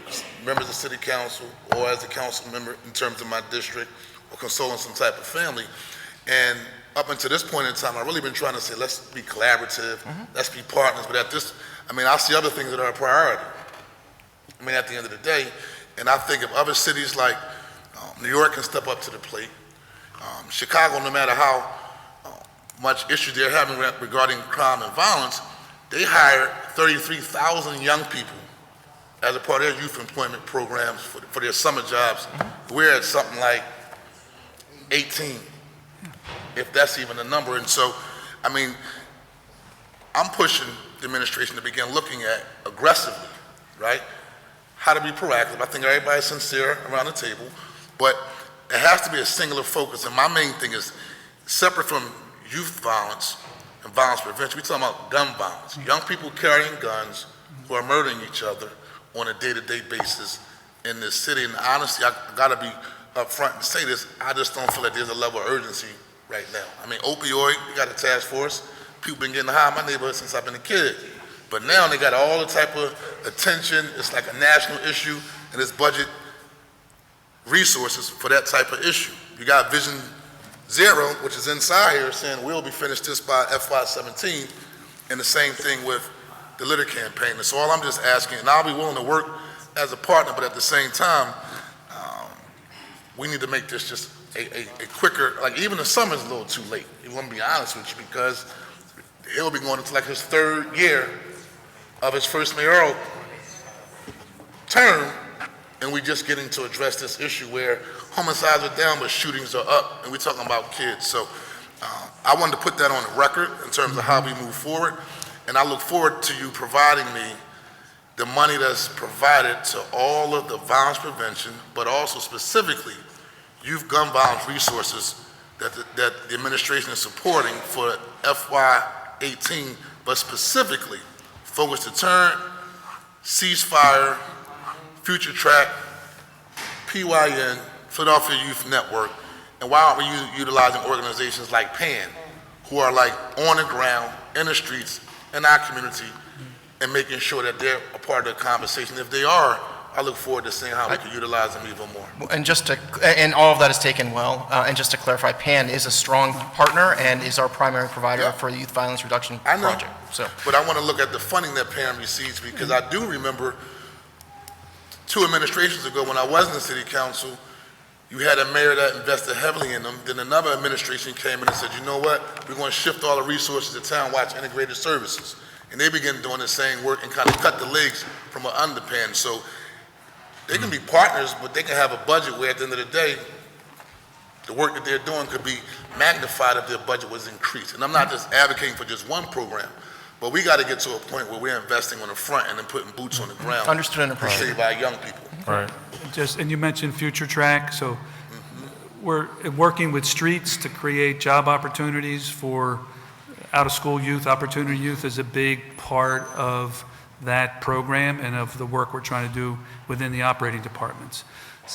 members of city council or as a council member in terms of my district, or consoling some type of family. And up until this point in time, I've really been trying to say, let's be collaborative, let's be partners. But at this, I mean, I see other things that are a priority. I mean, at the end of the day, and I think if other cities like New York can step up to the plate, Chicago, no matter how much issues they're having regarding crime and violence, they hired 33,000 young people as a part of their youth employment programs for their summer jobs. We're at something like 18, if that's even a number. And so, I mean, I'm pushing the administration to begin looking at aggressively, right? How to be proactive. I think everybody's sincere around the table, but it has to be a singular focus. And my main thing is separate from youth violence and violence prevention. We're talking about gun violence. Young people carrying guns who are murdering each other on a day-to-day basis in this city. And honestly, I gotta be upfront and say this, I just don't feel like there's a level of urgency right now. I mean, opioid, we got a task force. People been getting high in my neighborhood since I've been a kid. But now they got all the type of attention. It's like a national issue, and it's budget resources for that type of issue. You got Vision Zero, which is inside here, saying we'll be finished this by FY2017, and the same thing with the litter campaign. And so all I'm just asking, and I'll be willing to work as a partner, but at the same time, we need to make this just a quicker, like even the summer's a little too late. You want to be honest with you, because he'll be going into like his 3rd year of his first mayoral term, and we're just getting to address this issue where homicides are down, but shootings are up, and we're talking about kids. So I wanted to put that on the record in terms of how we move forward, and I look forward to you providing me the money that's provided to all of the violence prevention, but also specifically youth gun violence resources that the administration is supporting for FY2018, but specifically Focused Deterrent, Ceasefire, Future Track, PYN, Philadelphia Youth Network, and why aren't we utilizing organizations like PAN, who are like on the ground, in the streets, in our community, and making sure that they're a part of the conversation. If they are, I look forward to seeing how we can utilize them even more. And all of that is taken well, and just to clarify, PAN is a strong partner and is our primary provider for the youth violence reduction project. So, but I want to look at the funding that PAN receives, because I do remember 2 administrations ago when I was in the city council, you had a mayor that invested heavily in them. Then another administration came in and said, you know what, we're going to shift all the resources to Town-Watch Integrated Services. And they began doing the same work and kind of cut the legs from an underpan. So they can be partners, but they can have a budget where at the end of the day, the work that they're doing could be magnified if their budget was increased. And I'm not just advocating for just one program, but we got to get to a point where we're investing on the front and then putting boots on the ground. Understood and appreciated. To save our young people. Right. And you mentioned Future Track, so we're working with streets to create job opportunities for out-of-school youth, opportunity youth is a big part of that program and of the work we're trying to do within the operating departments.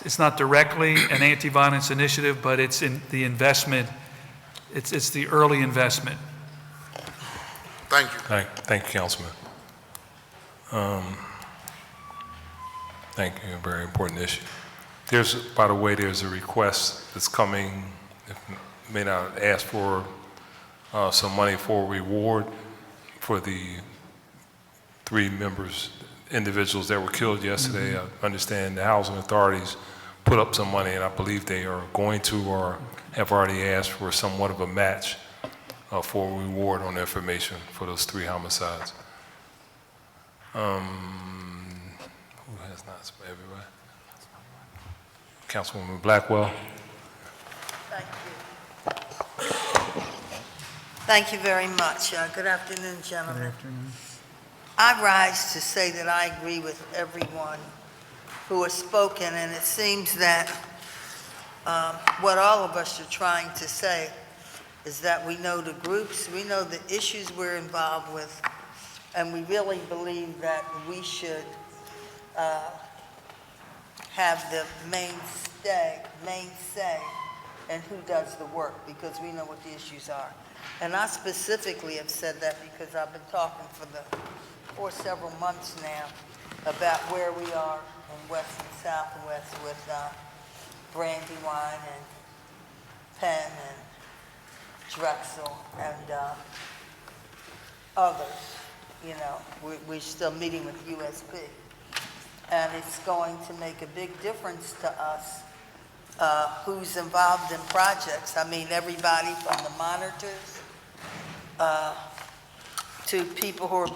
It's not directly an anti-violence initiative, but it's in the investment, it's the early investment. Thank you. Thank you, Councilman. Thank you, a very important issue. By the way, there's a request that's coming, may not ask for some money for reward for the 3 individuals that were killed yesterday. I understand the housing authorities put up some money, and I believe they are going to or have already asked for somewhat of a match for a reward on information for those 3 homicides. Who has not? Everybody? Councilwoman Blackwell. Thank you. Thank you very much. Good afternoon, gentlemen. Good afternoon. I rise to say that I agree with everyone who has spoken, and it seems that what all of us are trying to say is that we know the groups, we know the issues we're involved with, and we really believe that we should have the main say in who does the work, because we know what the issues are. And I specifically have said that because I've been talking for several months now about where we are in West and Southwest with Brandywine and Penn and Drexel and others. You know, we're still meeting with USP. And it's going to make a big difference to us who's involved in projects. I mean, everybody from the monitors to people who are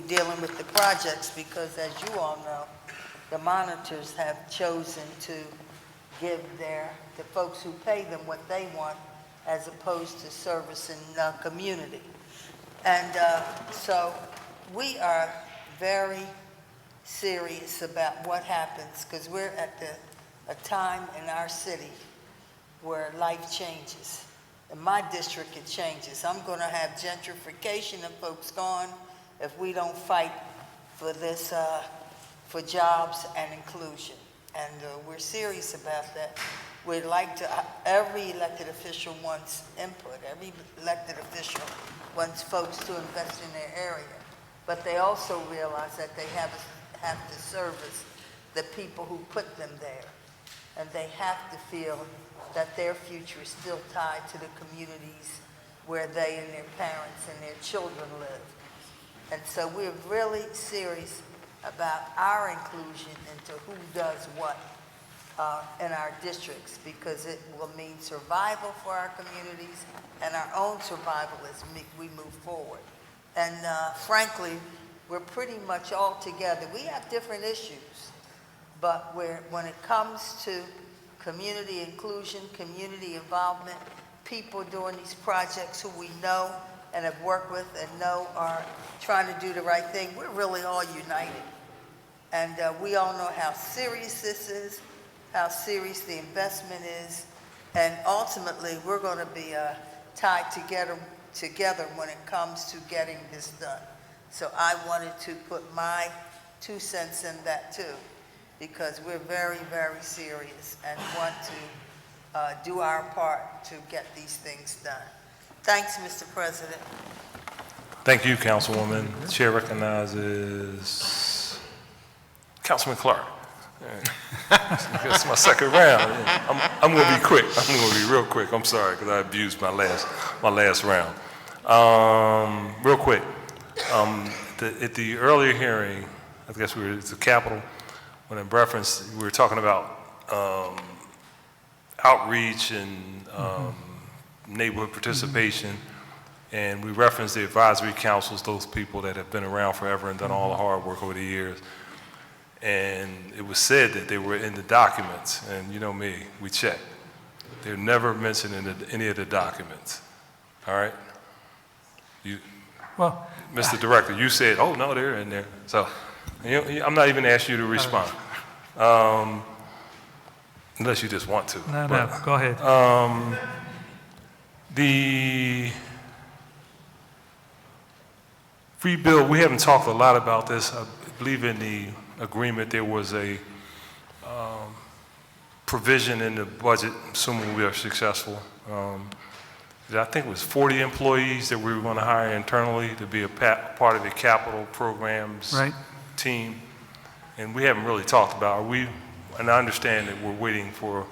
dealing with the projects, because as you all know, the monitors have chosen to give the folks who pay them what they want, as opposed to servicing the community. And so we are very serious about what happens, because we're at a time in our city where life changes. In my district, it changes. I'm going to have gentrification of folks gone if we don't fight for this, for jobs and inclusion. And we're serious about that. We'd like to, every elected official wants input. Every elected official wants folks to invest in their area. But they also realize that they have to service the people who put them there. And they have to feel that their future is still tied to the communities where they and their parents and their children live. And so we're really serious about our inclusion into who does what in our districts, because it will mean survival for our communities and our own survival as we move forward. And frankly, we're pretty much all together. We have different issues, but when it comes to community inclusion, community involvement, people doing these projects who we know and have worked with and know are trying to do the right thing, we're really all united. And we all know how serious this is, how serious the investment is, and ultimately we're going to be tied together when it comes to getting this done. So I wanted to put my 2 cents in that too, because we're very, very serious and want to do our part to get these things done. Thanks, Mr. President. Thank you, Councilwoman. The chair recognizes Councilman Clark. It's my second round. I'm going to be quick. I'm going to be real quick. I'm sorry, because I abused my last round. Real quick. At the earlier hearing, I guess it's the Capitol, when in reference, we were talking about outreach and neighborhood participation, and we referenced the advisory councils, those people that have been around forever and done all the hard work over the years. And it was said that they were in the documents, and you know me, we checked. They're never mentioned in any of the documents, all right? Well, Mr. Director, you said, oh, no, they're in there. So I'm not even asking you to respond, unless you just want to. No, go ahead. Rebuild, we haven't talked a lot about this. I believe in the agreement there was a provision in the budget, assuming we are successful. I think it was 40 employees that we were going to hire internally to be a part of the capital programs team. And we haven't really talked about, and I understand that we're waiting for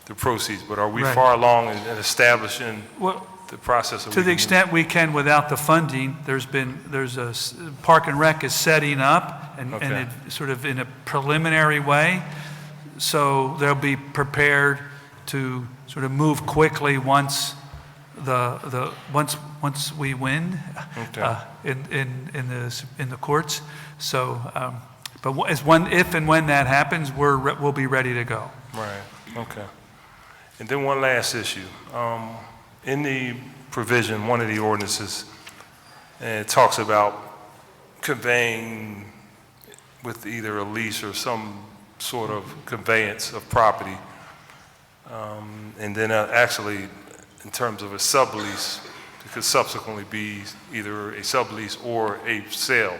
the proceeds, but are we far along in establishing the process? To the extent we can without the funding, there's a Park and Rec is setting up and it sort of in a preliminary way. So they'll be prepared to sort of move quickly once once we win in the courts. So, but if and when that happens, we'll be ready to go. Right. Okay. And then one last issue. In the provision, one of the ordinances, it talks about conveying with either a lease or some sort of conveyance of property. And then actually, in terms of a sublease, it could subsequently be either a sublease or a sale.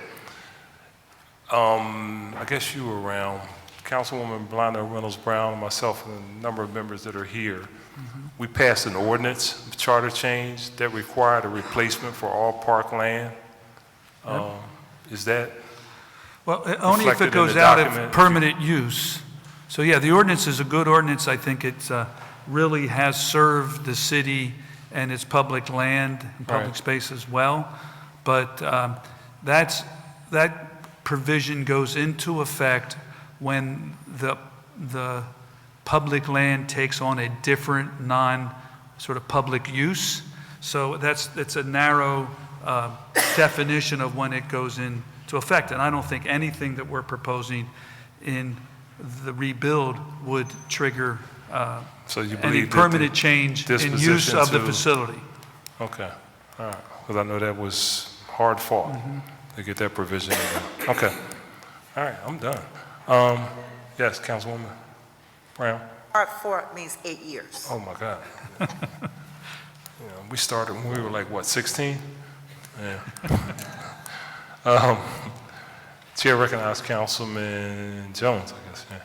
I guess you were around, Councilwoman Blanda Reynolds Brown, and myself, and a number of members that are here. We passed an ordinance, charter change, that required a replacement for all park land. Is that well, only if it goes out of permanent use. So yeah, the ordinance is a good ordinance. I think it really has served the city and its public land and public space as well. But that provision goes into effect when the public land takes on a different sort of public use. So it's a narrow definition of when it goes into effect. And I don't think anything that we're proposing in the rebuild would trigger so you any believe permanent change in use of the facility. Okay, all right. Because I know that was hard fought to get that provision in there. Okay, all right, I'm done. Yes, Councilwoman Brown. Part 4 means 8 years. Oh, my God. We started when we were like, what, 16? Yeah. Chair recognizes Councilman Jones, I guess, yeah.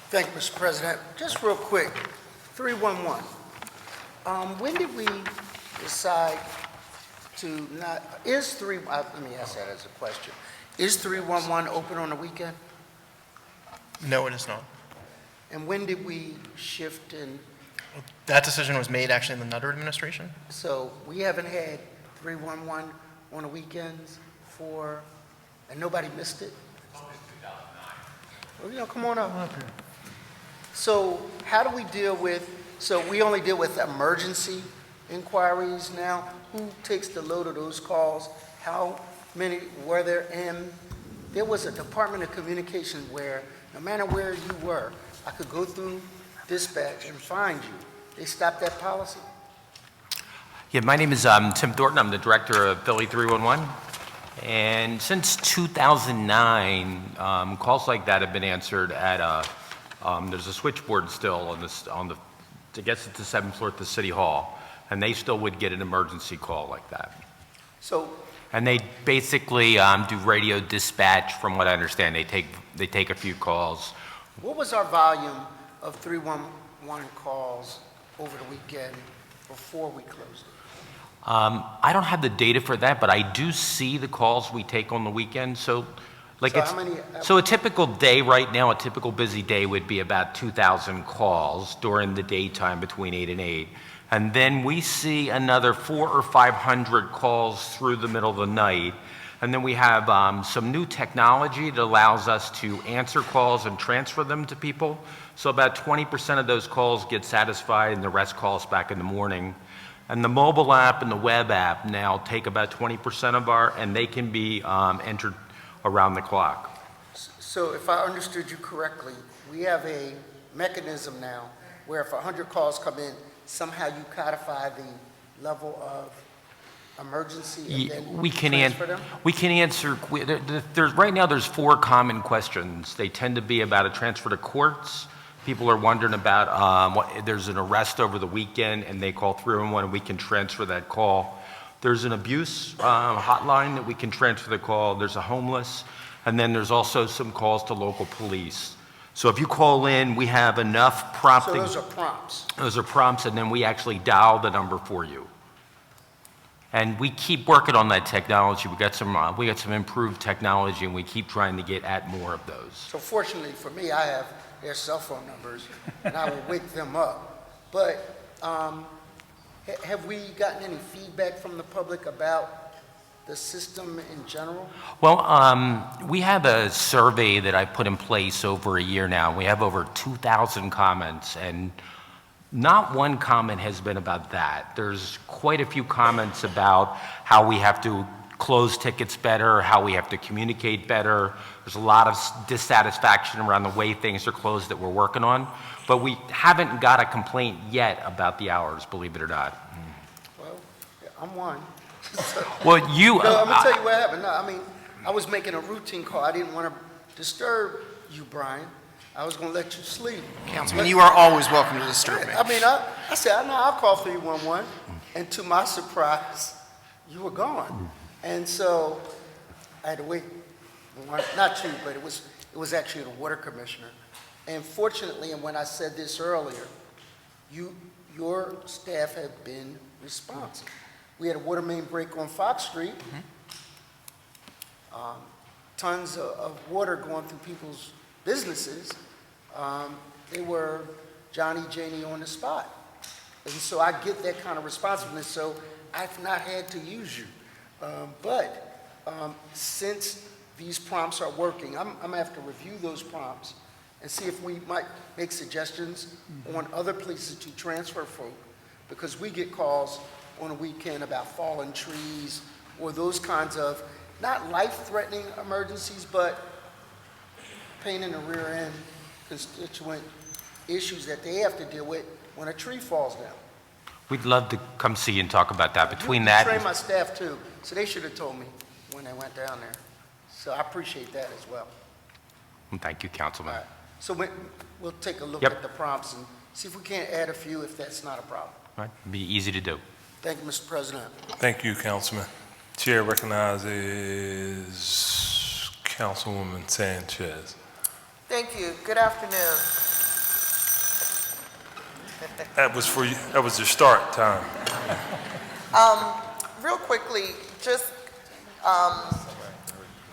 Thank you, Mr. President. Just real quick, 311. When did we decide to not, let me ask that as a question. Is 311 open on the weekend? No, it is not. And when did we shift in? That decision was made actually in the Nutter administration. So we haven't had 311 on the weekends and nobody missed it? Well, come on up. So how do we deal with, so we only deal with emergency inquiries now? Who takes the load of those calls? How many were there? And there was a Department of Communications where no matter where you were, I could go through dispatch and find you. They stopped that policy? Yeah, my name is Tim Thornton. I'm the director of Philly 311. And since 2009, calls like that have been answered at there's a switchboard still to get to the 7th floor at the City Hall, and they still would get an emergency call like that. So, and they basically do radio dispatch, from what I understand. They take a few calls. what was our volume of 311 calls over the weekend before we closed it? I don't have the data for that, but I do see the calls we take on the weekend. So, like so a typical day right now, a typical busy day would be about 2,000 calls during the daytime between 8 and 8. And then we see another 400 or 500 calls through the middle of the night. And then we have some new technology that allows us to answer calls and transfer them to people. So about 20% of those calls get satisfied and the rest call us back in the morning. And the mobile app and the web app now take about 20% of and they can be entered around the clock. So if I understood you correctly, we have a mechanism now where if 100 calls come in, somehow you codify the level of emergency and then we can transfer them? We can answer, right now there's 4 common questions. They tend to be about a transfer to courts. People are wondering about there's an arrest over the weekend and they call 311 and we can transfer that call. There's an abuse hotline that we can transfer the call. There's a homeless, and then there's also some calls to local police. So if you call in, we have enough prompting. So those are prompts. Those are prompts, and then we actually dial the number for you. And we keep working on that technology. We got some improved technology, and we keep trying to get at more of those. So fortunately for me, I have their cell phone numbers, and I will wake them up. But have we gotten any feedback from the public about the system in general? Well, we have a survey that I put in place over a year now. We have over 2,000 comments, and not one comment has been about that. There's quite a few comments about how we have to close tickets better, how we have to communicate better. There's a lot of dissatisfaction around the way things are closed that we're working on, but we haven't got a complaint yet about the hours, believe it or not. Well, I'm one. Well, you... No, I'm going to tell you what happened. No, I mean, I was making a routine call. I didn't want to disturb you, Brian. I was going to let you sleep. Councilman, you are always welcome to disturb me. I mean, I said, I know, I'll call 311. And to my surprise, you were gone. And so I had to wait. Not you, but it was actually the water commissioner. And fortunately, and when I said this earlier, your staff have been responsive. We had a water main break on Fox Street. Tons of water going through people's businesses. They were Johnny, Janie on the spot. And so I get that kind of responsiveness, so I've not had to use you. But since these prompts are working, I'm gonna have to review those prompts and see if we might make suggestions on other places to transfer folk, because we get calls on a weekend about fallen trees or those kinds of, not life-threatening emergencies, but pain in the rear end constituent issues that they have to deal with when a tree falls down. We'd love to come see you and talk about that. Between You that... train my staff too, so they should have told me when they went down there. So I appreciate that as well. Thank you, Councilman. All right. So we'll take a look Yep. at the prompts and see if we can't add a few if that's not a problem. All right, be easy to do. Thank you, Mr. President. Thank you, Councilman. Chair recognizes Councilwoman Sanchez. Thank you. Good afternoon. That was for you. That was your start time. Real quickly, just,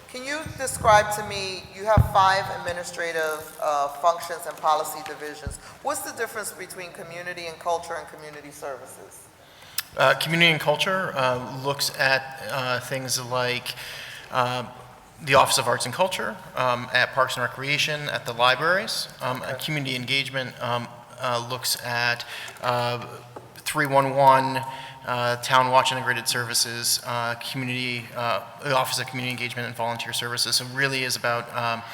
can you describe to me, you have 5 administrative functions and policy divisions. What's the difference between community and culture and community services? Community and culture looks at things like the Office of Arts and Culture, at Parks and Recreation, at the libraries. Community engagement looks at 311, Town Watch Integrated Services, the Office of Community Engagement and Volunteer Services. So really is about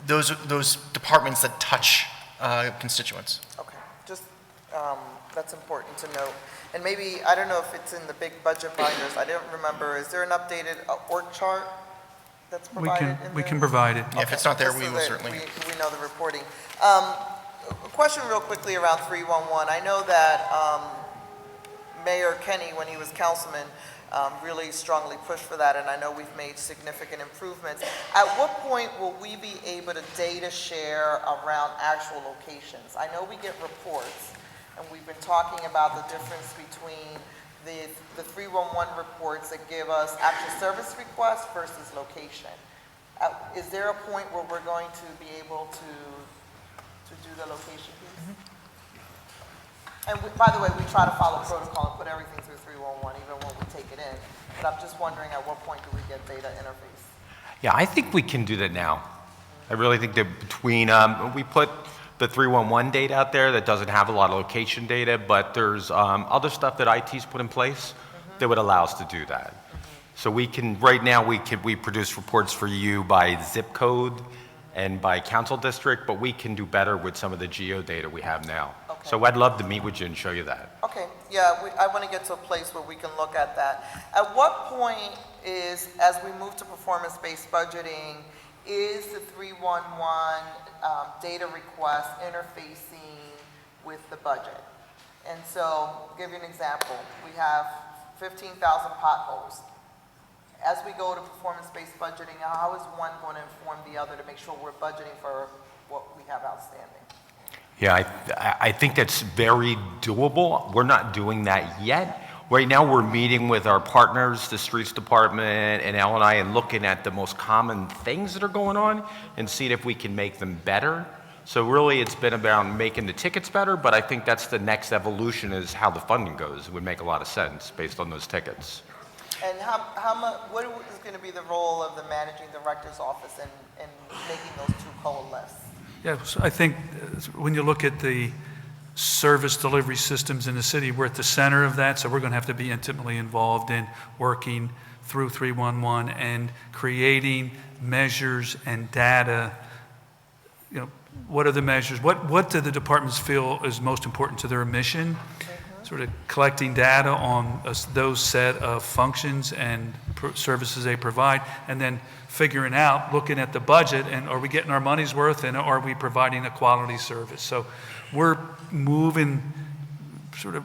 those departments that touch constituents. Okay, just, that's important to note. And maybe, I don't know if it's in the big budget binders, I don't remember, is there an updated org chart that's provided in there? We can provide it. Yeah, if it's not there, Just we so will that certainly. We know the reporting. A question real quickly around 311. I know that Mayor Kenny, when he was councilman, really strongly pushed for that, and I know we've made significant improvements. At what point will we be able to data share around actual locations? I know we get reports, and we've been talking about the difference between the 311 reports that give us actual service requests versus location. Is there a point where we're going to be able to do the location piece? And by the way, we try to follow protocol and put everything through 311 even when we take it in. But I'm just wondering at what point do we get data interface? Yeah, I think we can do that now. I really think that between, we put the 311 data out there that doesn't have a lot of location data, but there's other stuff that IT's put in place that would allow us to do that. So we can, right now, we produce reports for you by zip code and by council district, but we can do better with some of the geo data we have now. Okay. So I'd love to meet with you and show you that. Okay, yeah, I want to get to a place where we can look at that. At what point is, as we move to performance-based budgeting, is the 311 data request interfacing with the budget? And so, I'll give you an example. We have 15,000 potholes. As we go to performance-based budgeting, how is one going to inform the other to make sure we're budgeting for what we have outstanding? Yeah, I think that's very doable. We're not doing that yet. Right now, we're meeting with our partners, the streets department and L&I, and looking at the most common things that are going on and seeing if we can make them better. So really, it's been about making the tickets better, but I think that's the next evolution is how the funding goes. It would make a lot of sense based on those tickets. And what is going to be the role of the managing director's office in making those two coalesce? Yeah, so I think when you look at the service delivery systems in the city, we're at the center of that, so we're going to have to be intimately involved in working through 311 and creating measures and data. You know, what are the measures? What do the departments feel is most important to their mission? Sort of collecting data on those set of functions and services they provide, and then figuring out, looking at the budget, and are we getting our money's worth, and are we providing a quality service? So we're moving sort of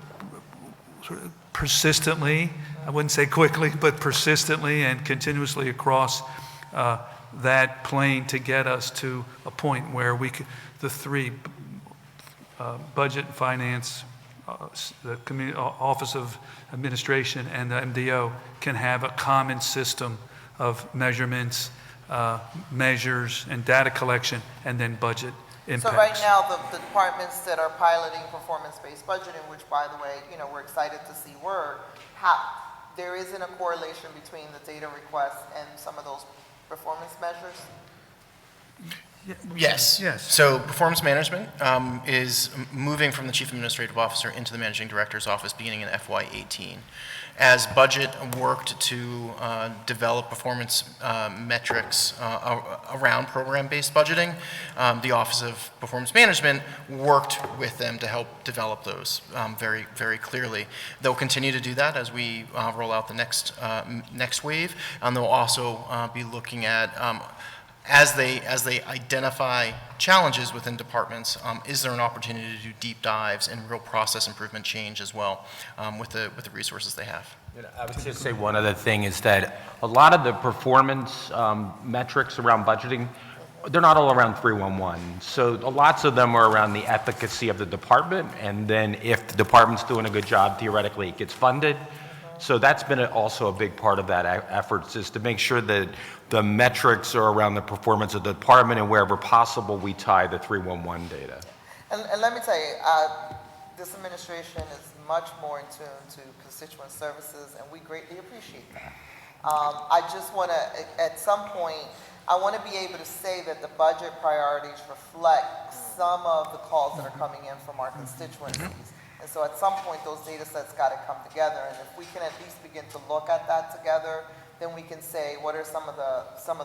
persistently, I wouldn't say quickly, but persistently and continuously across that plane to get us to a point where we could, the three, budget and finance, the Office of Administration and the MDO can have a common system of measurements, measures, and data collection, and then budget impacts. So right now, the departments that are piloting performance-based budgeting, which by the way, you know, we're excited to see work, there isn't a correlation between the data requests and some of those performance measures? Yes. Yes. So performance management is moving from the Chief Administrative Officer into the Managing Director's office beginning in FY2018. As budget worked to develop performance metrics around program-based budgeting, the Office of Performance Management worked with them to help develop those very, very clearly. They'll continue to do that as we roll out the next wave, and they'll also be looking at as they identify challenges within departments, is there an opportunity to do deep dives and real process improvement change as well with the resources they have? I would just say one other thing is that a lot of the performance metrics around budgeting, they're not all around 311. So lots of them are around the efficacy of the department, and then if the department's doing a good job, theoretically it gets funded. So that's been also a big part of that effort, is to make sure that the metrics are around the performance of the department, and wherever possible, we tie the 311 data. And let me tell you, this administration is much more in tune to constituent services, and we greatly appreciate that. I just want to, at some point, I want to be able to say that the budget priorities reflect some of the calls that are coming in from our constituencies. And so at some point, those data sets got to come together, and if we can at least begin to look at that together, then we can say what are some of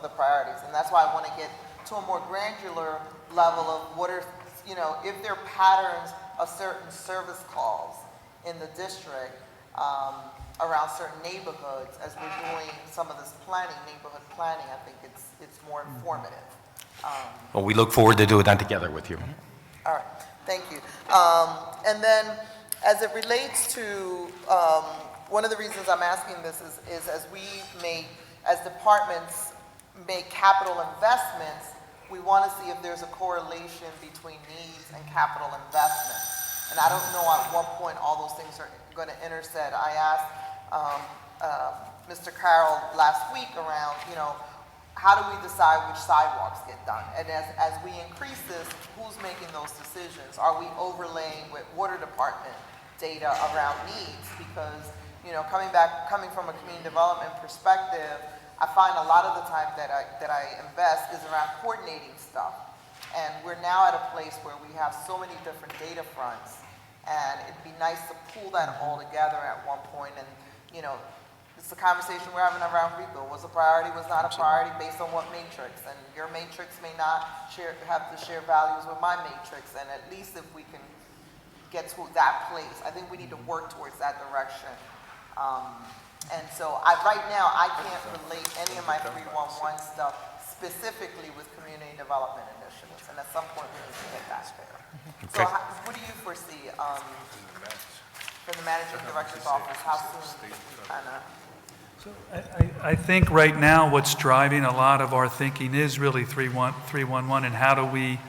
the priorities. And that's why I want to get to a more granular level of what are, you know, if there are patterns of certain service calls in the district around certain neighborhoods, as we're doing some of this planning, neighborhood planning, I think it's more informative. Well, we look forward to doing that together with you. All right, thank you. And then as it relates to, one of the reasons I'm asking this is as departments make capital investments, we want to see if there's a correlation between needs and capital investments. And I don't know at what point all those things are going to intersect. I asked Mr. Carroll last week around, you know, how do we decide which sidewalks get done? And as we increase this, who's making those decisions? Are we overlaying with water department data around needs? Because, you know, coming from a community development perspective, I find a lot of the time that I invest is around coordinating stuff. And we're now at a place where we have so many different data fronts, and it'd be nice to pull that all together at one point. And, you know, it's the conversation we're having around rebuild. Was a priority, was not a priority, based on what matrix? And your matrix may not have to share values with my matrix. And at least if we can get to that place, I think we need to work towards that direction. And so right now, I can't relate any of my 311 stuff specifically with community development initiatives. And at some point, we need to get that there. So what do you foresee? from the managing director's office, how soon, kind of? I think right now what's driving a lot of our thinking is really 311 and how do we,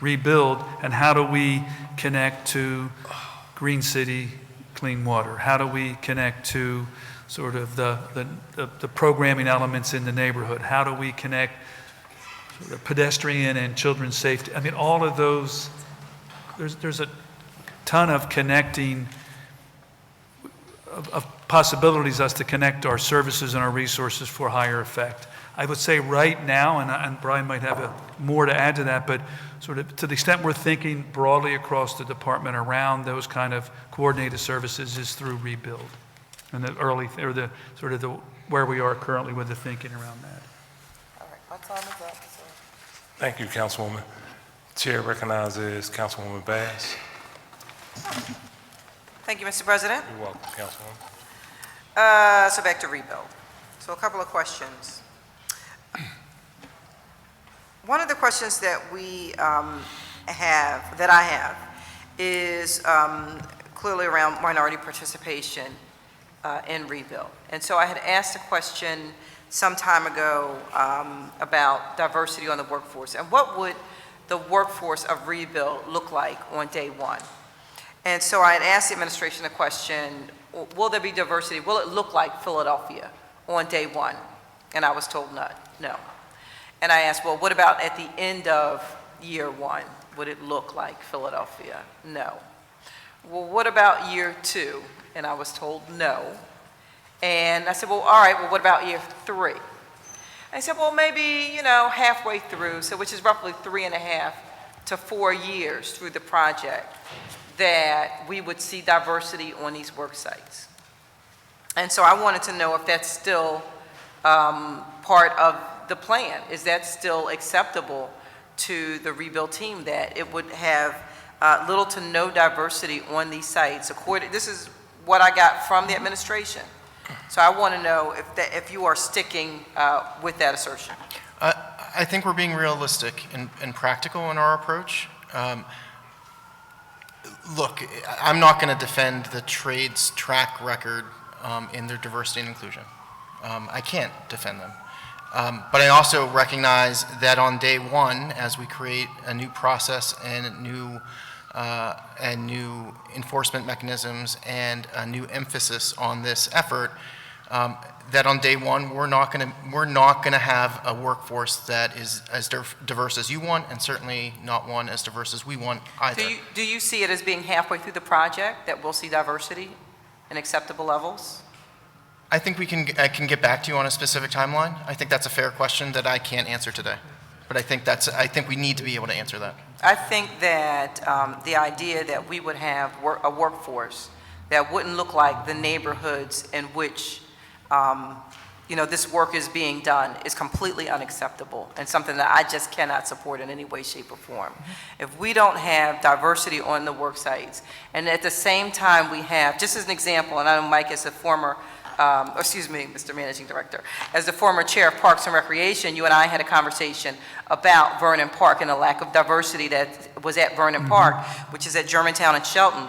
rebuild, and how do we connect to Green City Clean Water? How do we connect to sort of the programming elements in the neighborhood? How do we connect sort of pedestrian and children's safety? I mean, all of those, there's a ton of connecting of possibilities as to connect our services and our resources for higher effect. I would say right now, and Brian might have more to add to that, but sort of to the extent we're thinking broadly across the department around those kind of coordinated services is through rebuild. And the early, or the sort of the where we are currently with the thinking around that. All right, my time is up, so. Thank you, Councilwoman. Chair recognizes Councilwoman Bass. Thank you, Mr. President. You're welcome, Councilwoman. So back to rebuild. So a couple of questions. One of the questions that we I have, is clearly around minority participation in rebuild. And so I had asked a question some time ago about diversity on the workforce, and what would the workforce of rebuild look like on day one? And so I had asked the administration a question, will there be diversity? Will it look like Philadelphia on day one? And I was told no. And I asked, well, what about at the end of year one? Would it look like Philadelphia? No. Well, what about year two? And I was told no. And I said, well, all right, well, what about year three? And I said, well, maybe, halfway through, so which is roughly 3.5 to 4 years through the project, that we would see diversity on these work sites. And so I wanted to know if that's still part of the plan. Is that still acceptable to the rebuild team, that it would have little to no diversity on these sites? This is what I got from the administration. So I want to know if you are sticking with that assertion. I think we're being realistic and practical in our approach. Look, I'm not going to defend the trade's track record in their diversity and inclusion. I can't defend them. But I also recognize that on day one, as we create a new process and new enforcement mechanisms and a new emphasis on this effort, that on day one we're not going to have a workforce that is as diverse as you want, and certainly not one as diverse as we want either. Do you see it as being halfway through the project that we'll see diversity in acceptable levels? I think I can get back to you on a specific timeline. I think that's a fair question that I can't answer today, but I think we need to be able to answer that. I think that the idea that we would have a workforce that wouldn't look like the neighborhoods in which this work is being done is completely unacceptable, and something that I just cannot support in any way, shape, or form. If we don't have diversity on the work sites, and at the same time we have, just as an example, and I know Mike is a former, Mr. Managing Director, as the former chair of Parks and Recreation, you and I had a conversation about Vernon Park and the lack of diversity that was at Vernon Park, which is at Germantown and Shelton,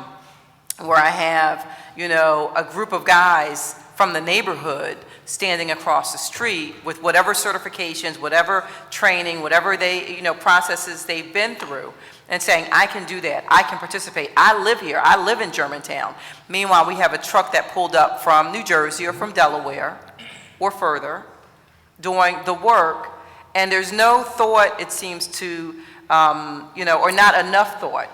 where I have, a group of guys from the neighborhood standing across the street with whatever certifications, whatever training, whatever they, processes they've been through, and saying, I can do that, I can participate, I live here, I live in Germantown. Meanwhile, we have a truck that pulled up from New Jersey or from Delaware or further doing the work, and there's no thought, it seems, to, or not enough thought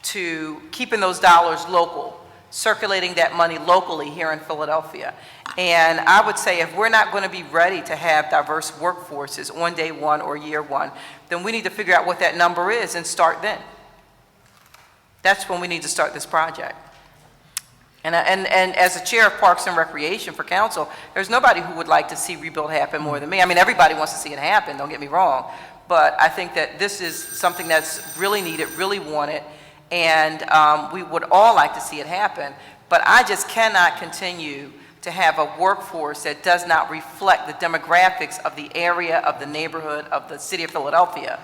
to keeping those dollars local, circulating that money locally here in Philadelphia. And I would say if we're not going to be ready to have diverse workforces on day one or year one, then we need to figure out what that number is and start then. That's when we need to start this project. And as the chair of Parks and Recreation for council, there's nobody who would like to see rebuild happen more than me. I mean, everybody wants to see it happen, don't get me wrong. But I think that this is something that's really needed, really wanted, and we would all like to see it happen. But I just cannot continue to have a workforce that does not reflect the demographics of the area, of the neighborhood, of the city of Philadelphia.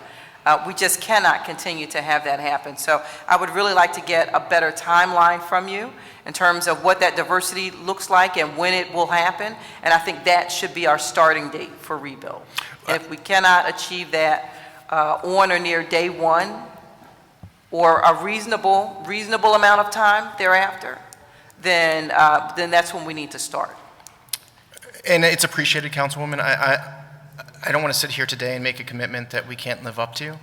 We just cannot continue to have that happen. So I would really like to get a better timeline from you in terms of what that diversity looks like and when it will happen. And I think that should be our starting date for rebuild. And if we cannot achieve that on or near day one, or a reasonable amount of time thereafter, then that's when we need to start. And it's appreciated, Councilwoman. I don't want to sit here today and make a commitment that we can't live up to.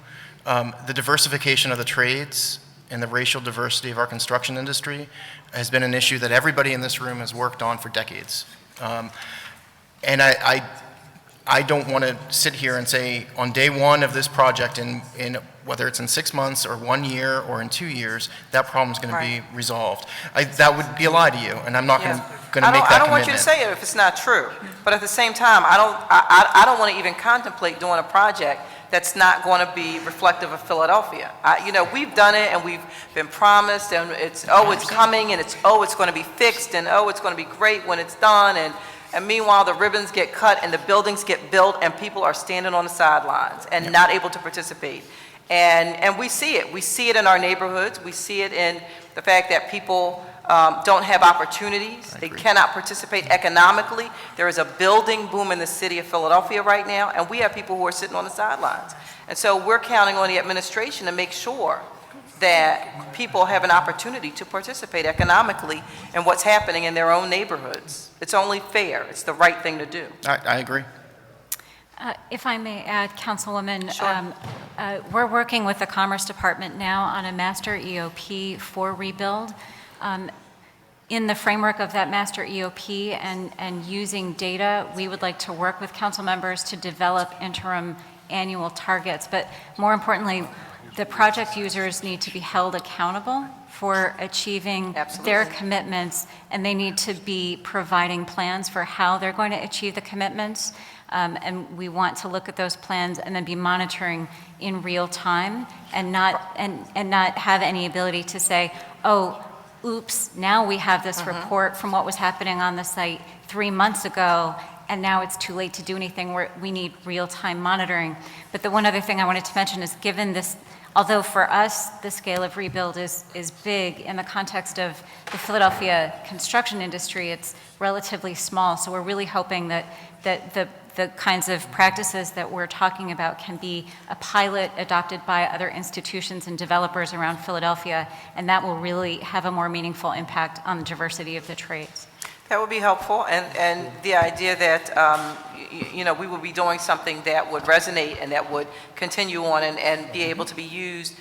The diversification of the trades and the racial diversity of our construction industry has been an issue that everybody in this room has worked on for decades. And I don't want to sit here and say on day one of this project, in whether it's in 6 months or 1 year or in 2 years, that problem's going to be resolved. That would be a lie to you, and I'm not going to make that commitment. I don't want you to say it if it's not true. But at the same time, I don't want to even contemplate doing a project that's not going to be reflective of Philadelphia. We've done it and we've been promised, and it's coming, and it's going to be fixed, and it's going to be great when it's done, and meanwhile the ribbons get cut and the buildings get built and people are standing on the sidelines and not able to participate. And we see it. We see it in our neighborhoods. We see it in the fact that people don't have opportunities. They cannot participate economically. There is a building boom in the city of Philadelphia right now, and we have people who are sitting on the sidelines. And so we're counting on the administration to make sure that people have an opportunity to participate economically in what's happening in their own neighborhoods. It's only fair. It's the right thing to do. I agree. If I may add, Councilwoman, Sure. We're working with the Commerce Department now on a master EOP for rebuild. In the framework of that master EOP and using data, we would like to work with council members to develop interim annual targets. But more importantly, the project users need to be held accountable for achieving their commitments, and they need to be providing plans for how they're going to achieve the commitments. And we want to look at those plans and then be monitoring in real time and not have any ability to say, oh, oops, now we have this report from what was happening on the site 3 months ago, and now it's too late to do anything. We need real-time monitoring. But the one other thing I wanted to mention is, given this, although for us the scale of rebuild is big, in the context of the Philadelphia construction industry, it's relatively small. So we're really hoping that the kinds of practices that we're talking about can be a pilot adopted by other institutions and developers around Philadelphia, and that will really have a more meaningful impact on the diversity of the trades. That would be helpful, and the idea that we will be doing something that would resonate and that would continue on and be able to be used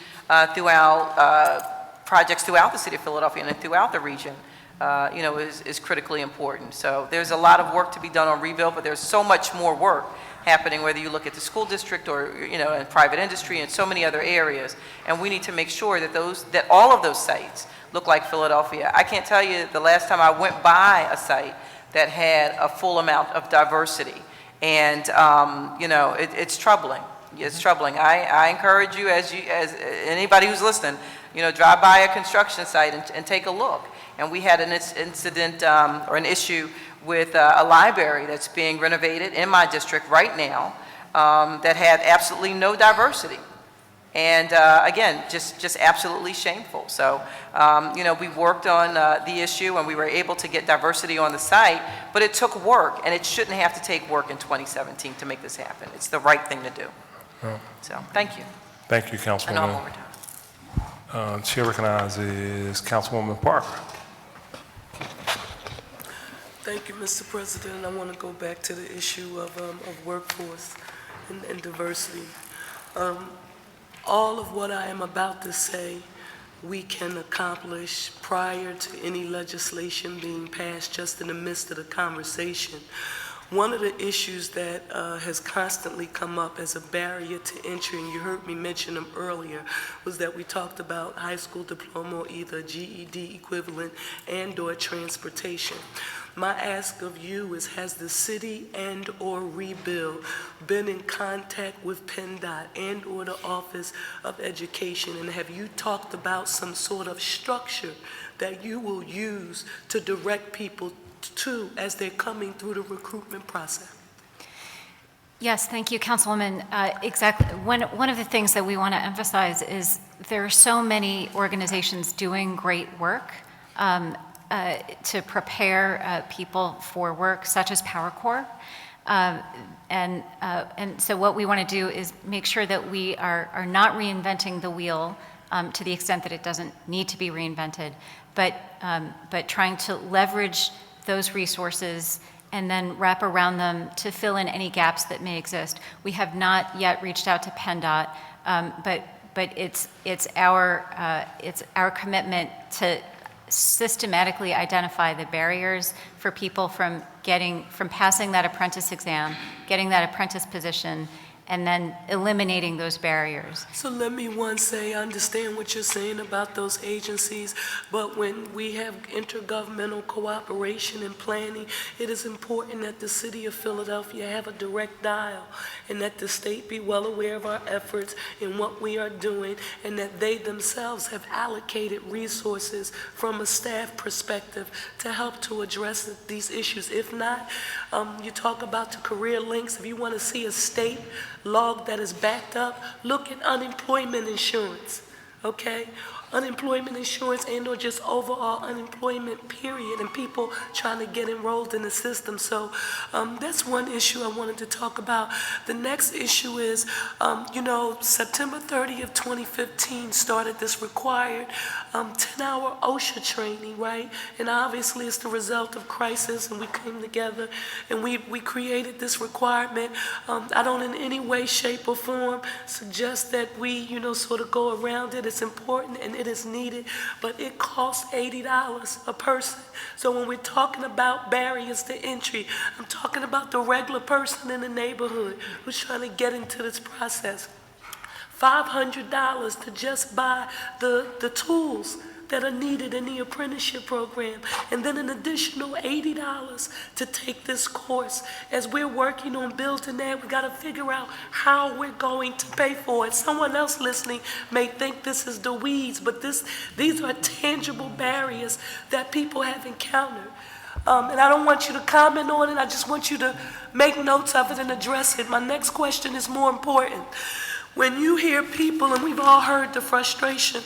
throughout projects throughout the city of Philadelphia and throughout the region. Is critically important. So there's a lot of work to be done on rebuild, but there's so much more work happening, whether you look at the school district or, in private industry and so many other areas. And we need to make sure that all of those sites look like Philadelphia. I can't tell you the last time I went by a site that had a full amount of diversity. And, it's troubling. It's troubling. I encourage you, as anybody who's listening, drive by a construction site and take a look. And we had an incident or an issue with a library that's being renovated in my district right now that had absolutely no diversity. And again, just absolutely shameful. So, we worked on the issue and we were able to get diversity on the site, but it took work, and it shouldn't have to take work in 2017 to make this happen. It's the right thing to do. Oh. So, thank you. Thank you, Councilwoman. I know I'm over time. Chair recognizes Councilwoman Parker. Thank you, Mr. President. I want to go back to the issue of workforce and diversity. All of what I am about to say, we can accomplish prior to any legislation being passed, just in the midst of the conversation. One of the issues that has constantly come up as a barrier to entry, and you heard me mention them earlier, was that we talked about high school diploma or either GED equivalent and/or transportation. My ask of you is, has the city and/or Rebuild been in contact with PennDOT and/or the Office of Education, and have you talked about some sort of structure that you will use to direct people to as they're coming through the recruitment process? Yes, thank you, Councilwoman. Exactly. One of the things that we want to emphasize is there are so many organizations doing great work to prepare people for work, such as Power Corps. And so what we want to do is make sure that we are not reinventing the wheel to the extent that it doesn't need to be reinvented, but trying to leverage those resources and then wrap around them to fill in any gaps that may exist. We have not yet reached out to PennDOT, but it's our commitment to systematically identify the barriers for people from passing that apprentice exam, getting that apprentice position, and then eliminating those barriers. So let me say, I understand what you're saying about those agencies, but when we have intergovernmental cooperation and planning, it is important that the city of Philadelphia have a direct dial, and that the state be well aware of our efforts and what we are doing, and that they themselves have allocated resources from a staff perspective to help to address these issues. If not, you talk about the career links. If you want to see a state log that is backed up, look at unemployment insurance, okay? Unemployment insurance and or just overall unemployment period, and people trying to get enrolled in the system. So that's one issue I wanted to talk about. The next issue is, September 30th, 2015 started this required 10-hour OSHA training, right? And obviously it's the result of crisis, and we came together and we created this requirement. I don't in any way, shape, or form suggest that we, sort of go around it. It's important and it is needed, but it costs $80 a person. So when we're talking about barriers to entry, I'm talking about the regular person in the neighborhood who's trying to get into this process. $500 to just buy the tools that are needed in the apprenticeship program, and then an additional $80 to take this course. As we're working on building that, we got to figure out how we're going to pay for it. Someone else listening may think this is the weeds, but these are tangible barriers that people have encountered. And I don't want you to comment on it, I just want you to make notes of it and address it. My next question is more important. When you hear people, and we've all heard the frustration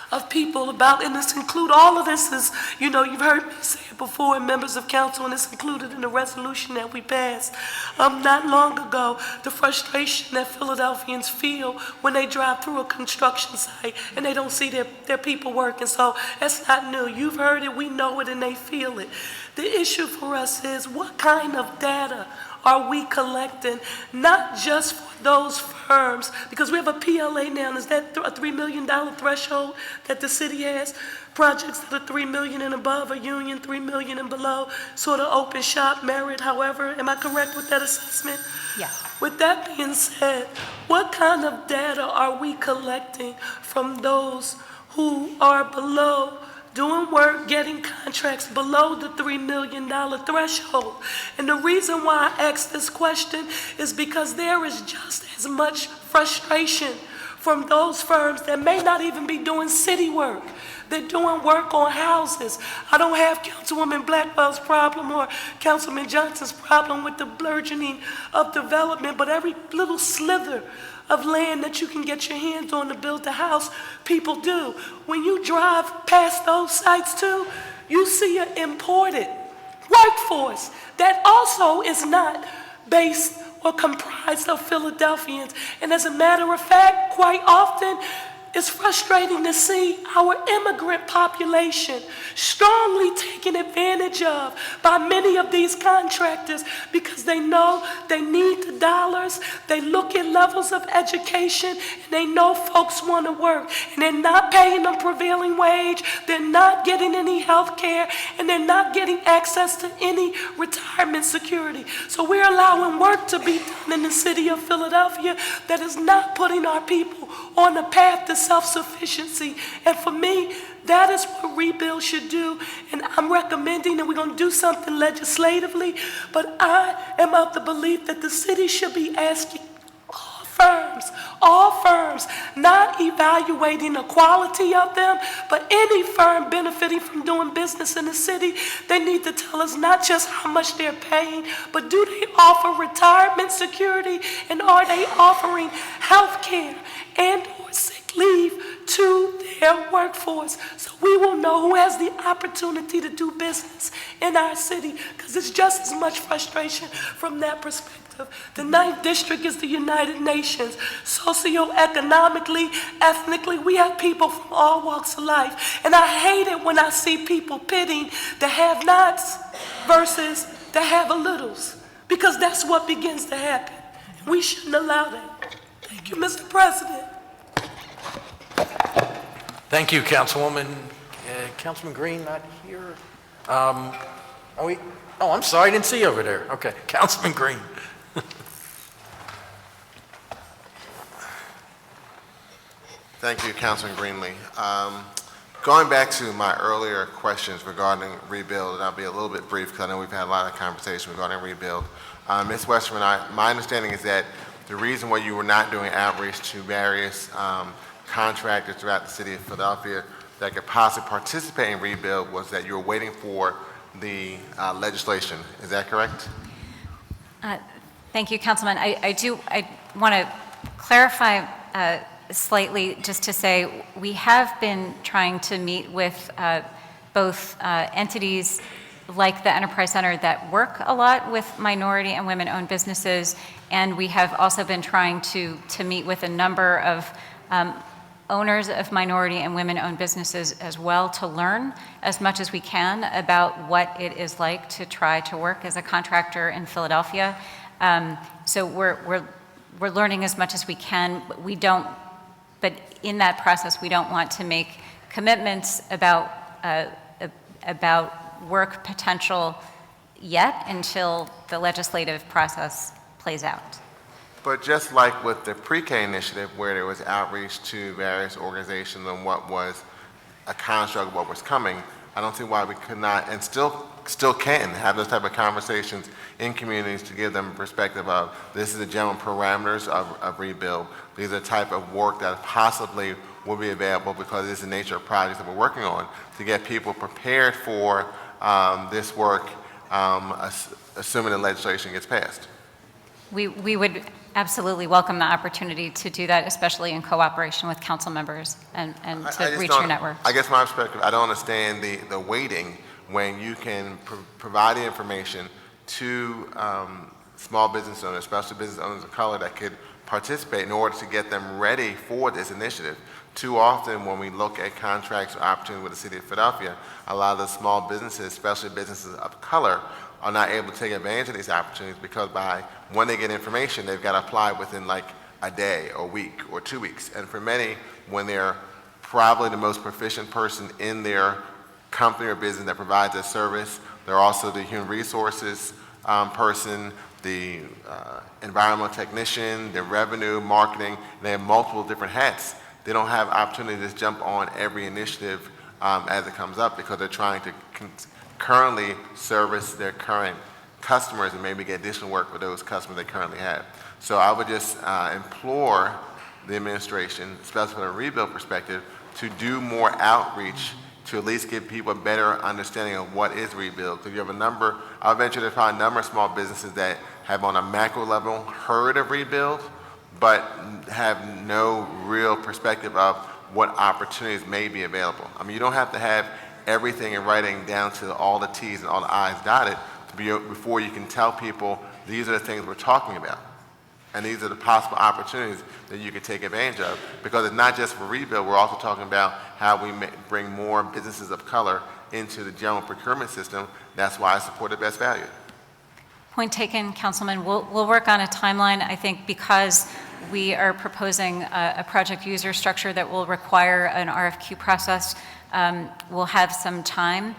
of people about, and this include all of this is, you've heard me say it before, and members of council, and it's included in the resolution that we passed not long ago, the frustration that Philadelphians feel when they drive through a construction site and they don't see their people working. So that's not new. You've heard it, we know it, and they feel it. The issue for us is, what kind of data are we collecting, not just for those firms, because we have a PLA now, is that a $3 million threshold that the city has? Projects that are $3 million and above, a union, $3 million and below, sort of open shop, merit, however. Am I correct with that assessment? Yes. With that being said, what kind of data are we collecting from those who are below, doing work, getting contracts below the $3 million threshold? And the reason why I ask this question is because there is just as much frustration from those firms that may not even be doing city work. They're doing work on houses. I don't have Councilwoman Blackwell's problem or Councilman Johnson's problem with the burgeoning of development, but every little slither of land that you can get your hands on to build a house, people do. When you drive past those sites too, you see an imported workforce that also is not based or comprised of Philadelphians. And as a matter of fact, quite often, it's frustrating to see our immigrant population strongly taken advantage of by many of these contractors because they know they need the dollars, they look at levels of education, and they know folks want to work. And they're not paying them prevailing wage, they're not getting any health care, and they're not getting access to any retirement security. So we're allowing work to be done in the city of Philadelphia that is not putting our people on the path to self-sufficiency. And for me, that is what Rebuild should do. And I'm recommending that we're going to do something legislatively, but I am of the belief that the city should be asking all firms firms, not evaluating the quality of them, but any firm benefiting from doing business in the city, they need to tell us not just how much they're paying, but do they offer retirement security, and are they offering health care and or sick leave to their workforce, so we will know who has the opportunity to do business in our city, because it's just as much frustration from that perspective. The 9th District is the United Nations. Socioeconomically, ethnically, we have people from all walks of life. And I hate it when I see people pitting the have-nots versus the have-a-littles, because that's what begins to happen. We shouldn't allow that. Thank you, Mr. President. Thank you, Councilwoman. Councilman Green, not here. Are we? Oh, I'm sorry, I didn't see you over there. Okay, Councilman Green. Thank you, Councilman Greenlee. Going back to my earlier questions regarding rebuild, and I'll be a little bit brief because I know we've had a lot of conversation regarding rebuild. Ms. Westerman, my understanding is that the reason why you were not doing outreach to various contractors throughout the city of Philadelphia that could possibly participate in rebuild was that you were waiting for the legislation. Is that correct? Thank you, Councilman. I want to clarify slightly, just to say we have been trying to meet with both entities like the Enterprise Center that work a lot with minority and women-owned businesses, and we have also been trying to meet with a number of owners of minority and women-owned businesses as well, to learn as much as we can about what it is like to try to work as a contractor in Philadelphia. So we're learning as much as we can. But in that process, we don't want to make commitments about work potential yet until the legislative process plays out. But just like with the pre-K initiative, where there was outreach to various organizations on what was a construct of what was coming, I don't see why we could not, and still can, have those type of conversations in communities to give them a perspective of this is the general parameters of rebuild. These are the type of work that possibly will be available because it's the nature of projects that we're working on, to get people prepared for this work, assuming the legislation gets passed. We would absolutely welcome the opportunity to do that, especially in cooperation with council members and to reach your network. I guess my perspective, I don't understand the waiting when you can provide the information to small business owners, especially business owners of color that could participate in order to get them ready for this initiative. Too often when we look at contracts or opportunities with the city of Philadelphia, a lot of the small businesses, especially businesses of color, are not able to take advantage of these opportunities because when they get information, they've got to apply within like a day or week or 2 weeks. And for many, when they're probably the most proficient person in their company or business that provides a service, they're also the human resources person, the environmental technician, the revenue, marketing, they have multiple different hats. They don't have opportunity to just jump on every initiative as it comes up because they're trying to currently service their current customers and maybe get additional work for those customers they currently have. So I would just implore the administration, especially from a rebuild perspective, to do more outreach to at least give people a better understanding of what is rebuild. Because you have I'll venture there's probably a number of small businesses that have on a macro level heard of rebuild, but have no real perspective of what opportunities may be available. I mean, you don't have to have everything in writing down to all the T's and all the I's dotted before you can tell people these are the things we're talking about. And these are the possible opportunities that you can take advantage of. Because it's not just for rebuild, we're also talking about how we bring more businesses of color into the general procurement system. That's why I support the best value. Point taken, Councilman. We'll work on a timeline. I think because we are proposing a project user structure that will require an RFQ process, we'll have some time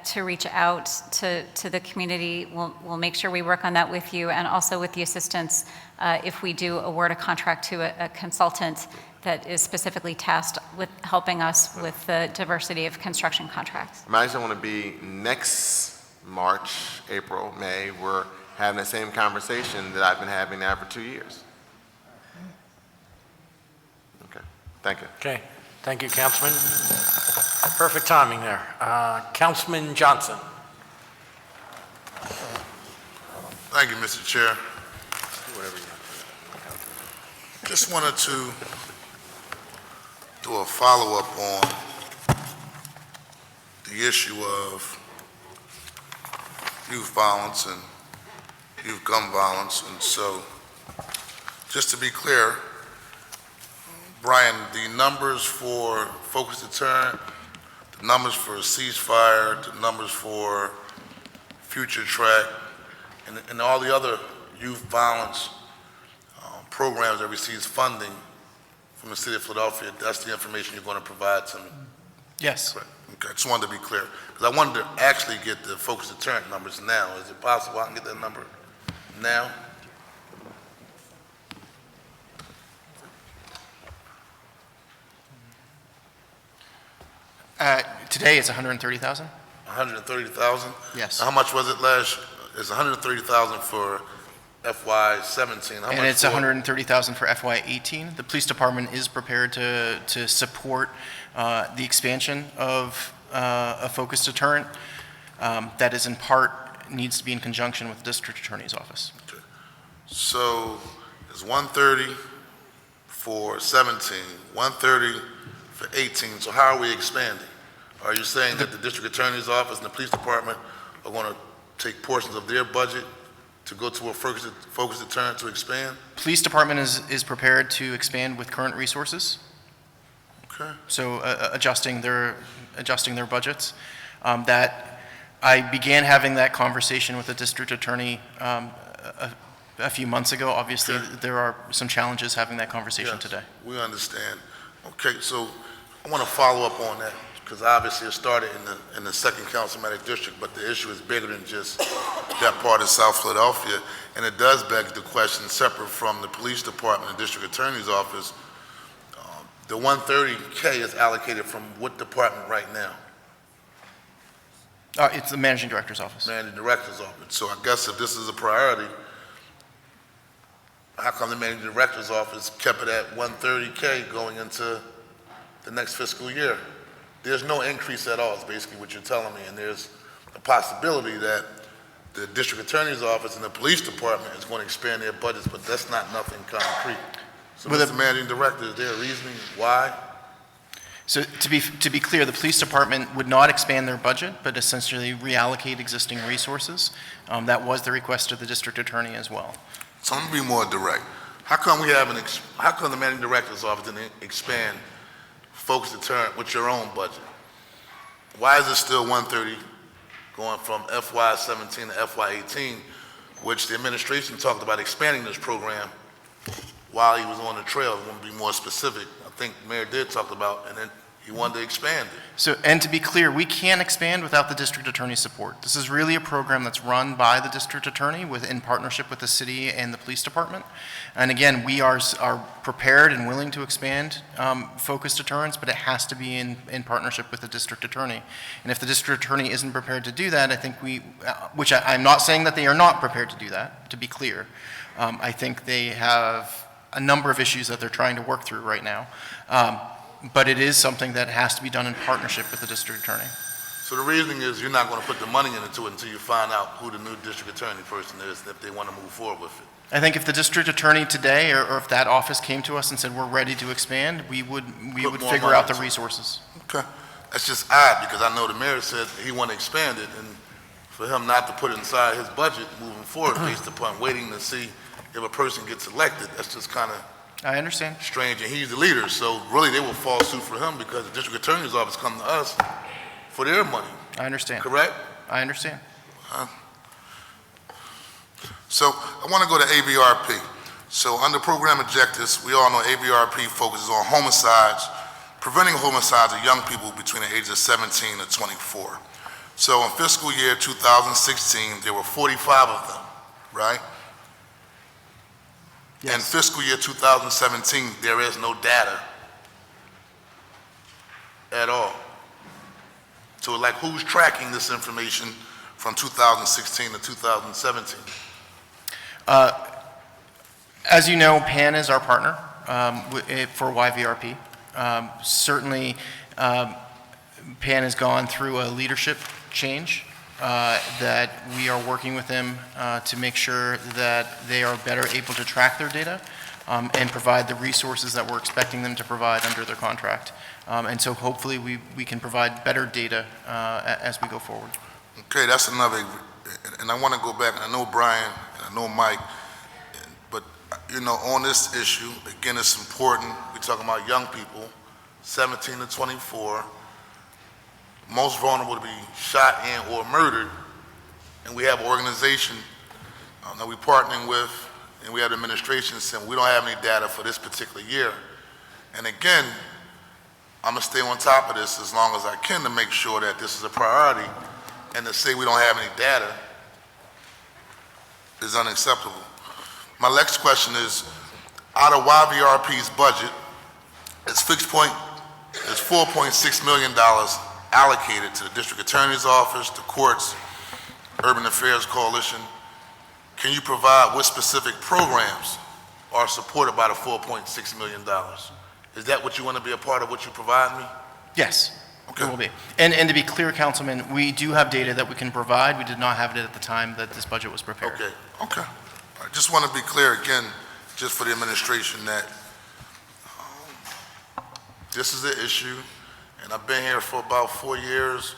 to reach out to the community. We'll make sure we work on that with you and also with the assistance if we do award a contract to a consultant that is specifically tasked with helping us with the diversity of construction contracts. I just don't want to be next March, April, May, we're having the same conversation that I've been having now for 2 years. Thank you. Okay, thank you, Councilman. Perfect timing there. Councilman Johnson. Thank you, Mr. Chair. Just wanted to do a follow-up on the issue of youth violence and youth gun violence. And so, just to be clear, Brian, the numbers for focus deterrent, the numbers for ceasefire, the numbers for future track, and all the other youth violence programs that receives funding from the city of Philadelphia, that's the information you're going to provide to me? Yes. Correct. Okay, I just wanted to be clear, because I wanted to actually get the focus deterrent numbers now. Is it possible I can get that number now? Today it's 130,000? 130,000? Yes. How much was it last? It's 130,000 for FY17. How And much it's for- 130,000 for FY18. The police department is prepared to support the expansion of a focus deterrent. That is in part, needs to be in conjunction with the district attorney's office. So it's 130 for 17, 130 for 18. So how are we expanding? Are you saying that the district attorney's office and the police department are going to take portions of their budget to go to a focus deterrent to expand? Police department is prepared to expand with current resources. Okay. So adjusting their budgets. That I began having that conversation with the district attorney a few months ago. Obviously, Okay. there are some challenges having that conversation Yes, today. we understand. Okay, so I want to follow up on that, because obviously it started in the second councilmanic district, but the issue is bigger than just that part of South Philadelphia, and it does beg the question, separate from the police department and district attorney's office, the 130K is allocated from what department right now? It's the managing director's office. Managing director's office. So I guess if this is a priority, how come the managing director's office kept it at 130K going into the next fiscal year? There's no increase at all, is basically what you're telling me, and there's a possibility that the district attorney's office and the police department is going to expand their budgets, but that's not nothing concrete. So, Well, Mr. Managing Director, is there a reasoning why? So to be clear, the police department would not expand their budget, but essentially reallocate existing resources. That was the request of the district attorney as well. So I'm going to be more direct. How come how come the managing director's office didn't expand focus deterrent with your own budget? Why is it still 130 going from FY17 to FY18, which the administration talked about expanding this program while he was on the trail? I want to be more specific. I think Mayor did talk about, and then he wanted to expand it. So, and to be clear, we can't expand without the district attorney's support. This is really a program that's run by the district attorney in partnership with the city and the police department. And again, we are prepared and willing to expand focus deterrents, but it has to be in partnership with the district attorney. And if the district attorney isn't prepared to do that, I think which I'm not saying that they are not prepared to do that, to be clear. I think they have a number of issues that they're trying to work through right now. But it is something that has to be done in partnership with the district attorney. So the reasoning is you're not going to put the money into it until you find out who the new district attorney person is, if they want to move forward with it. I think if the district attorney today, or if that office came to us and said, we're ready to expand, we would more figure out money the resources. Okay. That's just odd, because I know the mayor said he wanted to expand it, and for him not to put it inside his budget moving forward based upon waiting to see if a person gets elected, that's just kind of I understand. strange, and he's the leader, so really they will fall suit for him because the district attorney's office come to us for their money, I understand. correct? I understand. So I want to go to AVRP. So under program objectives, we all know AVRP focuses on homicides, preventing homicides of young people between the ages of 17 to 24. So in fiscal year 2016, there were 45 of them, right? Yes. In fiscal year 2017, there is no data at all. So like who's tracking this information from 2016 to 2017? As you know, PAN is our partner for YVRP. Certainly, PAN has gone through a leadership change that we are working with them to make sure that they are better able to track their data and provide the resources that we're expecting them to provide under their contract. And so hopefully we can provide better data as we go forward. Okay, that's another, and I want to go back, and I know Brian, and I know Mike, but, you know, on this issue, again, it's important, we're talking about young people, 17 to 24, most vulnerable to be shot and or murdered, and we have an organization that we're partnering with, and we have the administration saying we don't have any data for this particular year. And again, I'm gonna stay on top of this as long as I can to make sure that this is a priority, and to say we don't have any data is unacceptable. My next question is, out of YVRP's budget, its fixed point is $4.6 million allocated to the District Attorney's Office, the courts, Urban Affairs Coalition. Can you provide what specific programs are supported by the $4.6 million? Is that what you want to be a part of what you provide me? Yes, Okay. it will be. And to be clear, Councilman, we do have data that we can provide. We did not have it at the time that this budget was prepared. Okay, okay. I just want to be clear again, just for the administration, that this is an issue, and I've been here for about 4 years,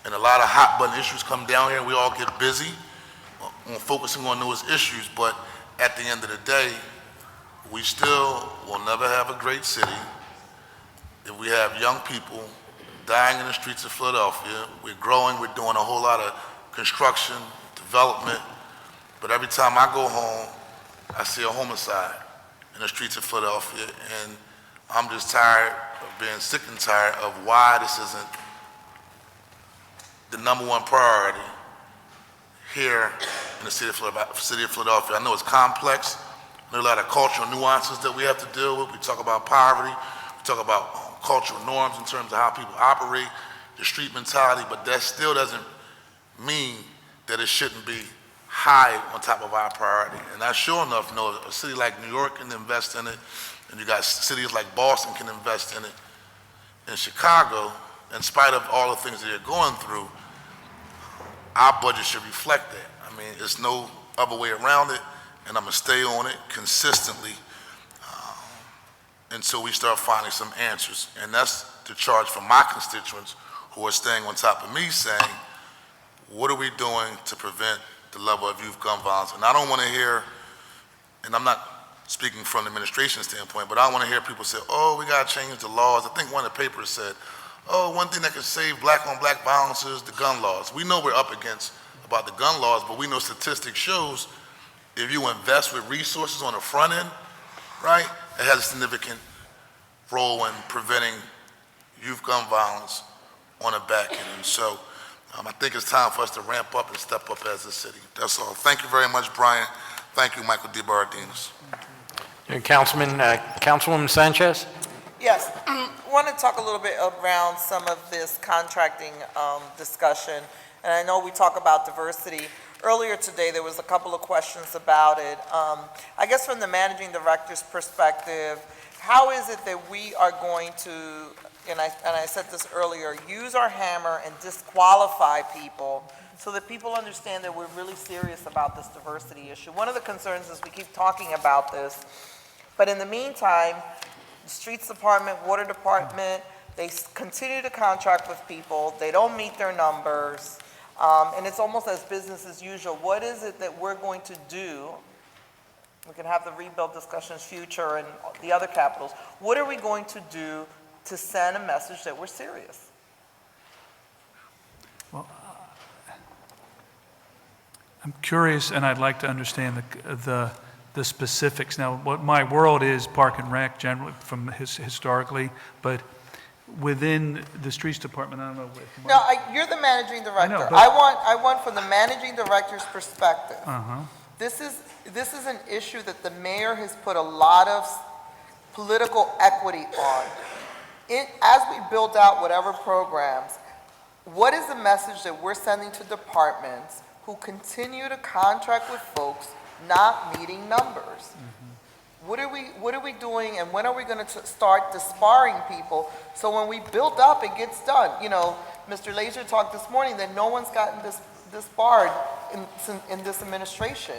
and a lot of hot button issues come down here, and we all get busy on focusing on those issues, but at the end of the day, we still will never have a great city if we have young people dying in the streets of Philadelphia. We're growing, we're doing a whole lot of construction, development, but every time I go home, I see a homicide in the streets of Philadelphia, and I'm just tired of being sick and tired of why this isn't the #1 priority here in the city of Philadelphia. I know it's complex. There are a lot of cultural nuances that we have to deal with. We talk about poverty, we talk about cultural norms in terms of how people operate, the street mentality, but that still doesn't mean that it shouldn't be high on top of our priority. And I sure enough know a city like New York can invest in it, and you got cities like Boston can invest in it. In Chicago, in spite of all the things that they're going through, our budget should reflect that. I mean, there's no other way around it, and I'm gonna stay on it consistently until we start finding some answers. And that's the charge from my constituents who are staying on top of me, saying, what are we doing to prevent the level of youth gun violence? And I don't wanna hear, and I'm not speaking from the administration standpoint, but I wanna hear people say, oh, we gotta change the laws. I think one of the papers said, oh, one thing that can save black on black violence is the gun laws. We know we're up against about the gun laws, but we know statistics shows if you invest with resources on the front end, right, it has a significant role in preventing youth gun violence on the back end. And so I think it's time for us to ramp up and step up as a city. That's all. Thank you very much, Brian. Thank you, Michael DeBardinas. Councilwoman Sanchez? Yes, I want to talk a little bit around some of this contracting discussion. And I know we talk about diversity. Earlier today, there was a couple of questions about it. I guess from the managing director's perspective, how is it that we are going to, and I said this earlier, use our hammer and disqualify people so that people understand that we're really serious about this diversity issue? One of the concerns is we keep talking about this, but in the meantime, the streets department, water department, they continue to contract with people, they don't meet their numbers, and it's almost as business as usual. What is it that we're going to do? We can have the rebuild discussions future and the other capitals. What are we going to do to send a message that we're serious? Well, I'm curious, and I'd like to understand the specifics. Now, what my world is Park and Rec generally from historically, but within the streets department, I don't know. No, you're the managing director. I know, but- I want from the managing director's perspective. Uh-huh. This is an issue that the mayor has put a lot of political equity on. As we build out whatever programs, what is the message that we're sending to departments who continue to contract with folks not meeting numbers? What are we doing, and when are we going to start disbarring people? So when we build up, it gets done. You know, Mr. Laser talked this morning that no one's gotten disbarred in this administration.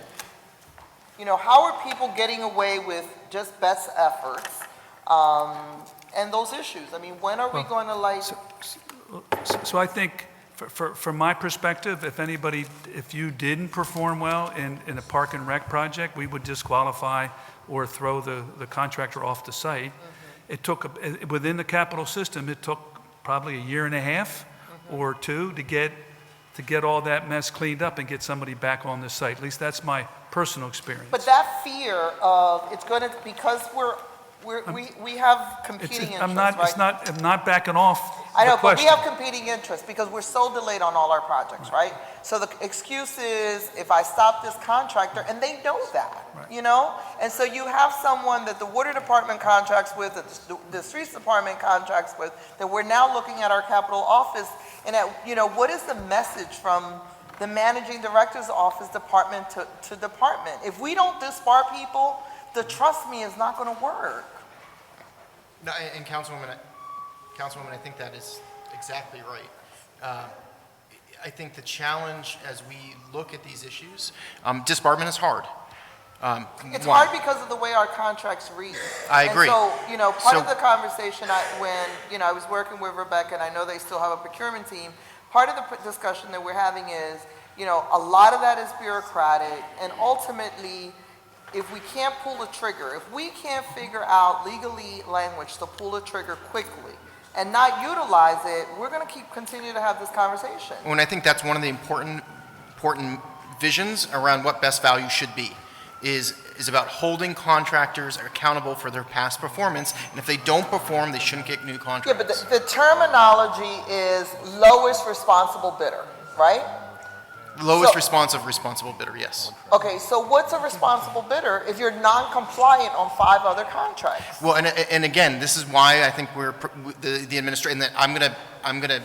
You know, how are people getting away with just best efforts and those issues? I mean, when are we going to like? So I think, from my perspective, if you didn't perform well in a park and rec project, we would disqualify or throw the contractor off the site. It took, within the capital system, it took probably a year and a half or two to get all that mess cleaned up and get somebody back on the site. At least that's my personal experience. But that fear of it's going to, because we have competing interests, right? I'm not backing off. I know, the but we question. have competing interests because we're so delayed on all our projects, right? So the excuse is if I stop this contractor, and they know that, you know? And so you have someone that the water department contracts with, that the streets department contracts with, that we're now looking at our capital office, and at, you know, what is the message from the managing director's office, department to department? If we don't disbar people, the trust me is not going to work. No, and Councilwoman, I think that is exactly right. I think the challenge as we look at these issues, disbarment is hard. It's hard because of the way our contracts read. I agree. And so, you know, part of the conversation, when, you know, I was working with Rebecca, and I know they still have a procurement team, part of the discussion that we're having is, you know, a lot of that is bureaucratic, and ultimately, if we can't pull the trigger, if we can't figure out legally language to pull the trigger quickly and not utilize it, we're going to continue to have this conversation. And I think that's one of the important visions around what best value should be, is about holding contractors accountable for their past performance, and if they don't perform, they shouldn't get new contracts. Yeah, but the terminology is lowest responsible bidder, right? Lowest responsible bidder, yes. Okay, so what's a responsible bidder if you're non-compliant on 5 other contracts? Well, and again, this is why I think the administration, that I'm gonna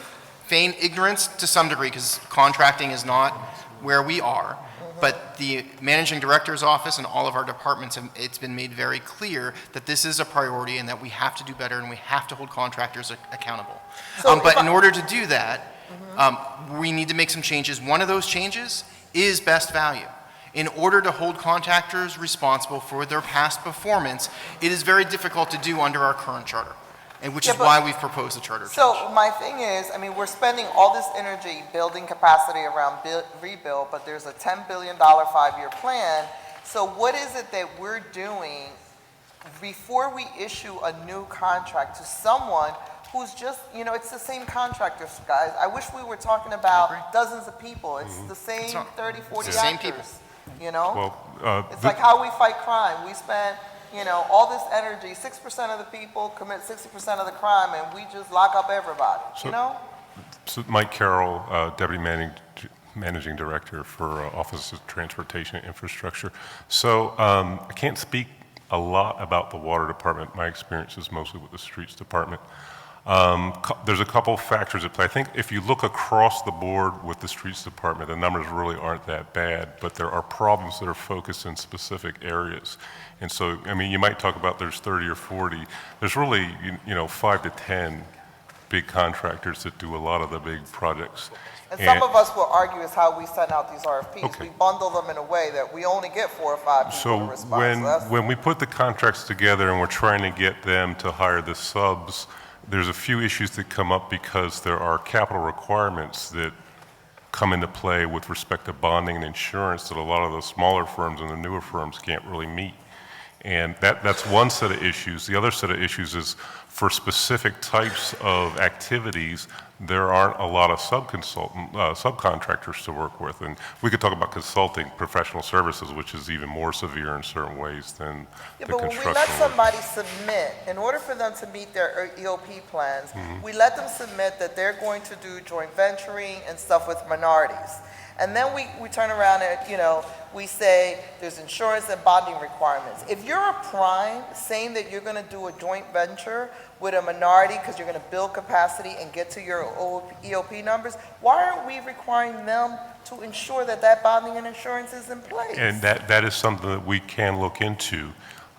feign ignorance to some degree, because contracting is not where we are. But the managing director's office and all of our departments, it's been made very clear that this is a priority and that we have to do better and we have to hold contractors accountable. So but in order to do that, we need to make some changes. One of those changes is best value. In order to hold contractors responsible for their past performance, it is very difficult to do under our current charter, and which is why we've proposed the charter change. So my thing is, I mean, we're spending all this energy building capacity around rebuild, but there's a $10 billion 5-year plan. So what is it that we're doing before we issue a new contract to someone who's just, you know, it's the same contractors, guys. I wish we were talking about dozens of people. It's the same 30, 40 It's the same actors, people. you know? Well, It's like how we fight crime. We spend, you know, all this energy, 6% of the people commit 60% of the crime, and we just lock up everybody, you know? So Mike Carroll, Deputy Managing Director for Office of Transportation and Infrastructure. So I can't speak a lot about the Water Department. My experience is mostly with the Streets Department. There's a couple factors at play. I think if you look across the board with the Streets Department, the numbers really aren't that bad, but there are problems that are focused in specific areas. And so, I mean, you might talk about there's 30 or 40. There's really, you know, 5 to 10 big contractors that do a lot of the big projects. And some of us will argue is how we send out these RFPs. Okay. We bundle them in a way that we only get 4 or 5 people to respond. So when we put the contracts together and we're trying to get them to hire the subs, there's a few issues that come up because there are capital requirements that come into play with respect to bonding and insurance that a lot of the smaller firms and the newer firms can't really meet. And that's one set of issues. The other set of issues is for specific types of activities, there aren't a lot of subcontractors to work with. And we could talk about consulting professional services, which is even more severe in certain ways than the but when construction we let work. somebody submit, in order for them to meet their EOP plans, we let them submit that they're going to do joint venturing and stuff with minorities. And then we turn around and, you know, we say there's insurance and bonding requirements. If you're a prime saying that you're going to do a joint venture with a minority because you're going to build capacity and get to your EOP numbers, why aren't we requiring them to ensure that that bonding and insurance is in place? And that is something that we can look into.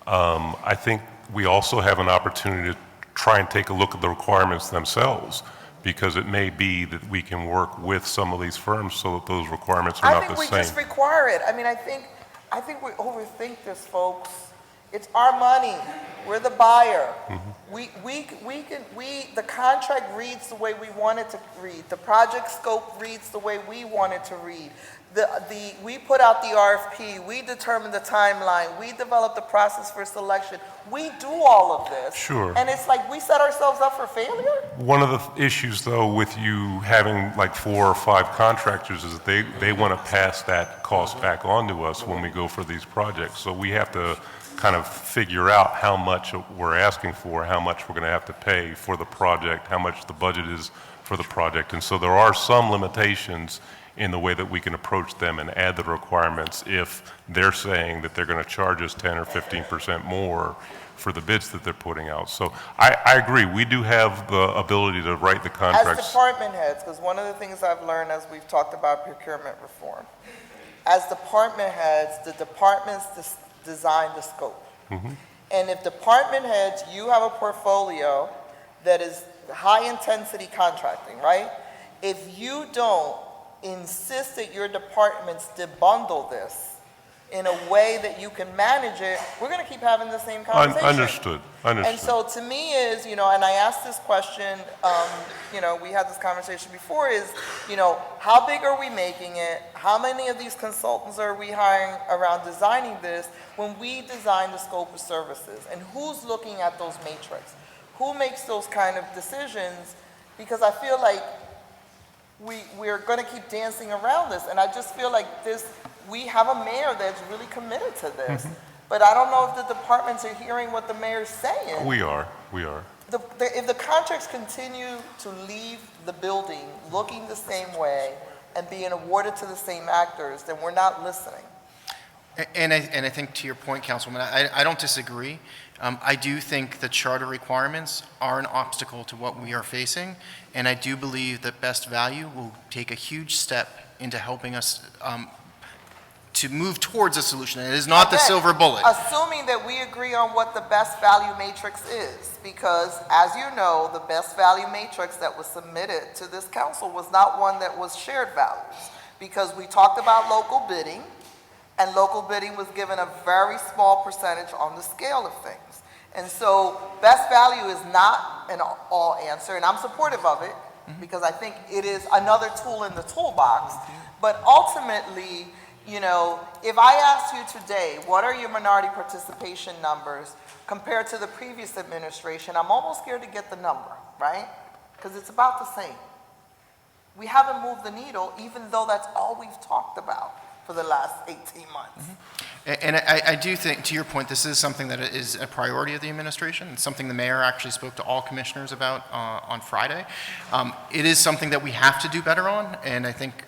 I think we also have an opportunity to try and take a look at the requirements themselves, because it may be that we can work with some of these firms so that those requirements are I not think the we same. just require it. I mean, I think we overthink this, folks. It's our money. We're the buyer. The contract reads the way we want it to read. The project scope reads the way we want it to read. We put out the RFP. We determine the timeline. We develop the process for selection. We do all of this. Sure. And it's like we set ourselves up for failure. One of the issues, though, with you having like 4 or 5 contractors is that they want to pass that cost back on to us when we go for these projects. So we have to kind of figure out how much we're asking for, how much we're going to have to pay for the project, how much the budget is for the project. And so there are some limitations in the way that we can approach them and add the requirements if they're saying that they're going to charge us 10 or 15% more for the bids that they're putting out. So I agree, we do have the ability to write the contracts. As department heads, because one of the things I've learned as we've talked about procurement reform, as department heads, the departments design the scope. And if department heads, you have a portfolio that is high intensity contracting, right? If you don't insist that your departments debundle this in a way that you can manage it, we're going to keep having the same conversation. Understood. And so to me is, and I asked this question, we had this conversation before, is, how big are we making it? How many of these consultants are we hiring around designing this when we design the scope of services? And who's looking at those matrix? Who makes those kind of decisions? Because I feel like we're going to keep dancing around this. And I just feel like we have a mayor that's really committed to this. But I don't know if the departments are hearing what the mayor's saying. We are. If the contracts continue to leave the building looking the same way and being awarded to the same actors, then we're not listening. And I think to your point, Councilwoman, I don't disagree. I do think the charter requirements are an obstacle to what we are facing, and I do believe that best value will take a huge step into helping us to move towards a solution. It is not the silver bullet. Assuming that we agree on what the best value matrix is, because as you know, the best value matrix that was submitted to this council was not one that was shared values, because we talked about local bidding, and local bidding was given a very small percentage on the scale of things. And so best value is not an all answer, and I'm supportive of it, because I think it is another tool in the toolbox. But ultimately, if I asked you today, what are your minority participation numbers compared to the previous administration, I'm almost scared to get the number, right? Because it's about the same. We haven't moved the needle, even though that's all we've talked about for the last 18 months. And I do think, to your point, this is something that is a priority of the administration. It's something the mayor actually spoke to all commissioners about on Friday. It is something that we have to do better on, and I think,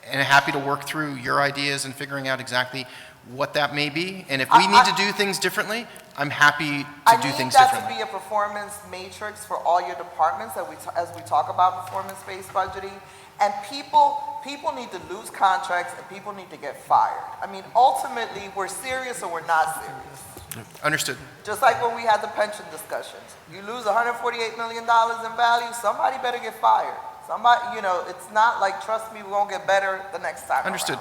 and I'm happy to work through your ideas and figuring out exactly what that may be. And if we need to do things differently, I'm happy to do things differently. I need that to be a performance matrix for all your departments as we talk about performance-based budgeting. And people need to lose contracts, and people need to get fired. I mean, ultimately, we're serious or we're not serious. Understood. Just like when we had the pension discussions. You lose $148 million in value, somebody better get fired. Somebody, it's not like, trust me, we're going to get better the next time. Understood.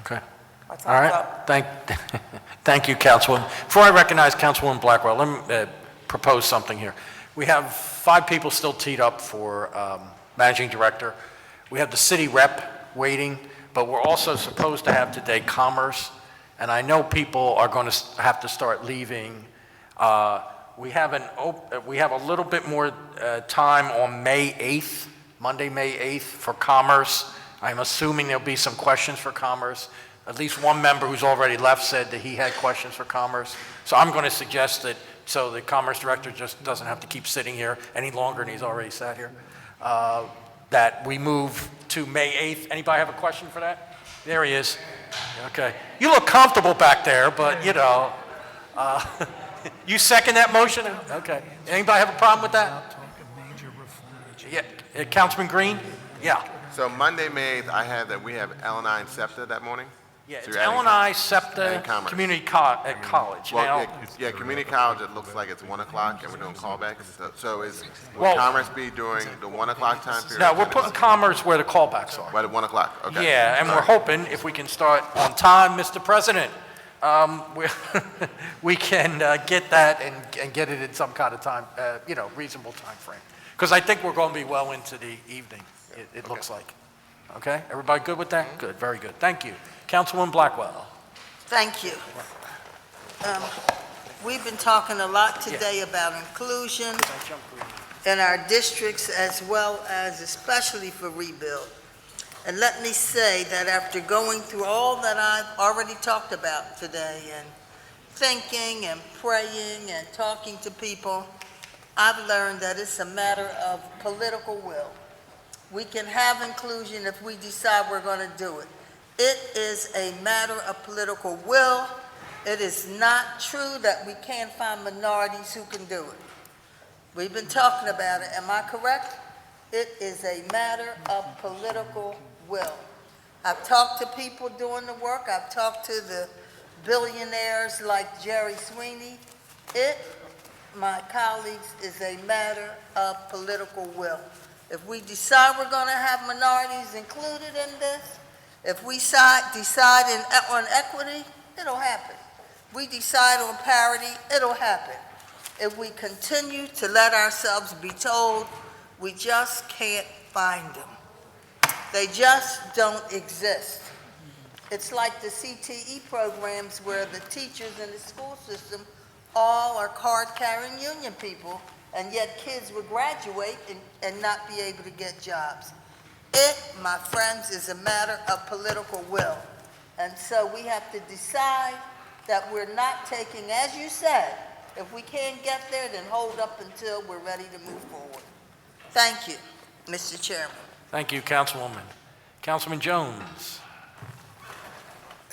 Okay. My time's All right. up. Thank you, Councilwoman. Before I recognize Councilwoman Blackwell, let me propose something here. We have 5 people still teed up for managing director. We have the city rep waiting, but we're also supposed to have today commerce, and I know people are going to have to start leaving. We have a little bit more time on May 8th, Monday, May 8th for commerce. I'm assuming there'll be some questions for commerce. At least one member who's already left said that he had questions for commerce. So I'm going to suggest that so the commerce director just doesn't have to keep sitting here any longer, and he's already sat here. That we move to May 8th. Anybody have a question for that? There he is. Okay. You look comfortable back there, but you second that motion? Okay. Anybody have a problem with that? Yeah. Councilman Green? Yeah. So Monday, May 8th, I have that we have L9 SEPTA that morning. Yeah, So it's you're adding L&I, and SEPTA, commerce. Community College. Well, Now, yeah, community college, it looks like it's 1 o'clock and we're doing callbacks. So will Well- commerce be during the 1 o'clock time period? no, we're putting commerce where the callbacks are. Right at 1 o'clock, okay. Yeah, and All we're right. hoping if we can start on time, Mr. President, we can get that and get it in some kind of time, reasonable time frame. Because I think we're going to be well into the evening, it looks like. Okay, everybody good with that? Good, very good, thank you. Councilwoman Blackwell. Thank you. We've been talking a lot today about inclusion in our districts as well as especially for rebuild. And let me say that after going through all that I've already talked about today and thinking and praying and talking to people, I've learned that it's a matter of political will. We can have inclusion if we decide we're going to do it. It is a matter of political will. It is not true that we can't find minorities who can do it. We've been talking about it, am I correct? It is a matter of political will. I've talked to people doing the work. I've talked to the billionaires like Jerry Sweeney. It, my colleagues, is a matter of political will. If we decide we're going to have minorities included in this, if we decide on equity, it'll happen. We decide on parity, it'll happen. If we continue to let ourselves be told, we just can't find them. They just don't exist. It's like the CTE programs where the teachers in the school system all are card-carrying union people, and yet kids would graduate and not be able to get jobs. It, my friends, is a matter of political will. And so we have to decide that we're not taking, as you said, if we can't get there, then hold up until we're ready to move forward. Thank you, Mr. Chairman. Thank you, Councilwoman. Councilman Jones.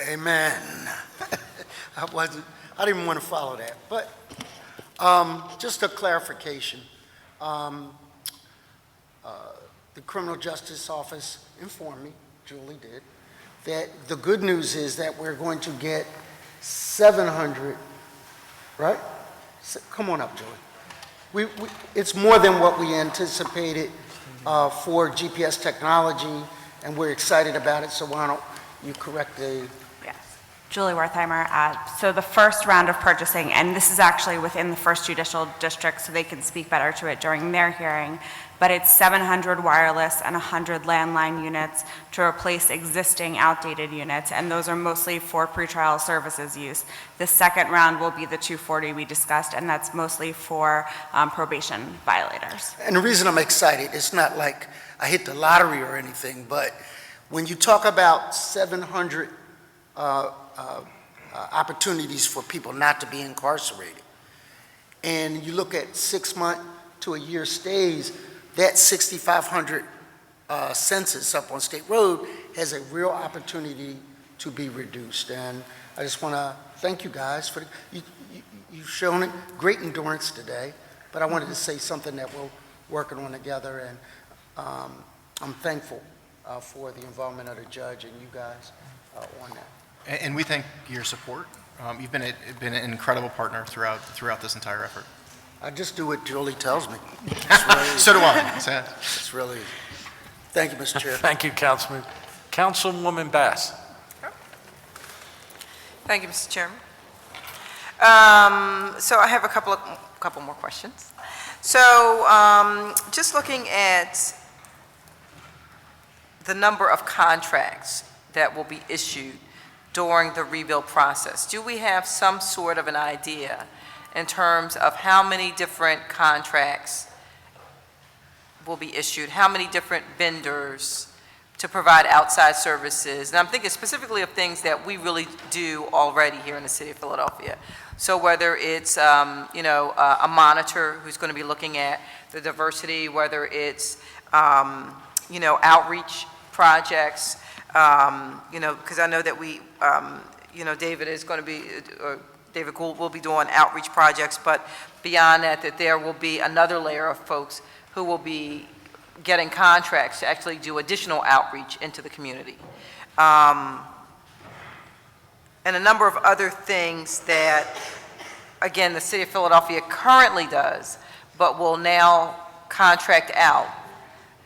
Amen. I didn't even want to follow that, but just a clarification. The Criminal Justice Office informed me, Julie did, that the good news is that we're going to get 700, right? Come on up, Julie. It's more than what we anticipated for GPS technology, and we're excited about it, so why don't you correct the... Yes. Julie Wertheimer. So the first round of purchasing, and this is actually within the first judicial district, so they can speak better to it during their hearing, but it's 700 wireless and 100 landline units to replace existing outdated units, and those are mostly for pretrial services use. The second round will be the 240 we discussed, and that's mostly for probation violators. And the reason I'm excited, it's not like I hit the lottery or anything, but when you talk about 700 opportunities for people not to be incarcerated, and you look at 6 month to a year stays, that 6,500 census up on State Road has a real opportunity to be reduced. And I just want to thank you guys for you've shown it great endurance today, but I wanted to say something that we're working on together, and I'm thankful for the involvement of the judge and you guys on that. And we thank your support. You've been an incredible partner throughout this entire effort. I just do what Julie tells me. So do I. It's really, thank you, Mr. Chair. Thank you, Councilman. Councilwoman Bass. Thank you, Mr. Chairman. So I have a couple more questions. So just looking at the number of contracts that will be issued during the rebuild process, do we have some sort of an idea in terms of how many different contracts will be issued, how many different vendors to provide outside services? And I'm thinking specifically of things that we really do already here in the city of Philadelphia. So whether it's, a monitor who's going to be looking at the diversity, whether it's, outreach projects, because I know that we, David is going to be, David Gould will be doing outreach projects, but beyond that there will be another layer of folks who will be getting contracts to actually do additional outreach into the community. and a number of other things that, again, the city of Philadelphia currently does, but will now contract out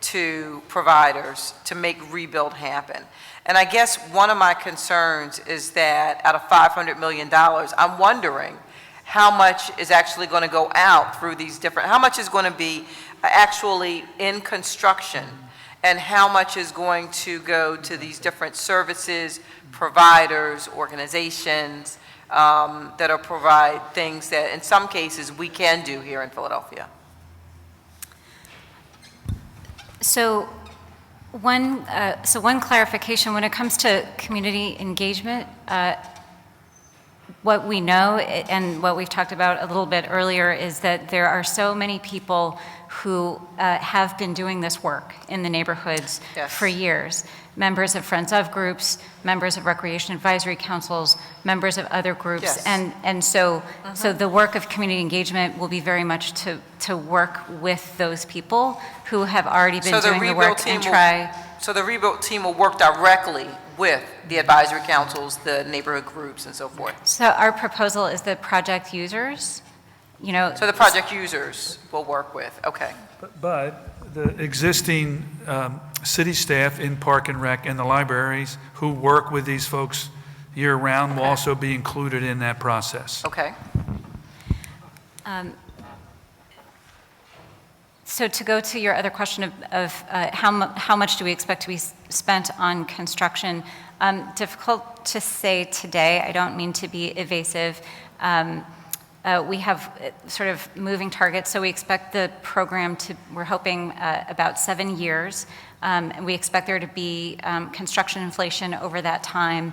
to providers to make rebuild happen. And I guess one of my concerns is that out of $500 million, I'm wondering how much is actually going to go out through these different, how much is going to be actually in construction, and how much is going to go to these different services, providers, organizations that are provide things that in some cases we can do here in Philadelphia. So one clarification, when it comes to community engagement, what we know and what we've talked about a little bit earlier is that there are so many people who have been doing this work in the neighborhoods for years. Members of Friends of groups, members of Recreation Advisory Councils, members of other groups. And so the work of community engagement will be very much to work with those people who have already been doing the work and try. So the rebuild team will work directly with the advisory councils, the neighborhood groups, and so forth. So our proposal is that project users, So the project users will work with, okay. But the existing city staff in Park and Rec and the libraries who work with these folks year-round will also be included in that process. Okay. So to go to your other question of how much do we expect to be spent on construction, difficult to say today. I don't mean to be evasive. We have sort of moving targets, so we expect the program we're hoping about 7 years, and we expect there to be construction inflation over that time.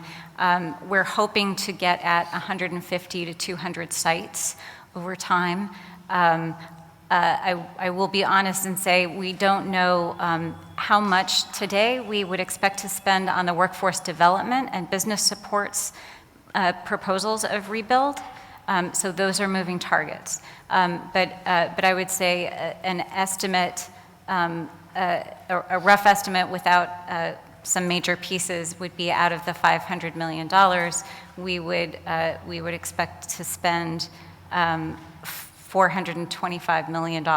We're hoping to get at 150 to 200 sites over time. I will be honest and say we don't know how much today we would expect to spend on the workforce development and business supports proposals of rebuild. So those are moving targets. But I would say an estimate, a rough estimate without some major pieces would be out of the $500 million. We would expect to spend $425 million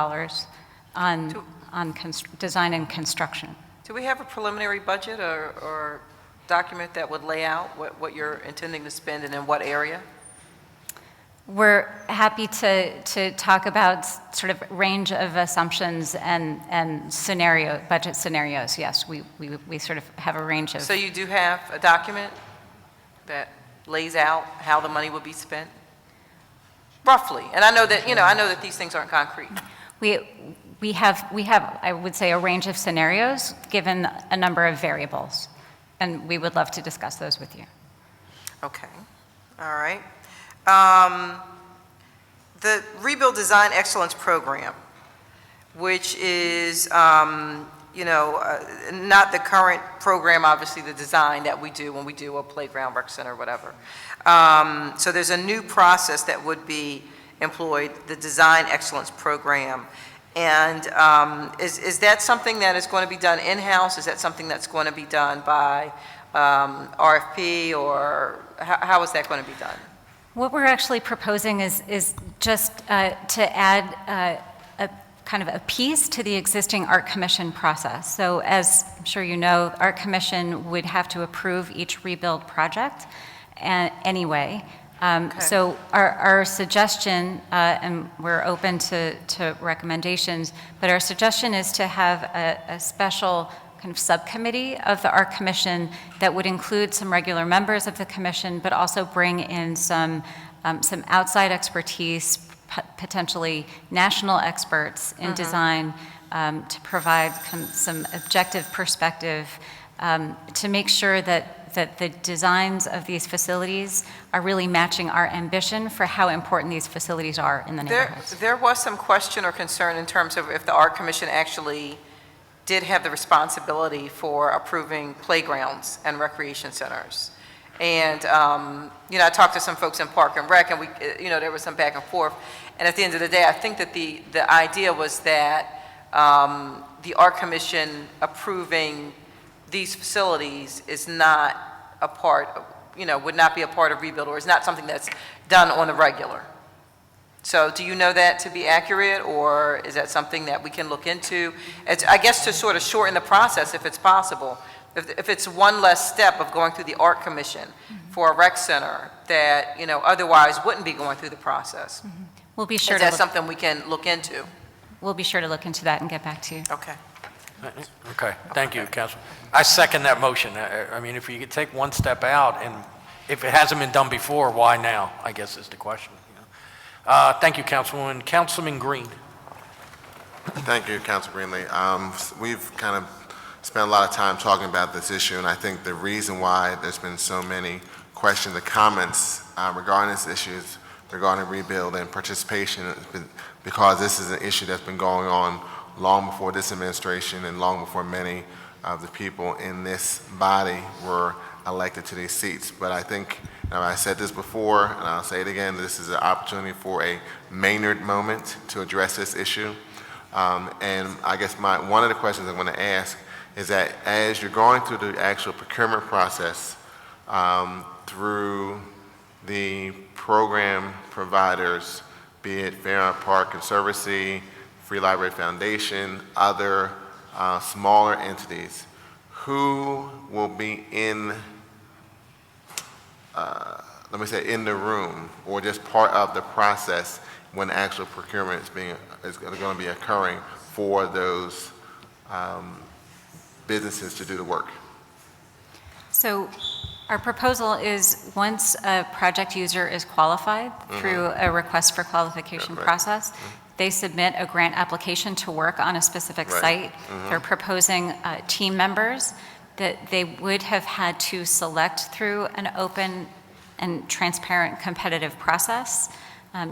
on design and construction. Do we have a preliminary budget or document that would lay out what you're intending to spend and in what area? We're happy to talk about sort of range of assumptions and budget scenarios. Yes, we sort of have a range of. So you do have a document that lays out how the money will be spent? Roughly. And I know that these things aren't concrete. We have, I would say, a range of scenarios given a number of variables, and we would love to discuss those with you. Okay. All right. The Rebuild Design Excellence Program, which is, not the current program, obviously, the design that we do when we do a playground, rec center, whatever. So there's a new process that would be employed, the Design Excellence Program. And is that something that is going to be done in-house? Is that something that's going to be done by RFP, or how is that going to be done? What we're actually proposing is just to add a kind of a piece to the existing Art Commission process. So as I'm sure you know, Art Commission would have to approve each rebuild project anyway. So our suggestion, and we're open to recommendations, but our suggestion is to have a special kind of subcommittee of the Art Commission that would include some regular members of the commission, but also bring in some outside expertise, potentially national experts in design, to provide some objective perspective to make sure that the designs of these facilities are really matching our ambition for how important these facilities are in the neighborhoods. There was some question or concern in terms of if the Art Commission actually did have the responsibility for approving playgrounds and recreation centers. And, I talked to some folks in Park and Rec, and there was some back and forth. And at the end of the day, I think that the idea was that the Art Commission approving these facilities is not a part of, would not be a part of rebuild, or is not something that's done on the regular. So do you know that to be accurate, or is that something that we can look into? I guess to sort of shorten the process, if it's possible, if it's one less step of going through the art commission for a rec center that, otherwise wouldn't be going through the process. We'll be sure Is to that something we can look into? we'll be sure to look into that and get back to you. Okay. Okay, thank you, Council. I second that motion. I mean, if you could take one step out, and if it hasn't been done before, why now, I guess is the question. Thank you, Councilwoman. Councilman Green. Thank you, Council Greenlee. We've kind of spent a lot of time talking about this issue, and I think the reason why there's been so many questions and comments regarding this issue is regarding rebuild and participation, because this is an issue that's been going on long before this administration and long before many of the people in this body were elected to these seats. But I think, I said this before, and I'll say it again, this is an opportunity for a Maynard moment to address this issue. And I guess one of the questions I'm going to ask is that as you're going through the actual procurement process through the program providers, be it Fairmount Park Conservancy, Free Library Foundation, other smaller entities, who will be in, in the room or just part of the process when actual procurement is going to be occurring for those businesses to do the work? So our proposal is once a project user is qualified through a request for qualification process, they submit a grant application to work on a specific site. They're proposing team members that they would have had to select through an open and transparent competitive process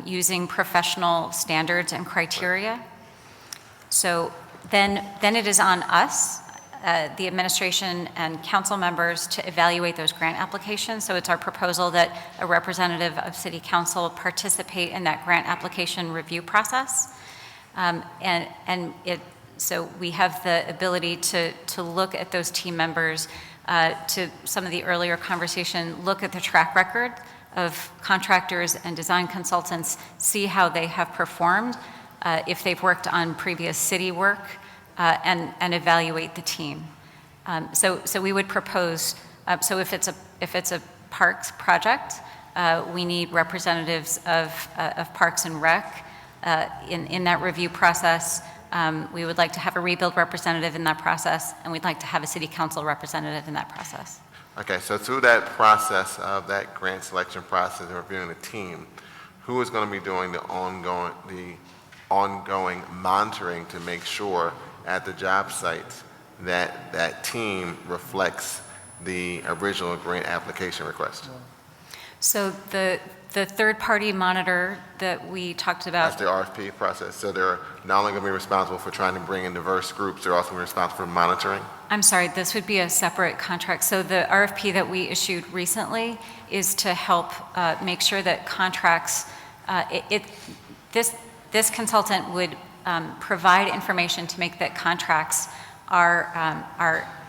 using professional standards and criteria. So then it is on us, the administration and council members, to evaluate those grant applications. So it's our proposal that a representative of City Council participate in that grant application review process. So we have the ability to look at those team members, to some of the earlier conversation, look at the track record of contractors and design consultants, see how they have performed, if they've worked on previous city work, and evaluate the team. So we would propose, so if it's a parks project, we need representatives of Parks and Rec in that review process. We would like to have a rebuild representative in that process, and we'd like to have a city council representative in that process. Okay, so through that process of that grant selection process and reviewing the team, who is going to be doing the ongoing monitoring to make sure at the job sites that that team reflects the original grant application request? So the third-party monitor that we talked about. That's the RFP process. So they're not only going to be responsible for trying to bring in diverse groups, they're also going to be responsible for monitoring? I'm sorry, this would be a separate contract. So the RFP that we issued recently is to help make sure that contracts, this consultant would provide information to make that contracts are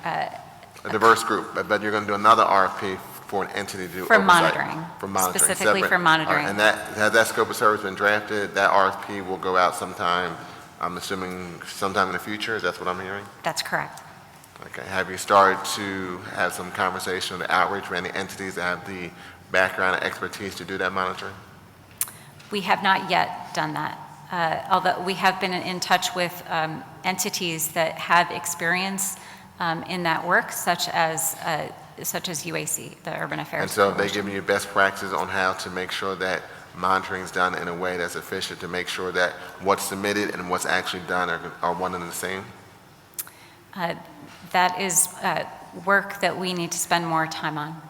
a diverse group, but you're going to do another RFP for an entity to do for oversight. monitoring. For monitoring. Specifically separate. for monitoring. All right, and has that scope of service been drafted? That RFP will go out sometime, I'm assuming sometime in the future, is that what I'm hearing? That's correct. Okay, have you started to have some conversation with outreach with any entities that have the background and expertise to do that monitoring? We have not yet done that, although we have been in touch with entities that have experience in that work, such as UAC, the Urban Affairs. And so they Coalition. giving you best practices on how to make sure that monitoring is done in a way that's efficient, to make sure that what's submitted and what's actually done are one and the same? That is work that we need to spend more time on.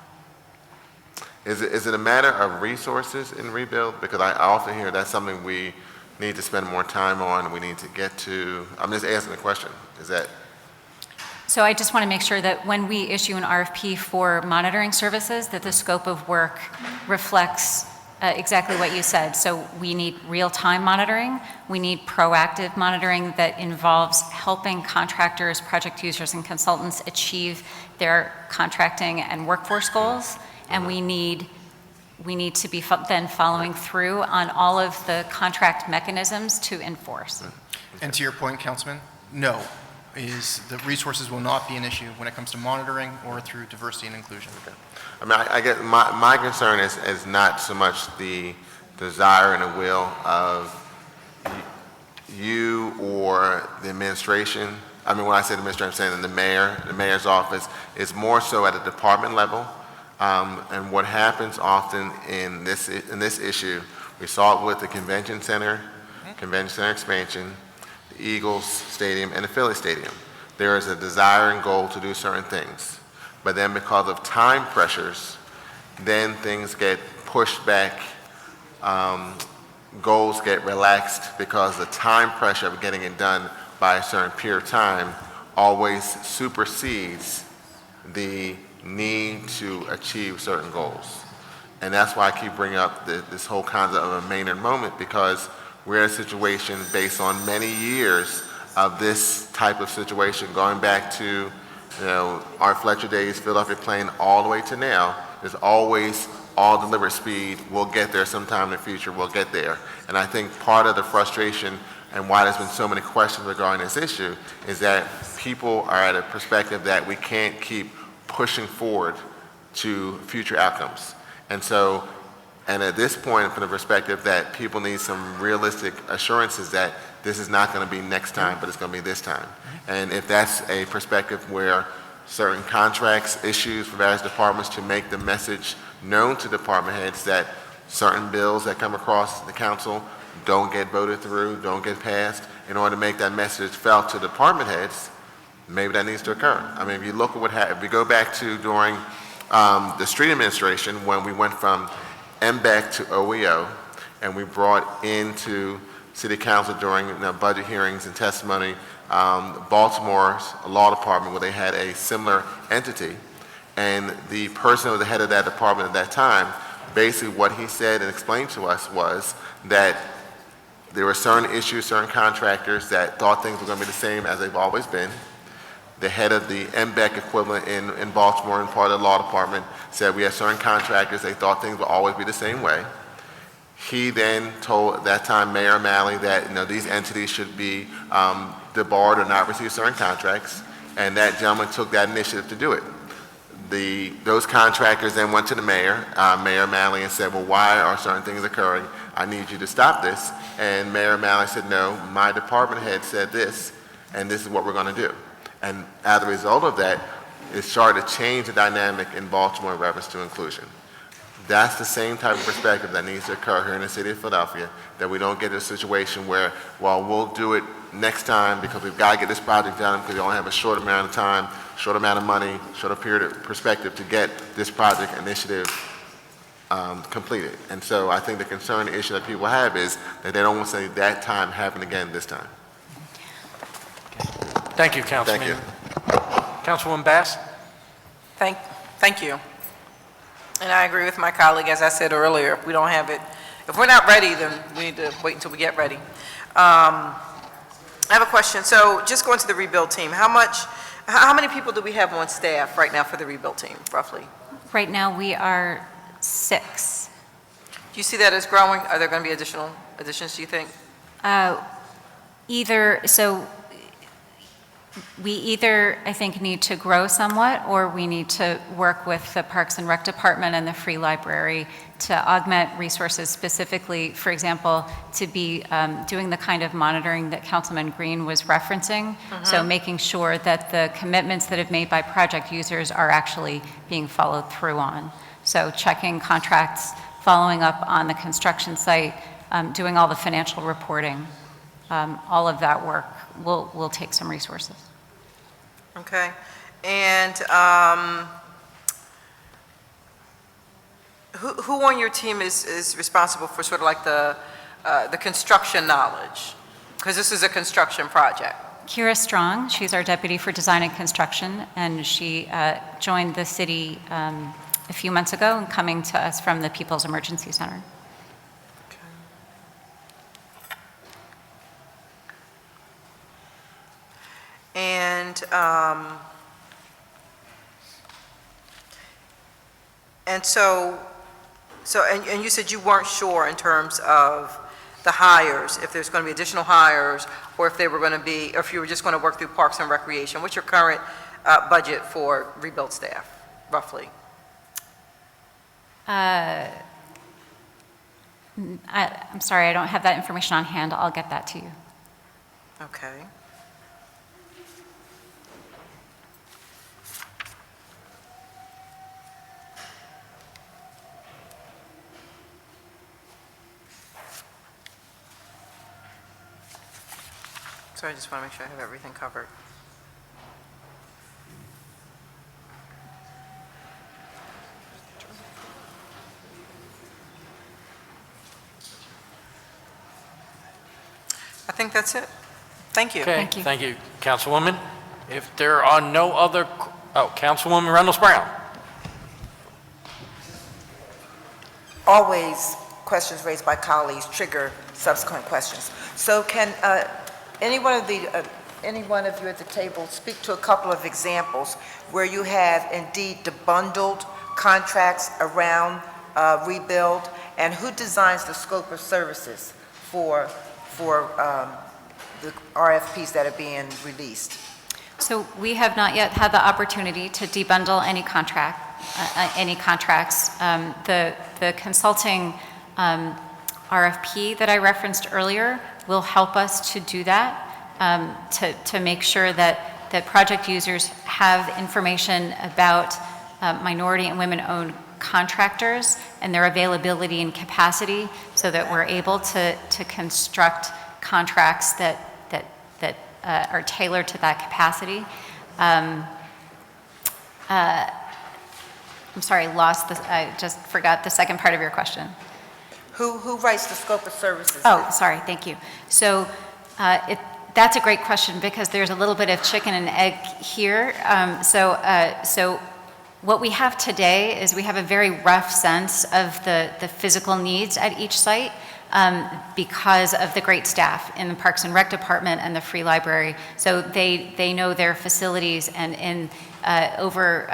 Is it a matter of resources in rebuild? Because I often hear that's something we need to spend more time on, we need to get to. I'm just asking the question. Is that? So I just want to make sure that when we issue an RFP for monitoring services, that the scope of work reflects exactly what you said. So we need real-time monitoring. We need proactive monitoring that involves helping contractors, project users, and consultants achieve their contracting and workforce goals. and we need to be then following through on all of the contract mechanisms to enforce. And to your point, Councilman, no, the resources will not be an issue when it comes to monitoring or through diversity and inclusion. I mean, I guess my concern is not so much the desire and the will of you or the administration. I mean, when I say the administration, I'm saying the mayor's office, is more so at a department level. And what happens often in this issue, we saw it with the convention center expansion, the Eagles Stadium, and the Philly Stadium. There is a desire and goal to do certain things. But then because of time pressures, then things get pushed back, goals get relaxed because the time pressure of getting it done by a certain period of time always supersedes the need to achieve certain goals. And that's why I keep bringing up this whole concept of a Maynard moment, because we're in a situation based on many years of this type of situation, going back to Art Fletcher days, Philadelphia Plain, all the way to now. There's always all deliberate speed. We'll get there sometime in the future. We'll get there. And I think part of the frustration and why there's been so many questions regarding this issue is that people are at a perspective that we can't keep pushing forward to future outcomes. And at this point, from the perspective that people need some realistic assurances that this is not going to be next time, but it's going to be this time. And if that's a perspective where certain contracts, issues for various departments to make the message known to department heads that certain bills that come across the council don't get voted through, don't get passed, in order to make that message felt to department heads, maybe that needs to occur. I mean, if you look at what happened, if we go back to during the street administration, when we went from MBEC to OEO, and we brought into City Council during budget hearings and testimony, Baltimore's law department, where they had a similar entity, and the person who was the head of that department at that time, basically what he said and explained to us was that there were certain issues, certain contractors that thought things were going to be the same as they've always been. The head of the MBEC equivalent in Baltimore and part of the law department said we have certain contractors, they thought things would always be the same way. He then told, at that time, Mayor O'Malley that these entities should be debarred or not receive certain contracts, and that gentleman took that initiative to do it. Those contractors then went to the mayor, Mayor O'Malley, and said, well, why are certain things occurring? I need you to stop this. And Mayor O'Malley said, no, my department head said this, and this is what we're going to do. And as a result of that, it started to change the dynamic in Baltimore in reference to inclusion. That's the same type of perspective that needs to occur here in the city of Philadelphia, that we don't get in a situation where, well, we'll do it next time because we've got to get this project done because we only have a short amount of time, short amount of money, short period of perspective to get this project initiative completed. And so I think the concern, the issue that people have is that they don't want to see that time happen again this time. Thank you, Councilman. Thank you. Councilwoman Bass? Thank you. And I agree with my colleague, as I said earlier, if we don't have it, if we're not ready, then we need to wait until we get ready. I have a question. So just going to the rebuild team, how many people do we have on staff right now for the rebuild team, roughly? Right now, we are 6. Do you see that as growing? Are there going to be additions, do you think? We either, I think, need to grow somewhat, or we need to work with the Parks and Rec Department and the Free Library to augment resources specifically, for example, to be doing the kind of monitoring that Councilman Green was referencing. So making sure that the commitments that have made by project users are actually being followed through on. So checking contracts, following up on the construction site, doing all the financial reporting. All of that work will take some resources. Okay. And who on your team is responsible for sort of like the construction knowledge? Because this is a construction project. Kira Strong, she's our deputy for design and construction, and she joined the city a few months ago and coming to us from the People's Emergency Center. And so, and you said you weren't sure in terms of the hires, if there's going to be additional hires, or if they were going to be, or if you were just going to work through Parks and Recreation. What's your current budget for rebuild staff, roughly? I'm sorry, I don't have that information on hand. I'll get that to you. Okay. So I just want to make sure I have everything covered. I think that's it. Thank you. Okay, Thank you. thank you, Councilwoman. If there are no other, Councilwoman Reynolds Brown. Always questions raised by colleagues trigger subsequent questions. So can any one of you at the table speak to a couple of examples where you have indeed debundled contracts around rebuild, and who designs the scope of services for the RFPs that are being released? So we have not yet had the opportunity to debundle any contracts. The consulting RFP that I referenced earlier will help us to do that, to make sure that project users have information about minority and women-owned contractors and their availability and capacity, so that we're able to construct contracts that are tailored to that capacity. I'm sorry, I just forgot the second part of your question. Who writes the scope of services? Oh, sorry, thank you. So that's a great question, because there's a little bit of chicken and egg here. So what we have today is we have a very rough sense of the physical needs at each site, because of the great staff in the Parks and Rec Department and the Free Library. So they know their facilities, and in over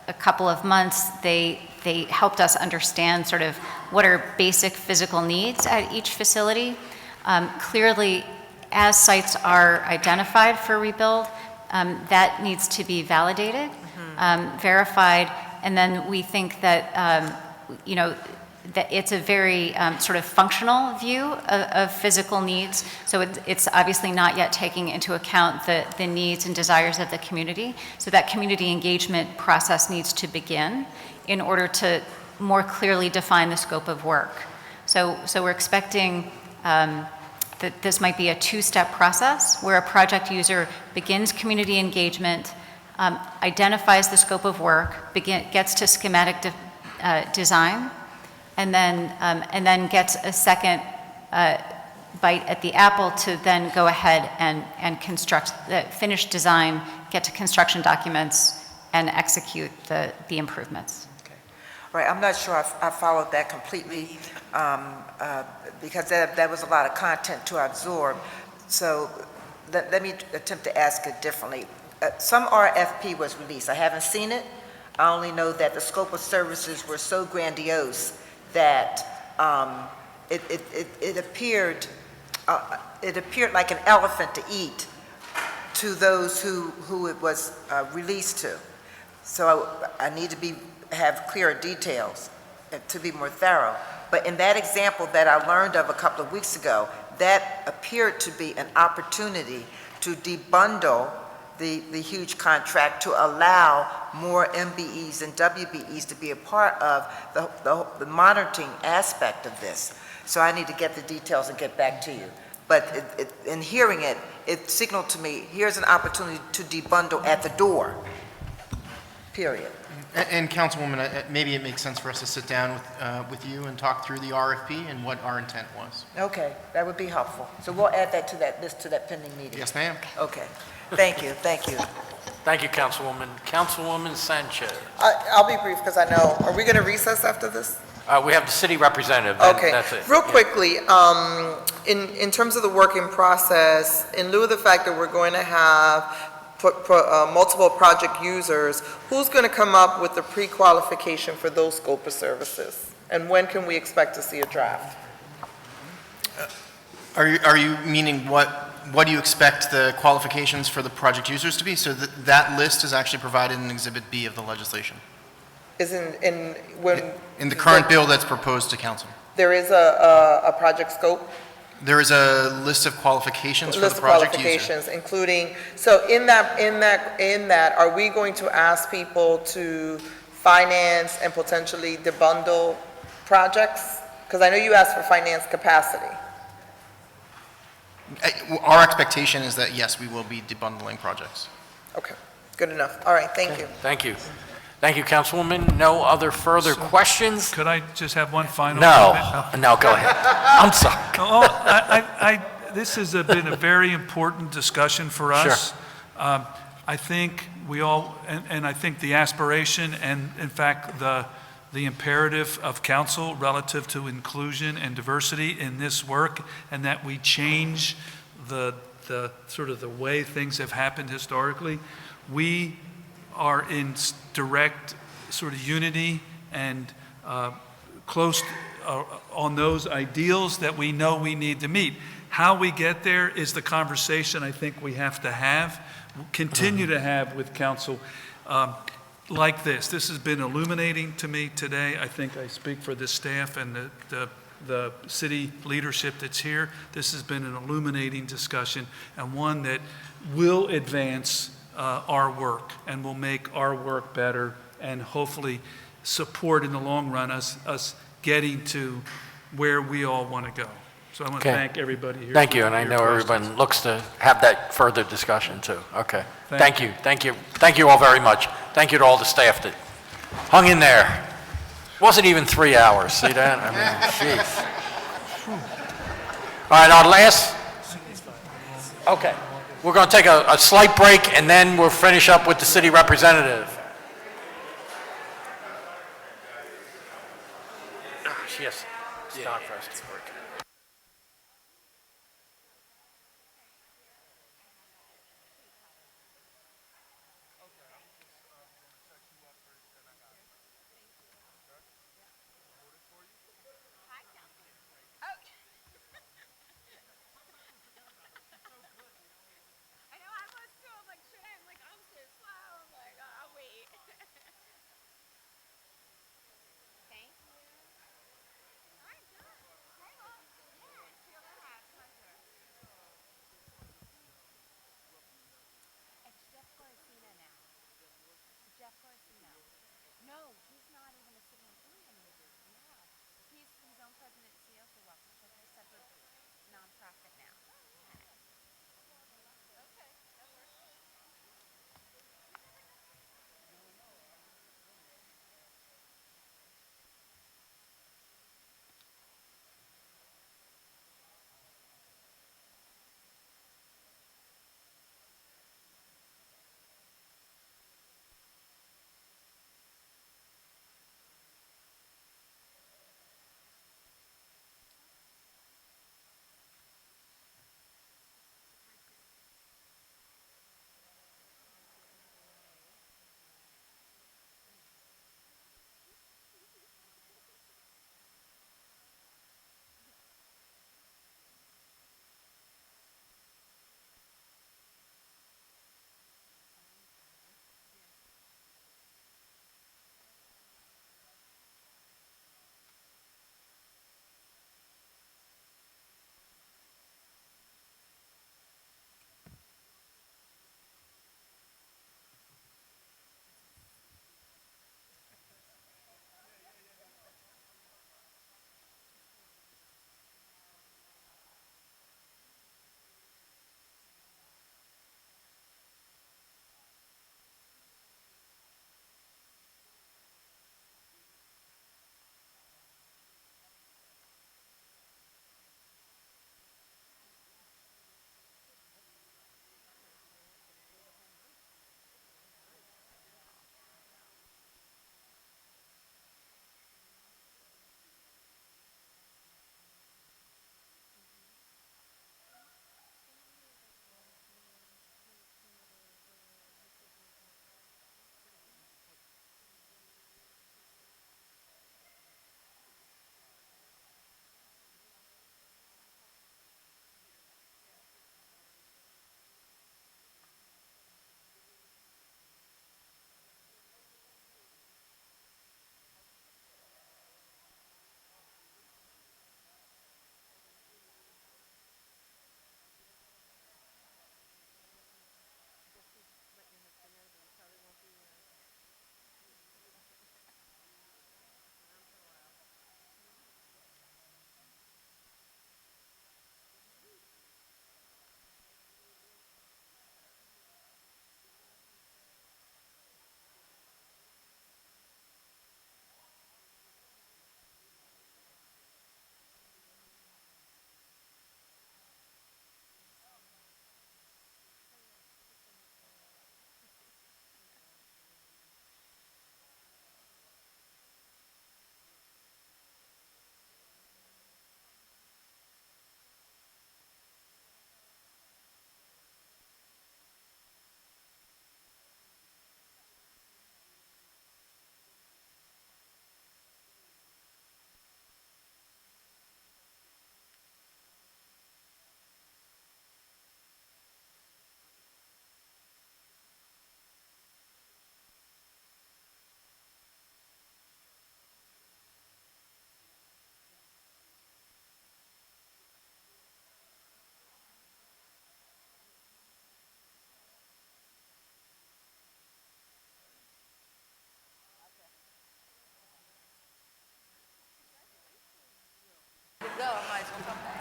a couple of months, they helped us understand sort of what are basic physical needs at each facility. Clearly, as sites are identified for rebuild, that needs to be validated, verified, and then we think that, that it's a very sort of functional view of physical needs. So it's obviously not yet taking into account the needs and desires of the community. So that community engagement process needs to begin in order to more clearly define the scope of work. So we're expecting that this might be a two-step process where a project user begins community engagement, identifies the scope of work, gets to schematic design, and then gets a second bite at the apple to then go ahead and construct the finished design, get to construction documents, and execute the improvements. Okay. All right, I'm not sure I followed that completely, because that was a lot of content to absorb. So let me attempt to ask it differently. Some RFP was released. I haven't seen it. I only know that the scope of services were so grandiose that it appeared like an elephant to eat to those who it was released to. So I need to have clearer details to be more thorough. But in that example that I learned of a couple of weeks ago, that appeared to be an opportunity to debundle the huge contract to allow more MBEs and WBEs to be a part of the monitoring aspect of this. So I need to get the details and get back to you. But in hearing it, it signaled to me, here's an opportunity to debundle at the door, period. And Councilwoman, maybe it makes sense for us to sit down with you and talk through the RFP and what our intent was. Okay, that would be helpful. So we'll add that to that list, to that pending meeting. Yes, ma'am. Okay, thank you, thank you. Thank you, Councilwoman. Councilwoman Sanchez. I'll be brief because I know, are we going to recess after this? We have the city representative, and Okay, that's it. real Yeah. quickly, in terms of the working process, in lieu of the fact that we're going to have multiple project users, who's going to come up with the pre-qualification for those scope of services? And when can we expect to see a draft? Are you meaning what do you expect the qualifications for the project users to be? So that list is actually provided in Exhibit B of the legislation. Is in In the current bill that's proposed to council. there is a project scope? There is a list of qualifications for the List of project user. qualifications, including, so in that, are we going to ask people to finance and potentially debundle projects? Because I know you asked for finance capacity. Our expectation is that, yes, we will be debundling projects. Okay, good enough. All right, thank you. Thank you. Thank you, Councilwoman. No other further questions? Could I just have one final No, comment? no, go ahead. I'm sorry. This has been a very important discussion for us. Sure. I think we all, and I think the aspiration and in fact the imperative of council relative to inclusion and diversity in this work, and that we change the sort of the way things have happened historically. We are in direct sort of unity and close on those ideals that we know we need to meet. How we get there is the conversation I think we have to have, continue to have with council like this. This has been illuminating to me today. I think I speak for the staff and the city leadership that's here. This has been an illuminating discussion and one that will advance our work and will make our work better and hopefully support in the long run us getting to where we all want to go. So I want to thank everybody here. Thank you, and I know everyone looks to have that further discussion too. Okay. Thank you. Thank you. Thank you all very much. Thank you to all the staff that hung in there. Wasn't even 3 hours, see that? I mean, jeez. All right, our last, okay. We're going to take a slight break, and then we'll finish up with the city representative. Yes, start first.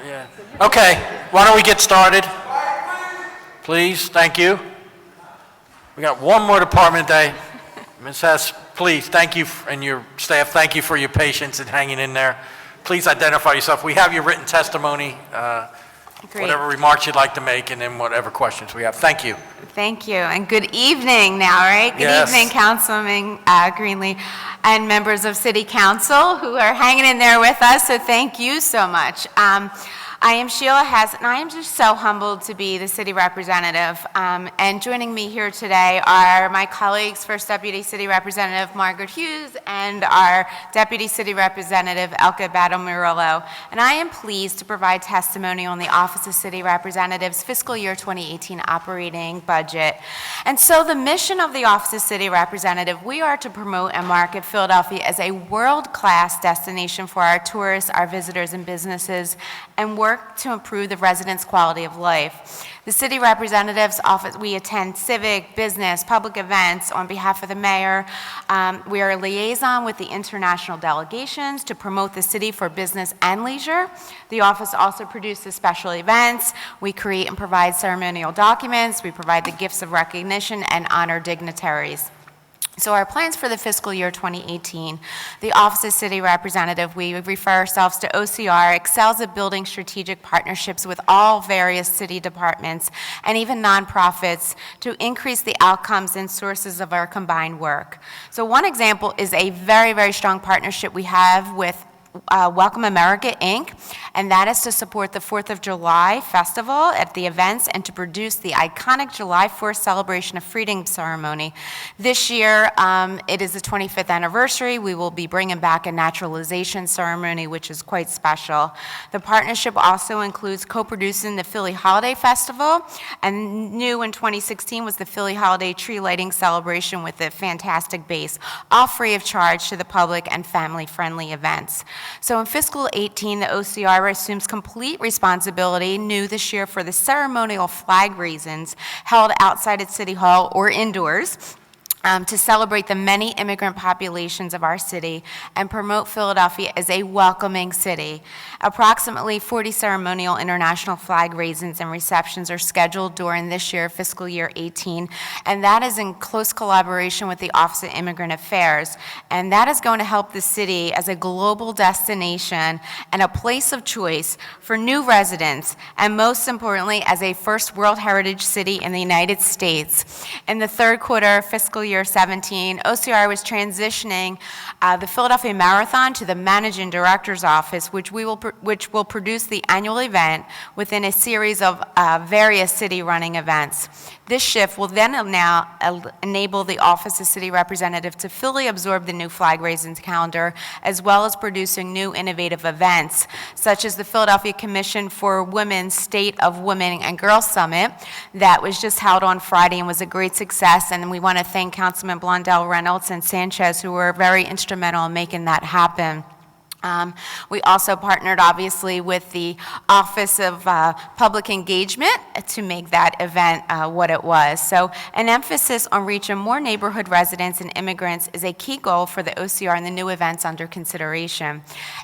Yeah. Okay, why don't we get started? Please, thank you. We got one more department day. Ms. Hess, please, thank you, and your staff, thank you for your patience and hanging in there. Please identify yourself. We have your written testimony, Great. whatever remarks you'd like to make, and then whatever questions we have. Thank you. Thank you, and good evening now, right? Good Yes. evening, Councilman Greenlee, and members of City Council who are hanging in there with us, so thank you so much. I am Sheila Hess, and I am just so humbled to be the city representative. And joining me here today are my colleagues, First Deputy City Representative Margaret Hughes and our Deputy City Representative Elka Battle-Murillo. And I am pleased to provide testimony on the Office of City Representative's Fiscal Year 2018 operating budget. And so the mission of the Office of City Representative, we are to promote and market Philadelphia as a world-class destination for our tourists, our visitors, and businesses, and work to improve the residents' quality of life. The City Representative's Office, we attend civic, business, public events on behalf of the mayor. We are a liaison with the international delegations to promote the city for business and leisure. The office also produces special events. We create and provide ceremonial documents. We provide the gifts of recognition and honor dignitaries. So our plans for the fiscal year 2018, the Office of City Representative, we refer ourselves to OCR, excels at building strategic partnerships with all various city departments and even nonprofits to increase the outcomes and sources of our combined work. So one example is a very, very strong partnership we have with Welcome America, Inc., and that is to support the 4th of July Festival at the events and to produce the iconic July 4th Celebration of Freedom ceremony. This year, it is the 25th anniversary. We will be bringing back a naturalization ceremony, which is quite special. The partnership also includes co-producing the Philly Holiday Festival, and new in 2016 was the Philly Holiday Tree Lighting Celebration with a fantastic base, all free of charge to the public and family-friendly events. So in fiscal 18, the OCR assumes complete responsibility, new this year, for the ceremonial flag raisins held outside at City Hall or indoors, to celebrate the many immigrant populations of our city and promote Philadelphia as a welcoming city. Approximately 40 ceremonial international flag raisins and receptions are scheduled during this year, fiscal year 18, and that is in close collaboration with the Office of Immigrant Affairs. And that is going to help the city as a global destination and a place of choice for new residents, and most importantly, as a first World Heritage City in the United States. In the third quarter, fiscal year 17, OCR was transitioning the Philadelphia Marathon to the Managing Director's Office, which will produce the annual event within a series of various city-running events. This shift will then now enable the Office of City Representative to fully absorb the new flag raisins calendar, as well as producing new innovative events, such as the Philadelphia Commission for Women's State of Women and Girls Summit that was just held on Friday and was a great success, and we want to thank Councilman Blondell, Reynolds, and Sanchez, who were very instrumental in making that happen. We also partnered, obviously, with the Office of Public Engagement to make that event what it was. So an emphasis on reaching more neighborhood residents and immigrants is a key goal for the OCR and the new events under consideration.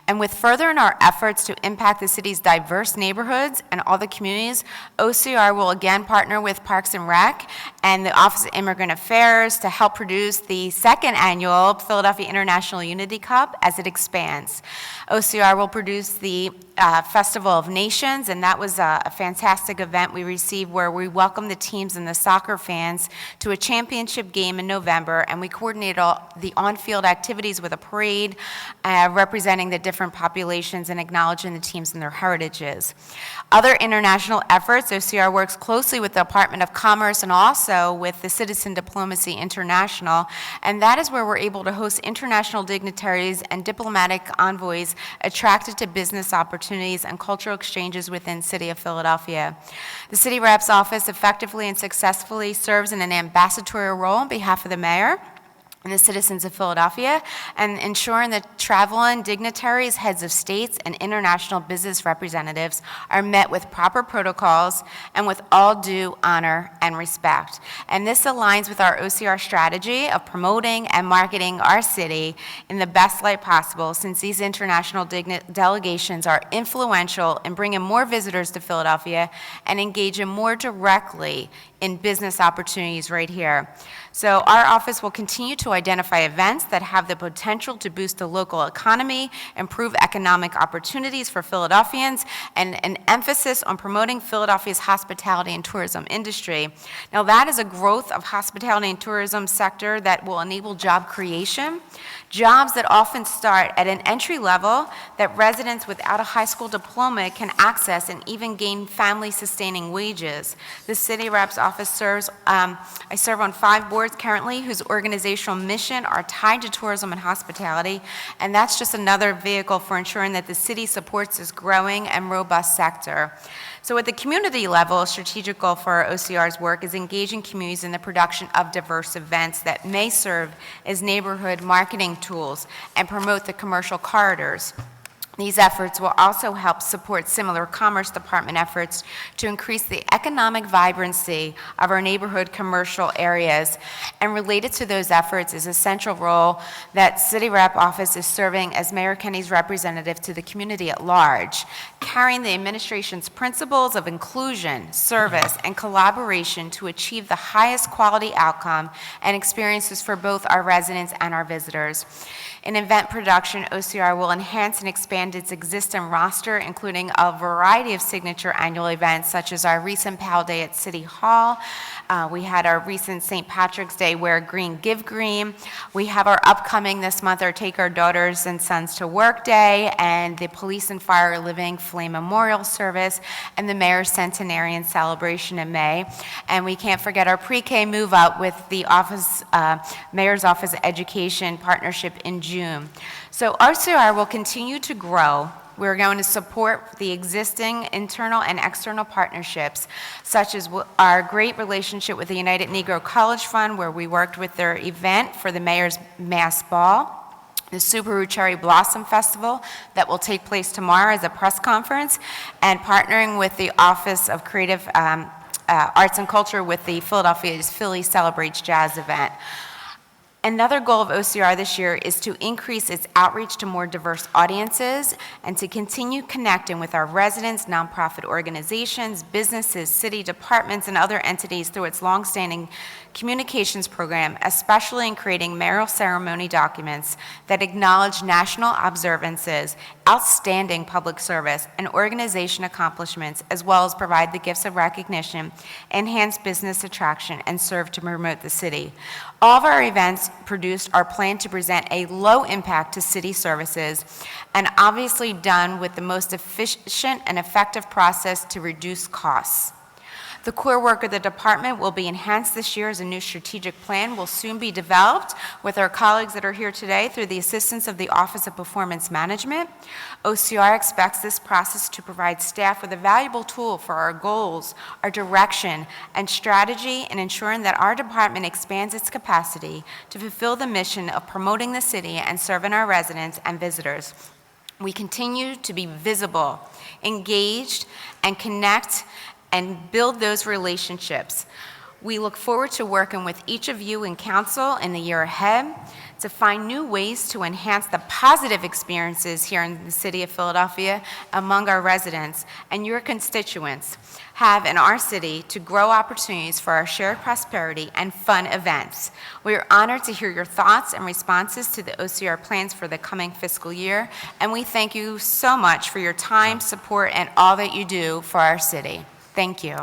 And with furthering our efforts to impact the city's diverse neighborhoods and all the communities, OCR will again partner with Parks and Rec and the Office of Immigrant Affairs to help produce the second annual Philadelphia International Unity Cup as it expands. OCR will produce the Festival of Nations, and that was a fantastic event we received where we welcomed the teams and the soccer fans to a championship game in November, and we coordinated all the on-field activities with a parade representing the different populations and acknowledging the teams and their heritages. Other international efforts, OCR works closely with the Department of Commerce and also with the Citizen Diplomacy International, and that is where we're able to host international dignitaries and diplomatic envoys attracted to business opportunities and cultural exchanges within the city of Philadelphia. The City Rep's office effectively and successfully serves in an ambassadorial role on behalf of the mayor. and the citizens of Philadelphia, and ensuring that traveling dignitaries, heads of states, and international business representatives are met with proper protocols and with all due honor and respect. And this aligns with our OCR strategy of promoting and marketing our city in the best light possible, since these international delegations are influential in bringing more visitors to Philadelphia and engaging more directly in business opportunities right here. So our office will continue to identify events that have the potential to boost the local economy, improve economic opportunities for Philadelphians, and an emphasis on promoting Philadelphia's hospitality and tourism industry. Now that is a growth of hospitality and tourism sector that will enable job creation, jobs that often start at an entry level that residents without a high school diploma can access and even gain family sustaining wages. The city rep's office serves, I serve on 5 boards currently whose organizational mission are tied to tourism and hospitality, and that's just another vehicle for ensuring that the city supports this growing and robust sector. So at the community level, a strategic goal for our OCR's work is engaging communities in the production of diverse events that may serve as neighborhood marketing tools and promote the commercial corridors. These efforts will also help support similar Commerce Department efforts to increase the economic vibrancy of our neighborhood commercial areas. And related to those efforts is a central role that City Rep Office is serving as Mayor Kenny's representative to the community at large, carrying the administration's principles of inclusion, service, and collaboration to achieve the highest quality outcome and experiences for both our residents and our visitors. In event production, OCR will enhance and expand its existing roster, including a variety of signature annual events, such as our recent Pal Day at City Hall. We had our recent St. Patrick's Day Wear Green, Give Green. We have our upcoming this month, our Take Our Daughters and Sons to Work Day, and the Police and Fire Living Flame Memorial Service, and the Mayor's Centenarian Celebration in May. And we can't forget our pre-K move up with the office, Mayor's Office of Education Partnership in June. So RCR will continue to grow. We're going to support the existing internal and external partnerships, such as our great relationship with the United Negro College Fund, where we worked with their event for the Mayor's Mass Ball, the Subaru Cherry Blossom Festival that will take place tomorrow as a press conference, and partnering with the Office of Creative Arts and Culture with the Philadelphia's Philly Celebrates Jazz event. Another goal of OCR this year is to increase its outreach to more diverse audiences and to continue connecting with our residents, nonprofit organizations, businesses, city departments, and other entities through its longstanding communications program, especially in creating mayoral ceremony documents that acknowledge national observances, outstanding public service, and organization accomplishments, as well as provide the gifts of recognition, enhance business attraction, and serve to promote the city. All of our events produced are planned to present a low impact to city services and obviously done with the most efficient and effective process to reduce costs. The core work of the department will be enhanced this year as a new strategic plan will soon be developed with our colleagues that are here today through the assistance of the Office of Performance Management. OCR expects this process to provide staff with a valuable tool for our goals, our direction, and strategy in ensuring that our department expands its capacity to fulfill the mission of promoting the city and serving our residents and visitors. We continue to be visible, engaged, and connect and build those relationships. We look forward to working with each of you in council in the year ahead to find new ways to enhance the positive experiences here in the city of Philadelphia among our residents and your constituents have in our city to grow opportunities for our shared prosperity and fun events. We are honored to hear your thoughts and responses to the OCR plans for the coming fiscal year, and we thank you so much for your time, support, and all that you do for our city. Thank you.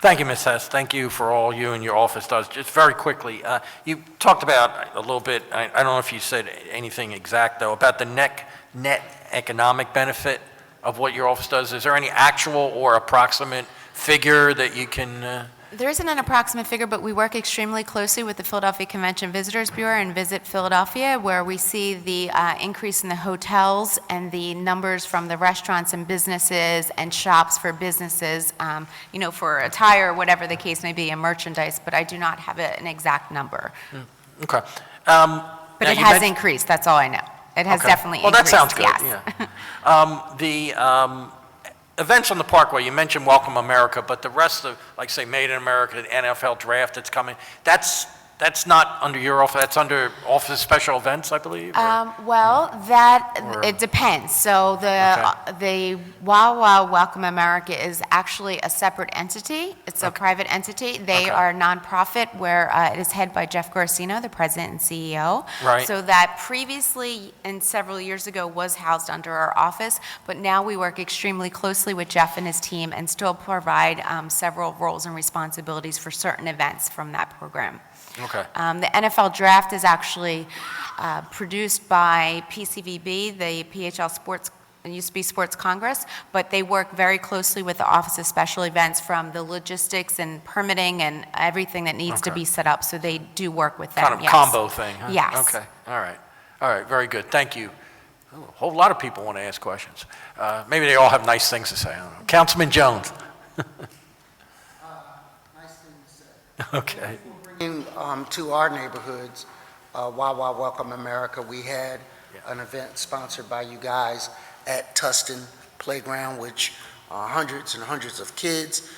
Thank you, Ms. Hess. Thank you for all you and your office does. Just very quickly, you talked about a little bit, I don't know if you said anything exact though, about the net economic benefit of what your office does. Is there any actual or approximate figure that you can? There isn't an approximate figure, but we work extremely closely with the Philadelphia Convention Visitors Bureau and Visit Philadelphia, where we see the increase in the hotels and the numbers from the restaurants and businesses and shops for businesses, you know, for attire, whatever the case may be, and merchandise, but I do not have an exact number. Okay. But now it you has mentioned- increased, that's all I know. It has Okay. definitely Well, increased, that sounds good, yes. yeah. The events on the Parkway, you mentioned Welcome America, but the rest of, like, say, Made in America, the NFL Draft that's coming, that's not under your office, that's under Office of Special Events, I believe? or- Well, Or- it depends. So the Wawa Welcome America is actually a separate entity. It's a private entity. They Okay. are a nonprofit where it is headed by Jeff Garcino, the president and CEO. Right. So that previously and several years ago was housed under our office, but now we work extremely closely with Jeff and his team and still provide several roles and responsibilities for certain events from that program. Okay. The NFL Draft is actually produced by PCVB, the PHL Sports, it used to be Sports Congress, but they work very closely with the Office of Special Events from the logistics and permitting and everything that needs to Okay. be set up, so they do work with them, Kind of yes. combo thing, huh? Yes. Okay, all right, very good, thank you. Ooh, a whole lot of people want to ask questions. Maybe they all have nice things to say, I don't know. Councilman Jones? Nice thing to say. Okay. Bringing to our neighborhoods, Wawa Welcome America, we had an event sponsored by you guys at Tustin Playground, which hundreds and hundreds of kids,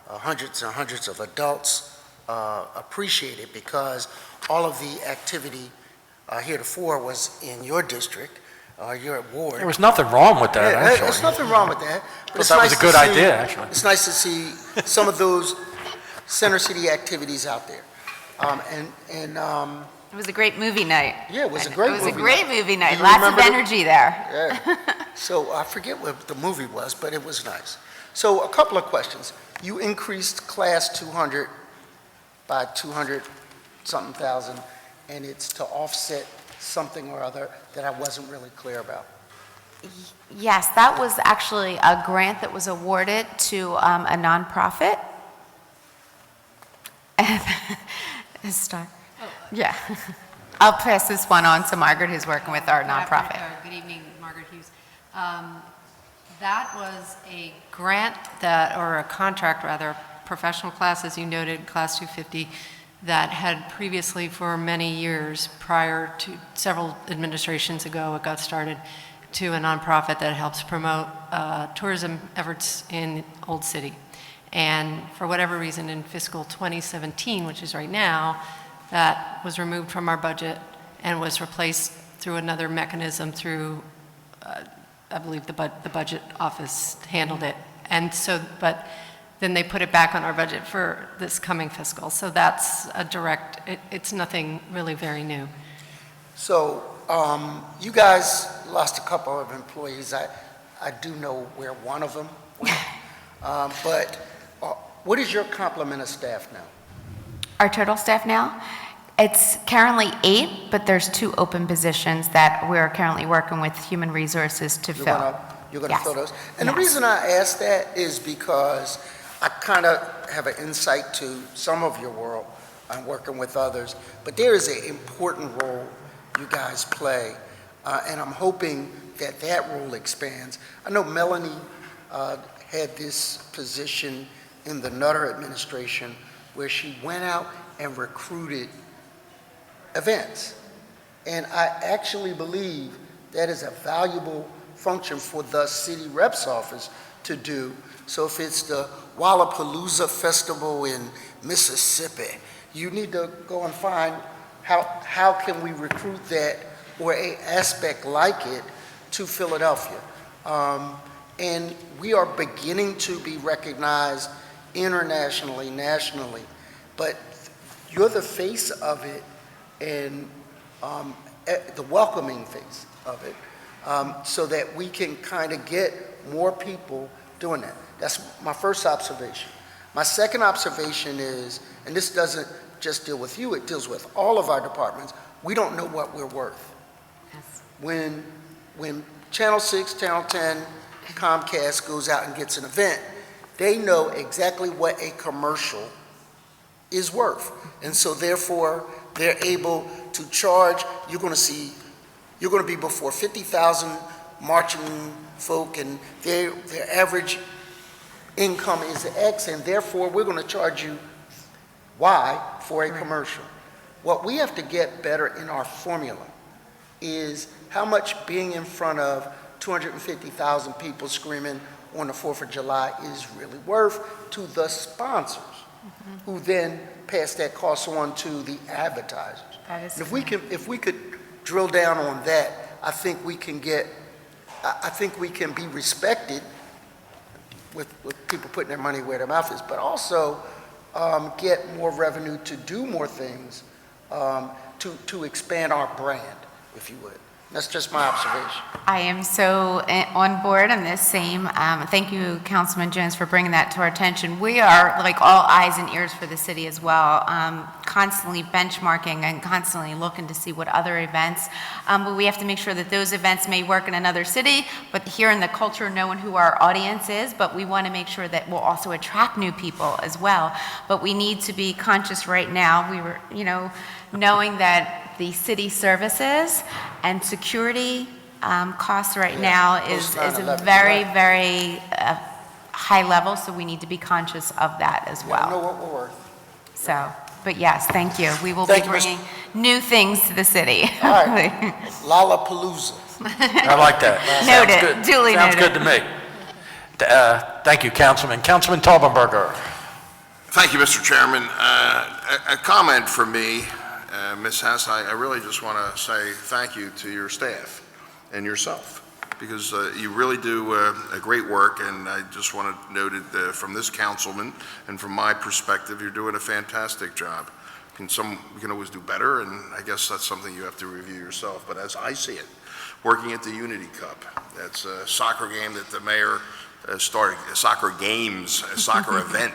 hundreds and hundreds of adults appreciated, because all of the activity heretofore was in your district, your ward. There was nothing wrong with that, Yeah, actually. there's nothing wrong with that. But it's that was nice a good to see- idea, actually. It's nice to see some of those center city activities out there. It was a great movie night. Yeah, it was a great movie It was a great movie Do night, you lots of remember the- energy there. Yeah. So I forget what the movie was, but it was nice. So a couple of questions. You increased class 200 by 200-something thousand, and it's to offset something or other that I wasn't really clear about. Yes, that was actually a grant that was awarded to a nonprofit. Start. Yeah. I'll pass this one on to Margaret, who's working with our nonprofit. Good evening, Margaret Hughes. That was a grant that, or a contract rather, professional class, as you noted, Class 250, that had previously for many years, prior to several administrations ago, it got started, to a nonprofit that helps promote tourism efforts in Old City. And for whatever reason, in fiscal 2017, which is right now, that was removed from our budget and was replaced through another mechanism through, I believe the budget office handled it. And so, but then they put it back on our budget for this coming fiscal. So that's a direct, it's nothing really very new. So you guys lost a couple of employees. I do know where one of them went. But what is your complement of staff now? Our total staff now, it's currently 8, but there's 2 open positions that we're currently working with Human Resources to fill. You're going to Yes. fill those? And Yes. the reason I ask that is because I kind of have an insight to some of your world. I'm working with others, but there is an important role you guys play, and I'm hoping that that role expands. I know Melanie had this position in the Nutter administration where she went out and recruited events. And I actually believe that is a valuable function for the city rep's office to do. So if it's the Wallapalooza Festival in Mississippi, you need to go and find how can we recruit that or a aspect like it to Philadelphia. And we are beginning to be recognized internationally, nationally, but you're the face of it and the welcoming face of it, so that we can kind of get more people doing that. That's my first observation. My second observation is, and this doesn't just deal with you, it deals with all of our departments, we don't know what we're worth. Yes. When Channel 6, Channel 10, Comcast goes out and gets an event, they know exactly what a commercial is worth. And so therefore, they're able to charge, you're going to be before 50,000 marching folk, and their average income is X, and therefore we're going to charge you Y for a commercial. what we have to get better in our formula is how much being in front of 250,000 people screaming on the 4th of July is really worth to the sponsors, who then pass that cost on to the advertisers. That is And if we could drill down on that, I think we can be respected with people putting their money where their mouth is, but also get more revenue to do more things, to expand our brand, if you would. That's just my observation. I am so on board on this same. Thank you, Councilman Jones, for bringing that to our attention. We are like all eyes and ears for the city as well, constantly benchmarking and constantly looking to see what other events. But we have to make sure that those events may work in another city, but here in the culture, knowing who our audience is, but we want to make sure that we'll also attract new people as well. But we need to be conscious right now. We were, knowing that the city services and security costs right now is a very, very high level, so we need to be conscious of that as well. Know what we're worth. So, but yes, thank you. We will be bringing new things to the city. All right, Lollapalooza. I like that. Noted, Sounds good. duly Sounds noted. good to me. Thank you, Councilman. Councilman Taubenberger. Thank you, Mr. Chairman. A comment from me, Ms. Hess, I really just want to say thank you to your staff and yourself, because you really do a great work, and I just want to note it from this councilman and from my perspective, you're doing a fantastic job. We can always do better, and I guess that's something you have to review yourself, but as I see it, working at the Unity Cup, that's a soccer game that the mayor started, a soccer event,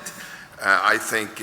I think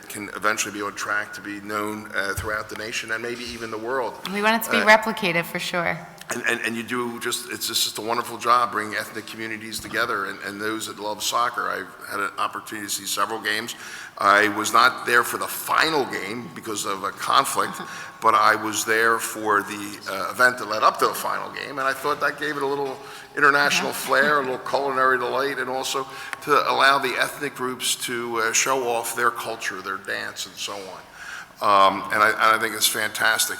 can eventually be on track to be known throughout the nation and maybe even the world. We want it to be replicated for sure. And you do it's just a wonderful job bringing ethnic communities together and those that love soccer. I've had an opportunity to see several games. I was not there for the final game because of a conflict, but I was there for the event that led up to the final game, and I thought that gave it a little international flair, a little culinary delight, and also to allow the ethnic groups to show off their culture, their dance, and so on. And I think it's fantastic.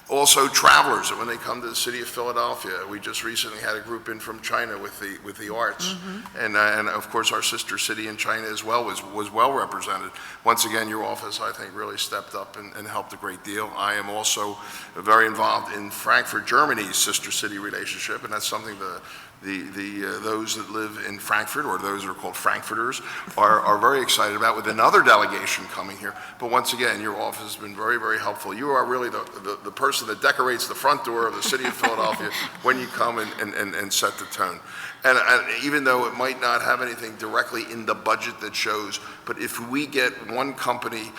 Also, travelers, when they come to the city of Philadelphia, we just recently had a group in from China with the arts, and of course our sister city in China as well was well represented. Once again, your office, I think, really stepped up and helped a great deal. I am also very involved in Frankfurt, Germany's sister city relationship, and that's something those that live in Frankfurt, or those that are called Frankfurters, are very excited about, with another delegation coming here. But once again, your office has been very, very helpful. You are really the person that decorates the front door of the city of Philadelphia when you come and set the tone. And even though it might not have anything directly in the budget that shows, but if we get one company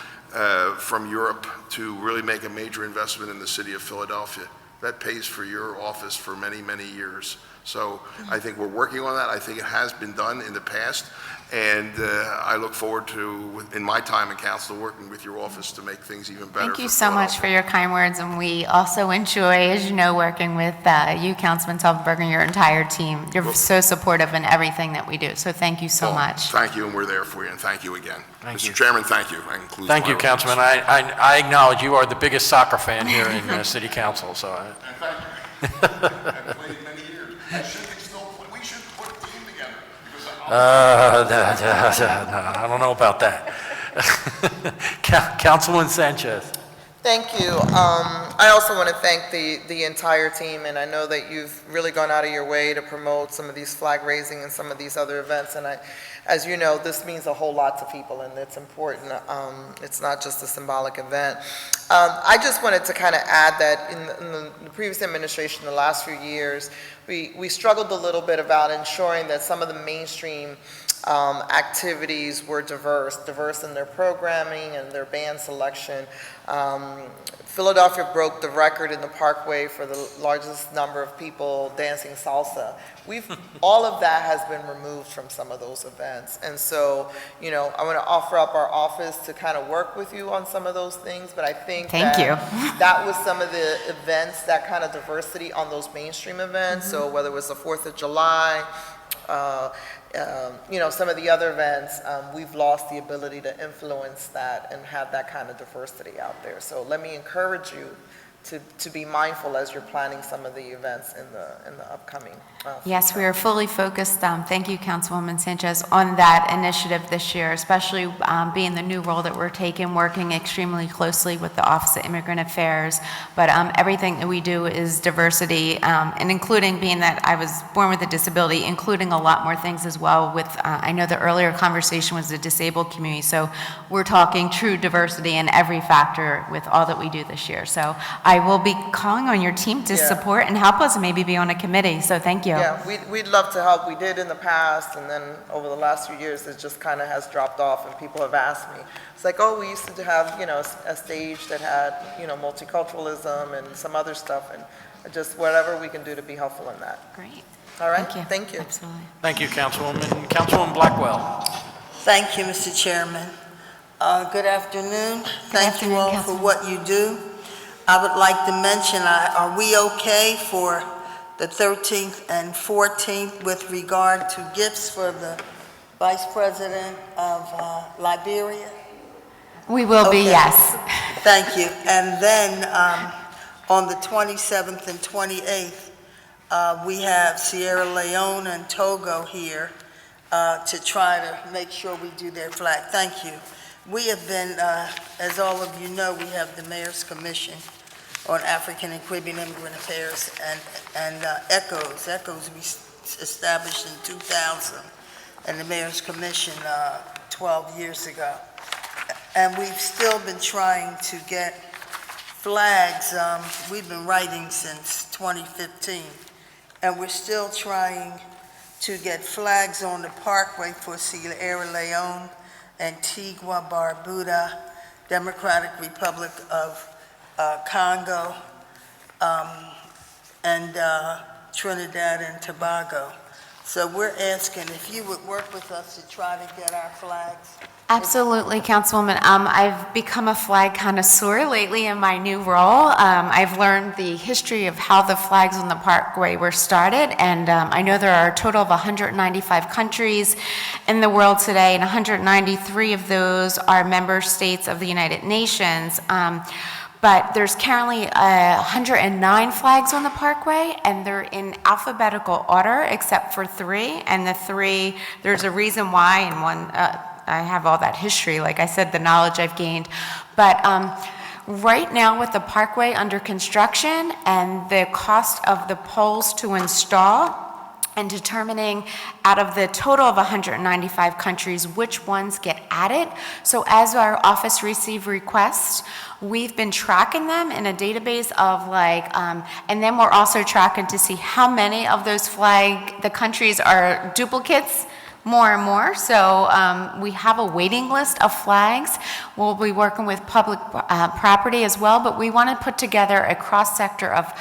from Europe to really make a major investment in the city of Philadelphia, that pays for your office for many, many years. So I think we're working on that. I think it has been done in the past, and I look forward to, in my time in council, working with your office to make things even better. Thank you so much for your kind words, and we also enjoy, as you know, working with you, Councilman Taubenberger, and your entire team. You're so supportive in everything that we do, so thank you so much. Thank you, and we're there for you, and thank you again. Mr. Chairman, thank you. Thank you, Councilman. I acknowledge you are the biggest soccer fan here in City Council, so. And thank you. I've played many years. We should put a team together. I don't know about that. Councilman Sanchez. Thank you. I also want to thank the entire team, and I know that you've really gone out of your way to promote some of these flag raising and some of these other events, and as you know, this means a whole lot to people, and it's important. It's not just a symbolic event. I just wanted to kind of add that in the previous administration, the last few years, we struggled a little bit about ensuring that some of the mainstream activities were diverse in their programming and their band selection. Philadelphia broke the record in the Parkway for the largest number of people dancing salsa. All of that has been removed from some of those events. And so, I want to offer up our office to kind of work with you on some of those things, but I think that was some of the events, that kind of diversity on those mainstream events. So whether it was the 4th of July, some of the other events, we've lost the ability to influence that and have that kind of diversity out there. So let me encourage you to be mindful as you're planning some of the events in the upcoming. Yes, we are fully focused, thank you, Councilwoman Sanchez, on that initiative this year, especially being the new role that we're taking, working extremely closely with the Office of Immigrant Affairs. But everything that we do is diversity, and including being that I was born with a disability, including a lot more things as well with, I know the earlier conversation was the disabled community, so we're talking true diversity in every factor with all that we do this year. So I will be calling on your team to support and help us maybe be on a committee, so thank you. Yeah, we'd love to help. We did in the past, and then over the last few years, it just kind of has dropped off, and people have asked me. It's like, oh, we used to have, a stage that had, multiculturalism and some other stuff, and just whatever we can do to be helpful in that. Great. All right? Thank you. Thank you. Absolutely. Thank you, Councilwoman. Councilwoman Blackwell. Thank you, Mr. Chairman. Good afternoon. Thank you afternoon, all for what you do. I would like to mention, are we okay for the 13th and 14th with regard to gifts for the Vice President of Liberia? We will be, Okay. yes. Thank you. And then on the 27th and 28th, we have Sierra Leone and Togo here to try to make sure we do their flag. Thank you. We have been, as all of you know, we have the Mayor's Commission on African and Caribbean Immigrant Affairs and ECHOS. ECHOS we established in 2000, and the Mayor's Commission 12 years ago. And we've still been trying to get flags. We've been writing since 2015, and we're still trying to get flags on the parkway for Sierra Leone, Antigua, Barbuda, Democratic Republic of Congo, and Trinidad and Tobago. So we're asking if you would work with us to try to get our flags. Absolutely, Councilwoman. I've become a flag connoisseur lately in my new role. I've learned the history of how the flags on the Parkway were started, and I know there are a total of 195 countries in the world today, and 193 of those are member states of the United Nations. But there's currently 109 flags on the Parkway, and they're in alphabetical order except for 3. And the 3, there's a reason why, and one, I have all that history, like I said, the knowledge I've gained. But right now with the Parkway under construction and the cost of the poles to install, and determining out of the total of 195 countries which ones get added. So as our office receive requests, we've been tracking them in a database of and then we're also tracking to see how many of those the countries are duplicates, more and more. So we have a waiting list of flags. We'll be working with public property as well, but we want to put together a cross-sector of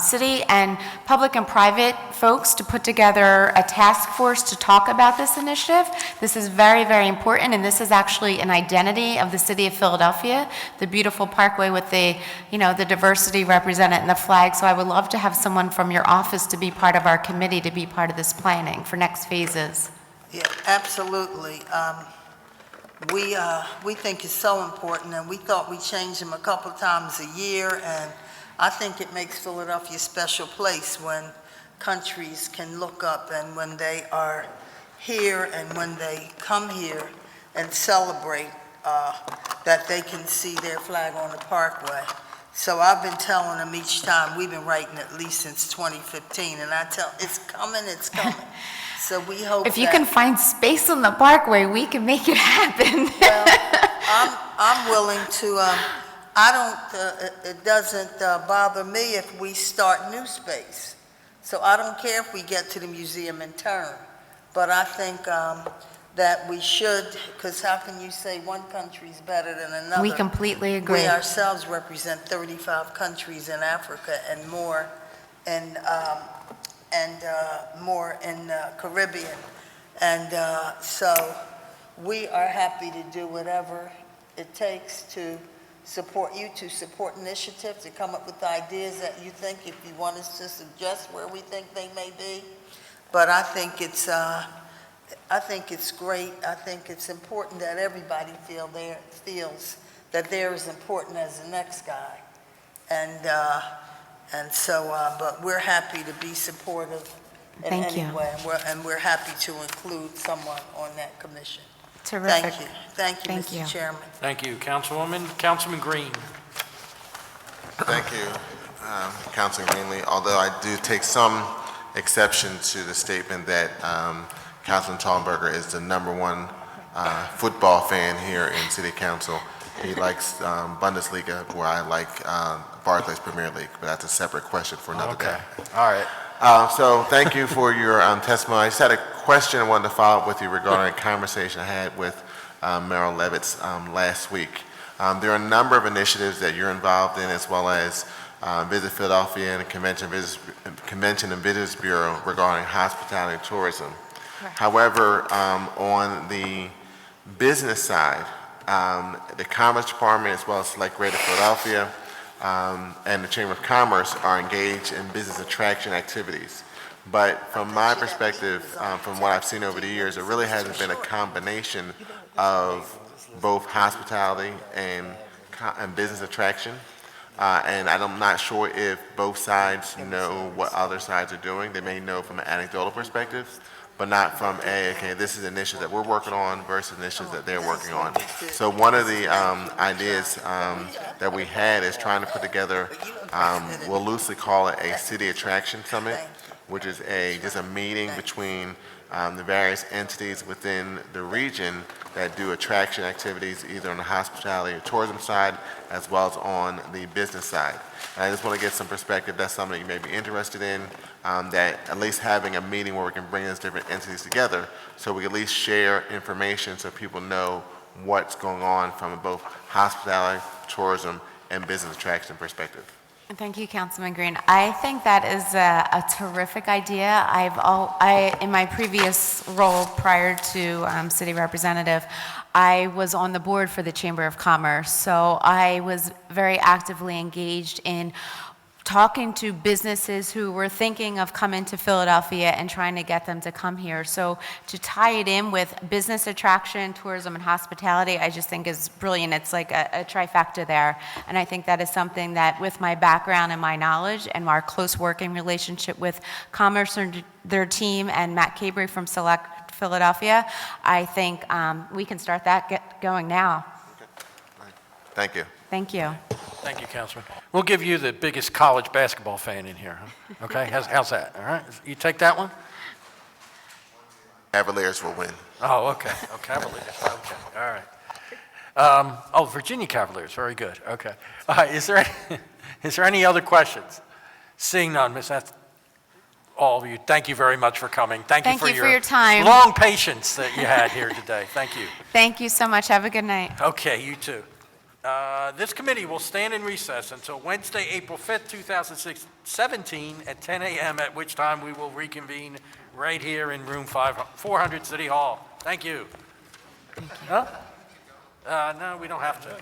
city and public and private folks to put together a task force to talk about this initiative. This is very, very important, and this is actually an identity of the city of Philadelphia, the beautiful parkway with the diversity represented in the flag. So I would love to have someone from your office to be part of our committee, to be part of this planning for next phases. Yeah, absolutely. We think it's so important, and we thought we changed them a couple times a year, and I think it makes Philadelphia a special place when countries can look up and when they are here and when they come here and celebrate that they can see their flag on the Parkway. So I've been telling them each time, we've been writing at least since 2015, and I tell, it's coming, it's coming. So we hope If you can find space on the Parkway, we can make it happen. Well, I'm willing to, it doesn't bother me if we start new space. So I don't care if we get to the museum and turn. But I think that we should, because how can you say one country is better than another? We completely agree. We ourselves represent 35 countries in Africa and more, and more in Caribbean. And so we are happy to do whatever it takes to support you, to support initiatives, to come up with ideas that you think, if you want us to suggest where we think they may be. but I think it's great. I think it's important that everybody feels that they're as important as the next guy. And so, but we're happy to be supportive in Thank any you. way, and we're happy to include someone on that commission. Terrific. Thank you. Thank you, Thank you. Mr. Chairman. Thank you, Councilwoman. Councilman Green. Thank you, Councilman Greenlee. Although I do take some exception to the statement that Councilman Tallberger is the #1 football fan here in City Council. He likes Bundesliga, where I like Barclays Premier League, but that's a separate question for another day. All right. So thank you for your testimony. I just had a question I wanted to follow up with you regarding a conversation I had with Merrill Levitz last week. There are a number of initiatives that you're involved in, as well as Visit Philadelphia and the Convention and Visitors Bureau regarding hospitality and tourism. Correct. However, on the business side, the Commerce Department, as well as Select Greater Philadelphia, and the Chamber of Commerce are engaged in business attraction activities. But from my perspective, from what I've seen over the years, it really hasn't been a combination of both hospitality and business attraction. And I'm not sure if both sides know what other sides are doing. They may know from an anecdotal perspective, but not from okay, this is an initiative that we're working on versus initiatives that they're working on. So one of the ideas that we had is trying to put together, we'll loosely call it a City Attraction Summit, which is just a meeting between the various entities within the region that do attraction activities either on the hospitality or tourism side as well as on the business side. And I just want to get some perspective. That's something you may be interested in, that at least having a meeting where we can bring those different entities together so we can at least share information so people know what's going on from both hospitality, tourism, and business attraction perspective. Thank you, Councilman Green. I think that is a terrific idea. In my previous role prior to city representative, I was on the board for the Chamber of Commerce, so I was very actively engaged in talking to businesses who were thinking of coming to Philadelphia and trying to get them to come here. So to tie it in with business attraction, tourism, and hospitality, I just think is brilliant. It's like a trifecta there. And I think that is something that with my background and my knowledge and our close working relationship with Commerce and their team and Matt Cabry from Select Philadelphia, I think we can start that going now. Okay. All right. Thank you. Thank you. Thank you, Councilman. We'll give you the biggest college basketball fan in here, huh? Okay, how's that, all right? You take that one? Cavaliers will win. Oh, okay, Cavaliers, okay, all right. Virginia Cavaliers, very good, okay. Is there any other questions? Seeing none, Ms. all of you, thank you very much for coming. Thank you for your time. Long patience that you had here today. Thank you. Thank you so much. Have a good night. Okay, you too. This committee will stand in recess until Wednesday, April 5th, 2017 at 10 a.m., at which time we will reconvene right here in room 400 City Hall. Thank you. Huh? No, we don't have to.